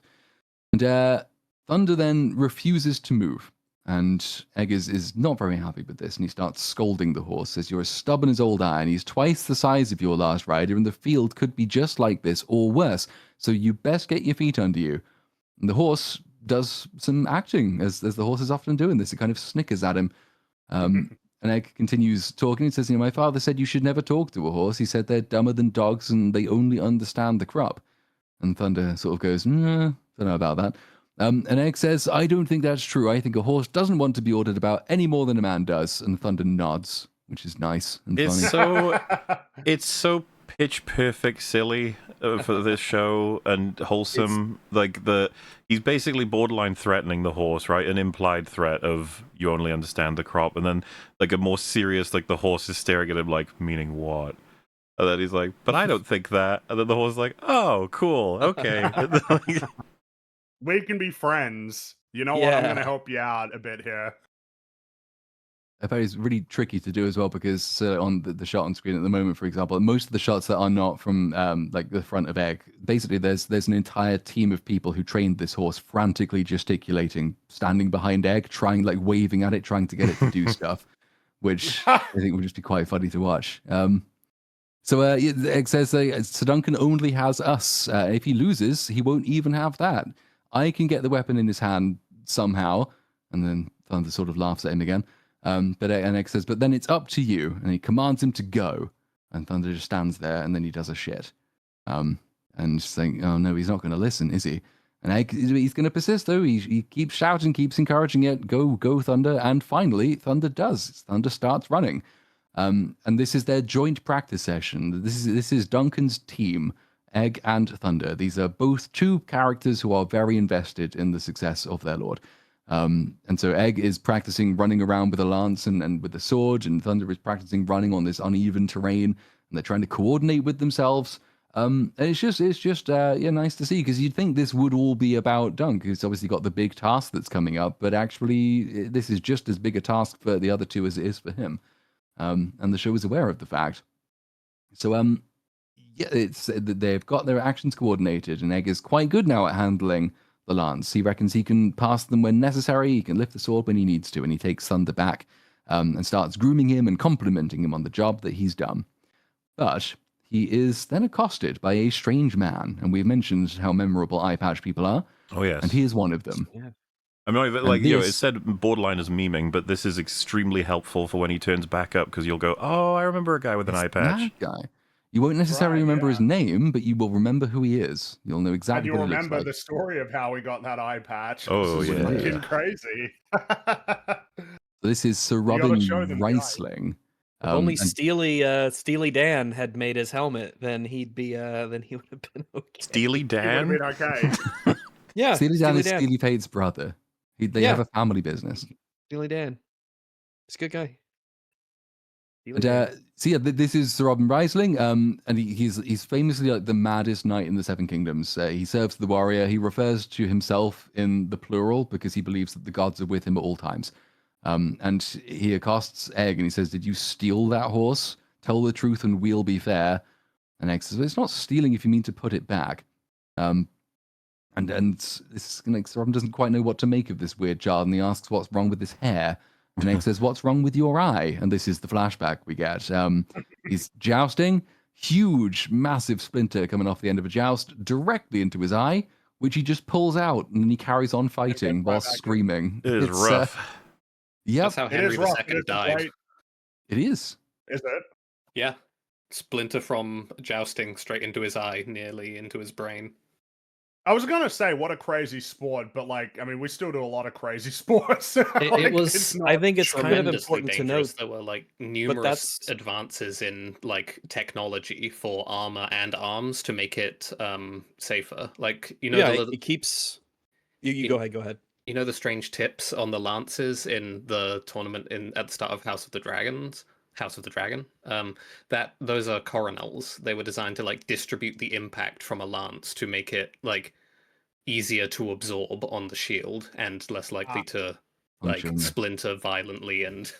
and Thunder then refuses to move, and Egg is not very happy with this, and he starts scolding the horse. Says, "You're as stubborn as old iron. He's twice the size of your last rider, and the field could be just like this or worse. So you best get your feet under you." And the horse does some acting, as the horses often do in this. It kind of snickers at him. And Egg continues talking. He says, "My father said you should never talk to a horse. He said they're dumber than dogs and they only understand the crop." And Thunder sort of goes, "Don't know about that." And Egg says, "I don't think that's true. I think a horse doesn't want to be ordered about any more than a man does." And Thunder nods, which is nice and funny. It's so pitch perfect silly for this show and wholesome. He's basically borderline threatening the horse, right? An implied threat of you only understand the crop, and then like a more serious, like the horse is staring at him like, meaning what? And then he's like, "But I don't think that." And then the horse is like, "Oh, cool, okay." We can be friends. You know what? I'm going to help you out a bit here. I thought it's really tricky to do as well, because on the shot on screen at the moment, for example, most of the shots that are not from like the front of Egg, basically there's an entire team of people who trained this horse, frantically gesticulating, standing behind Egg, waving at it, trying to get it to do stuff, which I think would just be quite funny to watch. So Egg says, "Sir Duncan only has us. If he loses, he won't even have that. I can get the weapon in his hand somehow." And then Thunder sort of laughs at him again. But Egg says, "But then it's up to you." And he commands him to go. And Thunder just stands there, and then he does a shit. And saying, "Oh no, he's not going to listen, is he?" And Egg, he's going to persist, though. He keeps shouting, keeps encouraging it. Go, Thunder. And finally, Thunder does. Thunder starts running. And this is their joint practice session. This is Duncan's team, Egg and Thunder. These are both two characters who are very invested in the success of their lord. And so Egg is practicing running around with a lance and with a sword, and Thunder is practicing running on this uneven terrain, and they're trying to coordinate with themselves. And it's just nice to see, because you'd think this would all be about Dunk, who's obviously got the big task that's coming up, but actually this is just as big a task for the other two as it is for him. And the show is aware of the fact. So it's they've got their actions coordinated, and Egg is quite good now at handling the lance. He reckons he can pass them when necessary. He can lift the sword when he needs to, and he takes Thunder back and starts grooming him and complimenting him on the job that he's done. But he is then accosted by a strange man, and we've mentioned how memorable eye patch people are. Oh yes, and he is one of them. Yeah. I mean, it said borderline as memeing, but this is extremely helpful for when he turns back up, because you'll go, "Oh, I remember a guy with an eye patch." That guy. You won't necessarily remember his name, but you will remember who he is. You'll know exactly and what he you looks remember like. the story of how he got that eye patch. Oh, this is yeah. fucking crazy. This is Sir Robin Reisling. If only Steely Dan had made his helmet, then he would have been okay. Steely Dan? He would have been okay. Yeah, Steely Dan is Steely Pade's brother. They have a family business. Steely Dan. He's a good guy. This is Sir Robin Reisling, and he's famously like the maddest knight in the Seven Kingdoms. He serves the warrior. He refers to himself in the plural because he believes that the gods are with him at all times. And he accosts Egg and he says, "Did you steal that horse? Tell the truth and we'll be fair." And Egg says, "Well, it's not stealing if you mean to put it back." And this Sir Robin doesn't quite know what to make of this weird child, and he asks what's wrong with his hair. And Egg says, "What's wrong with your eye?" And this is the flashback we get. He's jousting, huge, massive splinter coming off the end of a joust directly into his eye, which he just pulls out, and then he carries on fighting while screaming. It is rough. Yep. That's how Henry II died. It is. Is it? Yeah. splinter from jousting straight into his eye, nearly into his brain. I was gonna say what a crazy sport, but like, I mean, we still do a lot of crazy sports. It was. it's I not think it's kind of Tremendously important to dangerous. note. There were like numerous that's- advances in like technology for armor and arms to make it safer. Like it keeps. You go ahead. Go ahead. you know the strange tips on the lances in the tournament at the start of House of the Dragon. That those are coronals. They were designed to like distribute the impact from a lance to make it like easier to absorb on the shield and less likely to like Function. splinter violently and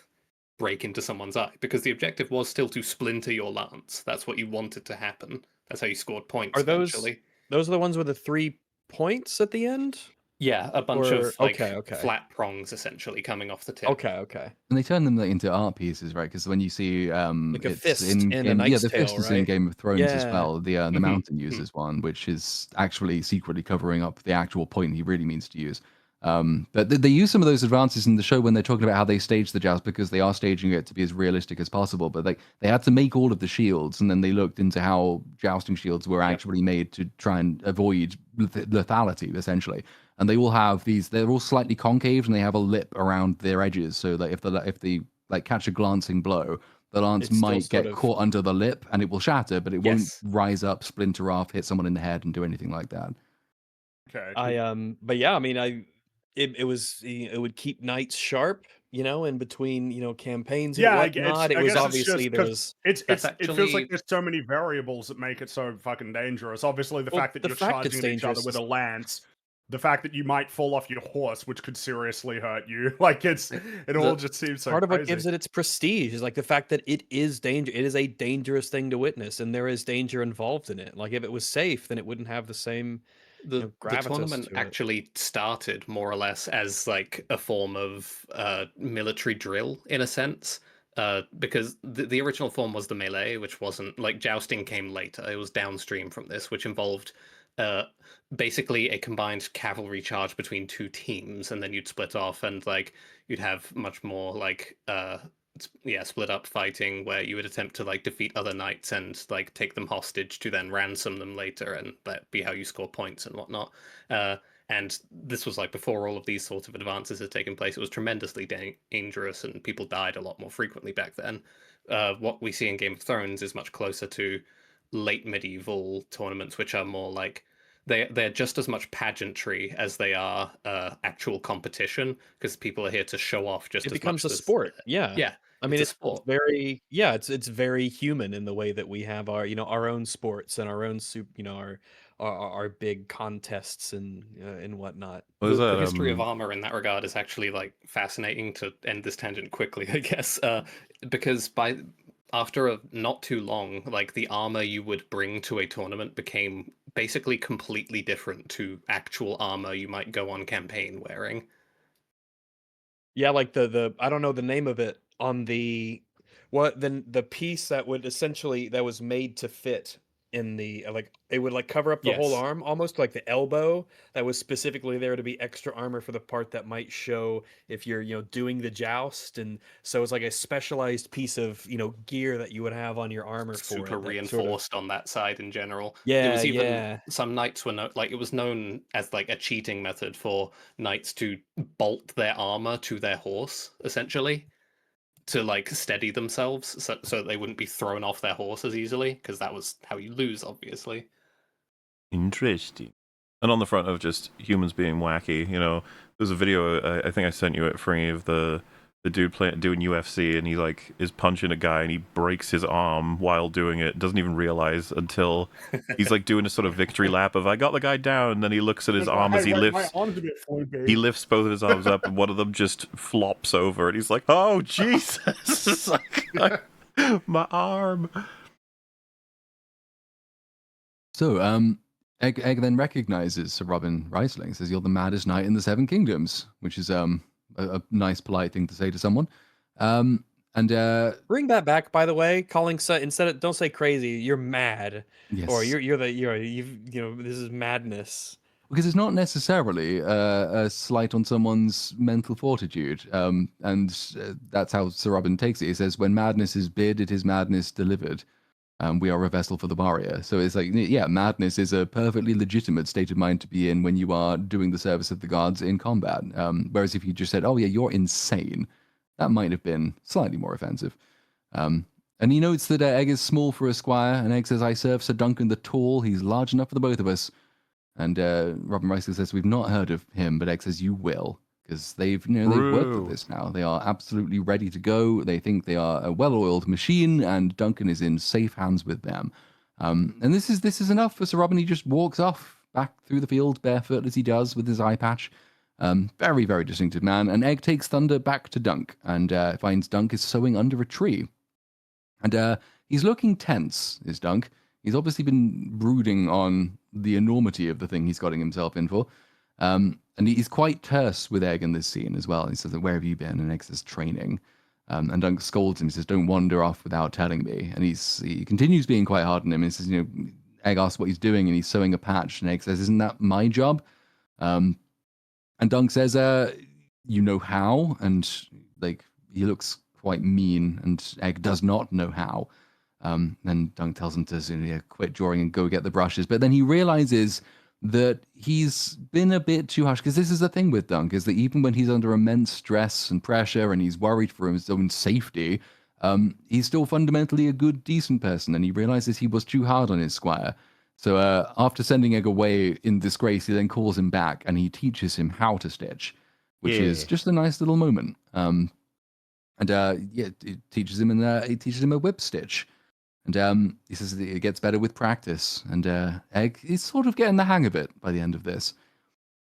break into someone's eye. Because the objective was still to splinter your lance. That's what you wanted to happen. That's how you scored points. Are those eventually. those are the ones with the 3 points at the end? Yeah, a bunch Or- of like okay. flat prongs essentially coming off the tip. Okay. And they turn them into art pieces, right? Because when you see Like a it's fist in and a game, knight's the tail, fist is in right? Game of Thrones as Yeah. well. The Mhm, mountain mhm. uses one, which is actually secretly covering up the actual point he really means to use. But they use some of those advances in the show when they're talking about how they stage the joust, because they are staging it to be as realistic as possible. But they had to make all of the shields, and then they looked into how jousting shields were actually made to try and avoid lethality, essentially. And they all have these. They're all slightly concave, and they have a lip around their edges, so that if they like catch a glancing blow, the lance It's still might get sort of- caught under the lip, and it will shatter, but it Yes. won't rise up, splinter off, hit someone in the head, and do anything like that. Okay. But yeah, I mean, it would keep knights sharp, in between, campaigns and Yeah, whatnot. It I was guess obviously it's there just was because That's it feels like actually- there's so many variables that make it so fucking dangerous. Obviously, the Well, fact that the you're fact it's charging at each other dangerous with is- a lance, the fact that you might fall off your horse, which could seriously hurt you. Like it all just seems so part of what crazy. gives it its prestige is like the fact that it is danger. It is a dangerous thing to witness, and there is danger involved in it. Like if it was safe, then it wouldn't have the same The gravitas tournament to it. actually started more or less as like a form of military drill in a sense. Because the original form was the melee, which wasn't like jousting came later. It was downstream from this, which involved basically a combined cavalry charge between two teams, and then you'd split off and like you'd have much more like split up fighting where you would attempt to like defeat other knights and like take them hostage to then ransom them later, and that be how you score points and whatnot. And this was like before all of these sorts of advances had taken place. It was tremendously dangerous, and people died a lot more frequently back then. What we see in Game of Thrones is much closer to late medieval tournaments, which are more like they're just as much pageantry as they are actual competition, because people are here to show off just It as becomes much a as sport. Yeah. yeah. I mean, a it's sport. very it's very human in the way that we have our our own sports and our own our big contests and whatnot. What is The that? history of armor in that regard is actually like fascinating. To end this tangent quickly, I guess, because after not too long, like the armor you would bring to a tournament became basically completely different to actual armor you might go on campaign wearing. Yeah, like the I don't know the name of it on the the piece that would essentially that was made to fit in the like it would like cover up the whole Yes. arm almost like the elbow that was specifically there to be extra armor for the part that might show if you're doing the joust, and so it's like a specialized piece of gear that you would have on your armor for Super it that reinforced on that side in general. Yeah, It was even yeah. some knights were like it was known as like a cheating method for knights to bolt their armor to their horse, essentially, to like steady themselves so they wouldn't be thrown off their horse as easily, because that was how you lose, obviously. Interesting. And on the front of just humans being wacky, there's a video I think I sent you it, Fringy, of the dude doing UFC, and he like is punching a guy and he breaks his arm while doing it. Doesn't even realize until he's like doing a sort of victory lap of I got the guy down. And then he looks at his arm as he lifts. My arm's a bit fluky. He lifts both of his arms up, and one of them just flops over, and he's like, "Oh Jesus!" It's like, my arm. So, Egg then recognizes Sir Robin Reisling, says, "You're the maddest knight in the Seven Kingdoms," which is a nice, polite thing to say to someone. And Bring that back, by the way. Calling instead of don't say crazy. You're mad, yes, or this is madness. because it's not necessarily a slight on someone's mental fortitude. And that's how Sir Robin takes it. He says, "When madness is bid, it is madness delivered." We are a vessel for the warrior. So it's like, yeah, madness is a perfectly legitimate state of mind to be in when you are doing the service of the gods in combat. Whereas if you just said, oh yeah, you're insane, that might have been slightly more offensive. And he notes that Egg is small for a squire, and Egg says, I serve Sir Duncan the Tall. He's large enough for the both of us. And Robin Rice says, we've not heard of him, but Egg says, you will. Because they've worked at this now. They are absolutely ready to go. They think they are a well-oiled machine, and Duncan is in safe hands with them. And this is enough for Sir Robin. He just walks off back through the field barefoot as he does with his eye patch. Very, very distinctive man. And Egg takes Thunder back to Dunk and finds Dunk is sewing under a tree. And he's looking tense, is Dunk. He's obviously been brooding on the enormity of the thing he's getting himself in for. And he's quite terse with Egg in this scene as well. He says, where have you been? And Egg says, training. And Dunk scolds him. He says, don't wander off without telling me. And he continues being quite hard on him. And he says, Egg asks what he's doing, and he's sewing a patch. And Egg says, isn't that my job? And Dunk says, you know how? And he looks quite mean, and Egg does not know how. Then Dunk tells him to quit drawing and go get the brushes. But then he realizes that he's been a bit too harsh, because this is the thing with Dunk, is that even when he's under immense stress and pressure and he's worried for his own safety, he's still fundamentally a good, decent person, and he realizes he was too hard on his squire. So after sending Egg away in disgrace, he then calls him back and he teaches him how to stitch, which is just a nice little moment. It teaches him a whip stitch. And he says that it gets better with practice. And Egg is sort of getting the hang of it by the end of this.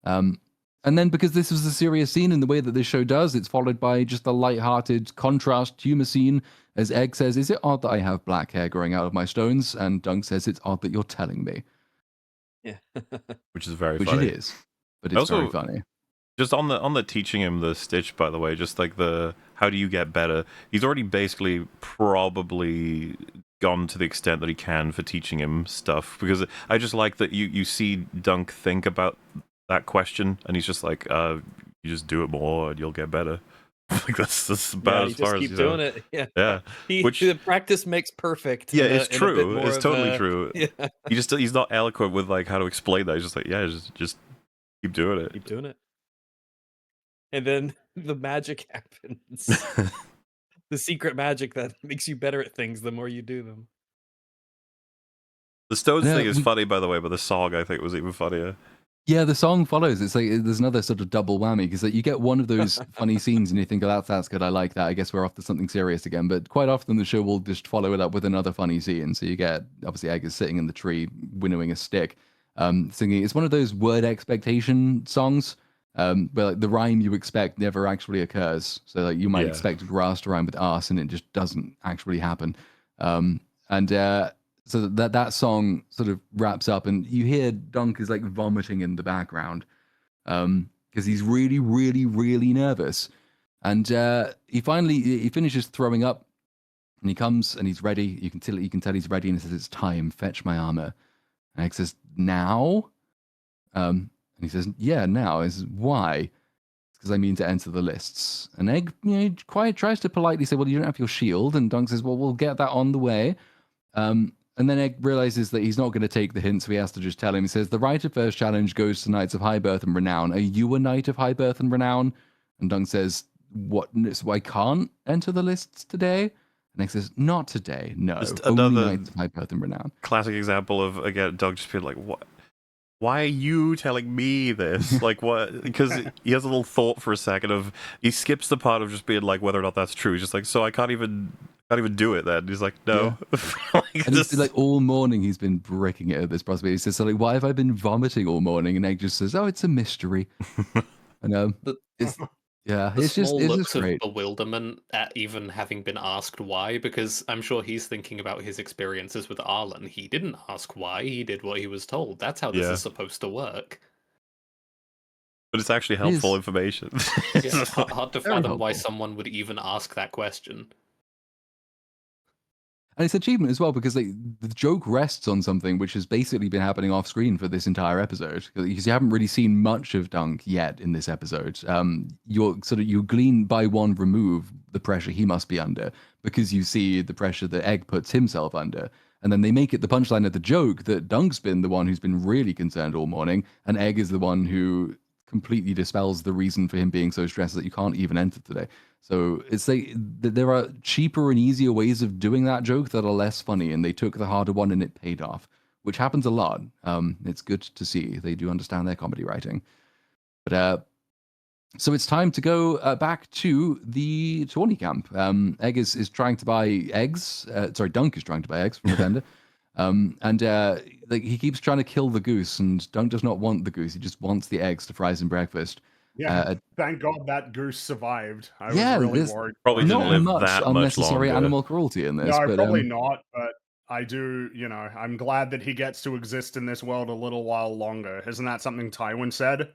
And then, because this was a serious scene in the way that this show does, it's followed by just a light-hearted contrast humor scene as Egg says, is it odd that I have black hair growing out of my stones? And Dunk says, it's odd that you're telling me. Yeah. Which is very funny. Which it is. But it's very funny. Just on the teaching him the stitch, by the way, just like the how do you get better? He's already basically probably gone to the extent that he can for teaching him stuff, because I just like that you see Dunk think about that question, and he's just like, you just do it more and you'll get better. Like that's about as far as keep doing it. Yeah. Which the practice makes perfect. Yeah, it's true. It's totally true. Yeah. He's not eloquent with like how to explain that. He's just like, yeah, just keep doing it. Keep doing it. And then the magic happens. The secret magic that makes you better at things the more you do them. The stones thing is funny, by the way, but the song I think was even funnier. Yeah, the song follows. It's like there's another sort of double whammy, because you get one of those funny scenes and you think, oh, that's good. I like that. I guess we're off to something serious again. But quite often the show will just follow it up with another funny scene. So you get, obviously, Egg is sitting in the tree, winnowing a stick, singing. It's one of those word expectation songs where like the rhyme you expect never actually occurs. So like you might expect grass to rhyme with arse, and it just doesn't actually happen. So that song sort of wraps up, and you hear Dunk is like vomiting in the background because he's really, really, really nervous. And he finishes throwing up, and he comes and he's ready. You can tell he's ready, and he says, "It's time. Fetch my armor." And Egg says, "Now?" And he says, "Yeah, now." He says, "Why?" Because I mean to enter the lists. And Egg, quite tries to politely say, "Well, you don't have your shield." And Dunk says, "Well, we'll get that on the way." And then Egg realizes that he's not going to take the hint, so he has to just tell him. He says, "The right of first challenge goes to knights of high birth and renown. Are you a knight of high birth and renown?" And Dunk says, "What? So I can't enter the lists today?" And Egg says, "Not today, no. Just Only another knights of high birth and renown." Classic example of, again, Dunk just being like, "What? Why are you telling me this?" Like, what? Because he has a little thought for a second of, he skips the part of just being like whether or not that's true. He's just like, so I can't even do it then. He's like, no. Yeah. And it's like all morning he's been bricking it at this possibility. He says, so like, why have I been vomiting all morning? And Egg just says, oh, it's a mystery. And it's just great. Bewilderment at even having been asked why, because I'm sure he's thinking about his experiences with Arlen. He didn't ask why, he did what he was told. That's how this is supposed to work. But it's actually helpful information. Yeah, hard to fathom why someone would even ask that question. And it's achievement as well, because the joke rests on something which has basically been happening off screen for this entire episode, because you haven't really seen much of Dunk yet in this episode. You glean by one remove the pressure he must be under, because you see the pressure that Egg puts himself under. And then they make it the punchline of the joke that Dunk's been the one who's been really concerned all morning, and Egg is the one who completely dispels the reason for him being so stressed that you can't even enter today. So it's like there are cheaper and easier ways of doing that joke that are less funny, and they took the harder one and it paid off, which happens a lot. It's good to see. They do understand their comedy writing. But so it's time to go back to the Tawny camp. Egg is trying to buy eggs. Dunk is trying to buy eggs from the vendor. He keeps trying to kill the goose, and Dunk does not want the goose. He just wants the eggs to fry some breakfast. Yeah, thank God that goose survived. I was really worried. Probably didn't not live much that unnecessary much animal cruelty in this. No, but, probably not. But I do, I'm glad that he gets to exist in this world a little while longer. Isn't that something Tywin said?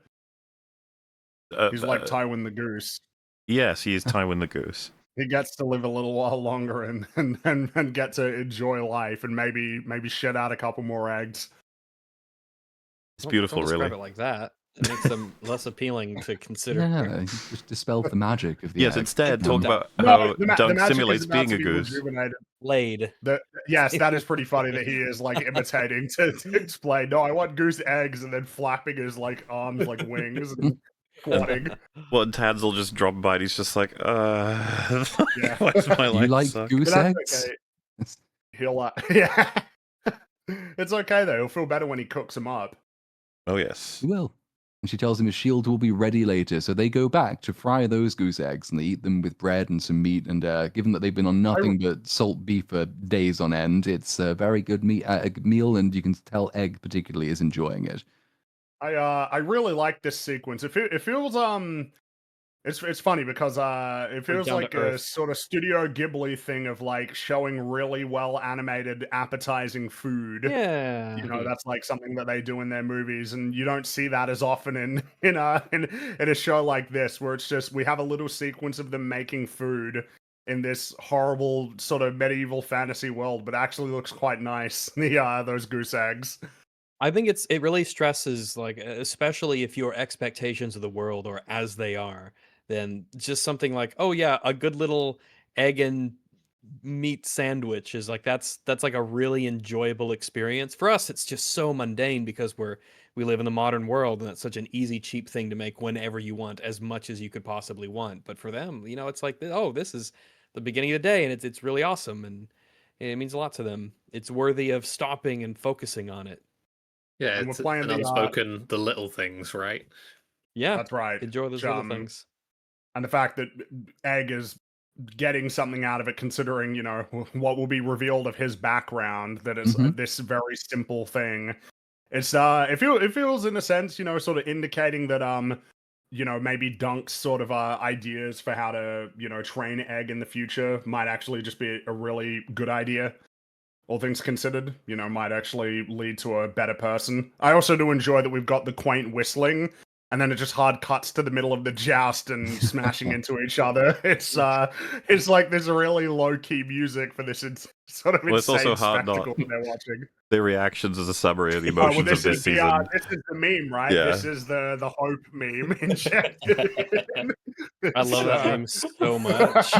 He's like Tywin the goose. Yes, he is Tywin the goose. He gets to live a little while longer and get to enjoy life and maybe shed out a couple more eggs. It's beautiful, Don't really. describe it like that. It makes them less appealing to consider. Yeah, he just dispelled the magic of the Yes, egg. instead, talk about No, how the Dunk magic simulates is about being to a be goose. rejuvenated. Laid. Yes, that is pretty funny that he is like imitating to explain. No, I want goose eggs, and then flapping his like arms like wings and squatting. Well, and Tads will just drop by and he's just like, Yeah. what's my You life like suck? goose But eggs? that's okay. He'll yeah. It's okay though. He'll feel better when he cooks them up. Oh, yes. He will. And she tells him his shield will be ready later. So they go back to fry those goose eggs, and they eat them with bread and some meat. And given that they've been on nothing but salt beef for days on end, it's a very good meal, and you can tell Egg particularly is enjoying it. I really like this sequence. It feels it's funny because it feels down to like a earth. sort of Studio Ghibli thing of like showing really well animated appetizing food. Yeah. That's like something that they do in their movies, and you don't see that as often in a show like this, where it's just we have a little sequence of them making food in this horrible sort of medieval fantasy world, but actually looks quite nice. Those goose eggs. I think it really stresses, like, especially if your expectations of the world are as they are, then just something like, oh yeah, a good little egg and meat sandwich is like that's like a really enjoyable experience. For us, it's just so mundane because we live in the modern world, and it's such an easy, cheap thing to make whenever you want, as much as you could possibly want. But for them, it's like, oh, this is the beginning of the day, and it's really awesome, and it means a lot to them. It's worthy of stopping and focusing on it. Yeah, And we're it's playing an the, unspoken the little things, right? Yeah, That's right. enjoy those little things. And the fact that Egg is getting something out of it, considering what will be revealed of his background, that is this very simple thing. It's it feels in a sense sort of indicating that maybe Dunk's sort of ideas for how to train Egg in the future might actually just be a really good idea. All things considered, might actually lead to a better person. I also do enjoy that we've got the quaint whistling, and then it just hard cuts to the middle of the joust and smashing into each other. It's like there's a really low key music for this sort of It's insane also hard spectacle not that they're watching. their reactions as a summary of the emotions this of this is season. this is the meme, right? Yeah. This is the hope meme injected. I love that meme so much.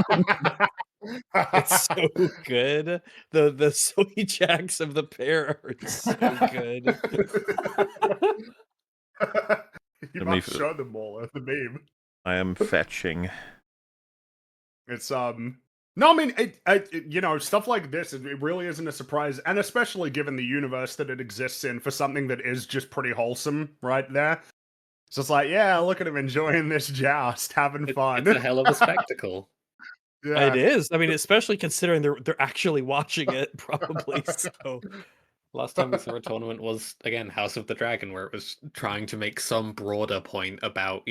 It's so good. The soy jacks of the pair are so good. You must show them all the meme. I am fetching. It's no, I mean it, stuff like this. It really isn't a surprise, and especially given the universe that it exists in, for something that is just pretty wholesome, right there. So it's like, yeah, look at him enjoying this joust, having fun. It's a hell of a spectacle. Yeah. It is. I mean, especially considering they're actually watching it, probably. So Last time we saw a tournament was, again, House of the Dragon, where it was trying to make some broader point about,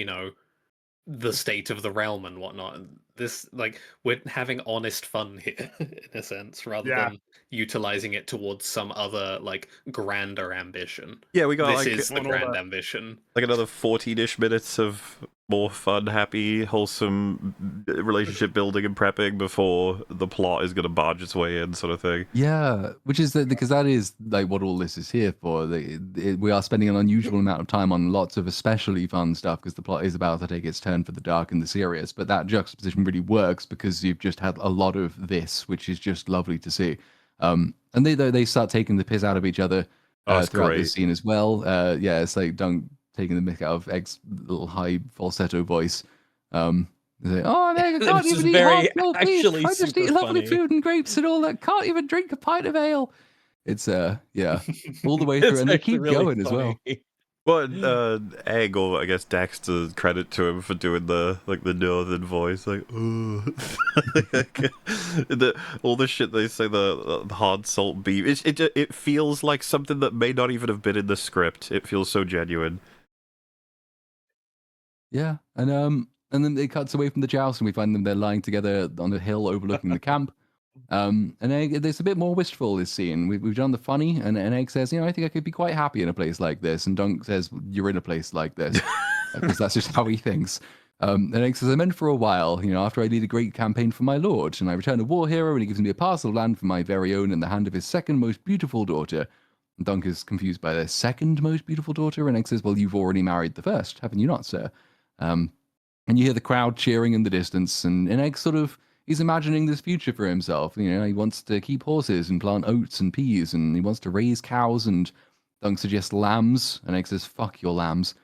the state of the realm and whatnot. And this, like, we're having honest fun here, in a sense, rather than utilizing it towards some other, like, grander ambition. Yeah, we got this like is the grand ambition. like another 14-ish minutes of more fun, happy, wholesome relationship building and prepping before the plot is going to barge its way in, sort of thing. Yeah, which is because that is like what all this is here for. We are spending an unusual amount of time on lots of especially fun stuff because the plot is about to take its turn for the dark and the serious. But that juxtaposition really works because you've just had a lot of this, which is just lovely to see. And they start taking the piss out of each other That's throughout great. this scene as well. Yeah, it's like Dunk taking the mick out of Egg's little high falsetto voice. They say, "Oh, Egg, I It can't was even just eat very half your beef. actually I just super eat lovely funny. food and grapes and all that. Can't even drink a pint of ale." It's yeah, all the way through, It's and they actually keep really going as well. funny. Well, Egg, or I guess Dexter, credit to him for doing the northern voice, like, ooh. All the shit they say, the hard salt beef. It feels like something that may not even have been in the script. It feels so genuine. Yeah, and then it cuts away from the joust, and we find them they're lying together on a hill overlooking the camp. And Egg, it's a bit more wistful, this scene. We've done the funny, and Egg says, I think I could be quite happy in a place like this. And Dunk says, you're in a place like this, because that's just how he thinks. And Egg says, I meant for a while, after I lead a great campaign for my lord, and I return a war hero, and he gives me a parcel of land for my very own in the hand of his second most beautiful daughter. And Dunk is confused by the second most beautiful daughter, and Egg says, well, you've already married the first, haven't you not, sir? And you hear the crowd cheering in the distance, and Egg sort of, he's imagining this future for himself. He wants to keep horses and plant oats and peas, and he wants to raise cows, and Dunk suggests lambs, and Egg says, fuck your lambs.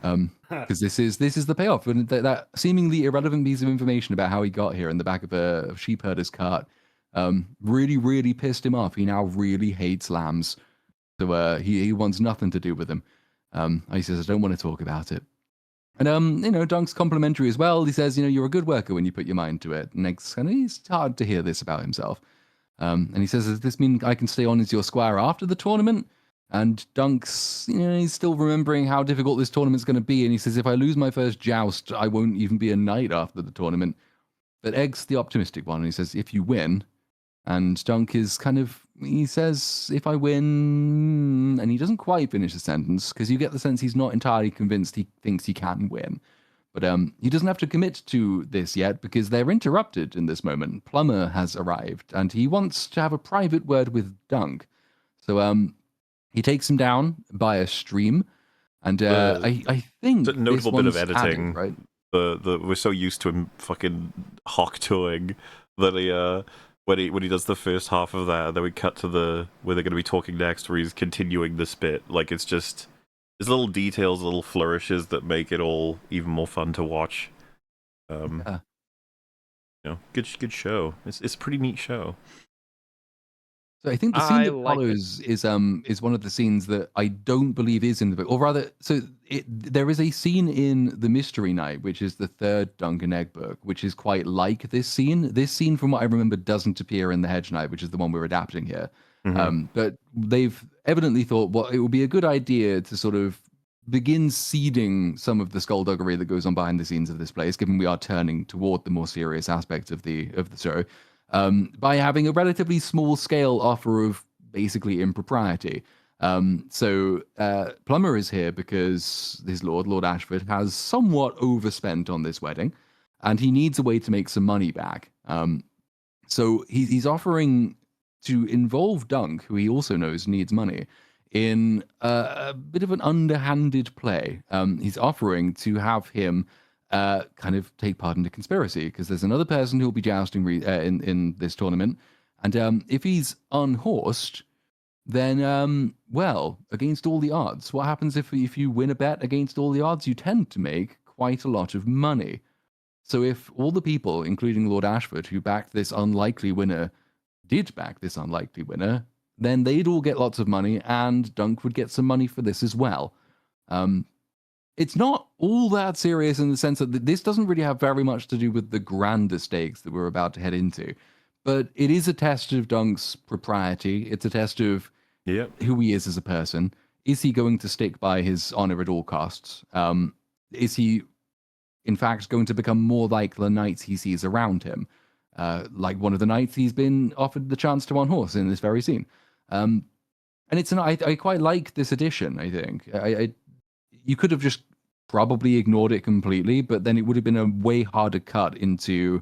Because this is the payoff. And that seemingly irrelevant piece of information about how he got here in the back of a sheep herder's cart really, really pissed him off. He now really hates lambs. So he wants nothing to do with them. He says, I don't want to talk about it. And, Dunk's complimentary as well. He says, you're a good worker when you put your mind to it. And it's hard to hear this about himself. And he says, does this mean I can stay on as your squire after the tournament? And Dunk's, he's still remembering how difficult this tournament's going to be. And he says, if I lose my first joust, I won't even be a knight after the tournament. But Egg's the optimistic one. And he says, if you win, and Dunk is he says, if I win, and he doesn't quite finish the sentence, because you get the sense he's not entirely convinced he thinks he can win. But he doesn't have to commit to this yet, because they're interrupted in this moment. Plumber has arrived, and he wants to have a private word with Dunk. So he takes him down by a stream, and I think it's a notable bit of editing, added, right? We're so used to him fucking hawk-toeing that he when he does the first half of that, and then we cut to where they're going to be talking next, where he's continuing this bit. Like, it's just there's little details, little flourishes that make it all even more fun to watch. Good show. It's a pretty neat show. So I think the scene that follows is one of the scenes that I don't believe is in the book, or rather, there is a scene in The Mystery Night, which is the third Dunk and Egg book, which is quite like this scene. This scene, from what I remember, doesn't appear in The Hedge Knight, which is the one we're adapting here. Mm-hmm. But they've evidently thought, well, it would be a good idea to sort of begin seeding some of the skullduggery that goes on behind the scenes of this place, given we are turning toward the more serious aspects of the show. By having a relatively small scale offer of basically impropriety. So Plummer is here because his Lord Ashford, has somewhat overspent on this wedding, and he needs a way to make some money back. So he's offering to involve Dunk, who he also knows needs money, in a bit of an underhanded play. He's offering to have him kind of take part in the conspiracy, because there's another person who will be jousting in this tournament, and if he's unhorsed, then well, against all the odds, what happens if you win a bet against all the odds? You tend to make quite a lot of money. So if all the people, including Lord Ashford, who backed this unlikely winner, did back this unlikely winner, then they'd all get lots of money, and Dunk would get some money for this as well. It's not all that serious in the sense that this doesn't really have very much to do with the grander stakes that we're about to head into. But it is a test of Dunk's propriety. It's a test of who he is as a person. Is he going to stick by his honor at all costs? Is he, in fact, going to become more like the knights he sees around him? Like one of the knights he's been offered the chance to unhorse in this very scene. And I quite like this addition, I think. You could have just probably ignored it completely, but then it would have been a way harder cut into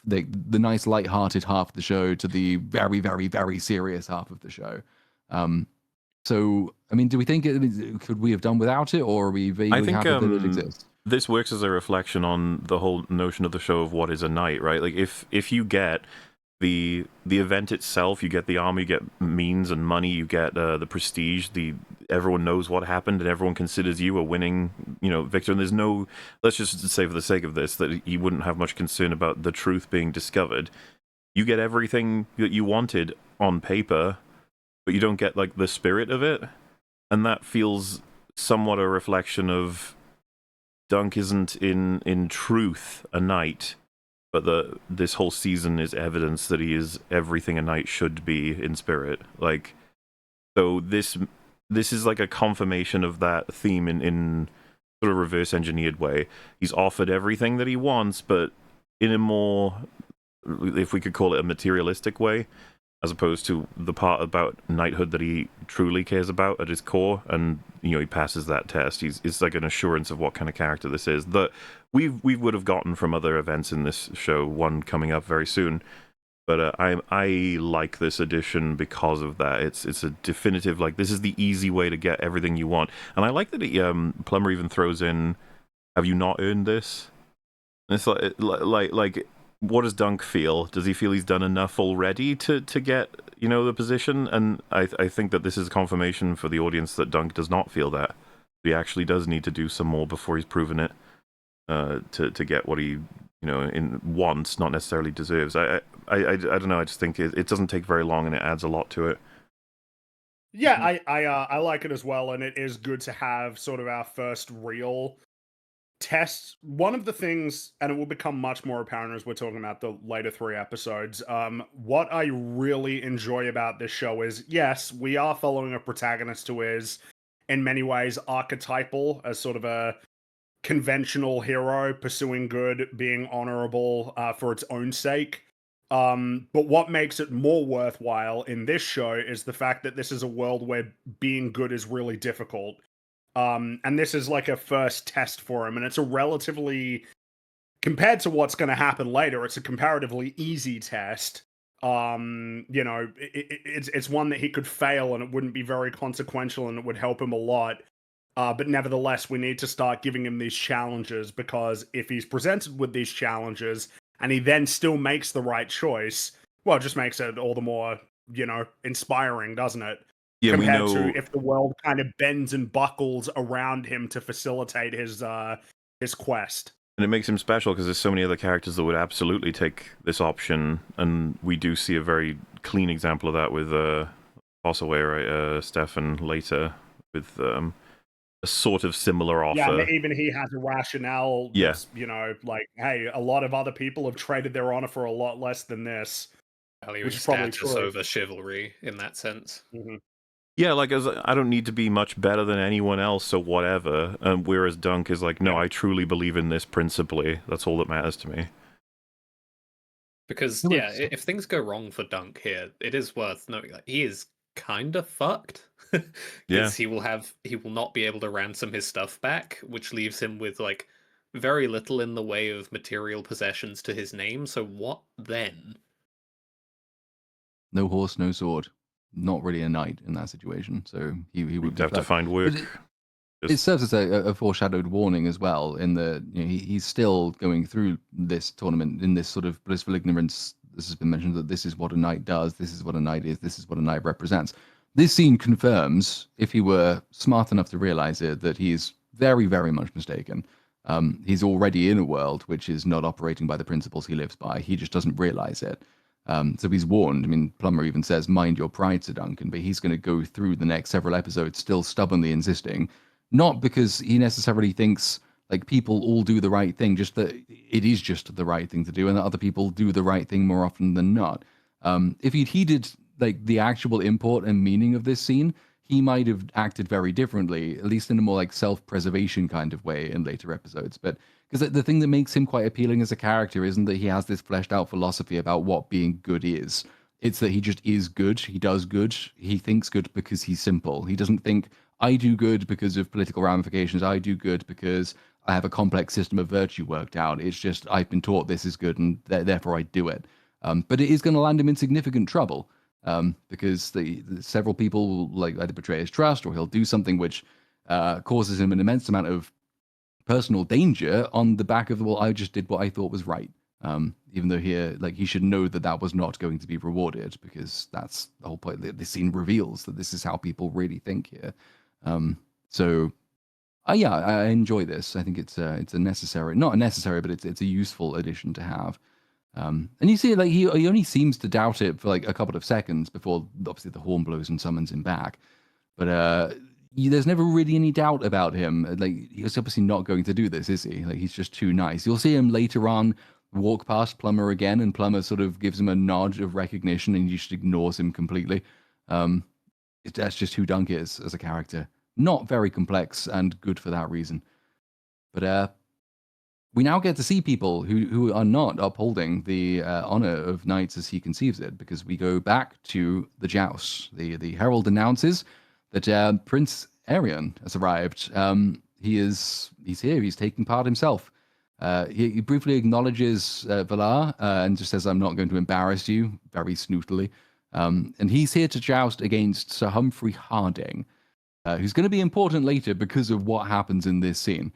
the nice light-hearted half of the show to the very, very, very serious half of the show. So, I mean, do we think could we have done without it, or are we vaguely happy that it exists? This works as a reflection on the whole notion of the show of what is a knight, right? Like, if you get the event itself, you get the armor, you get means and money, you get the prestige, everyone knows what happened and everyone considers you a winning, victor. And there's no, let's just say for the sake of this, that you wouldn't have much concern about the truth being discovered. You get everything that you wanted on paper, but you don't get like the spirit of it, and that feels somewhat a reflection of Dunk isn't in truth a knight, but this whole season is evidence that he is everything a knight should be in spirit. Like, so this is like a confirmation of that theme in sort of reverse engineered way. He's offered everything that he wants, but in a more, if we could call it, a materialistic way, as opposed to the part about knighthood that he truly cares about at his core. And he passes that test. It's like an assurance of what kind of character this is that we would have gotten from other events in this show, one coming up very soon. But I like this edition because of that. It's a definitive, like, this is the easy way to get everything you want. And I like that Plummer even throws in, have you not earned this? And it's like what does Dunk feel? Does he feel he's done enough already to get the position? And I think that this is confirmation for the audience that Dunk does not feel that. He actually does need to do some more before he's proven it to get what he wants, not necessarily deserves. I don't know. I just think it doesn't take very long and it adds a lot to it. Yeah, I like it as well, and it is good to have sort of our first real test. One of the things, and it will become much more apparent as we're talking about the later 3 episodes, what I really enjoy about this show is, yes, we are following a protagonist who is in many ways archetypal as sort of a conventional hero, pursuing good, being honorable for its own sake. But what makes it more worthwhile in this show is the fact that this is a world where being good is really difficult. And this is like a first test for him, and it's a relatively, compared to what's going to happen later, it's a comparatively easy test. It's one that he could fail and it wouldn't be very consequential and it would help him a lot. But nevertheless, we need to start giving him these challenges, because if he's presented with these challenges and he then still makes the right choice, well, it just makes it all the more, inspiring, doesn't it? Yeah, Compared we know to if the world kind of bends and buckles around him to facilitate his quest. And it makes him special because there's so many other characters that would absolutely take this option, and we do see a very clean example of that with Fossaway, right? Stefan later with a sort of similar offer. Yeah, and even he has a rationale. Yeah, like, hey, a lot of other people have traded their honor for a lot less than this, which is probably true. Over chivalry in that sense. Mm-hmm. Yeah, like, I don't need to be much better than anyone else, so whatever. Whereas Dunk is like, no, I truly believe in this principally. That's all that matters to me. Because, yeah, if things go wrong for Dunk here, it is worth noting that he is kind of fucked. Because he will not be able to ransom his stuff back, which leaves him with, like, very little in the way of material possessions to his name. So what then? No horse, no sword. Not really a knight in that situation, so he would have to find work. It serves as a foreshadowed warning as well, in that he's still going through this tournament in this sort of blissful ignorance. This has been mentioned, that this is what a knight does, this is what a knight is, this is what a knight represents. This scene confirms, if he were smart enough to realize it, that he is very, very much mistaken. He's already in a world which is not operating by the principles he lives by. He just doesn't realize it. So he's warned. I mean, Plummer even says, mind your pride, Sir Duncan, but he's going to go through the next several episodes still stubbornly insisting, not because he necessarily thinks like people all do the right thing, just that it is just the right thing to do, and that other people do the right thing more often than not. If he'd heeded like the actual import and meaning of this scene, he might have acted very differently, at least in a more like self-preservation kind of way in later episodes. But because the thing that makes him quite appealing as a character isn't that he has this fleshed out philosophy about what being good is. It's that he just is good. He does good. He thinks good because he's simple. He doesn't think, I do good because of political ramifications. I do good because I have a complex system of virtue worked out. It's just, I've been taught this is good and therefore I do it. But it is going to land him in significant trouble. Because the several people will like either betray his trust, or he'll do something which causes him an immense amount of personal danger on the back of, well, I just did what I thought was right. Even though here, like, he should know that that was not going to be rewarded, because that's the whole point. The scene reveals that this is how people really think here. So yeah, I enjoy this. I think it's a necessary, not a necessary, but it's a useful addition to have. And you see, like, he only seems to doubt it for like a couple of seconds before obviously the horn blows and summons him back. But there's never really any doubt about him. Like, he's obviously not going to do this, is he? Like, he's just too nice. You'll see him later on walk past Plumber again, and Plumber sort of gives him a nod of recognition, and he just ignores him completely. That's just who Dunk is as a character. Not very complex, and good for that reason. But we now get to see people who are not upholding the honor of knights as he conceives it, because we go back to the joust. The herald announces that Prince Arion has arrived. He's here. He's taking part himself. He briefly acknowledges Valar and just says, "I'm not going to embarrass you," very snootily. And he's here to joust against Sir Humphrey Harding, who's going to be important later because of what happens in this scene.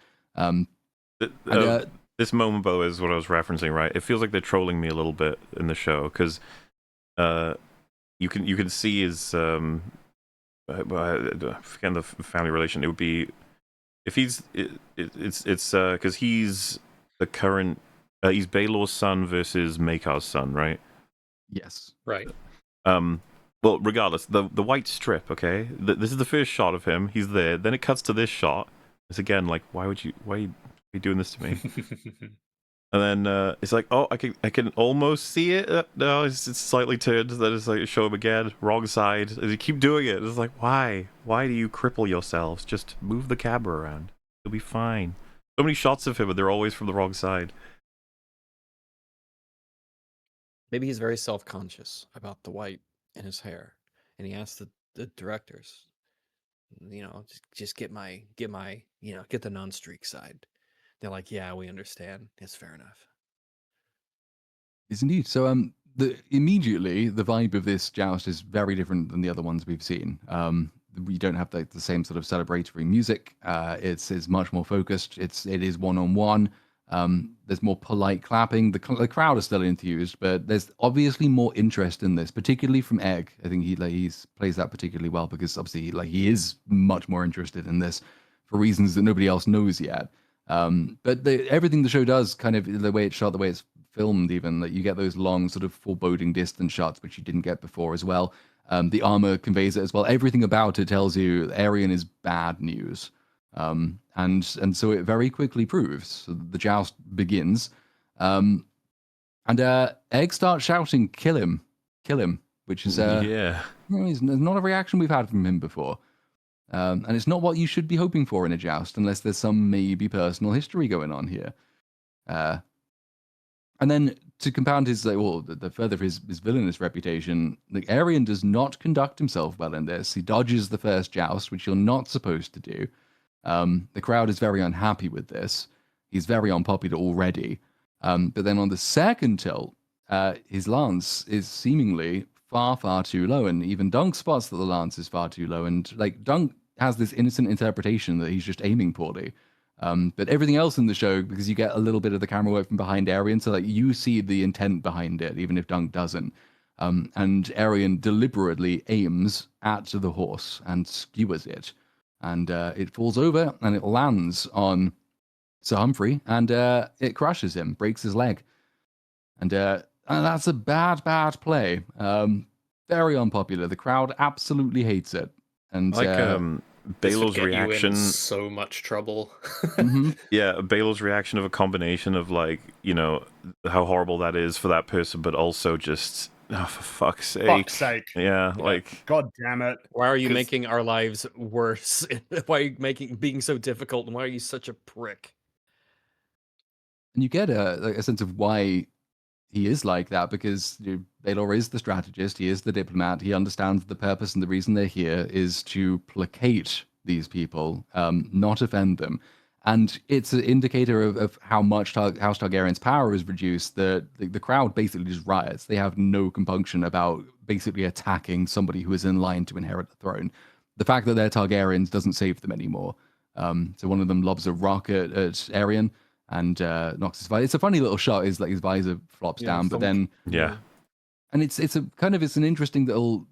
This moment, by the way, is what I was referencing, right? It feels like they're trolling me a little bit in the show, because you can see his forgetting the family relation. It would be if he's it's because he's the current he's Baelor's son versus Makar's son, right? Yes. Right. Well, regardless, the white strip, okay? This is the first shot of him. He's there. Then it cuts to this shot. It's again like, why are you doing this to me? And then it's like, oh, I can almost see it. No, it's slightly turned. Then it's like, show him again, wrong side. And you keep doing it. It's like, why? Why do you cripple yourselves? Just move the camera around. You'll be fine. So many shots of him, and they're always from the wrong side. Maybe he's very self-conscious about the white in his hair, and he asked the directors, just get the non-streak side. They're like, yeah, we understand. It's fair enough. Yes, indeed. So immediately the vibe of this joust is very different than the other ones we've seen. We don't have the same sort of celebratory music. It's much more focused. It is one-on-one. There's more polite clapping. The crowd is still enthused, but there's obviously more interest in this, particularly from Egg. I think he plays that particularly well, because obviously he is much more interested in this for reasons that nobody else knows yet. But everything the show does, kind of the way it's shot, the way it's filmed, even, that you get those long sort of foreboding distance shots, which you didn't get before as well. The armor conveys it as well. Everything about it tells you Arion is bad news. And so it very quickly proves. So the joust begins. And Egg starts shouting, kill him, which is it's not a reaction we've had from him before. And it's not what you should be hoping for in a joust, unless there's some maybe personal history going on here. And then to compound the further his villainous reputation, Arion does not conduct himself well in this. He dodges the first joust, which you're not supposed to do. The crowd is very unhappy with this. He's very unpopular already. But then on the second tilt, his lance is seemingly far, far too low. And even Dunk spots that the lance is far too low. And Dunk has this innocent interpretation that he's just aiming poorly. But everything else in the show, because you get a little bit of the camera work from behind Arion, so you see the intent behind it, even if Dunk doesn't. And Arion deliberately aims at the horse and skewers it. And it falls over and it lands on Sir Humphrey, and it crushes him, breaks his leg. And that's a bad play. Very unpopular. The crowd absolutely hates it. And Baelor's reaction, you in so much trouble. Mm-hmm. Yeah, Baelor's reaction of a combination of how horrible that is for that person, but also just, oh, for fuck's sake. Yeah, God damn it. Why are you making our lives worse? Why are you being so difficult? And why are you such a prick? And you get a sense of why he is like that, because Baelor is the strategist, he is the diplomat, he understands the purpose and the reason they're here is to placate these people, not offend them. And it's an indicator of how much House Targaryen's power is reduced, that the crowd basically just riots. They have no compunction about basically attacking somebody who is in line to inherit the throne. The fact that they're Targaryens doesn't save them anymore. So one of them lobs a rock at Arion, and knocks his visor. It's a funny little shot. Is like his visor flops down, but then Yeah. and it's an interesting little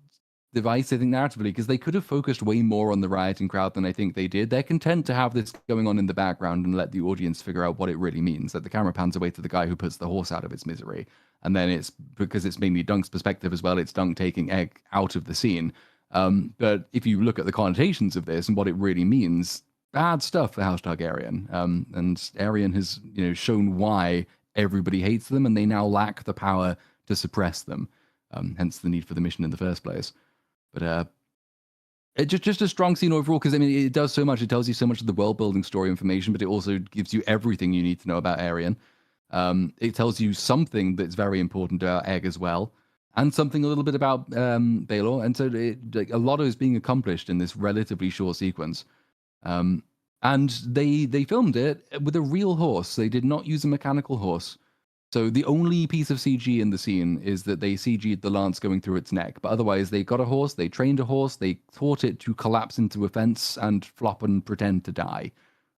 device, I think, narratively, because they could have focused way more on the rioting crowd than I think they did. They're content to have this going on in the background and let the audience figure out what it really means. That the camera pans away to the guy who puts the horse out of its misery, and then it's because it's mainly Dunk's perspective as well. It's Dunk taking Egg out of the scene. But if you look at the connotations of this and what it really means, bad stuff for House Targaryen. And Aryan has shown why everybody hates them, and they now lack the power to suppress them. Hence the need for the mission in the first place. But it's just a strong scene overall, because I mean it does so much. It tells you so much of the world building story information, but it also gives you everything you need to know about Aryan. It tells you something that's very important about Egg as well, and something a little bit about Baelor. And so a lot is being accomplished in this relatively short sequence. And they filmed it with a real horse. They did not use a mechanical horse. So the only piece of CG in the scene is that they CG'd the lance going through its neck. But otherwise, they got a horse, they trained a horse, they taught it to collapse into a fence and flop and pretend to die,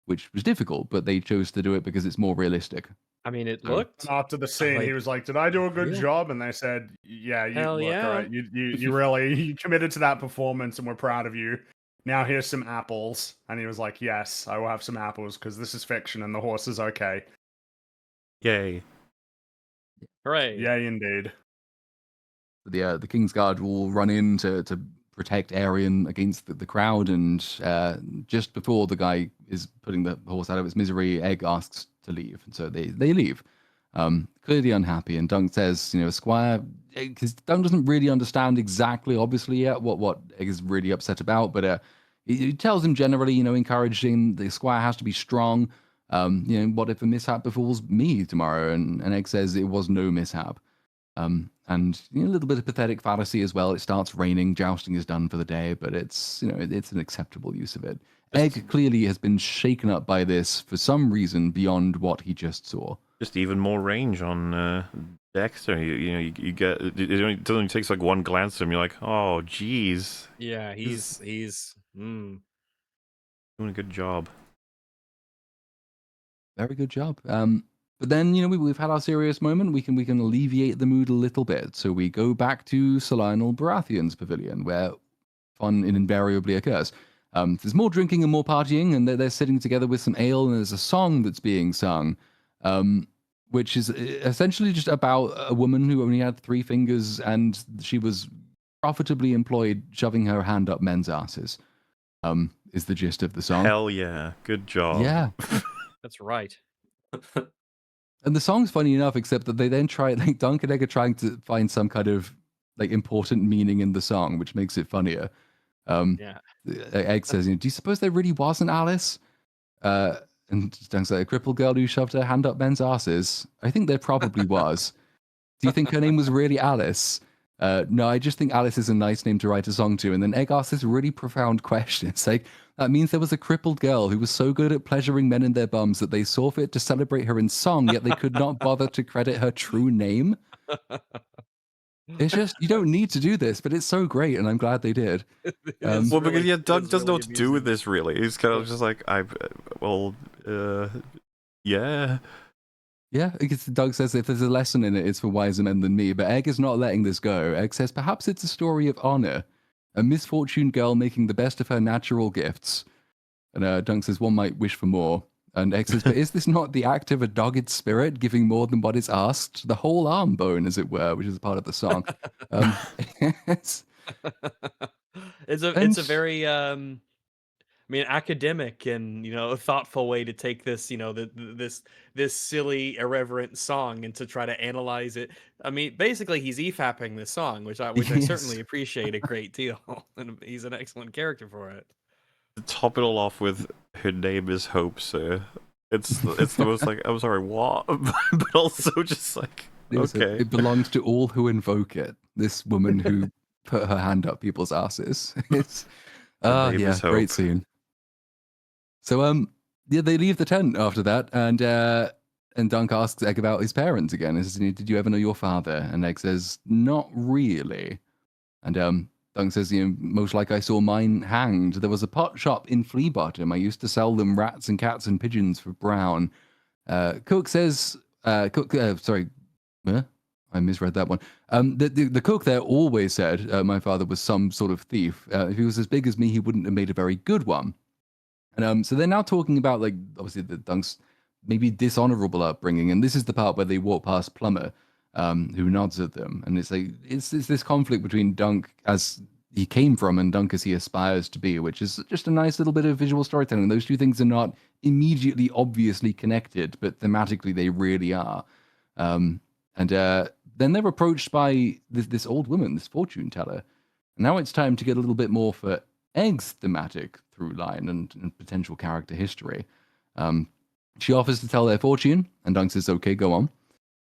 which was difficult, but they chose to do it because it's more realistic. I mean, it So- looked. After the scene, he was like, "Did I do a good real. job?" And they said, "Yeah, you Hell look yeah. all right. You really you committed to that performance, and we're proud of you. Now here's some apples." And he was like, "Yes, I will have some apples because this is fiction, and the horse is okay." Yay. Hooray. Yay, indeed. The Kingsguard will run in to protect Aryan against the crowd, and just before the guy is putting the horse out of its misery, Egg asks to leave, and so they leave. Clearly unhappy, and Dunk says, Squire, because Dunk doesn't really understand exactly, obviously, yet what Egg is really upset about, but he tells him generally, encouraging the Squire has to be strong. What if a mishap befalls me tomorrow? And Egg says it was no mishap. And a little bit of pathetic fallacy as well. It starts raining, jousting is done for the day, but it's it's an acceptable use of it. Egg clearly has been shaken up by this for some reason beyond what he just saw. Just even more range on Dexter. You get it only takes like one glance at him. You're like, oh, geez, Yeah, he's doing a good job. Very good job. But then we've had our serious moment. We can alleviate the mood a little bit. So we go back to Lionel Baratheon's pavilion, where fun invariably occurs. There's more drinking and more partying, and they're sitting together with some ale, and there's a song that's being sung, which is essentially just about a woman who only had 3 fingers, and she was profitably employed shoving her hand up men's asses. Is the gist of the song. Hell yeah, good job. Yeah. that's right. And the song's funny enough, except that they then try, like, Dunk and Egg are trying to find some kind of, like, important meaning in the song, which makes it funnier. Yeah. Egg says, do you suppose there really wasn't Alice? And Dunk's like, a crippled girl who shoved her hand up men's asses? I think there probably was. Do you think her name was really Alice? No, I just think Alice is a nice name to write a song to. And then Egg asks this really profound question. It's like, that means there was a crippled girl who was so good at pleasuring men in their bums that they saw fit to celebrate her in song, yet they could not bother to credit her true name. It's just, you don't need to do this, but it's so great, and I'm glad they did. Well, because Doug doesn't know what to do with this. Really, he's kind of just like, yeah. Yeah, because Doug says if there's a lesson in it, it's for wiser men than me. But Egg is not letting this go. Egg says perhaps it's a story of honor, a misfortuned girl making the best of her natural gifts. And Dunk says one might wish for more. And Egg says, but is this not the act of a dogged spirit giving more than what is asked? The whole arm bone, as it were, which is part of the song. It's a very academic and thoughtful way to take this this silly irreverent song and to try to analyze it. I mean, basically he's EFAPing this song, which I Yes. certainly appreciate a great deal, and he's an excellent character for it. To top it all off with her name is Hope, sir. It's the most like, I'm sorry, what? But also just like, okay. It belongs to all who invoke it. This woman who put her hand up people's asses. It's Her name yeah, is Hope. great scene. So yeah, they leave the tent after that, and Dunk asks Egg about his parents again. He says, did you ever know your father? And Egg says, not really. And Dunk says, most like I saw mine hanged. There was a pot shop in Flea Bottom. I used to sell them rats and cats and pigeons for brown. Cook says, sorry, I misread that one. The cook there always said my father was some sort of thief. If he was as big as me, he wouldn't have made a very good one. And so they're now talking about, like, obviously the Dunk's maybe dishonorable upbringing, and this is the part where they walk past Plumber, who nods at them, and it's like it's this conflict between Dunk as he came from and Dunk as he aspires to be, which is just a nice little bit of visual storytelling. Those two things are not immediately obviously connected, but thematically they really are. And then they're approached by this old woman, this fortune teller. And now it's time to get a little bit more for Egg's thematic through line and potential character history. She offers to tell their fortune, and Dunk says, okay, go on.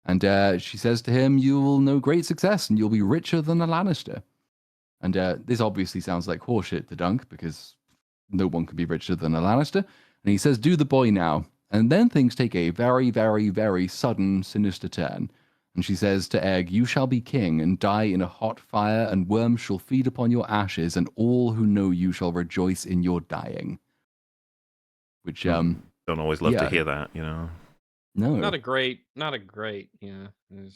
And she says to him, you will know great success, and you'll be richer than a Lannister. And this obviously sounds like horseshit to Dunk, because no one can be richer than a Lannister. And he says, do the boy now. And then things take a very, very, very sudden, sinister turn. And she says to Egg, you shall be king and die in a hot fire, and worms shall feed upon your ashes, and all who know you shall rejoice in your dying. Which, don't always love to hear that, No. Not a great, yeah.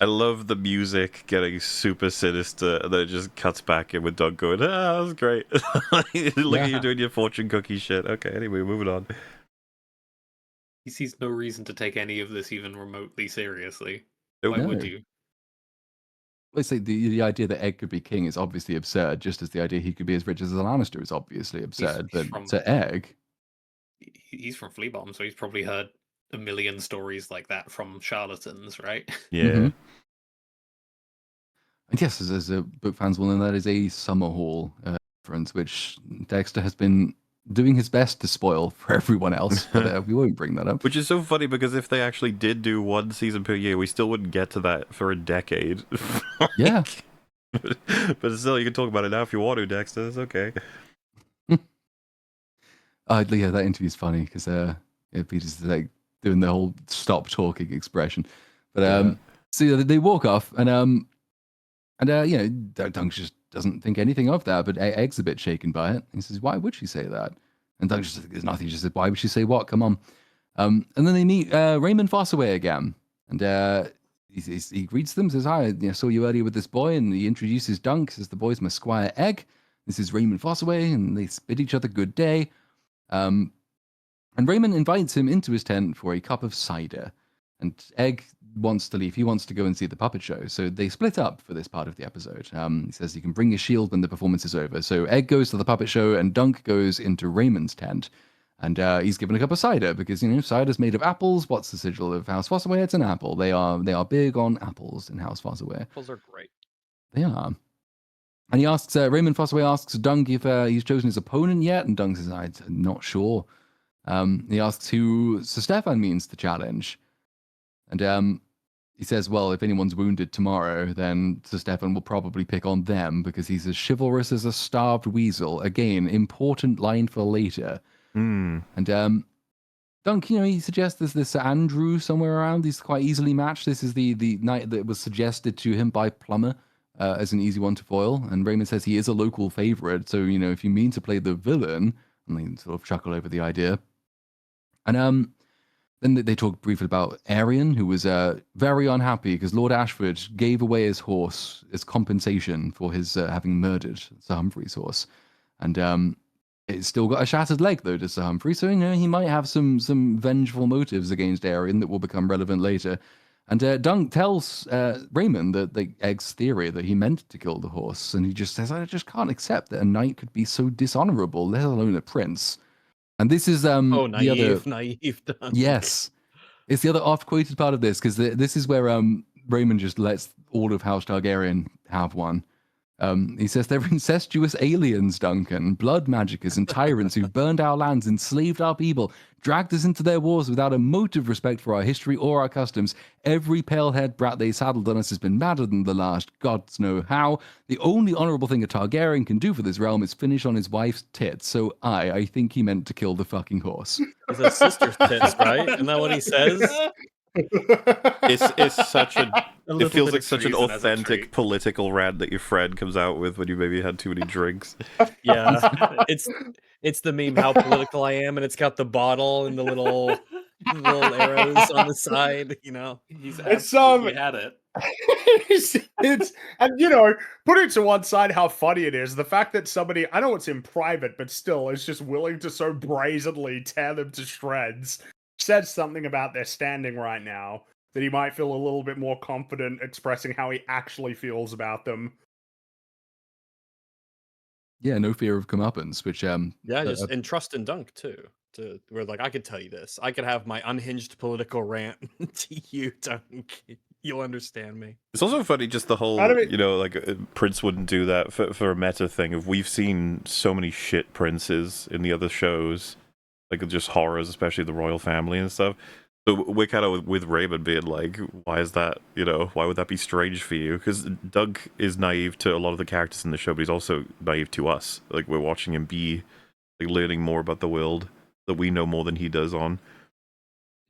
I love the music getting super sinister, and then it just cuts back in with Doug going, that was great. Look at you doing your fortune cookie shit. Okay, anyway, moving on. He sees no reason to take any of this even remotely seriously. Nope. Why would you? Let's say the idea that Egg could be king is obviously absurd, just as the idea he could be as rich as a Lannister is obviously absurd. To Egg... He's from Flea Bottom, so he's probably heard a million stories like that from charlatans, right? Yeah. Mm-hmm. And yes, as book fans will know, that is a Summerhall reference, which Dexter has been doing his best to spoil for everyone else, but we won't bring that up. Which is so funny, because if they actually did do one season per year, we still wouldn't get to that for a decade. Yeah. But still, you can talk about it now if you want to, Dexter. It's okay. Yeah, that interview's funny, because Peter's like doing the whole stop talking expression. But so they walk off, and Dunk just doesn't think anything of that, but Egg's a bit shaken by it. He says, why would she say that? And Dunk just, there's nothing. He just said, why would she say what? Come on. And then they meet Raymond Fossaway again. And he greets them, says, hi, I saw you earlier with this boy. And he introduces Dunk, says, the boy's my Squire Egg. This is Raymond Fossaway. And they bid each other good day. And Raymond invites him into his tent for a cup of cider. And Egg wants to leave. He wants to go and see the puppet show. So they split up for this part of the episode. He says he can bring his shield when the performance is over. So Egg goes to the puppet show, and Dunk goes into Raymond's tent. And he's given a cup of cider because, cider's made of apples. What's the sigil of House Fossaway? It's an apple. They are big on apples in House Fossaway. Apples are great. They are. And he asks, Raymond Fossaway asks Dunk if he's chosen his opponent yet. And Dunk says, I'm not sure. He asks who Sir Stefan means to challenge. And he says, well, if anyone's wounded tomorrow, then Sir Stefan will probably pick on them because he's as chivalrous as a starved weasel. Again, important line for later. And Dunk, he suggests there's this Andrew somewhere around. He's quite easily matched. This is the knight that was suggested to him by Plumber as an easy one to foil. And Raymond says he is a local favorite. So, if you mean to play the villain, and they sort of chuckle over the idea. And then they talk briefly about Arian, who was very unhappy because Lord Ashford gave away his horse as compensation for his having murdered Sir Humphrey's horse. And it's still got a shattered leg, though, to Sir Humphrey. So, he might have some vengeful motives against Arian that will become relevant later. And Dunk tells Raymond that Egg's theory that he meant to kill the horse. And he just says, I just can't accept that a knight could be so dishonorable, let alone a prince. And this is naive Dunk. Yes, it's the other oft-quoted part of this, because this is where Raymond just lets all of House Targaryen have one. He says they're incestuous aliens, Duncan, blood magicers and tyrants who burned our lands, enslaved our people, dragged us into their wars without a motive of respect for our history or our customs. Every pale-haired brat they saddled on us has been madder than the last, gods know how. The only honorable thing a Targaryen can do for this realm is finish on his wife's tits. So I think he meant to kill the fucking horse. It's his sister's tits, right? Isn't that what he says? It's such it feels like such an treason as a authentic treat. political rant that your friend comes out with when you maybe had too many drinks. Yeah, it's the meme how political I am, and it's got the bottle and the little little arrows on the side, you know. He's It's, absolutely had it. it's and you know, put it to one side how funny it is. The fact that somebody, I know it's in private, but still is just willing to so brazenly tear them to shreds says something about their standing right now, that he might feel a little bit more confident expressing how he actually feels about them. Yeah, no fear of comeuppance, which Yeah, just and trust in Dunk too. To where like I could tell you this, I could have my unhinged political rant to you, Dunk. You'll understand me. It's also funny, just the whole, Prince wouldn't do that for a meta thing. Of we've seen so many shit princes in the other shows, like just horrors, especially the royal family and stuff. So we're kind of with Raymond being like, why is that? Why would that be strange for you? Because Doug is naive to a lot of the characters in the show, but he's also naive to us. Like we're watching him be like learning more about the world that we know more than he does on.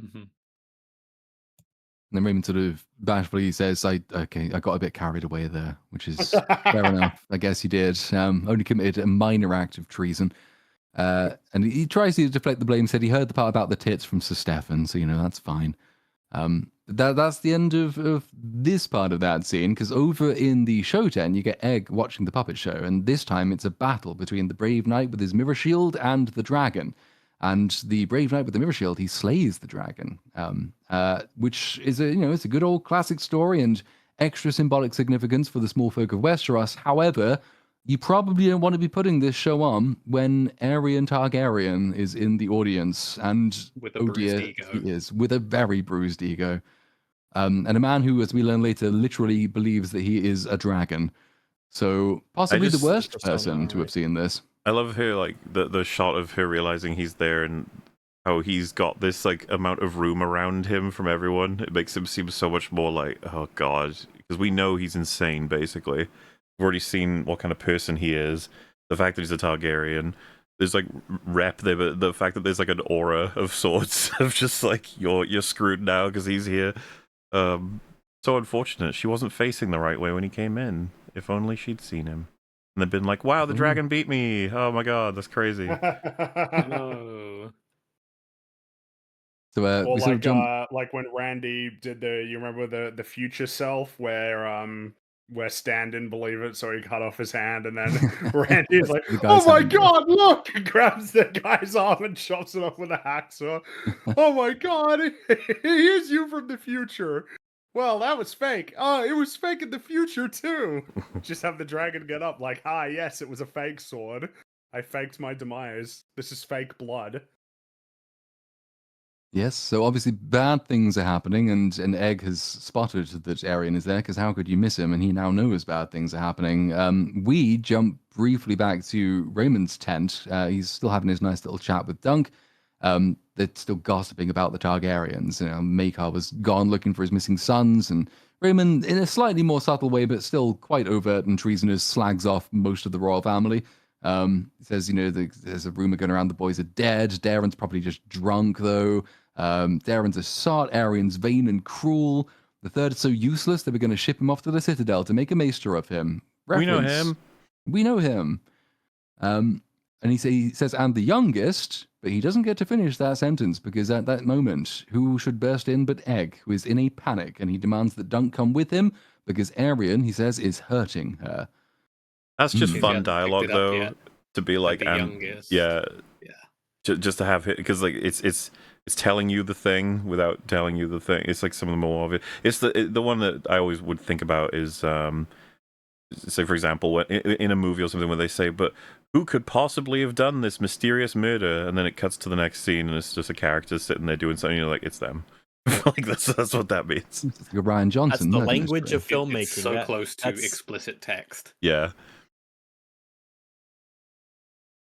Mm-hmm. And then Raymond sort of bashfully says, I got a bit carried away there, which is fair enough. I guess you did. Only committed a minor act of treason. And he tries to deflect the blame, said he heard the part about the tits from Sir Stefan, so, that's fine. That's the end of this part of that scene, because over in the show tent, you get Egg watching the puppet show, and this time it's a battle between the brave knight with his mirror shield and the dragon. And the brave knight with the mirror shield, he slays the dragon, which is it's a good old classic story and extra symbolic significance for the small folk of Westeros. However, you probably don't want to be putting this show on when Aerion Targaryen is in the audience, and with a bruised ego. He is with a very bruised ego, and a man who, as we learn later, literally believes that he is a dragon. So possibly the worst person to have seen this. I love her, like, the shot of her realizing he's there and how he's got this, like, amount of room around him from everyone. It makes him seem so much more like, oh god, because we know he's insane, basically. We've already seen what kind of person he is. The fact that he's a Targaryen. There's, like, rep there, but the fact that there's, like, an aura of sorts of just, like, you're screwed now because he's here. So unfortunate. She wasn't facing the right way when he came in. If only she'd seen him. And they've been like, wow, the dragon beat me. Oh my god, that's crazy. No. So or we sort of jump... like when Randy did you remember the future self where Stan didn't believe it, so he cut off his hand, and then Randy's like, oh my god, look! He grabs the guy's arm and chops it off with a hacksaw. Oh my god, here's you from the future. Well, that was fake. Oh, it was fake in the future, too. Just have the dragon get up like, yes, it was a fake sword. I faked my demise. This is fake blood. Yes, so obviously bad things are happening, and Egg has spotted that Aerion is there, because how could you miss him? And he now knows bad things are happening. We jump briefly back to Raymond's tent. He's still having his nice little chat with Dunk. They're still gossiping about the Targaryens. Maekar was gone looking for his missing sons, and Raymond, in a slightly more subtle way, but still quite overt and treasonous, slags off most of the royal family. He says, there's a rumor going around the boys are dead. Daeron's probably just drunk, though. Daeron's a sot. Aerion's vain and cruel. The third is so useless that we're going to ship him off to the Citadel to make a maester of him. We know him. We know him. And he says, and the youngest, but he doesn't get to finish that sentence, because at that moment, who should burst in but Egg, who is in a panic, and he demands that Dunk come with him, because Aerion, he says, is hurting her. That's just fun dialogue, though, to be like, youngest. Yeah. Just to have it, because like it's telling you the thing without telling you the thing. It's like some of the more of it. It's the one that I always would think about is, say for example, in a movie or something where they say, but who could possibly have done this mysterious murder? And then it cuts to the next scene and it's just a character sitting there doing something. You're like, it's them. Like that's what that means. It's like Ryan Johnson. That's the language of filmmaking. It's so close to explicit text. Yeah.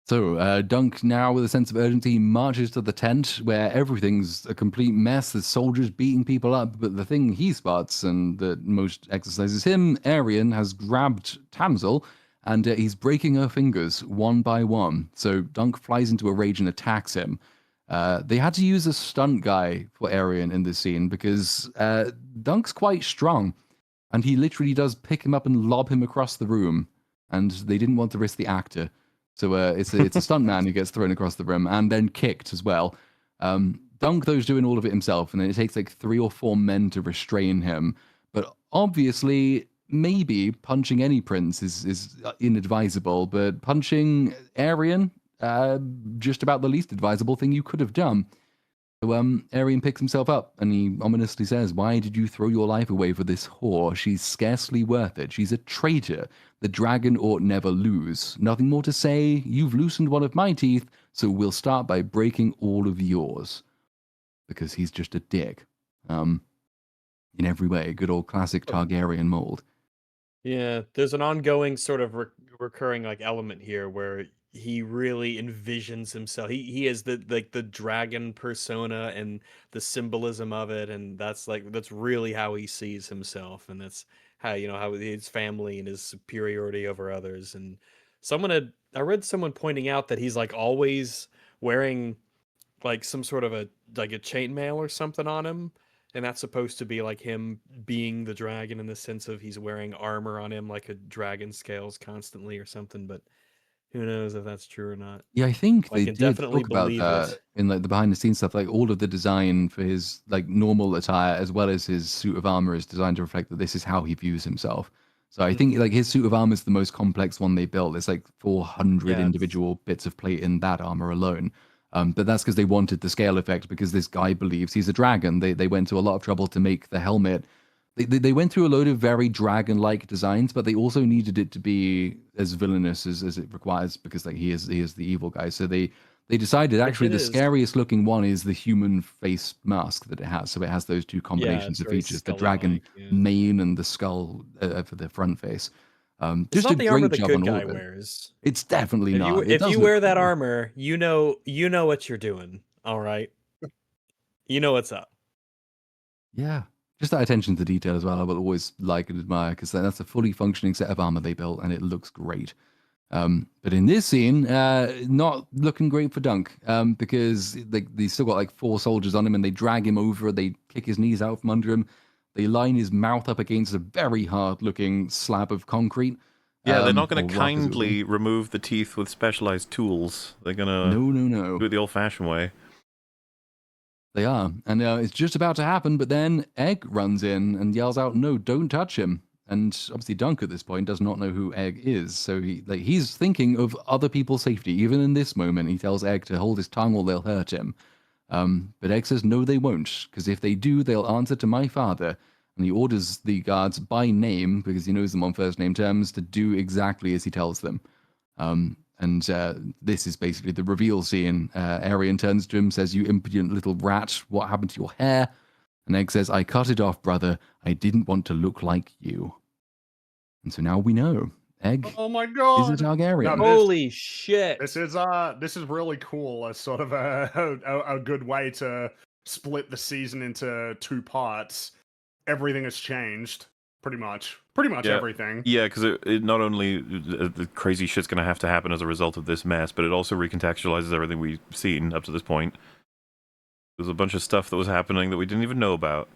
So Dunk, now with a sense of urgency, marches to the tent where everything's a complete mess. There's soldiers beating people up, but the thing he spots and that most exercises him, Aerion, has grabbed Tamsel, and he's breaking her fingers one by one. So Dunk flies into a rage and attacks him. They had to use a stunt guy for Aerion in this scene because Dunk's quite strong, and he literally does pick him up and lob him across the room, and they didn't want to risk the actor. So it's a stunt man who gets thrown across the room and then kicked as well. Dunk, though's doing all of it himself, and then it takes like 3 or 4 men to restrain him. But obviously, maybe punching any prince is inadvisable, but punching Arian, just about the least advisable thing you could have done. So Arian picks himself up and he ominously says, "Why did you throw your life away for this whore? She's scarcely worth it. She's a traitor. The dragon ought never lose. Nothing more to say. You've loosened one of my teeth, so we'll start by breaking all of yours." Because he's just a dick. In every way, good old classic Targaryen mold. Yeah, there's an ongoing sort of recurring like element here where he really envisions himself. He is the dragon persona and the symbolism of it, and that's really how he sees himself, and that's how how his family and his superiority over others. And I read someone pointing out that he's like always wearing like some sort of a chainmail or something on him, and that's supposed to be like him being the dragon in the sense of he's wearing armor on him like a dragon scales constantly or something. But who knows if that's true or not? Yeah, I think I they can did definitely talk about believe that it. in like the behind the scenes stuff. Like all of the design for his like normal attire as well as his suit of armor is designed to reflect that this is how he views himself. So I think like his suit of armor is the most complex one they built. There's like 400 Yeah, individual bits of plate in that armor alone. But that's because they wanted the scale effect because this guy believes he's a dragon. They went to a lot of trouble to make the helmet. They went through a load of very dragon-like designs, but they also needed it to be as villainous as it requires because like he is the evil guy. So they decided which actually it the is. scariest looking one is the human face mask that it has. So it has those two Yeah, combinations it's of very features: the dragon Scully-like. Yeah. mane and the skull for the front face. It's Just a not the armor great the job on good all guy of it. wears. It's definitely If not. It if does you look wear that cool. armor, you know what you're doing. All right, you know what's up. Yeah. Just that attention to detail as well, I will always like and admire because that's a fully functioning set of armor they built and it looks great. But in this scene, not looking great for Dunk because they still got like 4 soldiers on him and they drag him over, they kick his knees out from under him, they line his mouth up against a very hard looking slab of concrete. Yeah, they're not or going to rock, as it would be. kindly remove the teeth with specialized tools. They're going to No. do it the old-fashioned way. They are. And it's just about to happen, but then Egg runs in and yells out, "No, don't touch him." And obviously Dunk at this point does not know who Egg is. So he's thinking of other people's safety. Even in this moment, he tells Egg to hold his tongue or they'll hurt him. But Egg says, no, they won't, because if they do, they'll answer to my father. And he orders the guards by name, because he knows them on first name terms, to do exactly as he tells them. And this is basically the reveal scene. Arian turns to him, says, "You impudent little rat, what happened to your hair?" And Egg says, "I cut it off, brother. I didn't want to look like you." And so now we know. Egg Oh my is a god! Targaryen. No, Holy shit! This is really cool. As sort of a good way to split the season into 2 parts. Everything has changed, pretty much Yeah. everything. Yeah, because it not only the crazy shit's going to have to happen as a result of this mess, but it also recontextualizes everything we've seen up to this point. There's a bunch of stuff that was happening that we didn't even know about.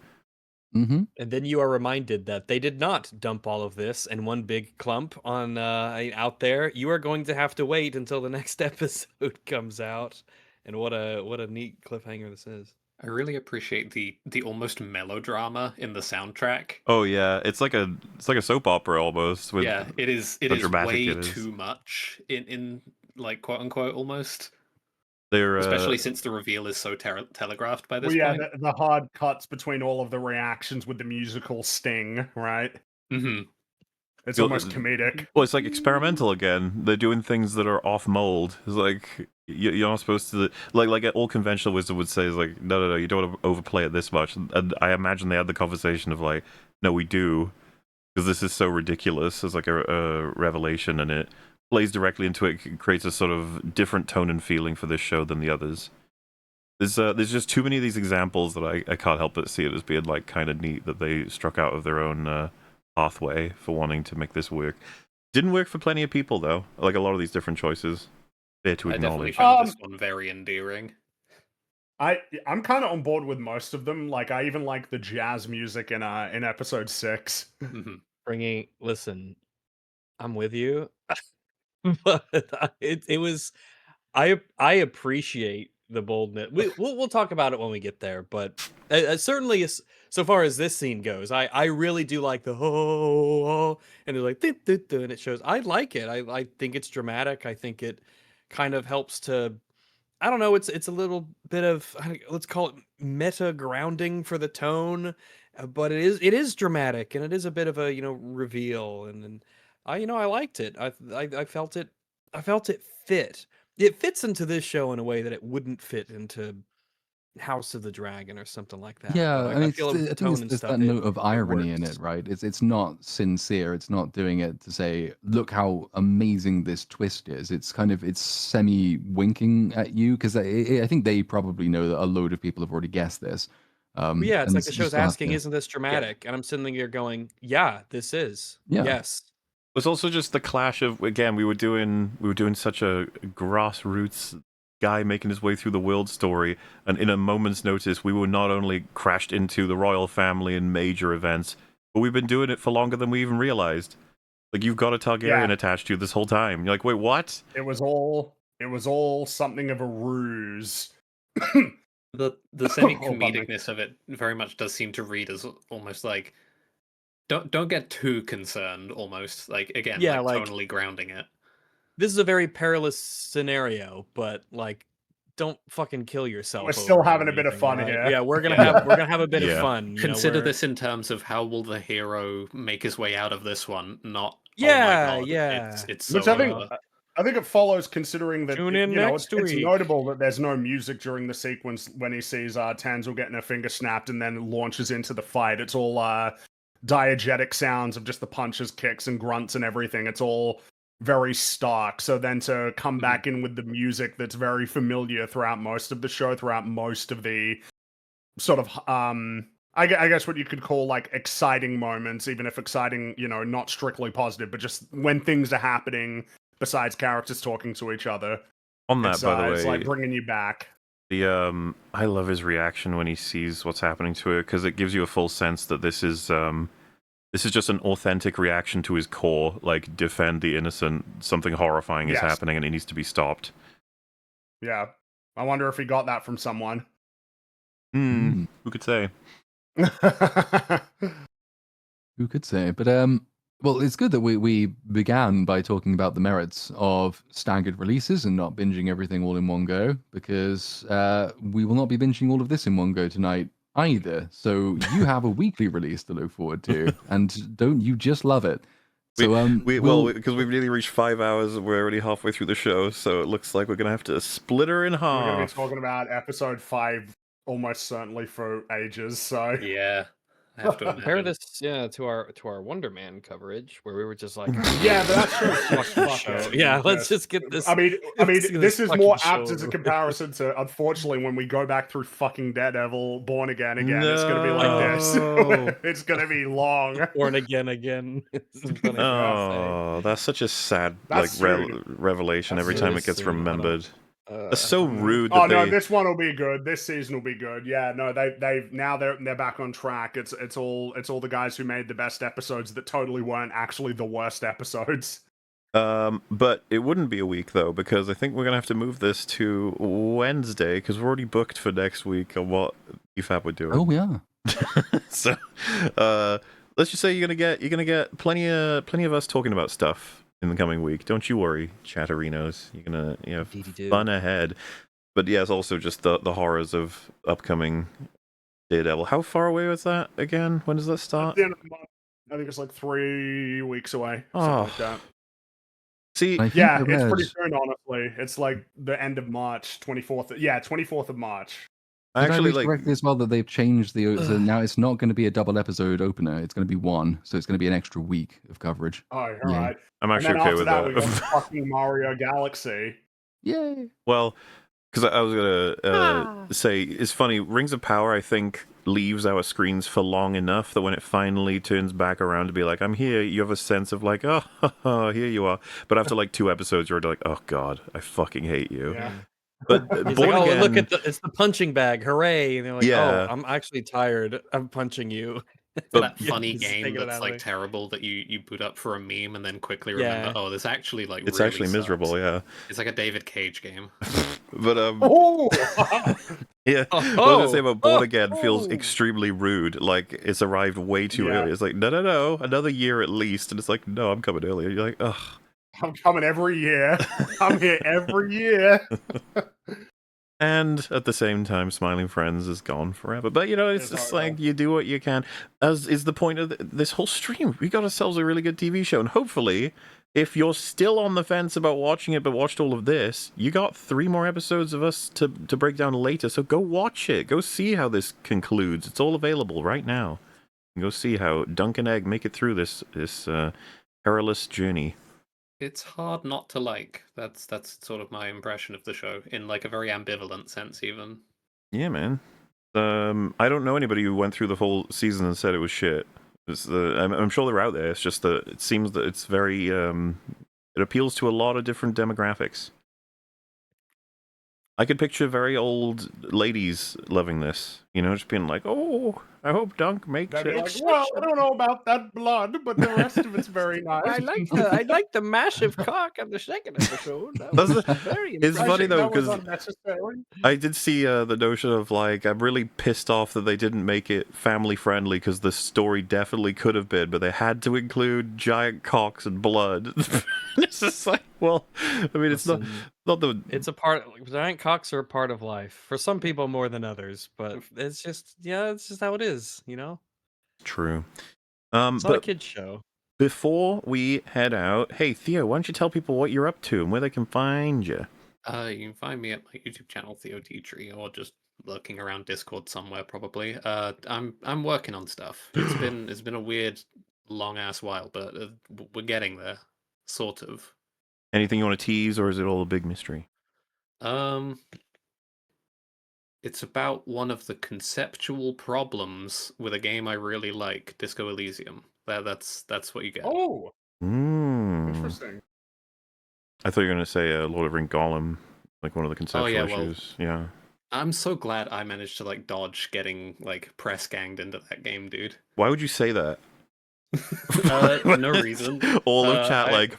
Mm-hmm. And then you are reminded that they did not dump all of this in one big clump on out there. You are going to have to wait until the next episode comes out. And what a neat cliffhanger this is. I really appreciate the almost melodrama in the soundtrack. Oh yeah, it's like a soap opera almost. With Yeah, it is how dramatic way it is. too much in like quote unquote almost. They're Especially since the reveal is so telegraphed by this Well, yeah, point. the hard cuts between all of the reactions with the musical sting, right? Mm-hmm. It's almost comedic. Well, it's like experimental again. They're doing things that are off mold. It's like you're not supposed to like all conventional wisdom would say is like no, you don't want to overplay it this much. And I imagine they had the conversation of like, no, we do, because this is so ridiculous. It's like a revelation, and it plays directly into it. It creates a sort of different tone and feeling for this show than the others. There's just too many of these examples that I can't help but see it as being like kind of neat that they struck out of their own pathway for wanting to make this work. Didn't work for plenty of people though. Like a lot of these different choices, fair to I definitely acknowledge. found this one very endearing. I'm kind of on board with most of them. Like I even like the jazz music in episode 6. Mm-hmm. Listen, I'm with you. But it was I appreciate the boldness. We'll talk about it when we get there, but certainly so far as this scene goes, I really do like the ho, and it's like and it shows. I like it. I think it's dramatic. I think it kind of helps to. I don't know. It's a little bit of let's call it meta grounding for the tone, but it is dramatic and it is a bit of a reveal and I liked it. I felt it. I felt it fit. It fits into this show in a way that it wouldn't fit into House of the Dragon or something like that. Yeah, But I mean, I feel it with I the think tone and there's stuff. that note of It irony in works. it, right? It's not sincere. It's not doing it to say, "Look how amazing this twist is." It's kind of it's semi winking at you because I think they probably know that a load of people have already guessed this. But yeah, it's And like the you show's still have asking, to, "Isn't this dramatic?" And I'm sitting there going, "Yeah, this is. yeah, Yes." It was also just the clash of, again, we were doing such a grassroots guy making his way through the world story, and in a moment's notice we were not only crashed into the royal family and major events, but we've been doing it for longer than we even realized. Like, you've got a Targaryen Yeah. attached to you this whole time. You're like, wait, what? It was all something of a ruse. The semi comedicness of it very much does seem to read as almost like don't get too concerned. Almost like again, Yeah, like like tonally grounding it. this is a very perilous scenario, but like, don't fucking kill yourself. We're still over it or having a bit of anything, fun right? here. Yeah, we're gonna Yeah. have a bit of Yeah. fun. Consider we're- this in terms of how will the hero make his way out of this one, not Yeah, oh my god, yeah. it's so Which I think over. I think it follows considering that Tune in next it's week. notable that there's no music during the sequence when he sees Tanzel getting her finger snapped and then launches into the fight. It's all diegetic sounds of just the punches, kicks, and grunts and everything. It's all very stark. So then to come back in with the music that's very familiar throughout most of the show, throughout most of the sort of I guess what you could call like exciting moments, even if exciting, not strictly positive, but just when things are happening besides characters talking to each other. On that, by the It's way, like bringing you back. I love his reaction when he sees what's happening to her, because it gives you a full sense that this is just an authentic reaction to his core, like defend the innocent. Something horrifying is Yes. happening and it needs to be stopped. Yeah. I wonder if he got that from someone. Who could say? who could say? But well, it's good that we began by talking about the merits of staggered releases and not binging everything all in one go, because we will not be binging all of this in one go tonight either. So you have a weekly release to look forward to, and don't you just love it? So Because we've nearly reached 5 hours and we're already halfway through the show, so it looks like we're gonna have to split her in We're going to be half. talking about episode 5 almost certainly for ages, so Yeah. I have to Compare imagine. this, to our Wonder Man coverage, where we were just like, yeah, but that's true. Fuck show. it. Yeah, let's just get this. I mean, let's get this is fucking more show apt as a over. comparison to, unfortunately, when we go back through fucking Daredevil, Born Again, it's going to be like this. It's going to be long. Born again. It's funny. Oh, that's such a sad That's soon. revelation That's every soon. time it gets Soon, I don't- remembered. That's so rude. That Oh no, they... this one will be good. This season will be good. Yeah, no, they've now they're back on track. It's all the guys who made the best episodes that totally weren't actually the worst episodes. But it wouldn't be a week though, because I think we're gonna have to move this to Wednesday because we're already booked for next week on what EFAP would do. oh, we are. So, let's just say you're gonna get plenty of us talking about stuff in the coming week. Don't you worry, chatterinos. You're gonna have Indeedy-do. fun ahead. But yes, also just the horrors of upcoming Daredevil. How far away was that again? When does that At start? the end of the month, I think it's like 3 weeks away. Something Oh. like that. See, I think Yeah, I it's pretty read- soon, honestly. It's like the end of March, 24th. Yeah, 24th of March. I Did actually I read correctly as well that they've changed the so now it's not going to be a double episode opener. It's going to be one, so it's going to be an extra week of coverage. Oh, all Yeah. right. I'm And actually then okay after with that, we got that. fucking Mario Galaxy. Yay! Well, because I was gonna say it's funny. Rings of Power, I think, leaves our screens for long enough that when it finally turns back around to be like, "I'm here," you have a sense of like, "Oh, here you are." But after like 2 episodes, you're like, "Oh God, I fucking hate you." Yeah. But He's Born like, oh, Again, look at it's the punching bag, hooray! And they're like, Yeah. oh, I'm actually tired. I'm punching you. But- That funny He's game taking it out that's of like me. terrible that you boot up for a meme and then quickly Yeah. remember, oh, this actually like it's really actually sucks. miserable. Yeah. It's like a David Cage game. But Oh, yeah, what I was gonna say about Born Again feels oh. extremely rude. Like it's arrived way too early. It's like no, another year at least. And it's like no, I'm coming earlier. You're like, ugh. I'm coming every year. I'm here every year. And at the same time, Smiling Friends is gone forever. But you know, it's just like you do what you can. As is the point of this whole stream. We got ourselves a really good TV show, and hopefully, if you're still on the fence about watching it but watched all of this, you got 3 more episodes of us to break down later. So go watch it. Go see how this concludes. It's all available right now. Go see how Dunk and Egg make it through this perilous journey. It's hard not to like. That's sort of my impression of the show in like a very ambivalent sense, even. Yeah, man. I don't know anybody who went through the whole season and said it was shit. I'm sure they're out there. It's just that it seems that it's very it appeals to a lot of different demographics. I could picture very old ladies loving this, you know, just being like, "Oh, I hope Dunk makes They'd be it." like, well, I don't know about that blood, but the rest of it's very nice. I like the massive cock of the second episode. That That's was the- very It's impressive. funny though That was because unnecessary. I did see the notion of like I'm really pissed off that they didn't make it family friendly because the story definitely could have been, but they had to include giant cocks and blood. It's just like, well, I mean, it's not the. It's a part. Giant cocks are a part of life for some people more than others, but it's just it's just how it is, you know. True. It's not a But kid's show. before we head out, hey Theo, why don't you tell people what you're up to and where they can find you? You can find me at my YouTube channel, Theo Tree, or just lurking around Discord somewhere, probably. I'm working on stuff. It's been a weird, long ass while, but we're getting there, sort of. Anything you want to tease, or is it all a big mystery? It's about one of the conceptual problems with a game I really like, Disco Elysium. That's what you get. Oh, Hmm. interesting. I thought you were going to say Lord of the Ring Golem, like one of the conceptual yeah, well, issues. Yeah. I'm so glad I managed to like dodge getting like press ganged into that game, dude. Why would you say that? No reason. All of chat like,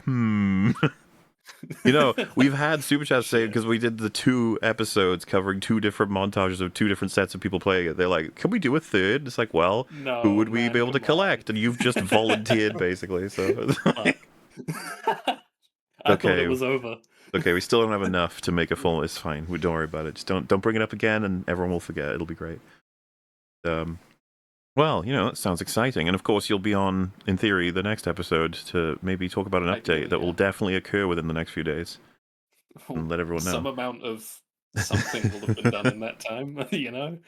You know, we've had super chats say because we did the 2 episodes covering 2 different montages of 2 different sets of people playing it. They're like, "Can we do a third?" It's like, well, No, who would we man, be able to come collect? on. And you've just volunteered, basically. So I thought Okay. it was over. okay, we still don't have enough to make a full. It's fine. We don't worry about it. Just don't bring it up again, and everyone will forget. It'll be great. Well, you know, it sounds exciting, and of course, you'll be on, in theory, the next episode to maybe talk about an update Ideally, that will yeah. definitely occur within the next few days, and let everyone know. Some amount of something will have been done in that time, you know?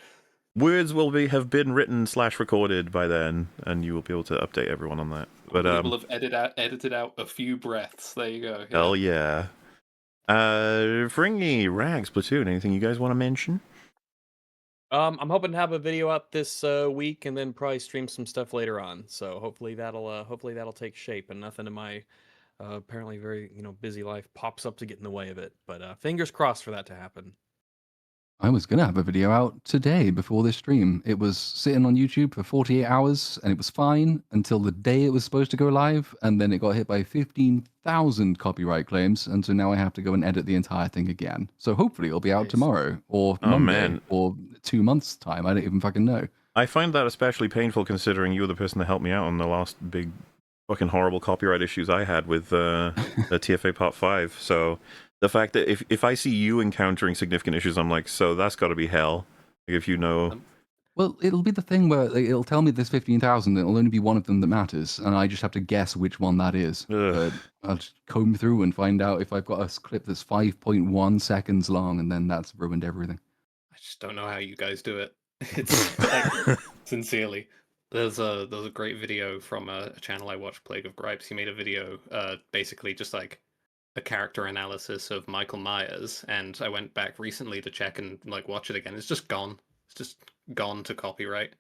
Words will have been written / recorded by then, and you will be able to update everyone on that. But We will have edited out a few breaths. There you go. hell yeah. Fringy, Rags, Platoon, anything you guys want to mention? I'm hoping to have a video up this week, and then probably stream some stuff later on. So hopefully that'll take shape, and nothing in my apparently very busy life pops up to get in the way of it. But fingers crossed for that to happen. I was going to have a video out today before this stream. It was sitting on YouTube for 48 hours and it was fine until the day it was supposed to go live. And then it got hit by 15,000 copyright claims. And so now I have to go and edit the entire thing again. So hopefully it'll be out tomorrow or Monday or 2 months' time. I don't even fucking know. I find that especially painful considering you were the person that helped me out on the last big fucking horrible copyright issues I had with the TFA Part 5. So the fact that if I see you encountering significant issues, I'm like, so that's got to be hell. Like, if you know. Well, it'll be the thing where it'll tell me there's 15,000, it'll only be one of them that matters, and I just have to guess which one that is. But I'll just comb through and find out if I've got a clip that's 5.1 seconds long, and then that's ruined everything. I just don't know how you guys do it. It's like, sincerely. There's a great video from a channel I watch, Plague of Gripes. He made a video, basically just like a character analysis of Michael Myers, and I went back recently to check and like watch it again. It's just gone. It's just gone to copyright.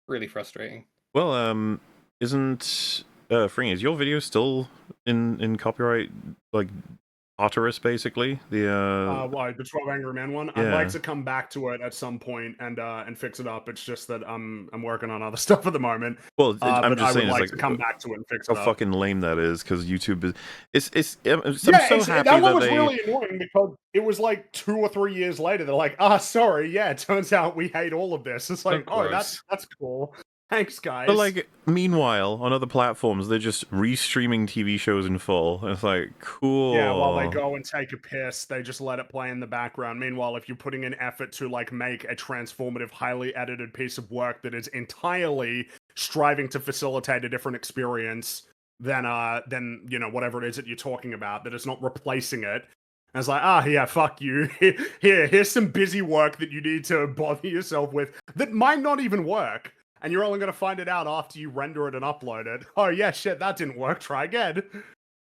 Really frustrating. Well, isn't Fring, is your video still in copyright like Tartarus, basically. The Why the 12 Angry Men one? I'd like to come back to it at some point and fix it up. It's just that I'm working on other stuff at the moment. well, I'm But just I saying, would it's like to come back to it and fix it how up. fucking lame that is, because YouTube is. I'm Yeah, so happy that one that was they. really annoying because it was like 2 or 3 years later. They're like, sorry, yeah, it turns out we hate all of this. It's like, oh, gross. that's cool. Thanks, guys. But like, meanwhile, on other platforms, they're just restreaming TV shows in full. And it's like, cool. Yeah, while they go and take a piss, they just let it play in the background. Meanwhile, if you're putting an effort to like make a transformative, highly edited piece of work that is entirely striving to facilitate a different experience than you know, whatever it is that you're talking about, that it's not replacing it. And it's like, yeah, fuck you. Here's some busy work that you need to bother yourself with that might not even work. And you're only going to find it out after you render it and upload it. Oh yeah, shit, that didn't work. Try again.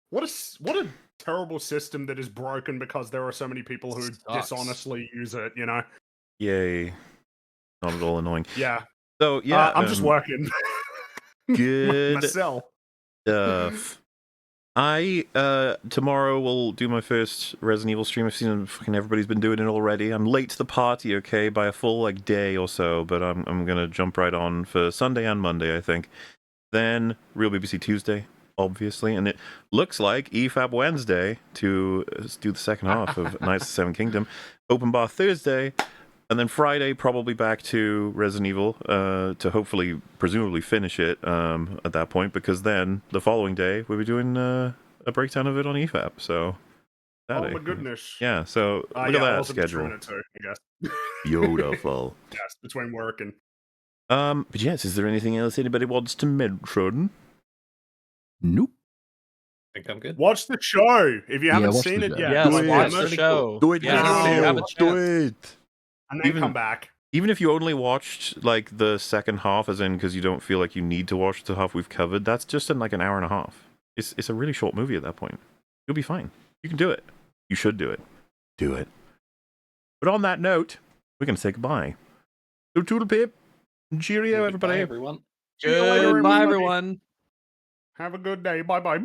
What a terrible system that is broken because there are so many people who dishonestly use it. You know? Yay! Not at all annoying. Yeah. So yeah, I'm just working. Good myself. stuff. I tomorrow will do my first Resident Evil stream. I've seen fucking everybody's been doing it already. I'm late to the party, okay, by a full like day or so, but I'm gonna jump right on for Sunday and Monday, I think. Then Real BBC Tuesday, obviously, and it looks like EFAP Wednesday to do the second half of Knights of the Seven Kingdom. Open bar Thursday, and then Friday probably back to Resident Evil to hopefully, presumably finish it at that point, because then the following day we'll be doing a breakdown of it on EFAP. So Oh my goodness. yeah. So look at that schedule. I guess. Beautiful. Yes, between work and. But yes, is there anything else anybody wants to mention? Nope. I think I'm good. Watch the show if you haven't watch seen the it show. yet. Yes, Do watch it. the show. Do it Yeah, now. have a Do chance. it. And then Even- come back. Even if you only watched like the second half, as in because you don't feel like you need to watch the half we've covered, that's just in like an hour and a half. It's a really short movie at that point. You'll be fine. You can do it. You should do it. Do it. But on that note, we're gonna say goodbye. So toodle pip. Cheerio, everybody. Bye, everyone. See you later, Goodbye, everybody. everyone. Have a good day. Bye bye.